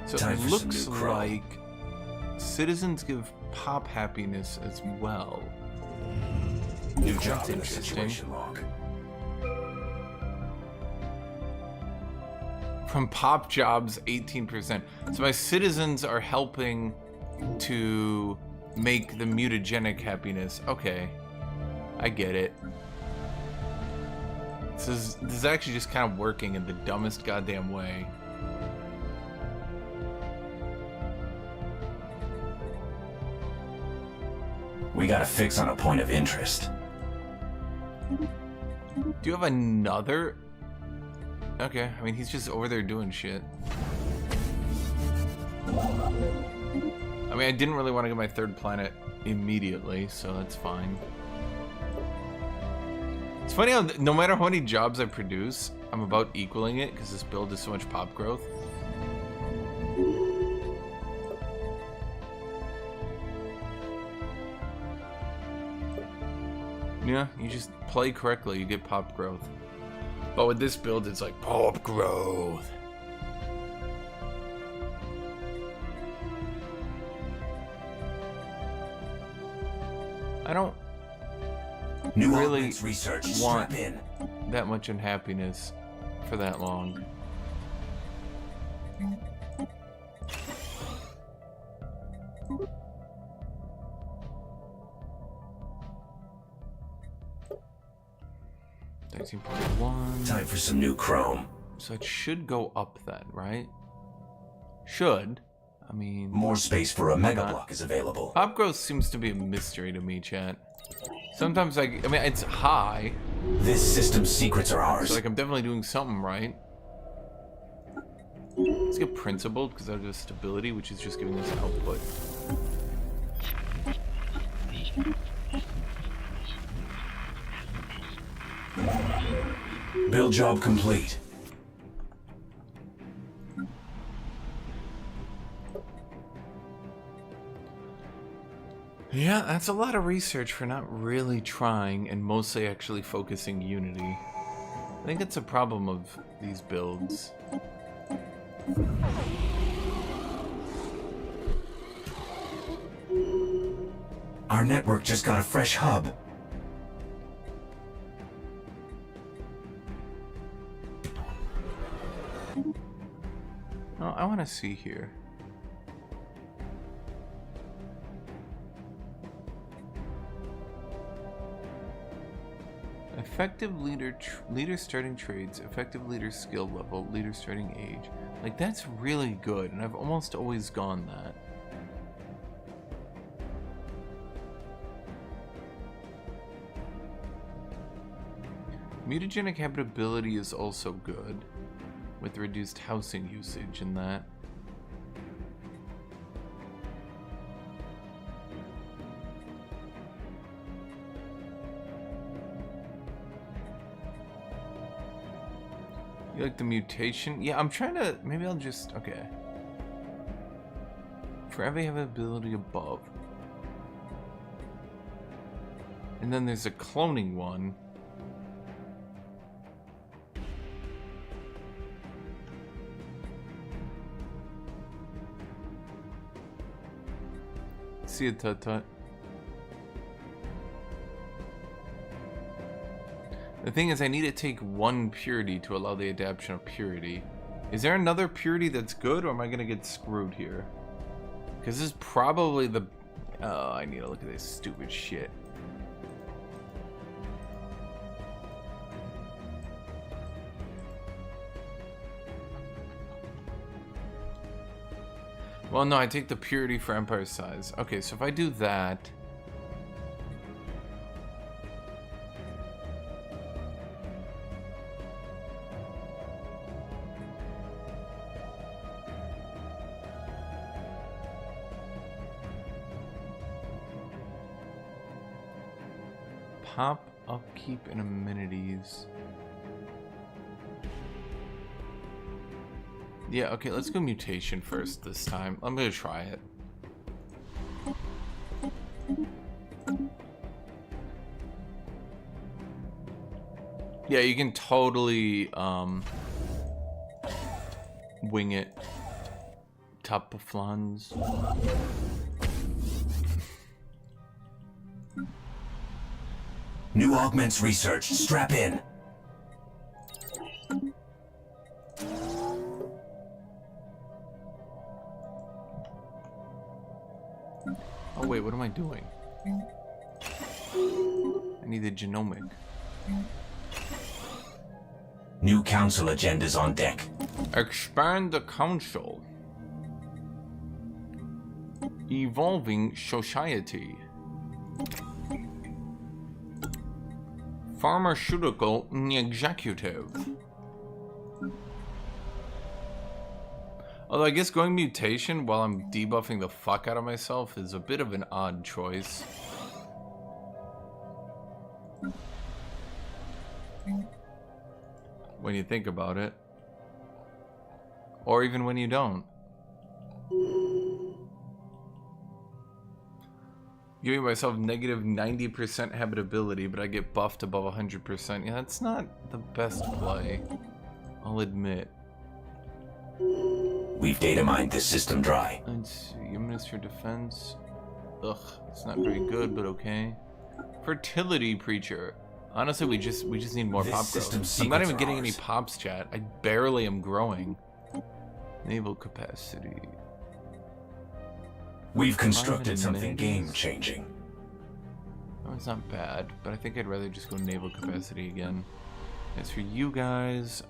So Time it for some looks new crow. like citizens give pop happiness as well. New That's job in the interesting. situation log. From pop jobs, 18%. So my citizens are helping to make the mutagenic happiness. Okay, I get it. This is actually just kind of working in the dumbest goddamn way. We got a fix on a point of interest. Do you have another? Okay, I mean, he's just over there doing shit. I mean, I didn't really want to get my third planet immediately, so that's fine. It's funny how no matter how many jobs I produce, I'm about equaling it because this build is so much pop growth. Yeah, you just play correctly, you get pop growth. But with this build, it's like pop growth. I don't New really augments research. want Strap in. that much unhappiness for that long. Time for some new chrome. So it should go up then, right? Should. I mean, More space for a mega not? block is available. pop growth seems to be a mystery to me, chat. Sometimes I mean, it's high, This system's secrets are ours. so like I'm definitely doing something right. Let's get principled because that'll give us stability, which is just giving us output. Build job complete. Yeah, that's a lot of research for not really trying and mostly actually focusing Unity. I think it's a problem of these builds. Our network just got a fresh hub. Oh, I want to see here. Effective leader, leader starting trades, effective leader skill level, leader starting age. Like, that's really good, and I've almost always gone that. Mutagenic habitability is also good, with reduced housing usage and that. You like the mutation? Yeah, I'm trying to... Maybe I'll just... Okay. For every habitability above. And then there's a cloning one. See it, Tut-Tut. The thing is, I need to take one purity to allow the adaptation of purity. Is there another purity that's good, or am I gonna get screwed here? Because this is probably the... Oh, I need to look at this stupid shit. Well, no, I take the purity for Empire size. Okay, so if I do that... Pop, upkeep, and amenities. Yeah, okay, let's go mutation first this time. I'm gonna try it. Yeah, you can totally wing it. Top of flans. New augments research. Strap in. Oh wait, what am I doing? I need the genomic. New council agendas on deck. Expand the council. Evolving society. Pharmaceutical executive. Although I guess going mutation while I'm debuffing the fuck out of myself is a bit of an odd choice. When you think about it. Or even when you don't. Giving myself negative 90% habitability, but I get buffed above 100%. Yeah, that's not the best play. I'll admit. We've data mined this system dry. Let's see, Minister of Defense. Ugh, it's not very good, but okay. Fertility Preacher. Honestly, we just need more pop growth. I'm not even getting any pops, chat. I barely am growing. Naval capacity. We've constructed something game-changing. Oh, it's not bad, but I think I'd rather just go naval capacity again. As for you guys,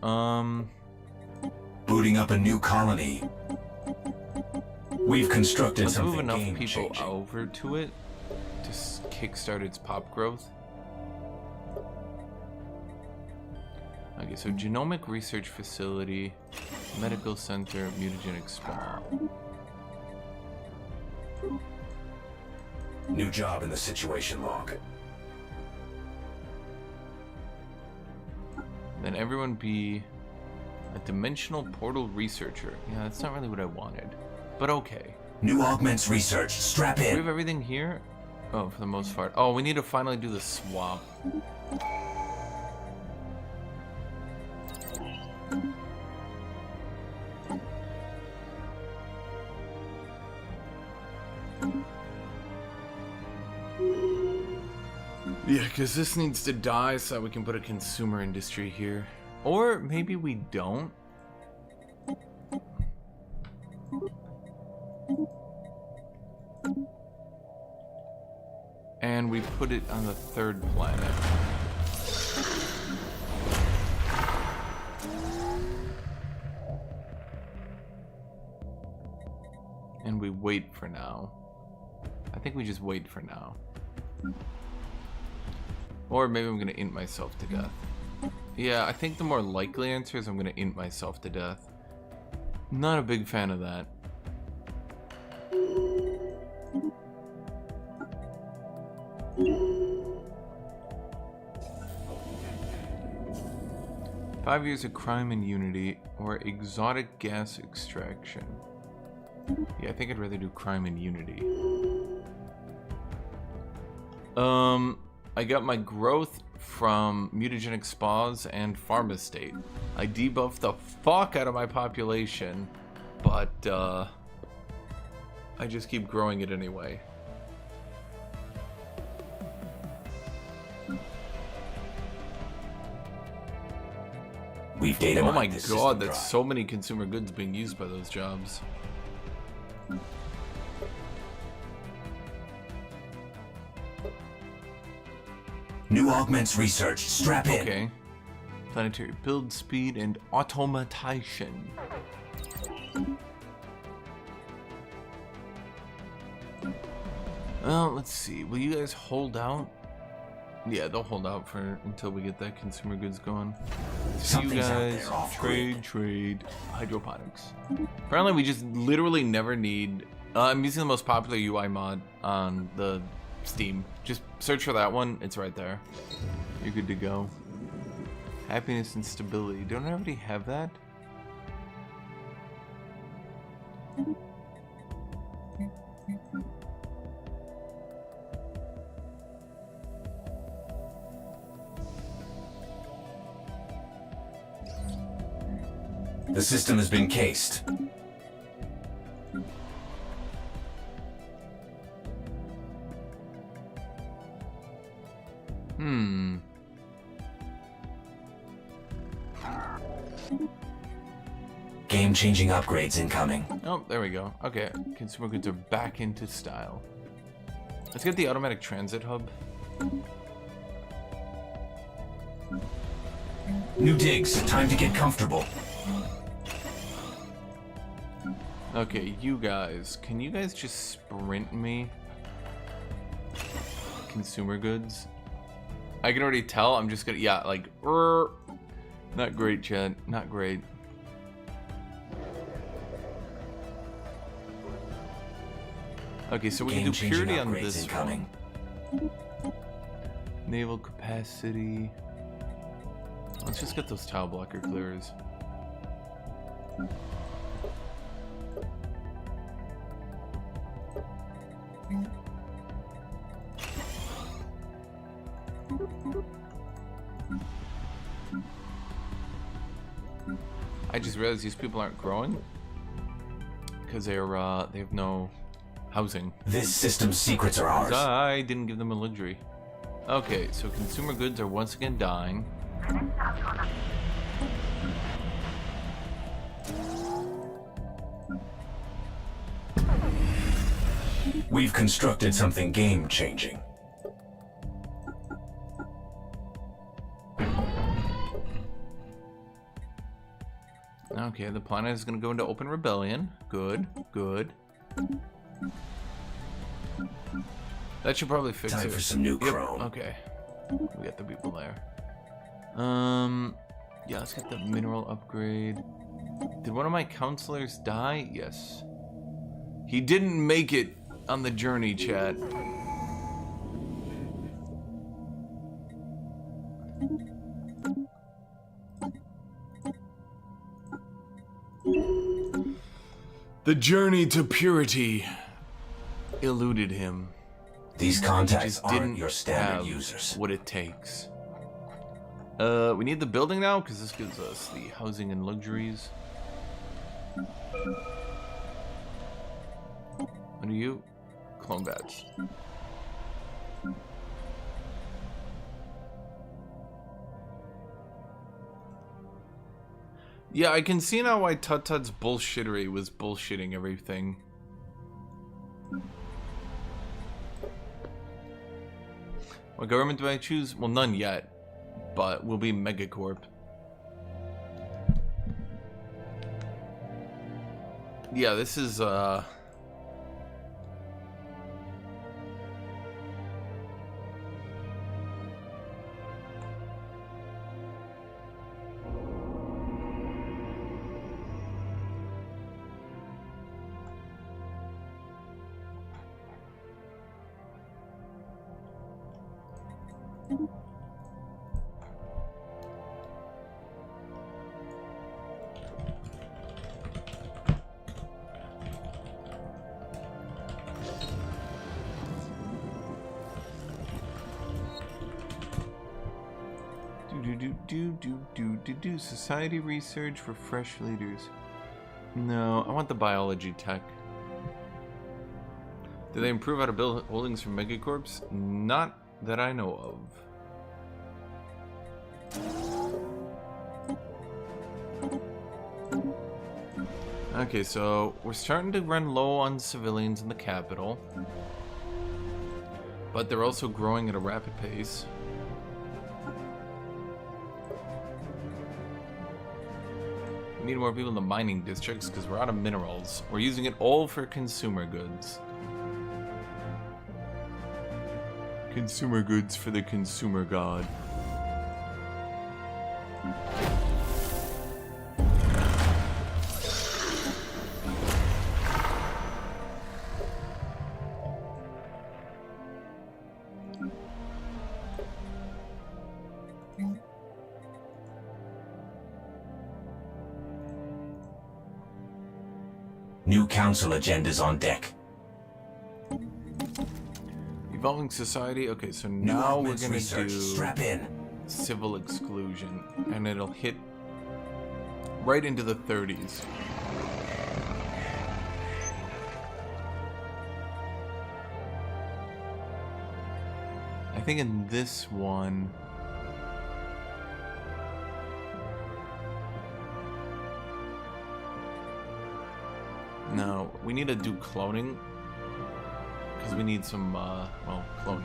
booting up a new colony. We've constructed let's something move enough game-changing. people over to it to kickstart its pop growth. Okay, so genomic research facility, medical center, mutagenic spawn. New job in the situation log. Then everyone be a dimensional portal researcher. Yeah, that's not really what I wanted, but okay. New augments research. Strap Do we in. have everything here? Oh, for the most part. Oh, we need to finally do the swap. Yeah, because this needs to die so that we can put a consumer industry here. Or maybe we don't. And we put it on the 3rd planet. And we wait for now. I think we just wait for now. Or maybe I'm gonna int myself to death. Yeah, I think the more likely answer is I'm gonna int myself to death. Not a big fan of that. "5 years of crime and unity or exotic gas extraction." Yeah, I think I'd rather do crime and unity. I got my growth from mutagenic spas and farm estate. I debuffed the fuck out of my population, but I just keep growing it anyway. We've data Oh mined my this god, system that's dry. so many consumer goods being used by those jobs. New augments research. Strap in. Okay. Planetary build speed and automation. Well, let's see. Will you guys hold out? Yeah, they'll hold out for until we get that consumer goods going. So you Something's out guys there off-grid. trade hydroponics. Apparently, we just literally never need. I'm using the most popular UI mod on the Steam. Just search for that one. It's right there. You're good to go. Happiness and stability. Don't I already have that? The system has been cased. Game-changing upgrades incoming. Oh, there we go. Okay, consumer goods are back into style. Let's get the automatic transit hub. New digs. Time to get comfortable. Okay, you guys, can you guys just sprint me consumer goods? I can already tell. I'm just gonna, yeah, like, not great, Chad. Not great. Okay, so we can do Game-changing purity on upgrades this incoming. one. Naval capacity. Let's just get those tile blocker clearers. I just realized these people aren't growing because they have no housing. This system's secrets are ours. I didn't give them a luxury. Okay, so consumer goods are once again dying. We've constructed something game-changing. Okay, the planet is going to go into open rebellion. Good, good. That should probably fix Time it. for some new Yep, chrome. okay. We got the people there. Yeah, let's get the mineral upgrade. Did one of my counselors die? Yes. He didn't make it on the journey, chat. The journey to purity eluded him. These He contacts just aren't didn't your standard have users. what it takes. We need the building now because this gives us the housing and luxuries. What are you? Clone bats. Yeah, I can see now why Tut-Tut's bullshittery was bullshitting everything. What government do I choose? Well, none yet, but we'll be Megacorp. Yeah, this is, society research for fresh leaders. No, I want the biology tech. Do they improve how to build holdings for megacorps? Not that I know of. Okay, so we're starting to run low on civilians in the capital, but they're also growing at a rapid pace. We need more people in the mining districts because we're out of minerals. We're using it all for consumer goods. Consumer goods for the consumer god. New council agendas on deck. Evolving society. Okay, so now we're gonna do Strap in. civil exclusion, and it'll hit right into the 30s. I think in this one, no, we need to do cloning because we need some, well, cloning.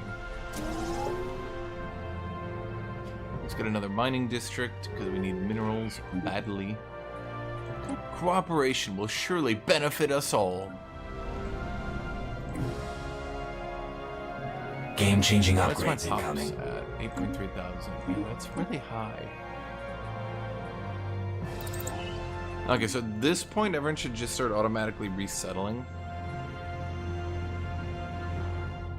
Let's get another mining district because we need minerals badly. Cooperation will surely benefit us all. Game-changing What's my upgrades pops incoming. at? 8.3 thousand. Yeah, that's really high. Okay, so at this point, everyone should just start automatically resettling.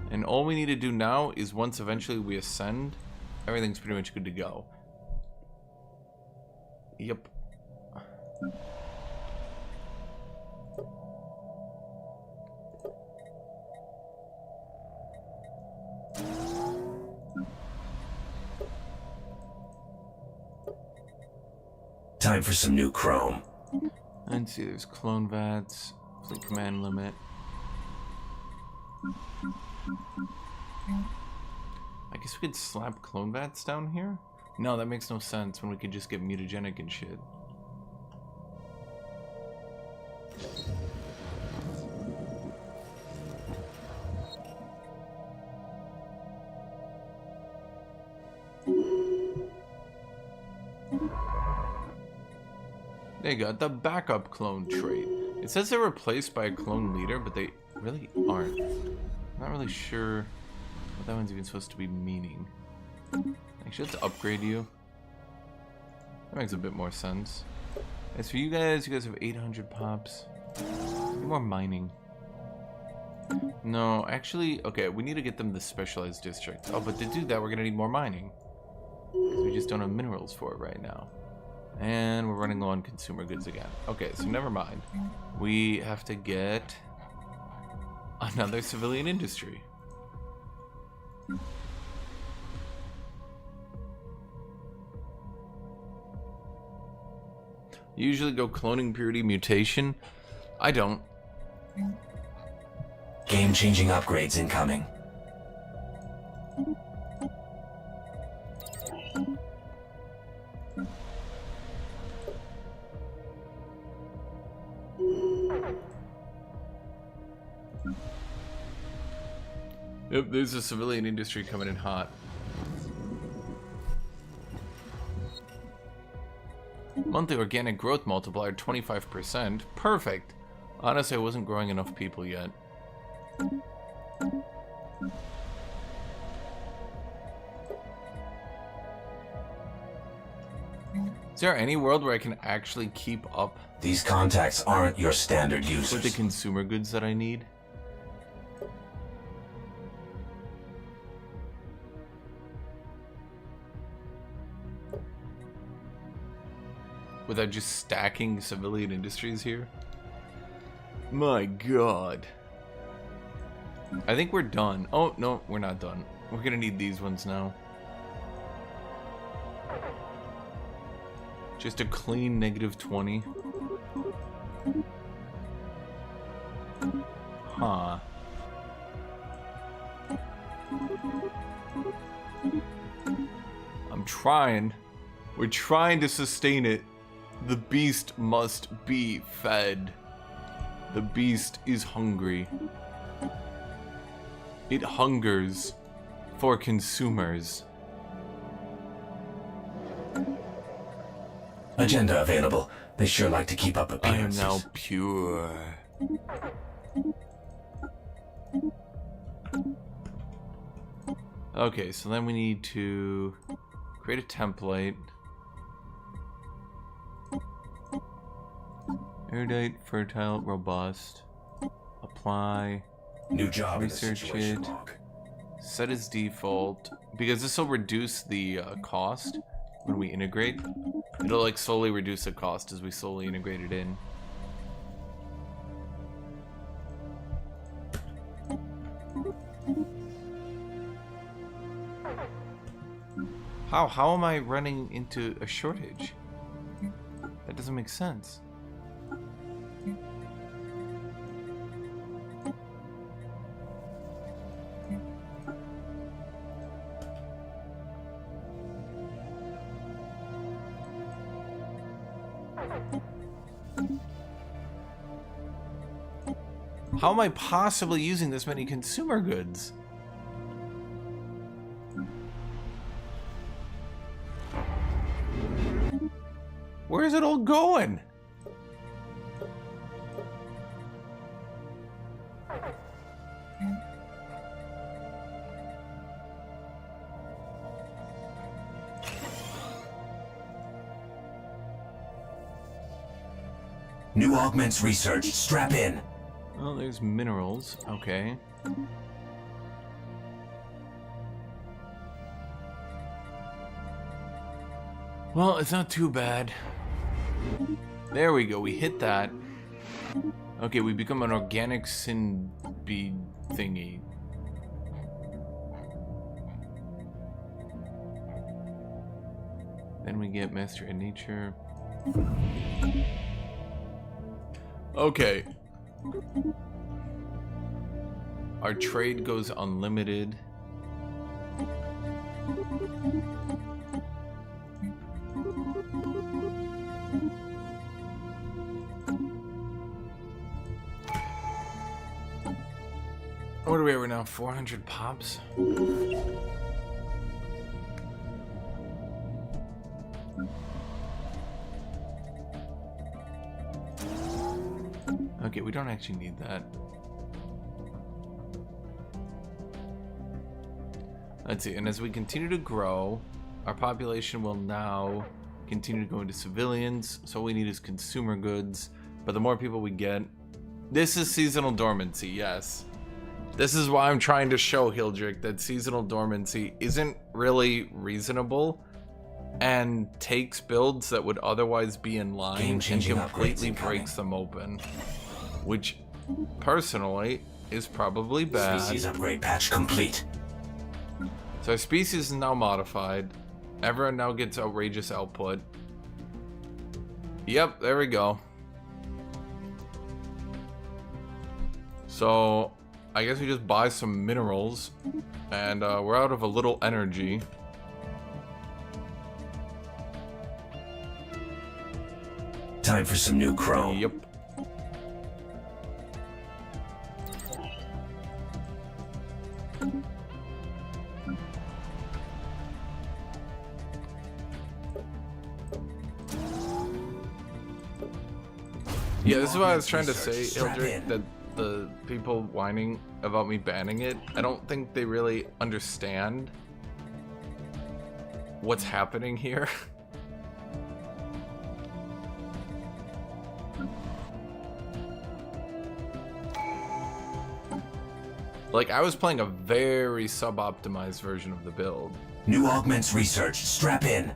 And all we need to do now is once eventually we ascend, everything's pretty much good to go. Yep. Time for some new chrome. Let's see, there's clone vats, fleet command limit. I guess we could slap clone vats down here? No, that makes no sense when we could just get mutagenic and shit. They got the backup clone trait. It says they're replaced by a clone leader, but they really aren't. I'm not really sure what that one's even supposed to be meaning. Actually, let's upgrade you. That makes a bit more sense. As for you guys have 800 pops. Need more mining. No, actually, okay, we need to get them the specialized district. Oh, but to do that, we're gonna need more mining. Because we just don't have minerals for it right now. And we're running low on consumer goods again. Okay, so never mind. We have to get another civilian industry. You usually go cloning, purity, mutation. I don't. Game-changing upgrades incoming. Yep, there's a civilian industry coming in hot. Monthly organic growth multiplier 25%. Perfect. Honestly, I wasn't growing enough people yet. Is there any world where I can actually keep up These contacts aren't your standard with users. the consumer goods that I need? Without just stacking civilian industries here? My god. I think we're done. Oh, no, we're not done. We're gonna need these ones now. Just a clean -20. Huh. I'm trying. We're trying to sustain it. The beast must be fed. The beast is hungry. It hungers for consumers. Agenda available. They sure like to keep up I am appearances. now pure. Okay, so then we need to create a template. Erudite, fertile, robust. Apply. New job in the Research situation it. log. Set as default. Because this will reduce the cost when we integrate. It'll like slowly reduce the cost as we slowly integrate it in. How am I running into a shortage? That doesn't make sense. How am I possibly using this many consumer goods? Where is it all going? New augments researched. Strap in. Oh, there's minerals. Okay. Well, it's not too bad. There we go. We hit that. Okay, we become an organic synbie thingy. Then we get Master in Nature. Okay. Our trade goes unlimited. What are we at right now? 400 pops? Okay, we don't actually need that. Let's see, and as we continue to grow, our population will now continue to go into civilians, so all we need is consumer goods, but the more people we get... This is seasonal dormancy, yes. This is why I'm trying to show Hildrick that seasonal dormancy isn't really reasonable and takes builds that would otherwise be in line and Game-changing completely upgrades incoming. breaks them open. Which, personally, is probably bad. Species upgrade patch complete. So our species is now modified. Everyone now gets outrageous output. Yep, there we go. So, I guess we just buy some minerals. And we're out of a little energy. Time for some new chrome. Yep. Yeah, this is what I was trying to Research, say, strap Hildrick, in. that the people whining about me banning it, I don't think they really understand what's happening here. Like, I was playing a very sub-optimized version of the build. New augments researched. Strap in.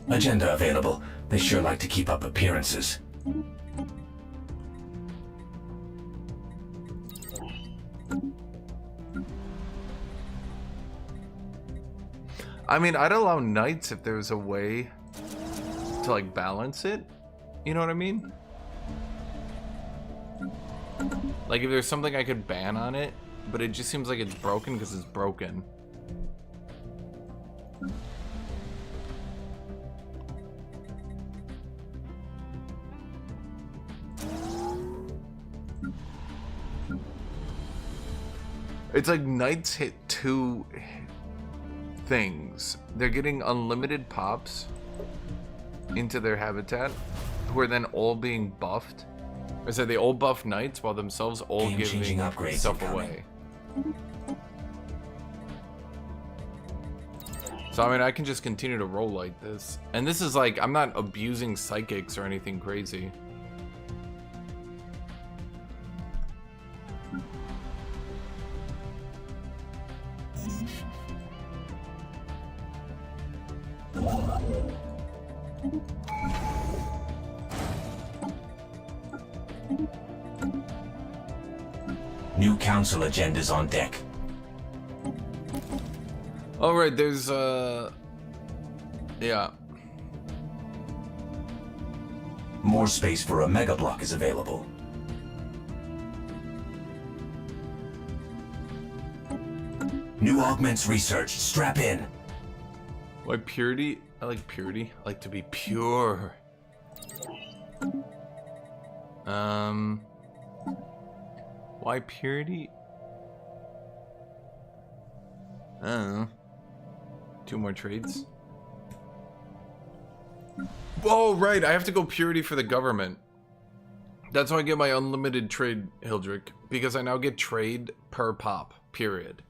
Agenda available. They sure like to keep up appearances. I mean, I'd allow knights if there was a way to, like, balance it. You know what I mean? Like, if there's something I could ban on it, but it just seems like it's broken because it's broken. It's like knights hit two things. They're getting unlimited pops into their habitat, who are then all being buffed. Or so they all buff knights while themselves all Game-changing giving upgrades stuff incoming. away. So I mean, I can just continue to roll like this. And this is like, I'm not abusing psychics or anything crazy. New council agendas on deck. All right, there's yeah. More space for a mega block is available. New augments researched. Strap in. Why purity? I like purity. I like to be pure. Why purity? I don't know. 2 more trades. Oh, right. I have to go purity for the government. That's how I get my unlimited trade, Hildrick. Because I now get trade per pop. Period.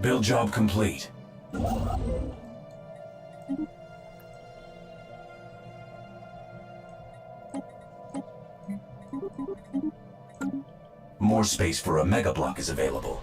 Build job complete. More space for a mega block is available.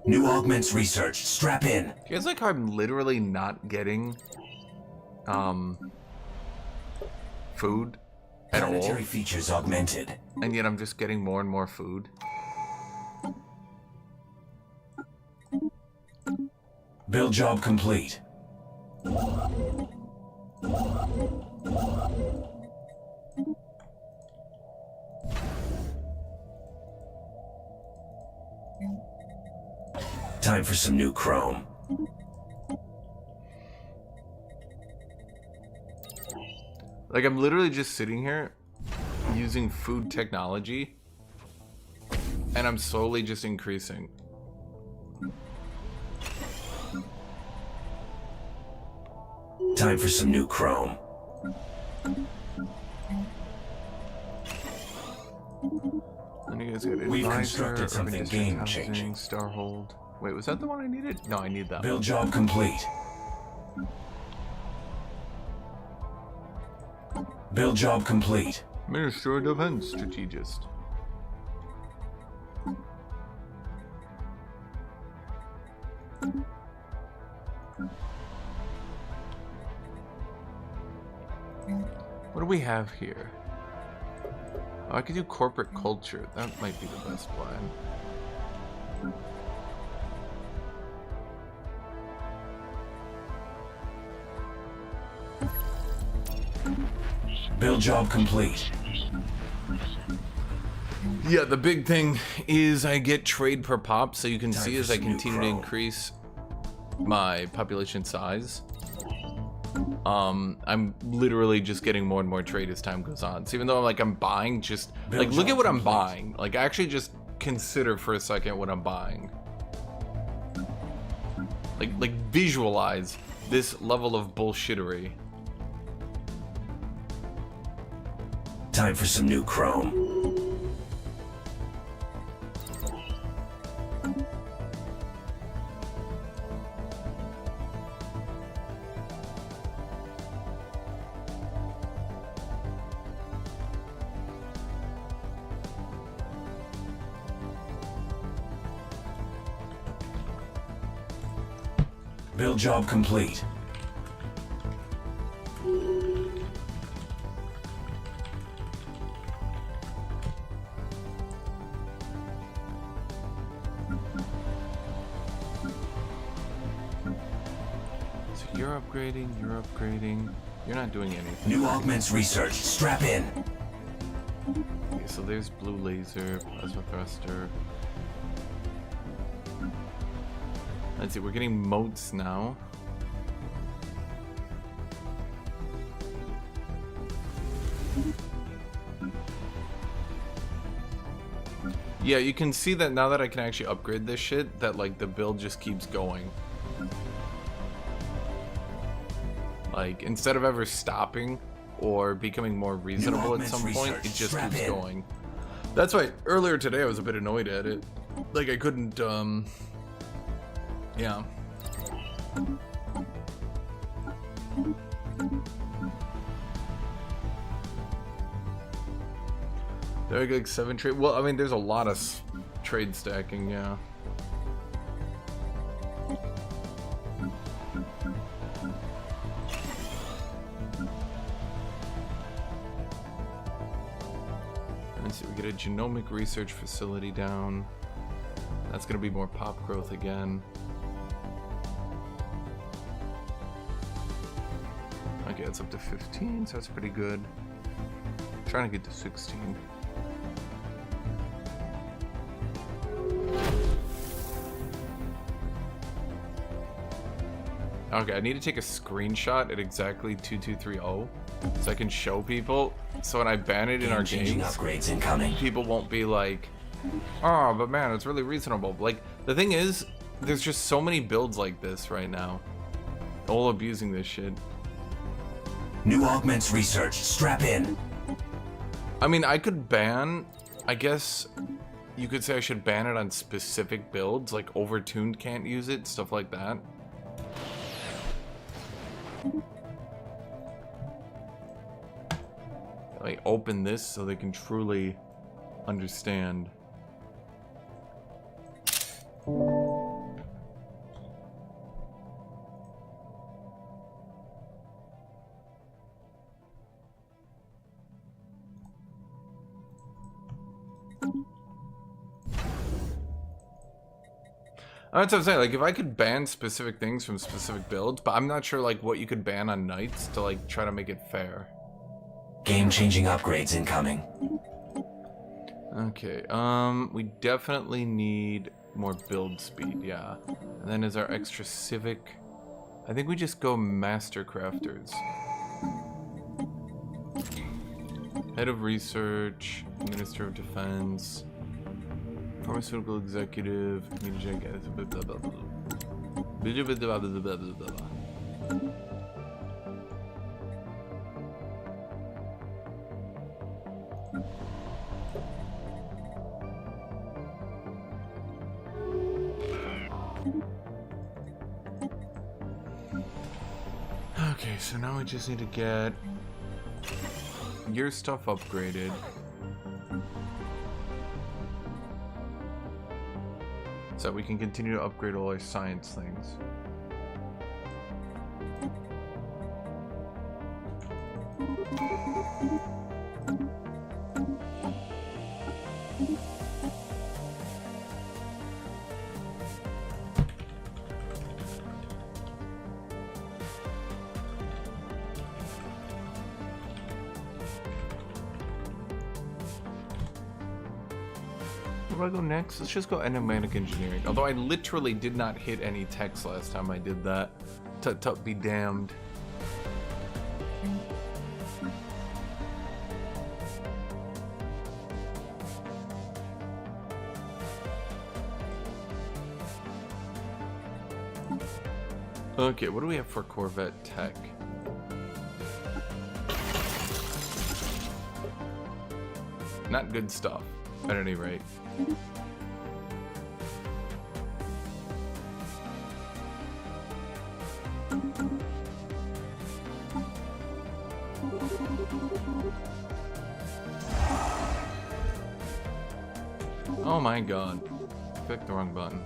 New augments researched. Strap in. You guys like how I'm literally not getting food at all, Planetary features augmented. and yet I'm just getting more and more food. Build job complete. Time for some new chrome. Like, I'm literally just sitting here using food technology, and I'm slowly just increasing. Time for some new chrome. And you guys got We've advisor, constructed urban something district game-changing. housing, Starhold. Wait, was that the one I needed? No, I need that Build one. job complete. Build job complete. Minister of Defense strategist. What do we have here? Oh, I could do corporate culture. That might be the best plan. Build job complete. Yeah, the big thing is I get trade per pop, so you can Time see for as I some new continue to chrome. increase my population size, I'm literally just getting more and more trade as time goes on. So even though I'm buying, just Build look at job what I'm complete. buying. Like actually just consider for a second what I'm buying. Like visualize this level of bullshittery. Time for some new chrome. Build job complete. So you're upgrading, you're not doing anything. New augments research. Strap in. Okay, so there's blue laser, plasma thruster. Let's see, we're getting motes now. Yeah, you can see that now that I can actually upgrade this shit, that like the build just keeps going. Like, instead of ever stopping or becoming more reasonable at augments some point, research. it just Strap keeps in. going. That's why earlier today I was a bit annoyed at it. Like I couldn't, yeah. There are like 7 trade. Well, I mean, there's a lot of trade stacking, yeah. Let's see, we get a genomic research facility down. That's gonna be more pop growth again. Okay, it's up to 15, so that's pretty good. Trying to get to 16. Okay, I need to take a screenshot at exactly 2230 so I can show people. So when I ban it in our Game-changing games, upgrades incoming. people won't be like, oh, but man, it's really reasonable. Like, the thing is, there's just so many builds like this right now. All abusing this shit. New augments research. Strap in. I mean, I could ban, I guess you could say I should ban it on specific builds, like Overtuned can't use it, stuff like that. Like, open this so they can truly understand. That's what I'm saying. Like, if I could ban specific things from specific builds, but I'm not sure like what you could ban on knights to like try to make it fair. Game-changing upgrades incoming. Okay, we definitely need more build speed, yeah. And then as our extra civic, I think we just go master crafters. Head of research, minister of defense, pharmaceutical executive, blah, blah, blah, blah. Blah, blah, blah, blah, blah, blah, blah. Okay, so now we just need to get your stuff upgraded. So that we can continue to upgrade all our science things. Where do I go next? Let's just go enigmatic engineering. Although I literally did not hit any text last time I did that. Tut be damned. Okay, what do we have for Corvette tech? Not good stuff, at any rate. Oh my god. Clicked the wrong button.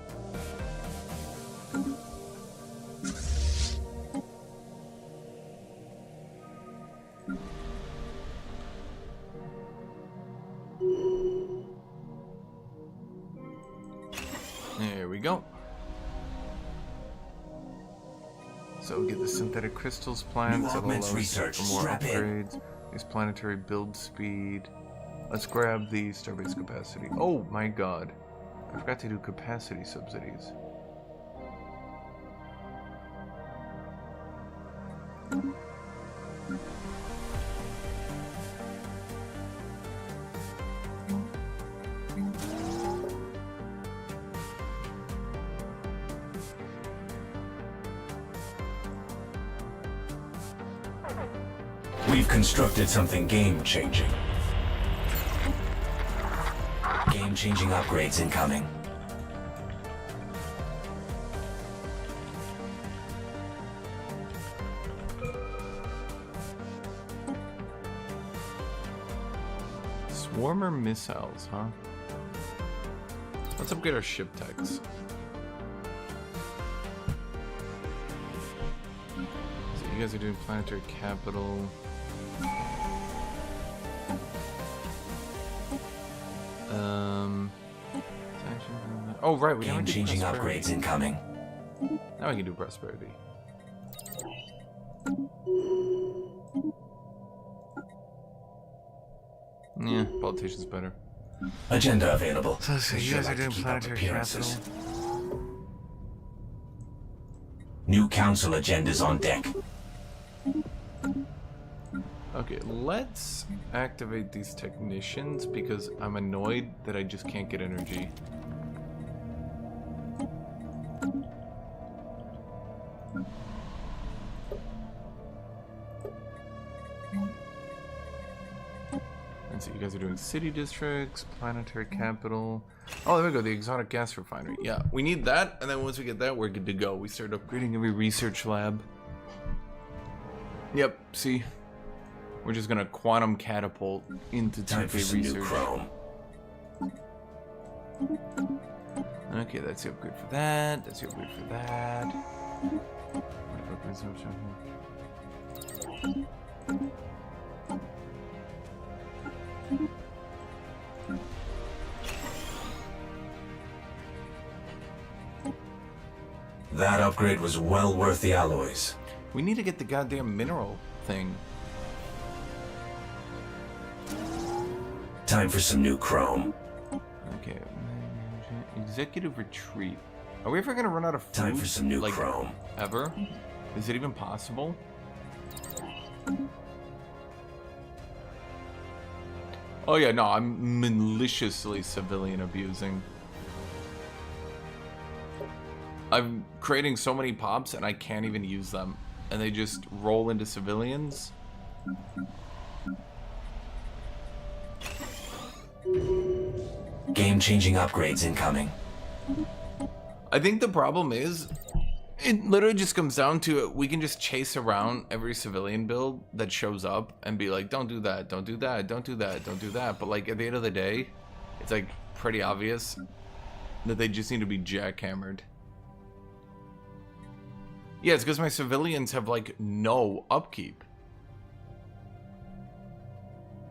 There we go. So we get the synthetic crystals plants that will allow us for more upgrades. There's planetary build speed. Let's grab the starbase capacity. Oh my god. I forgot to do capacity subsidies. We've constructed something game-changing. Game-changing upgrades incoming. Swarmer missiles, huh? Let's upgrade our ship techs. So you guys are doing planetary capital. Oh right, we never did Game-changing prosperity. upgrades incoming. Now we can do prosperity. Yeah, politician's better. Agenda available. So you guys are doing planetary capital. New council agendas on deck. Okay, let's activate these technicians because I'm annoyed that I just can't get energy. And so you guys are doing city districts, planetary capital. Oh, there we go, the exotic gas refinery. Yeah, we need that, and then once we get that, we're good to go. We start upgrading every research lab. Yep, see? We're just gonna quantum catapult into Time for TK some new research. chrome. Okay, that's the upgrade for that. That's the upgrade for that. That upgrade was well worth the alloys. We need to get the goddamn mineral thing. Time for some new chrome. Okay. Executive retreat. Are we ever gonna run out of food? Time for some new like, chrome. Ever? Is it even possible? Oh yeah, no, I'm maliciously civilian abusing. I'm creating so many pops and I can't even use them. And they just roll into civilians. Game-changing upgrades incoming. I think the problem is, it literally just comes down to it. We can just chase around every civilian build that shows up and be like, don't do that, don't do that, don't do that, don't do that. But like at the end of the day, it's like pretty obvious that they just need to be jackhammered. Yeah, it's because my civilians have like no upkeep.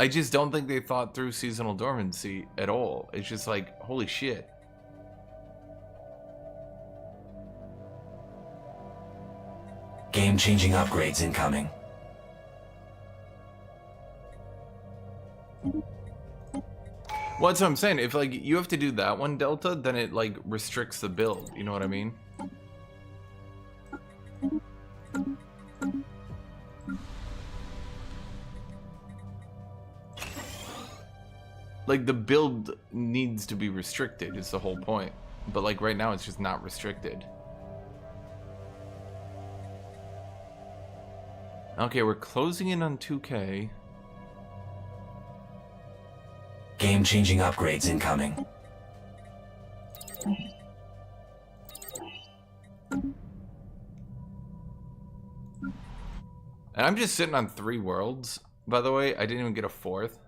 I just don't think they thought through seasonal dormancy at all. It's just like, holy shit. Game-changing upgrades incoming. Well, that's what I'm saying. If like you have to do that one delta, then it like restricts the build. You know what I mean? Like the build needs to be restricted is the whole point. But like right now it's just not restricted. Okay, we're closing in on 2K. Game-changing upgrades incoming. And I'm just sitting on 3 worlds, by the way. I didn't even get a 4th.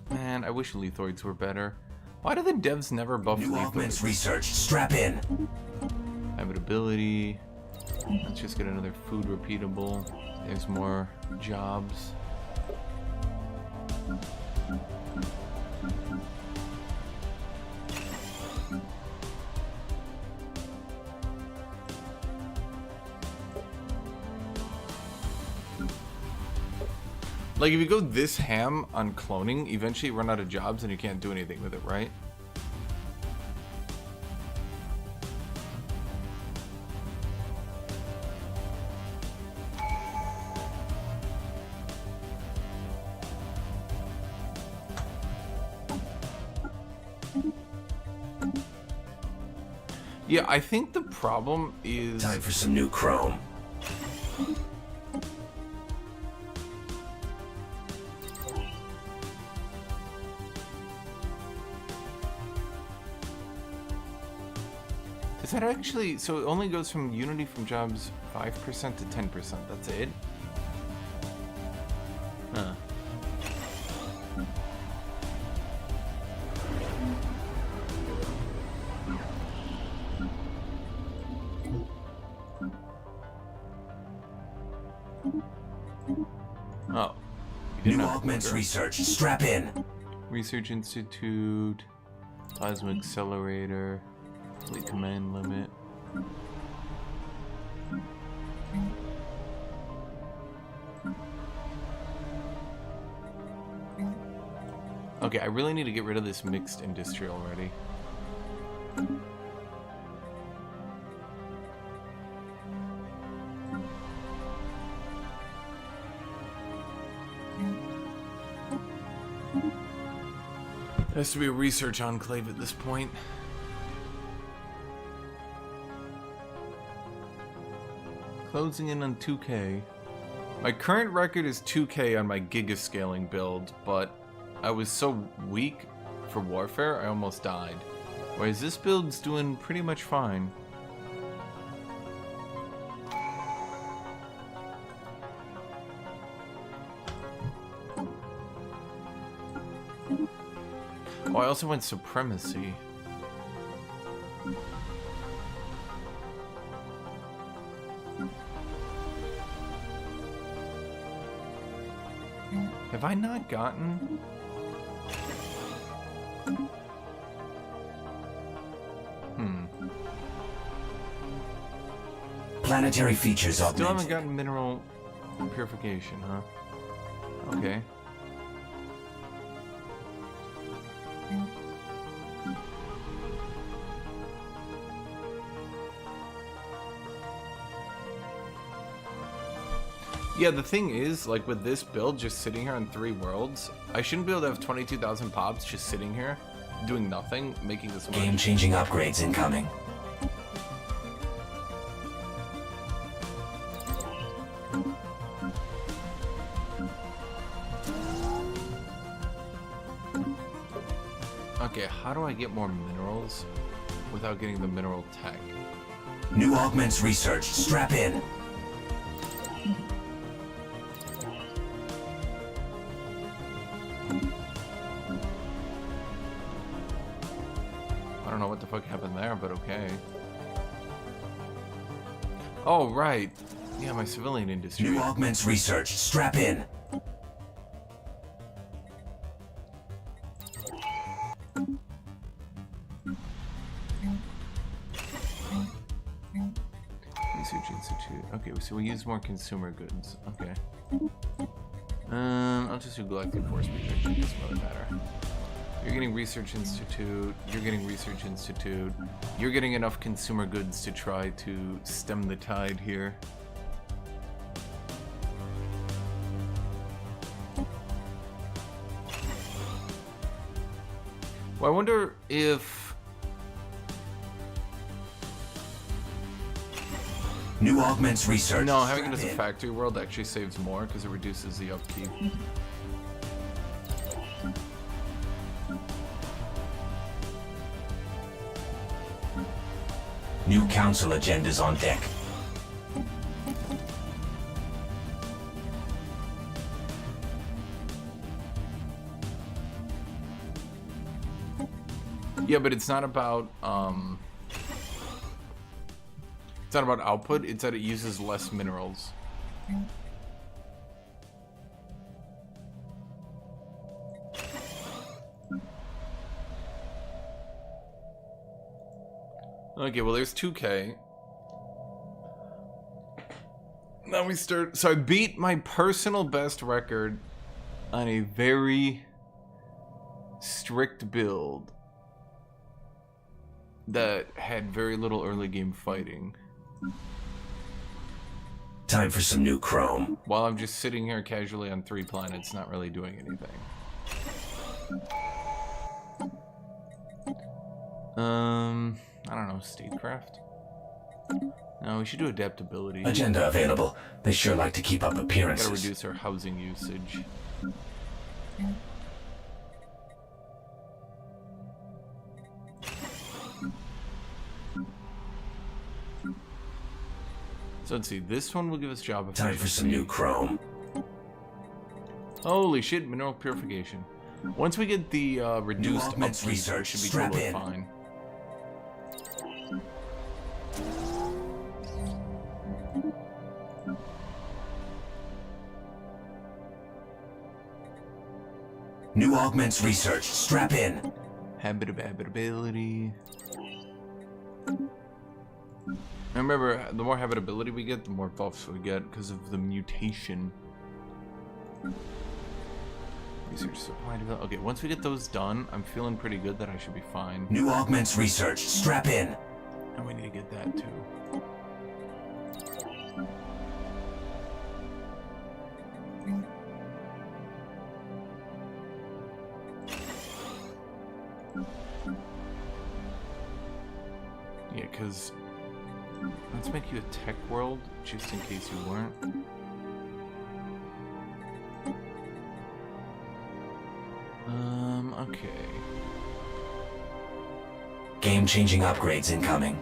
Man, I wish lethoids were better. Why do the devs never buff New augments lethoids? researched. Strap in. Habitability. Let's just get another food repeatable. There's more jobs. Like, if you go this ham on cloning, eventually you run out of jobs and you can't do anything with it, right? Yeah, I think the problem is... Time for some new chrome. Is that actually... So it only goes from Unity from jobs 5% to 10%. That's it? Huh. Oh. New augments research. Strap in. Research Institute, Plasma Accelerator, Fleet Command Limit. Okay, I really need to get rid of this mixed industry already. There has to be a research enclave at this point. Closing in on 2K. My current record is 2K on my gigascaling build, but I was so weak for warfare, I almost died. Whereas this build's doing pretty much fine. Oh, I also went supremacy. Have I not gotten? Planetary features Still augmented. haven't gotten mineral purification, huh? Okay. Yeah, the thing is, like with this build just sitting here on 3 worlds, I shouldn't be able to have 22,000 pops just sitting here, doing nothing, making this much. Game-changing upgrades incoming. Okay, how do I get more minerals without getting the mineral tech? New augments researched. Strap in. I don't know what the fuck happened there, but okay. Oh, right. Yeah, my civilian industry. New augments research. Strap in. Research Institute. Okay, so we use more consumer goods. Okay. I'll just do Galactic Force Projection. It doesn't really matter. You're getting Research Institute. You're getting Research Institute. You're getting enough consumer goods to try to stem the tide here. Well, I wonder if... New augments research. No, having it as Strap a in. factory world actually saves more because it reduces the upkeep. New council agendas on deck. Yeah, but it's not about it's not about output, it's that it uses less minerals. Okay, well there's 2K. Now we start. So I beat my personal best record on a very strict build that had very little early game fighting. Time for some new chrome. While I'm just sitting here casually on 3 planets, not really doing anything. I don't know, statecraft? No, we should do adaptability. Agenda available. They sure like to keep up Gotta appearances. reduce our housing usage. So let's see, this one will give us job efficiency. Time for some new chrome. Holy shit, mineral purification. Once we get the reduced augments upkeep, we research. should be Strap totally in. fine. New augments research. Strap in. Habitability. And remember, the more habitability we get, the more buffs we get because of the mutation. Research supply development. Okay, once we get those done, I'm feeling pretty good that I should be fine. New augments research. Strap in. And we need to get that too. Yeah, because let's make you a tech world, just in case you weren't. Okay. Game-changing upgrades incoming.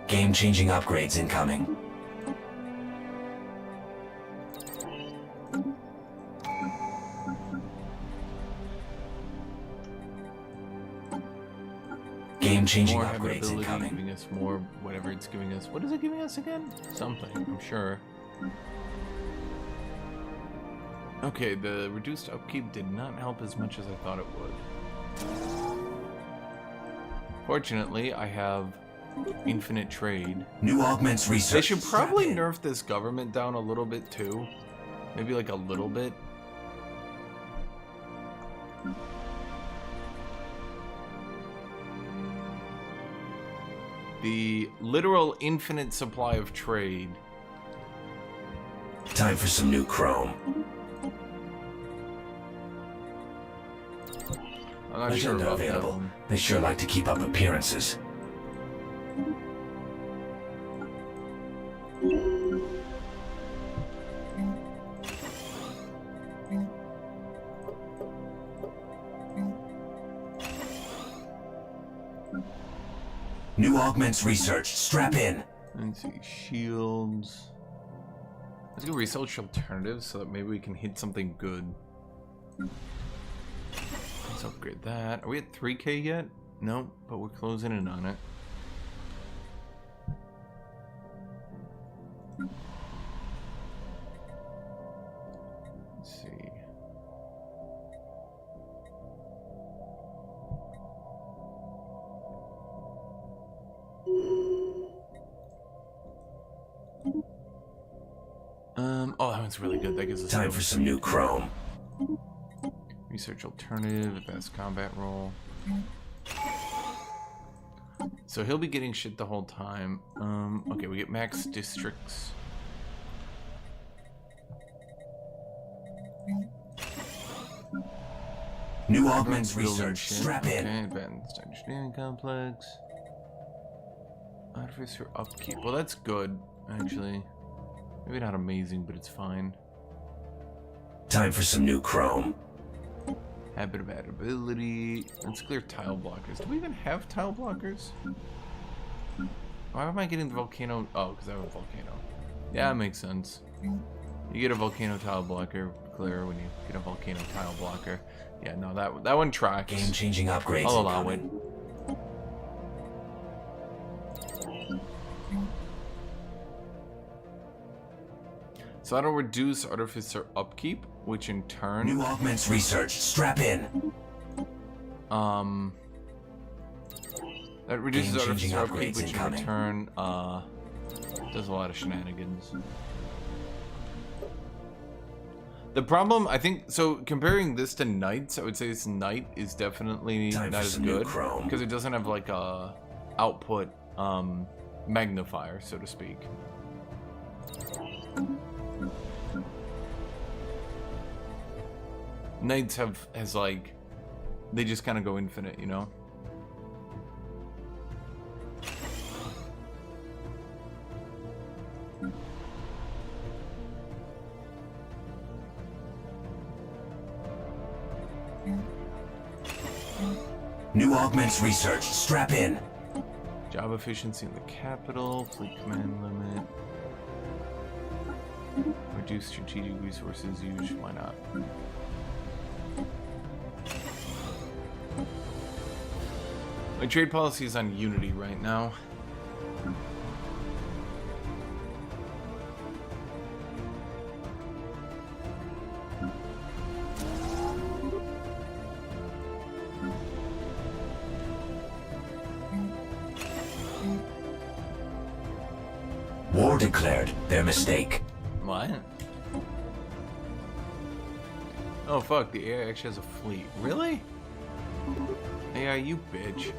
Game-changing upgrades incoming. Game-changing More upgrades habitability, incoming. giving us more, whatever it's giving us. What is it giving us again? Something, I'm sure. Okay, the reduced upkeep did not help as much as I thought it would. Fortunately, I have infinite trade. New augments research. They should probably Strap in. nerf this government down a little bit too. Maybe like a little bit. The literal infinite supply of trade. Time for some new chrome. I'm not sure Agenda about that available. one. They sure like to keep up appearances. New augments research. Strap in. Let's see, shields. Let's go research alternatives so that maybe we can hit something good. Let's upgrade that. Are we at 3K yet? No, but we're closing in on it. Let's see. Oh, that one's really good. That gives us Time for some new chrome. research alternative, advanced combat role. So he'll be getting shit the whole time. Okay, we get max districts. New augments research. Strap in. Okay, advanced engineering complex. Artificer upkeep. Well, that's good, actually. Maybe not amazing, but it's fine. Time for some new chrome. Habitability. Let's clear tile blockers. Do we even have tile blockers? Why am I getting the volcano? Oh, because I have a volcano. Yeah, that makes sense. You get a volcano tile blocker clear when you get a volcano tile blocker. Yeah, no, that one tracks. Game-changing upgrades. I'll allow it. So that'll reduce artificer upkeep, which in turn New augments research. Strap in. that reduces Game-changing artificer upkeep, upgrades which in incoming. return does a lot of shenanigans. The problem, I think, so comparing this to Knights, I would say this Knight is definitely Time not for as some new good chrome. because it doesn't have like a output magnifier, so to speak. Knights has like, they just kind of go infinite, you know? New augments research. Strap in. Job efficiency in the capital, fleet command limit. Reduce strategic resources used, why not? My trade policy is on unity right now. War declared. Their mistake. What? Oh fuck, the AI actually has a fleet. Really? AI, you bitch.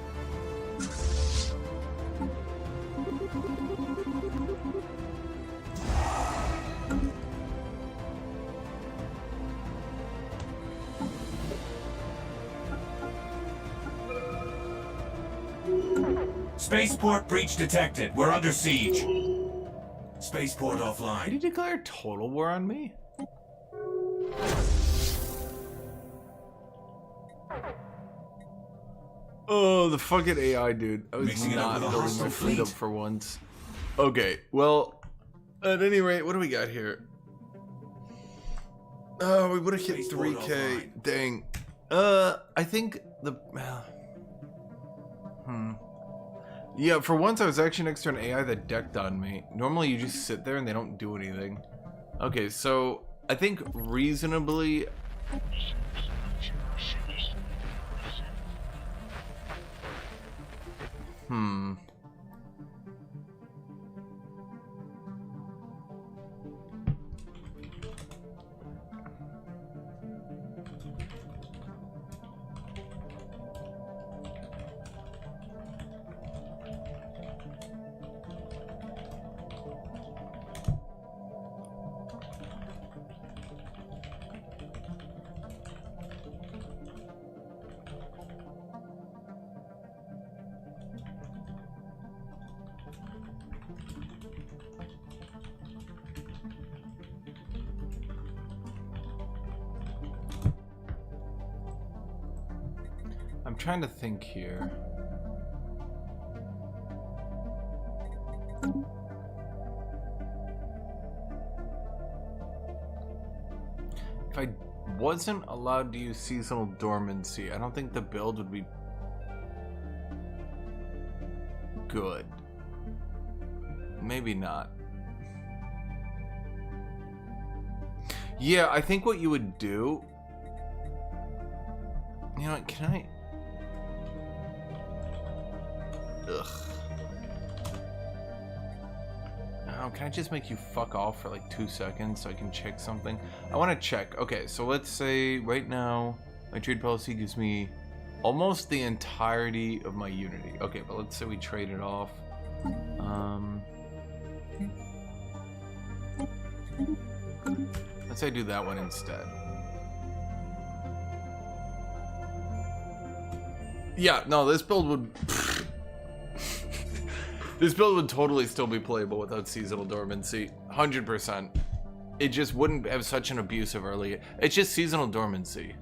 Spaceport breach detected. We're under siege. Spaceport Did offline. he declare total war on me? Oh, the fucking AI, dude. I was Mixing it up not with a building hostile my fleet up fleet. for once. Okay, well, at any rate, what do we got here? Oh, we would have hit Spaceport 3K. offline. Dang. I think the... Yeah, for once I was actually next to an AI that decked on me. Normally you just sit there and they don't do anything. Okay, so I think reasonably... I'm trying to think here. if I wasn't allowed to use seasonal dormancy, I don't think the build would be good. Maybe not. Yeah, I think what you would do... You know what, can I... Ugh. Oh, can I just make you fuck off for like 2 seconds so I can check something? I want to check. Okay, so let's say right now my trade policy gives me almost the entirety of my unity. Okay, but let's say we trade it off. Let's say I do that one instead. Yeah, no, this build would... This build would totally still be playable without seasonal dormancy. 100%. It just wouldn't have such an abusive early... It's just seasonal dormancy.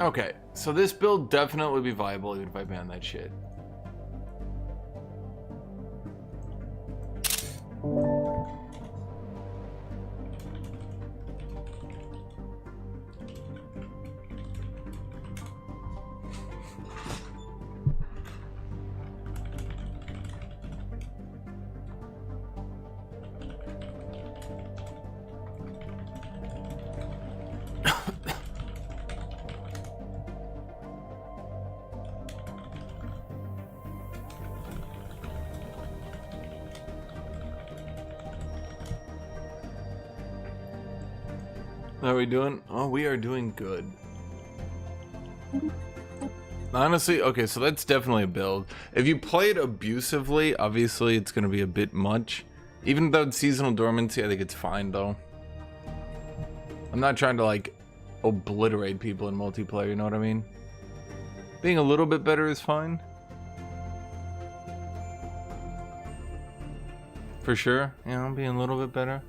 Okay, so this build definitely would be viable even if I ban that shit. How are we doing? Oh, we are doing good. Honestly, okay, so that's definitely a build. If you play it abusively, obviously it's going to be a bit much. Even without seasonal dormancy, I think it's fine, though. I'm not trying to, like, obliterate people in multiplayer, you know what I mean? Being a little bit better is fine. For sure, you know, being a little bit better.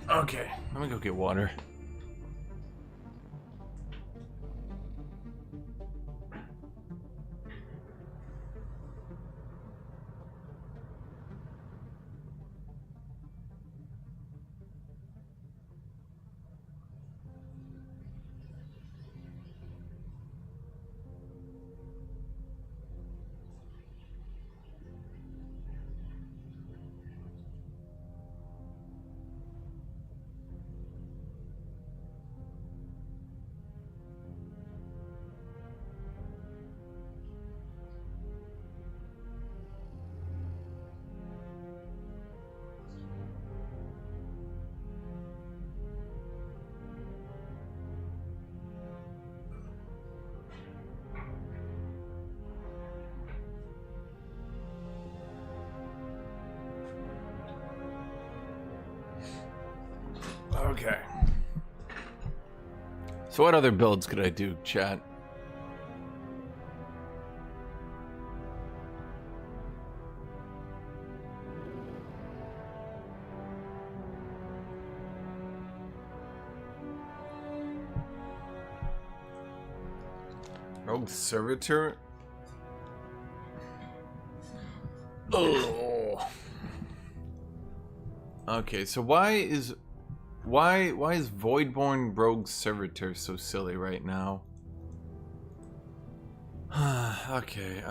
Okay, let me go get water. Okay. So what other builds could I do, chat? Rogue servitor. Oh. Okay, so why is Voidborn Rogue Servitor so silly right now? Okay,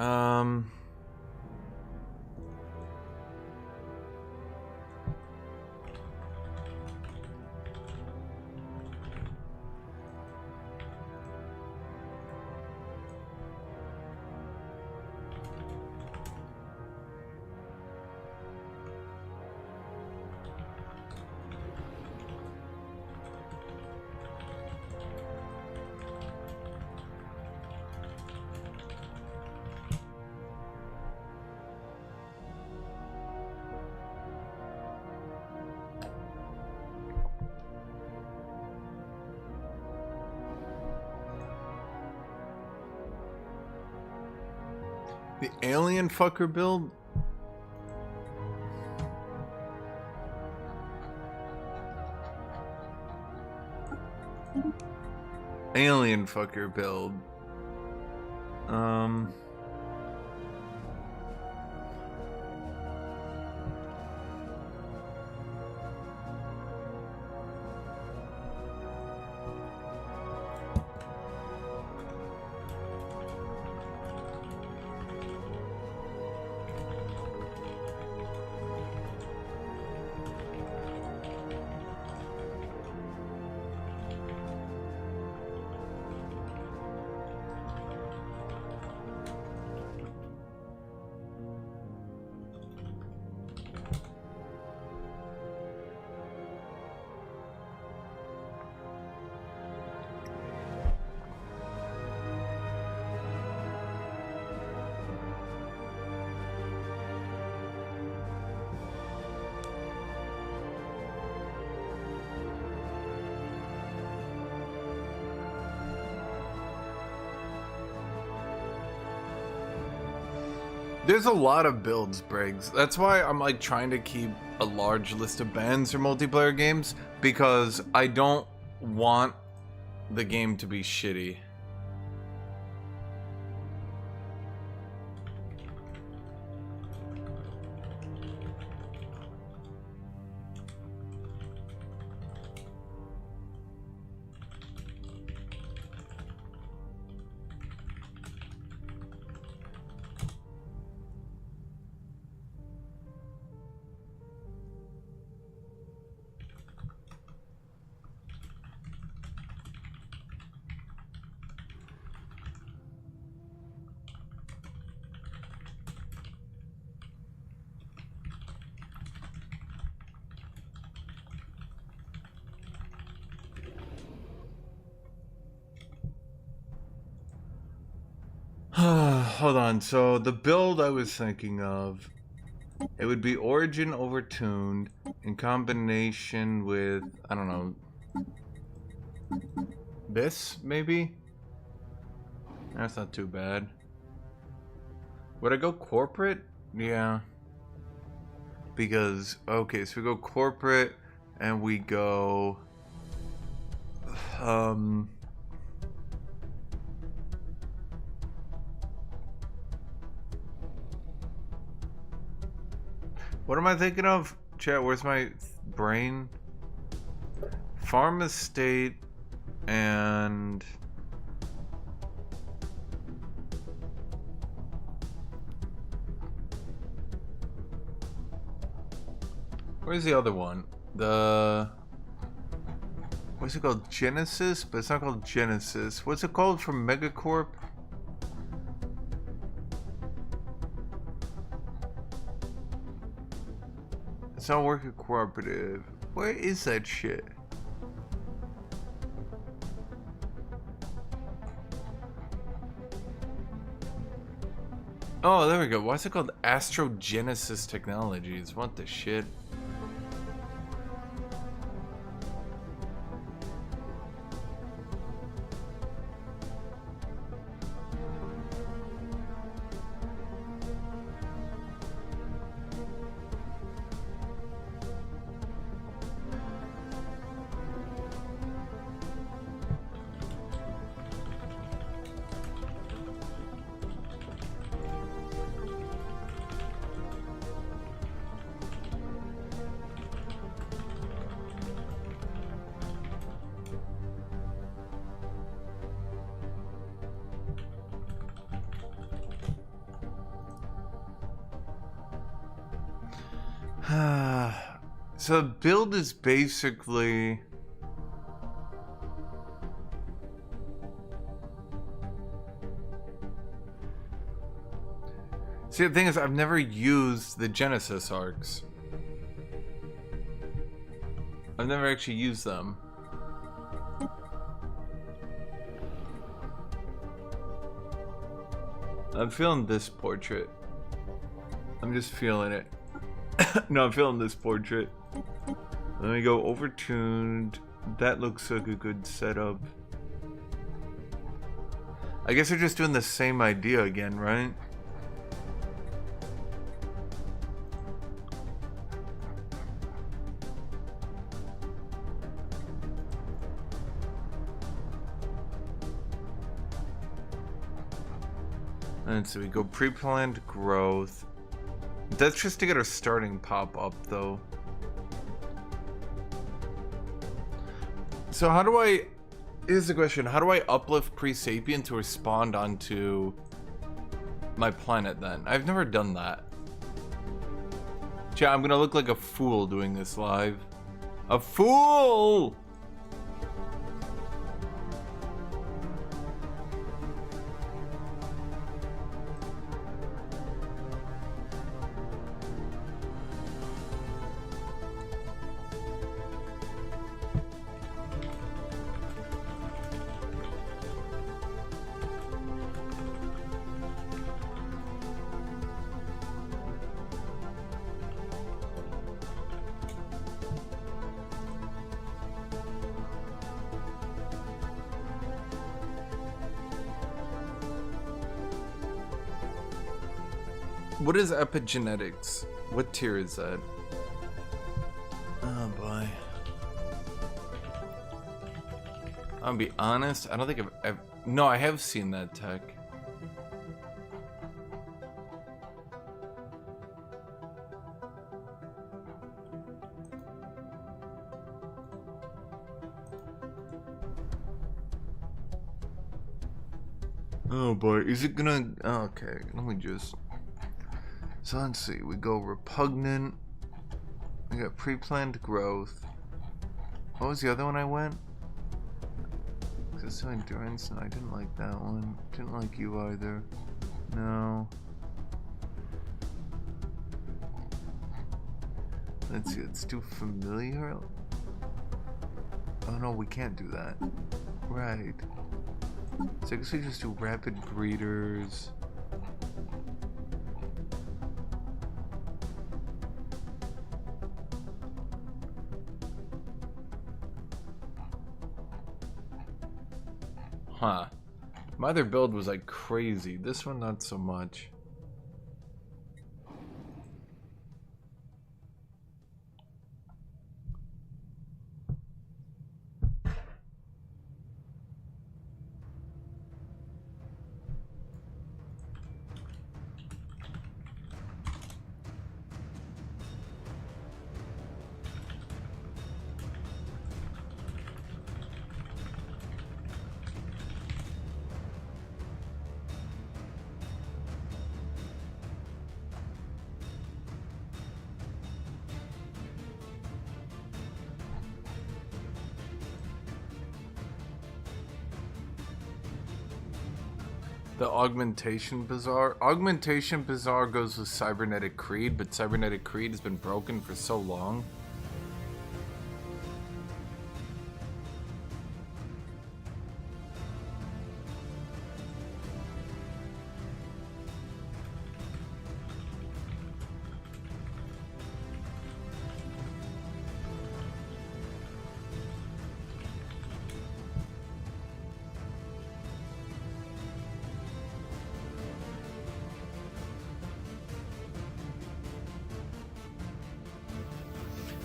the alien fucker build? Alien fucker build. There's a lot of builds, Briggs. That's why I'm like trying to keep a large list of bans for multiplayer games, because I don't want the game to be shitty. Hold on, so the build I was thinking of, it would be Origin overtuned in combination with, I don't know, this maybe? That's not too bad. Would I go corporate? Yeah. Because, okay, so we go corporate and we go, what am I thinking of? Chat, where's my brain? Farm estate and... where's the other one? The... what's it called? Genesis? But it's not called Genesis. What's it called from Megacorp? It's not working cooperative. Where is that shit? Oh, there we go. Why's it called Astrogenesis Technologies? What the shit? So the build is basically... See, the thing is, I've never used the Genesis arcs. I've never actually used them. I'm feeling this portrait. I'm just feeling it. No, I'm feeling this portrait. Let me go overtuned. That looks like a good setup. I guess they're just doing the same idea again, right? And so we go pre-planned growth. That's just to get our starting pop up, though. So how do I... Here's the question. How do I uplift pre-sapient to respond onto my planet, then? I've never done that. Chat, I'm gonna look like a fool doing this live. A fool! What is epigenetics? What tier is that? Oh boy. I'll be honest, I don't think I've ever... No, I have seen that tech. Oh boy, is it gonna... Oh, okay, let me just... So let's see, we go repugnant. We got pre-planned growth. What was the other one I went? Excessive endurance? No, I didn't like that one. Didn't like you either. No. Let's see, it's too familiar. Oh no, we can't do that. Right. So I guess we just do rapid breeders. Huh. My other build was like crazy. This one, not so much. The Augmentation Bazaar. Augmentation Bazaar goes with Cybernetic Creed, but Cybernetic Creed has been broken for so long.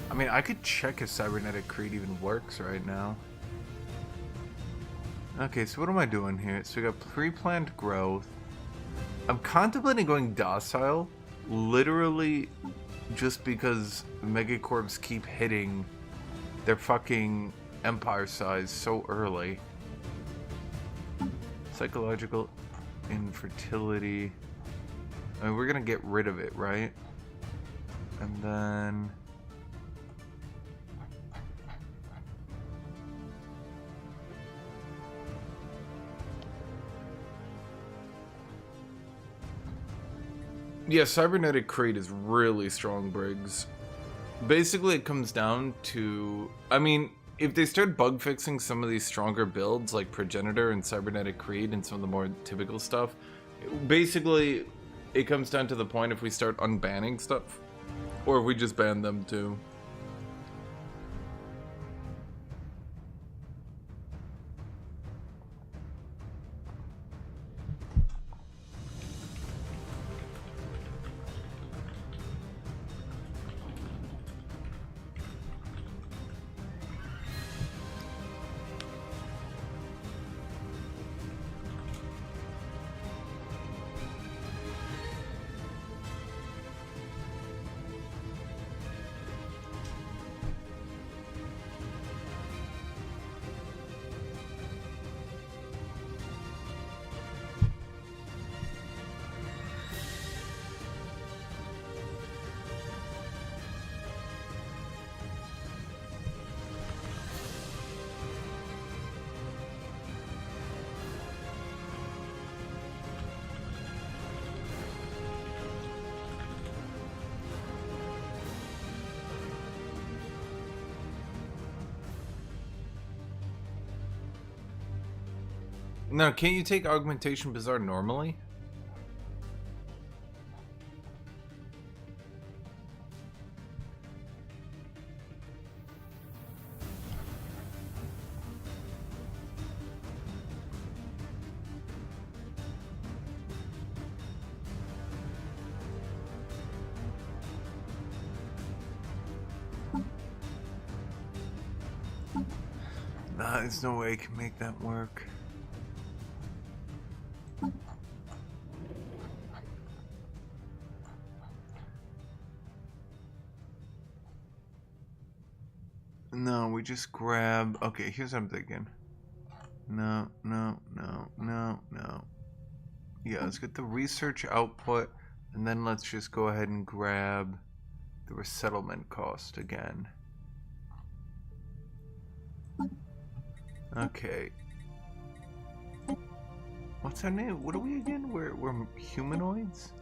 I mean, I could check if Cybernetic Creed even works right now. Okay, so what am I doing here? So we got pre-planned growth. I'm contemplating going docile, literally just because megacorps keep hitting their fucking empire size so early. Psychological infertility. I mean, we're gonna get rid of it, right? And then... Yeah, cybernetic crate is really strong, Briggs. Basically, it comes down to, I mean, if they start bug fixing some of these stronger builds like Progenitor and Cybernetic Creed and some of the more typical stuff, basically it comes down to the point if we start unbanning stuff or if we just ban them too. No, can't you take Augmentation Bazaar normally? Nah, there's no way I can make that work. No, we just grab... Okay, here's what I'm thinking. No. Yeah, let's get the research output, and then let's just go ahead and grab the resettlement cost again. Okay. What's our name? What are we again? We're humanoids?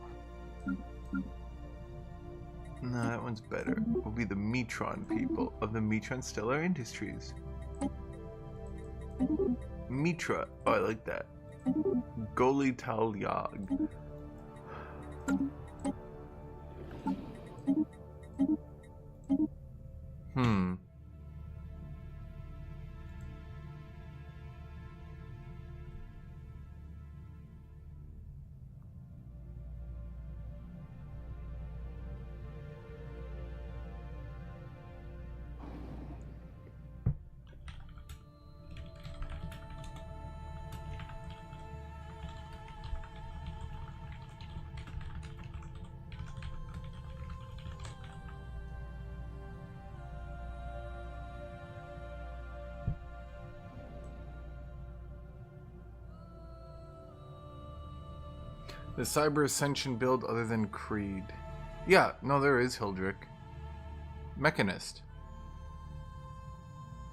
No, that one's better. We'll be the Metron people of the Metron Stellar Industries. Mitra. Oh, I like that. Goli Talyag. The Cyber Ascension build other than Creed. Yeah, no, there is Hildrick. Mechanist.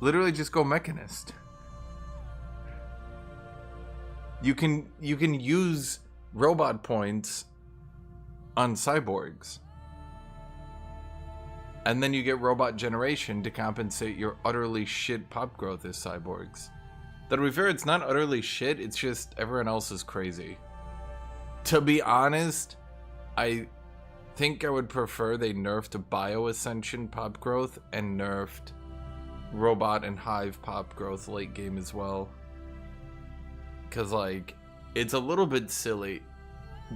Literally just go Mechanist. You can use robot points on cyborgs. And then you get robot generation to compensate your utterly shit pop growth as cyborgs. That to be fair, it's not utterly shit, it's just everyone else is crazy. To be honest, I think I would prefer they nerfed Bio Ascension pop growth and nerfed Robot and Hive pop growth late game as well. Because, like, it's a little bit silly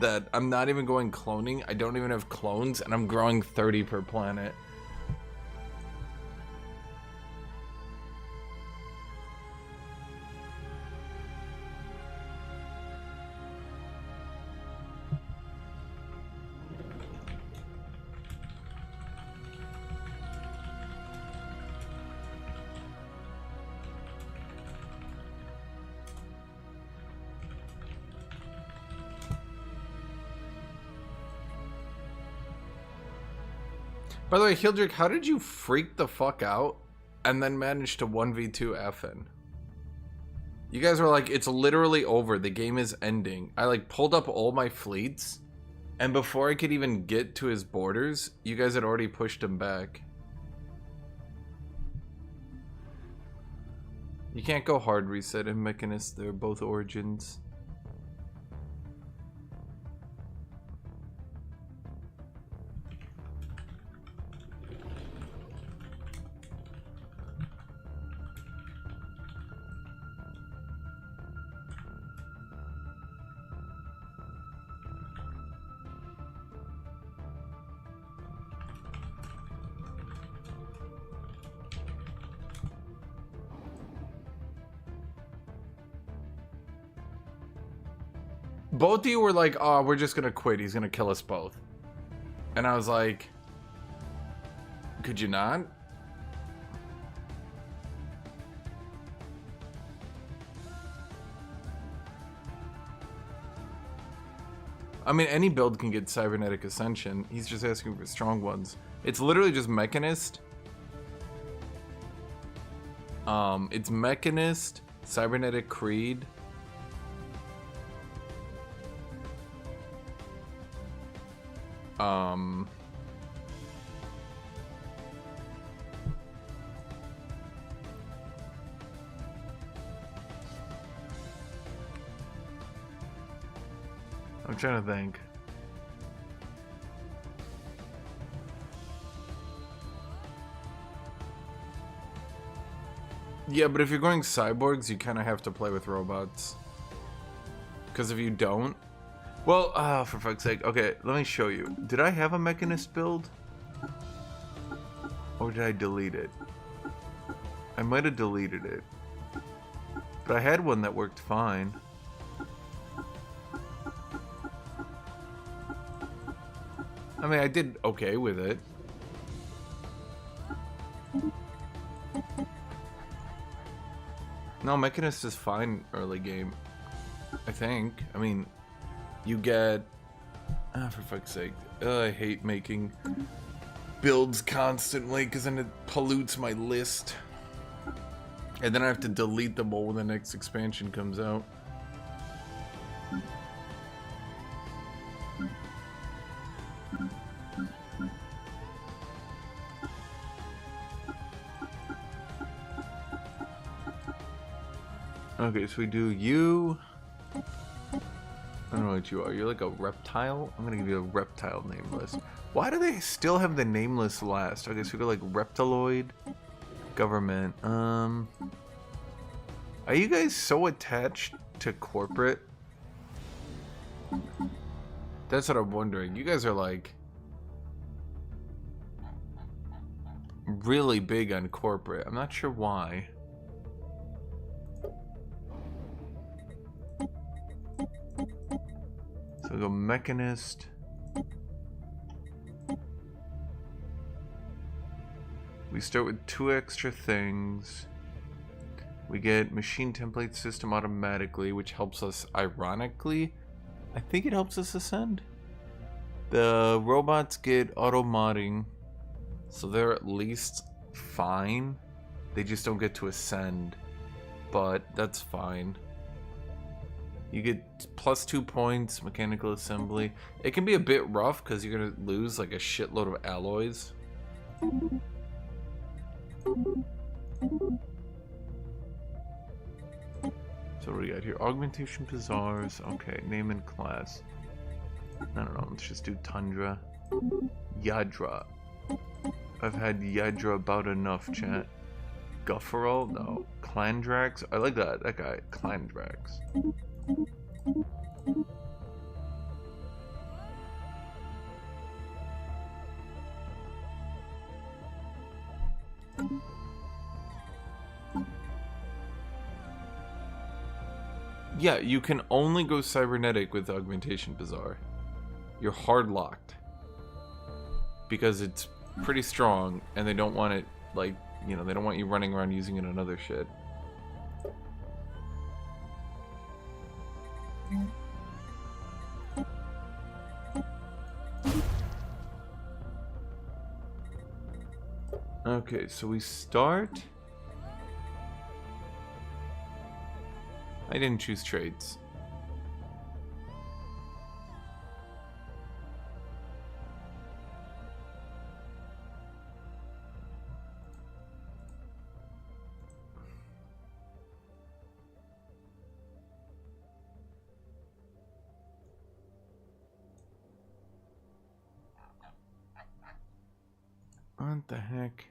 that I'm not even going cloning, I don't even have clones, and I'm growing 30 per planet. By the way, Hildrick, how did you freak the fuck out and then manage to 1v2 FN? You guys were like, it's literally over. The game is ending. I like pulled up all my fleets And before I could even get to his borders, you guys had already pushed him back. You can't go hard reset and Mechanist. They're both origins. Both of you were like, oh, we're just gonna quit. He's gonna kill us both. And I was like, could you not? I mean, any build can get Cybernetic Ascension. He's just asking for strong ones. It's literally just Mechanist. It's Mechanist, Cybernetic Creed. I'm trying to think. Yeah, but if you're going cyborgs, you kind of have to play with robots. Because if you don't... Well, for fuck's sake. Okay, let me show you. Did I have a Mechanist build? Or did I delete it? I might have deleted it. But I had one that worked fine. I mean, I did okay with it. No, Mechanist is fine early game. I think. I mean, you get... for fuck's sake. I hate making builds constantly because then it pollutes my list. And then I have to delete them all when the next expansion comes out. Okay, so we do you. I don't know what you are. You're like a reptile? I'm gonna give you a reptile nameless. Why do they still have the nameless last? Okay, so we go like reptiloid. Government. Are you guys so attached to corporate? That's what I'm wondering. You guys are like really big on corporate. I'm not sure why. So we go Mechanist. We start with 2 extra things. We get machine template system automatically, which helps us ironically. I think it helps us ascend. The robots get auto modding, so they're at least fine. They just don't get to ascend, but that's fine. You get +2 points, mechanical assembly. It can be a bit rough because you're gonna lose like a shitload of alloys. So what do we got here? Augmentation Bazaars. Okay, name and class. I don't know, let's just do Tundra. Yadra. I've had Yadra about enough, chat. Gufferal? No. Clandrax? I like that guy. Clandrax. Yeah, you can only go cybernetic with Augmentation Bazaar. You're hard locked. Because it's pretty strong, and they don't want it, like, you know, they don't want you running around using it on other shit. Okay, so we start... I didn't choose trades. What the heck?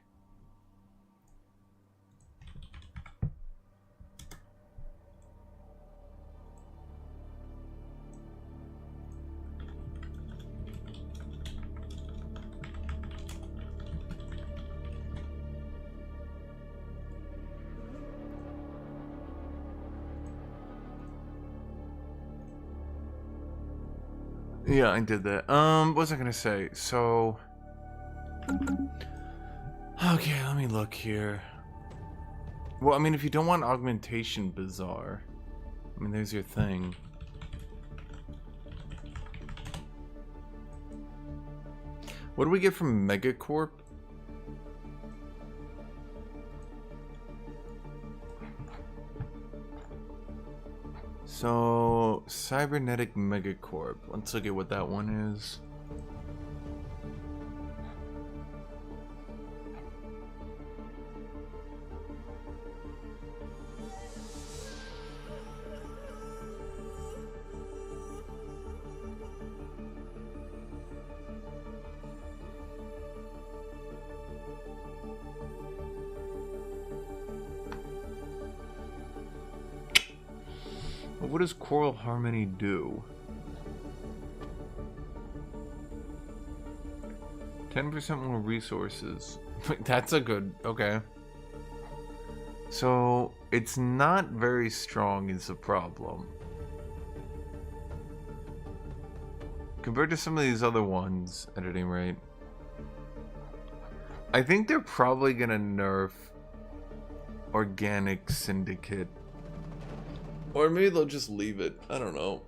Yeah, I did that. What was I gonna say? So, okay, let me look here. Well, I mean, if you don't want augmentation bizarre, I mean, there's your thing. What do we get from Megacorp? So, Cybernetic Megacorp. Let's look at what that one is. What does Coral Harmony do? 10% more resources. That's a good... Okay. So, it's not very strong is the problem. Compared to some of these other ones, at any rate. I think they're probably gonna nerf Organic Syndicate. Or maybe they'll just leave it. I don't know.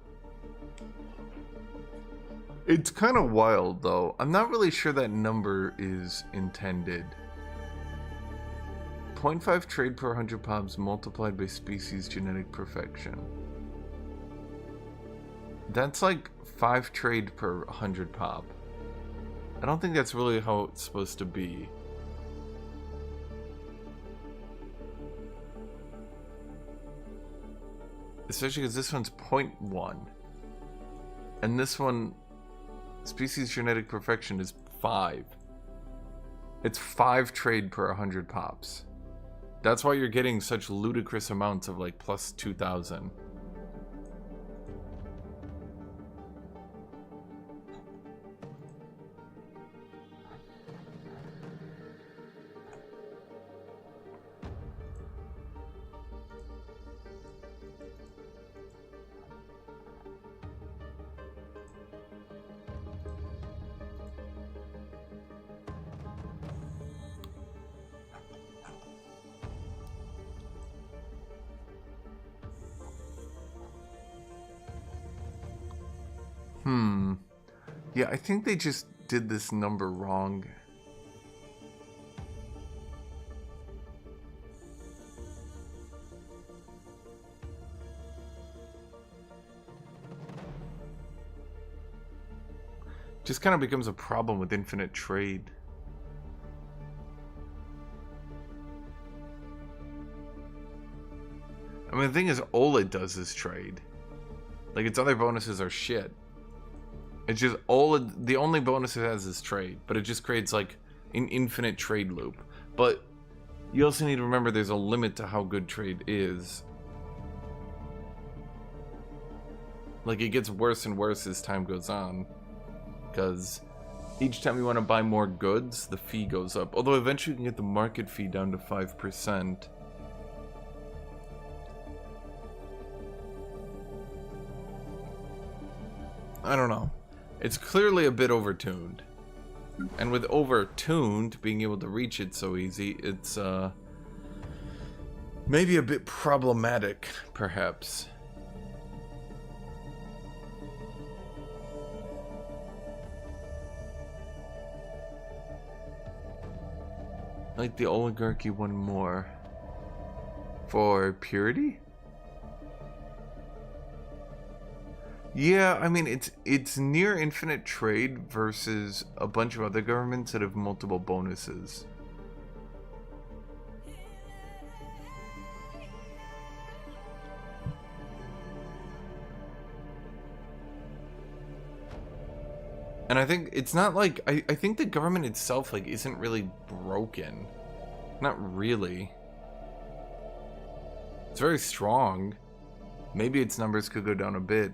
It's kind of wild, though. I'm not really sure that number is intended. 0.5 trade per 100 pops multiplied by species genetic perfection. That's like 5 trade per 100 pop. I don't think that's really how it's supposed to be. Especially because this one's 0.1. And this one, species genetic perfection, is 5. It's 5 trade per 100 pops. That's why you're getting such ludicrous amounts of like plus 2,000. Yeah, I think they just did this number wrong. Just kind of becomes a problem with infinite trade. I mean, the thing is, all it does is trade. Like, its other bonuses are shit. It's just the only bonus it has is trade, but it just creates like an infinite trade loop. But you also need to remember there's a limit to how good trade is. Like, it gets worse and worse as time goes on, because each time you want to buy more goods, the fee goes up. Although eventually you can get the market fee down to 5%. I don't know. It's clearly a bit overtuned. And with overtuned, being able to reach it so easy, it's maybe a bit problematic, perhaps. Like the oligarchy one more. For purity? Yeah, I mean, it's near infinite trade versus a bunch of other governments that have multiple bonuses. And I think it's not like, I think the government itself, like, isn't really broken. Not really. It's very strong. Maybe its numbers could go down a bit.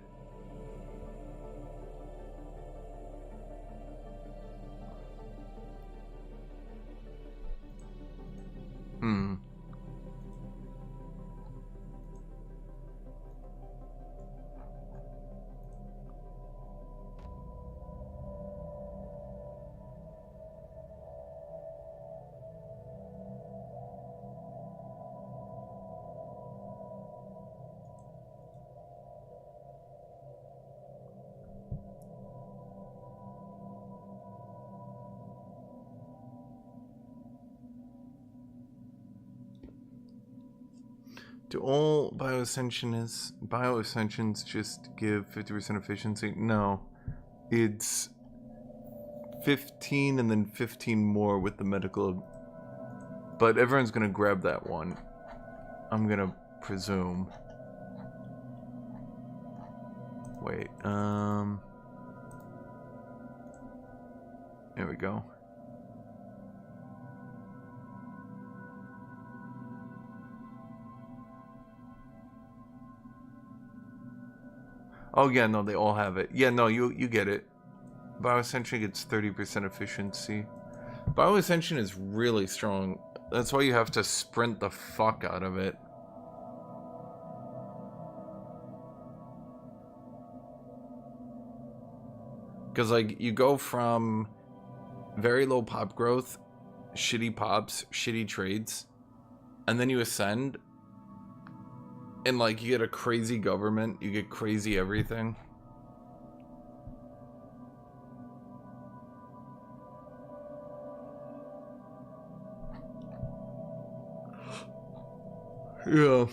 Do all bioascensions just give 50% efficiency? No. It's 15 and then 15 more with the medical. But everyone's gonna grab that one. I'm gonna presume. Wait, there we go. Oh yeah, no, they all have it. Yeah, no, you get it. Bioascension gets 30% efficiency. Bioascension is really strong. That's why you have to sprint the fuck out of it. Because, like, you go from very low pop growth, shitty pops, shitty trades, and then you ascend, and, like, you get a crazy government, you get crazy everything. Yeah.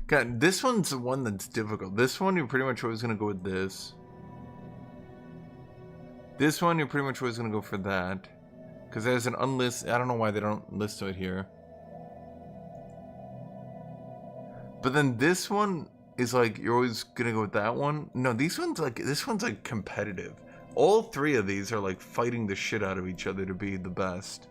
God, this one's the one that's difficult. This one, you're pretty much always going to go with this. This one, you're pretty much always going to go for that. Because there's an unlist. I don't know why they don't list it here. But then this one is like, you're always going to go with that one. No, this one's like competitive. All three of these are like fighting the shit out of each other to be the best.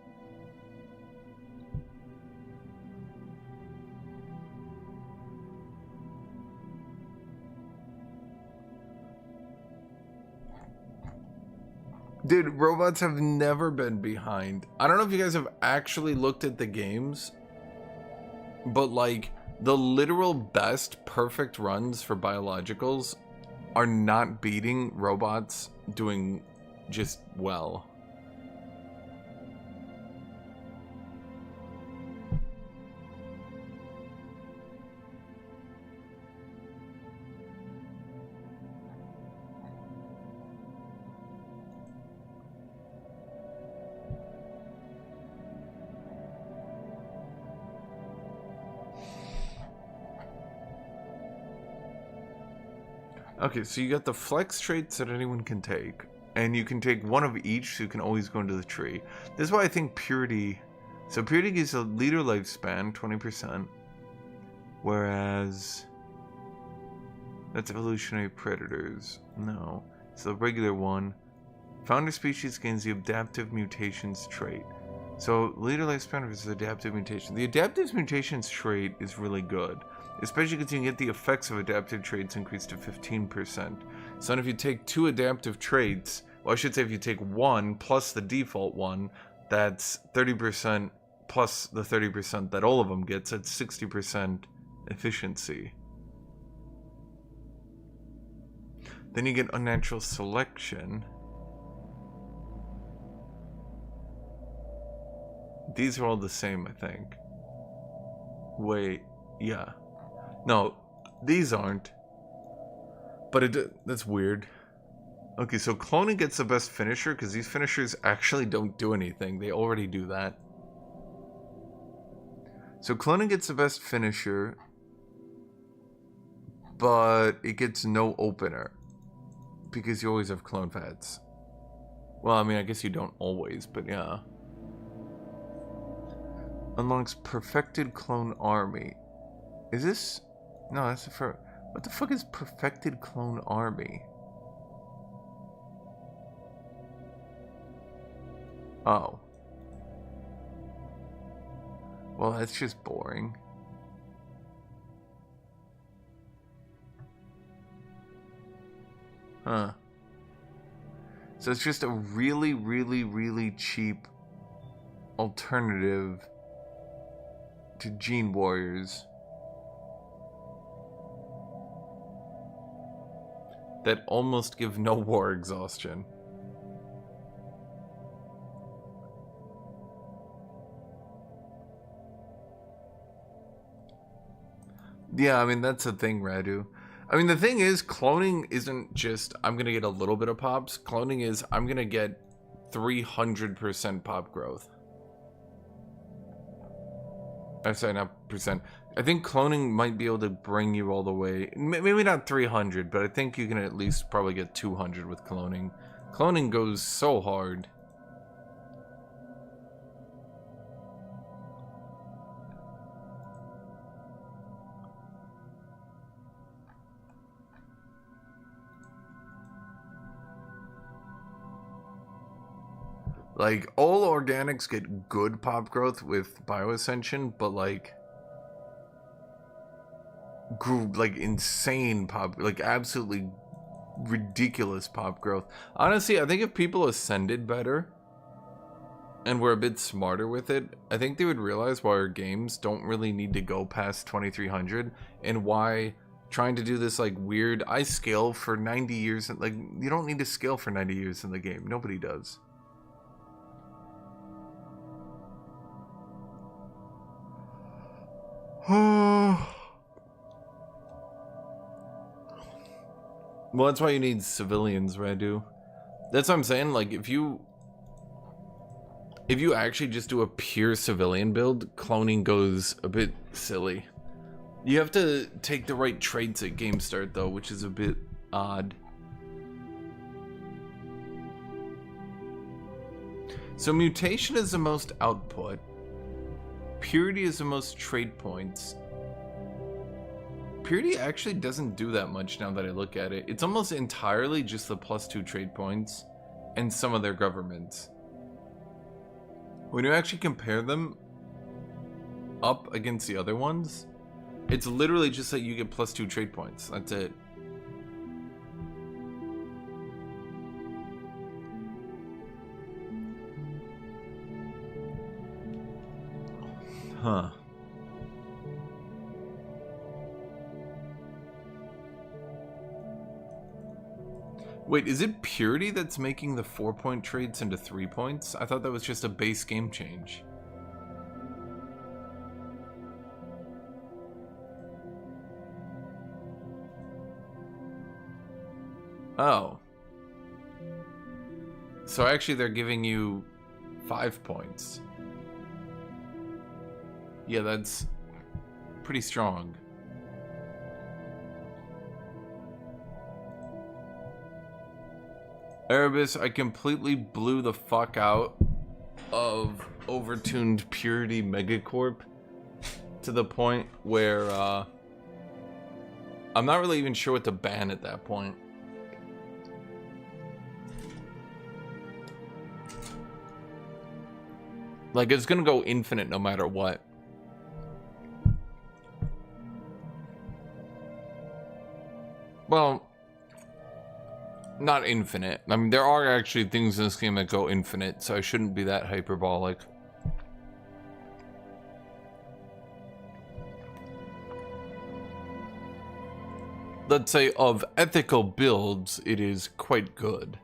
Dude, robots have never been behind. I don't know if you guys have actually looked at the games, but like the literal best perfect runs for biologicals are not beating robots doing just well. Okay, so you got the flex traits that anyone can take, and you can take one of each, so you can always go into the tree. This is why I think purity. So purity gives a leader lifespan, 20%, whereas that's evolutionary predators. No, it's the regular one. Founder species gains the adaptive mutations trait. So leader lifespan versus adaptive mutation. The adaptive mutations trait is really good. Especially because you can get the effects of adaptive traits increased to 15%. So if you take 2 adaptive traits, well, I should say if you take 1 plus the default one, that's 30% plus the 30% that all of them gets, that's 60% efficiency. Then you get unnatural selection. These are all the same, I think. Wait, yeah. No, these aren't. But that's weird. Okay, so cloning gets the best finisher because these finishers actually don't do anything. They already do that. So cloning gets the best finisher, but it gets no opener. Because you always have clone fats. Well, I mean, I guess you don't always, but yeah. Unlocks perfected clone army. Is this? No, that's for. What the fuck is perfected clone army? Oh. Well, that's just boring. Huh. So it's just a really, really, really cheap alternative to Gene Warriors that almost give no war exhaustion. Yeah, I mean, that's the thing, Radu. I mean, the thing is, cloning isn't just, I'm going to get a little bit of pops. Cloning is, I'm going to get 300% pop growth. I'm sorry, not percent. I think cloning might be able to bring you all the way. Maybe not 300, but I think you can at least probably get 200 with cloning. Cloning goes so hard. Like, all organics get good pop growth with bioascension, but like insane pop, like absolutely ridiculous pop growth. Honestly, I think if people ascended better and were a bit smarter with it, I think they would realize why our games don't really need to go past 2300 and why trying to do this like weird, I scale for 90 years, like you don't need to scale for 90 years in the game. Nobody does. Well, that's why you need civilians, Radu. That's what I'm saying. Like, if you actually just do a pure civilian build, cloning goes a bit silly. You have to take the right traits at game start, though, which is a bit odd. So mutation is the most output. Purity is the most trade points. Purity actually doesn't do that much now that I look at it. It's almost entirely just the +2 trade points and some of their governments. When you actually compare them up against the other ones, it's literally just that you get +2 trade points. That's it. Huh. Wait, is it Purity that's making the 4-point trades into 3 points? I thought that was just a base game change. Oh. So actually they're giving you 5 points. Yeah, that's pretty strong. Erebus, I completely blew the fuck out of overtuned Purity Megacorp to the point where I'm not really even sure what to ban at that point. Like, it's gonna go infinite no matter what. Well, not infinite. I mean, there are actually things in this game that go infinite, so I shouldn't be that hyperbolic. Let's say of ethical builds, it is quite good.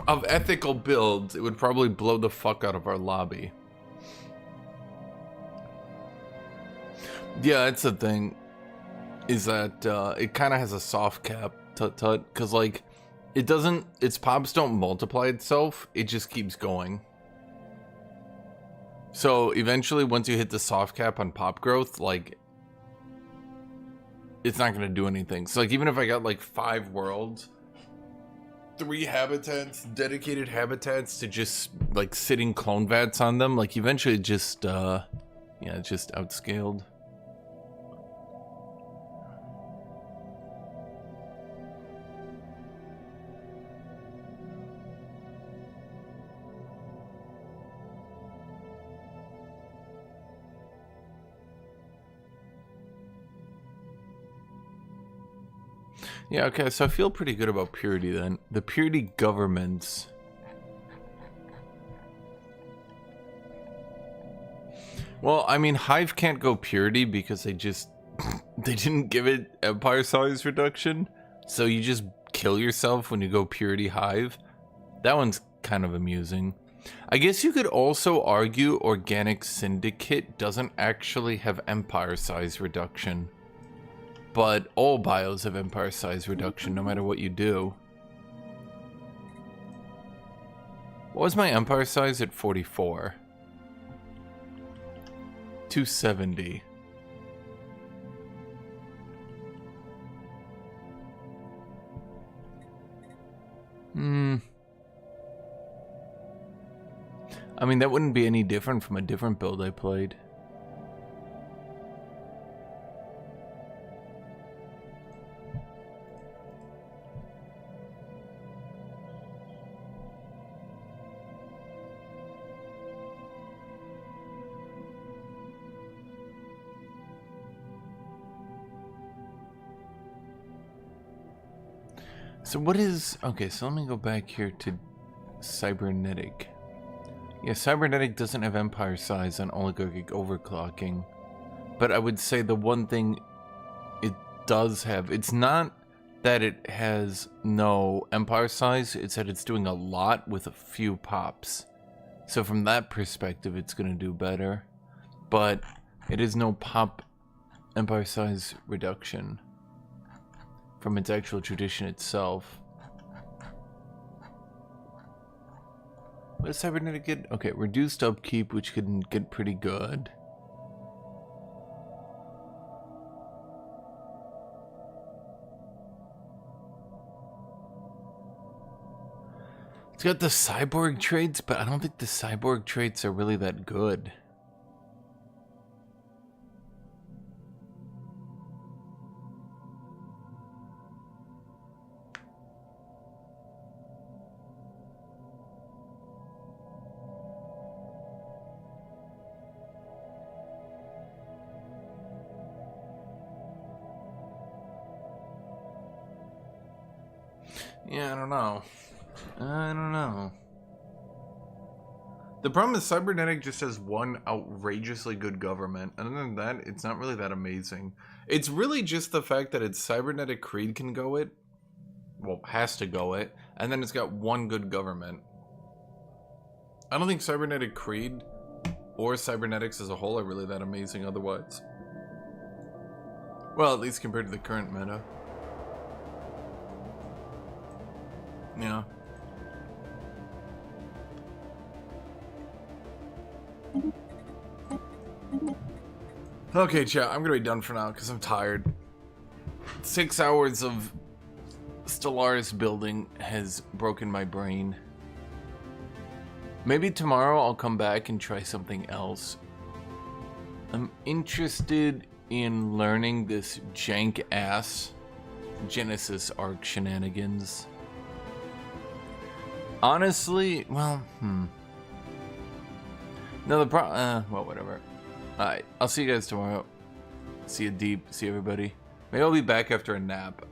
Of ethical builds, it would probably blow the fuck out of our lobby. Yeah, that's the thing. Is that it kind of has a soft cap, tut-tut, because like it doesn't, its pops don't multiply itself, it just keeps going. So eventually, once you hit the soft cap on pop growth, like, it's not going to do anything. So, like, even if I got, like, 5 worlds, 3 habitats, dedicated habitats to just, like, sitting clone vats on them, like, eventually just, yeah, it's just outscaled. Yeah, okay, so I feel pretty good about purity then. The purity governments. Well, I mean, Hive can't go purity because they just... they didn't give it empire size reduction. So you just kill yourself when you go purity Hive. That one's kind of amusing. I guess you could also argue Organic Syndicate doesn't actually have empire size reduction. But all bios have empire size reduction no matter what you do. What was my empire size at 44? 270. I mean, that wouldn't be any different from a different build I played. So what is... Okay, so let me go back here to Cybernetic. Yeah, Cybernetic doesn't have empire size on oligarchic overclocking. But I would say the one thing it does have... It's not that it has no empire size, it's that it's doing a lot with a few pops. So from that perspective, it's going to do better. But it is no pop empire size reduction from its actual tradition itself. What does Cybernetic get? Okay, reduced upkeep, which can get pretty good. It's got the cyborg traits, but I don't think the cyborg traits are really that good. Yeah, I don't know. I don't know. The problem is Cybernetic just has one outrageously good government. Other than that, it's not really that amazing. It's really just the fact that its Cybernetic Creed can go it. Well, has to go it. And then it's got one good government. I don't think Cybernetic Creed or Cybernetics as a whole are really that amazing otherwise. Well, at least compared to the current meta. Yeah. Okay, chat, I'm gonna be done for now because I'm tired. 6 hours of Stellaris building has broken my brain. Maybe tomorrow I'll come back and try something else. I'm interested in learning this jank-ass Genesis Arc shenanigans. Honestly, well, no, well, whatever. Alright, I'll see you guys tomorrow. See you deep, see everybody. Maybe I'll be back after a nap.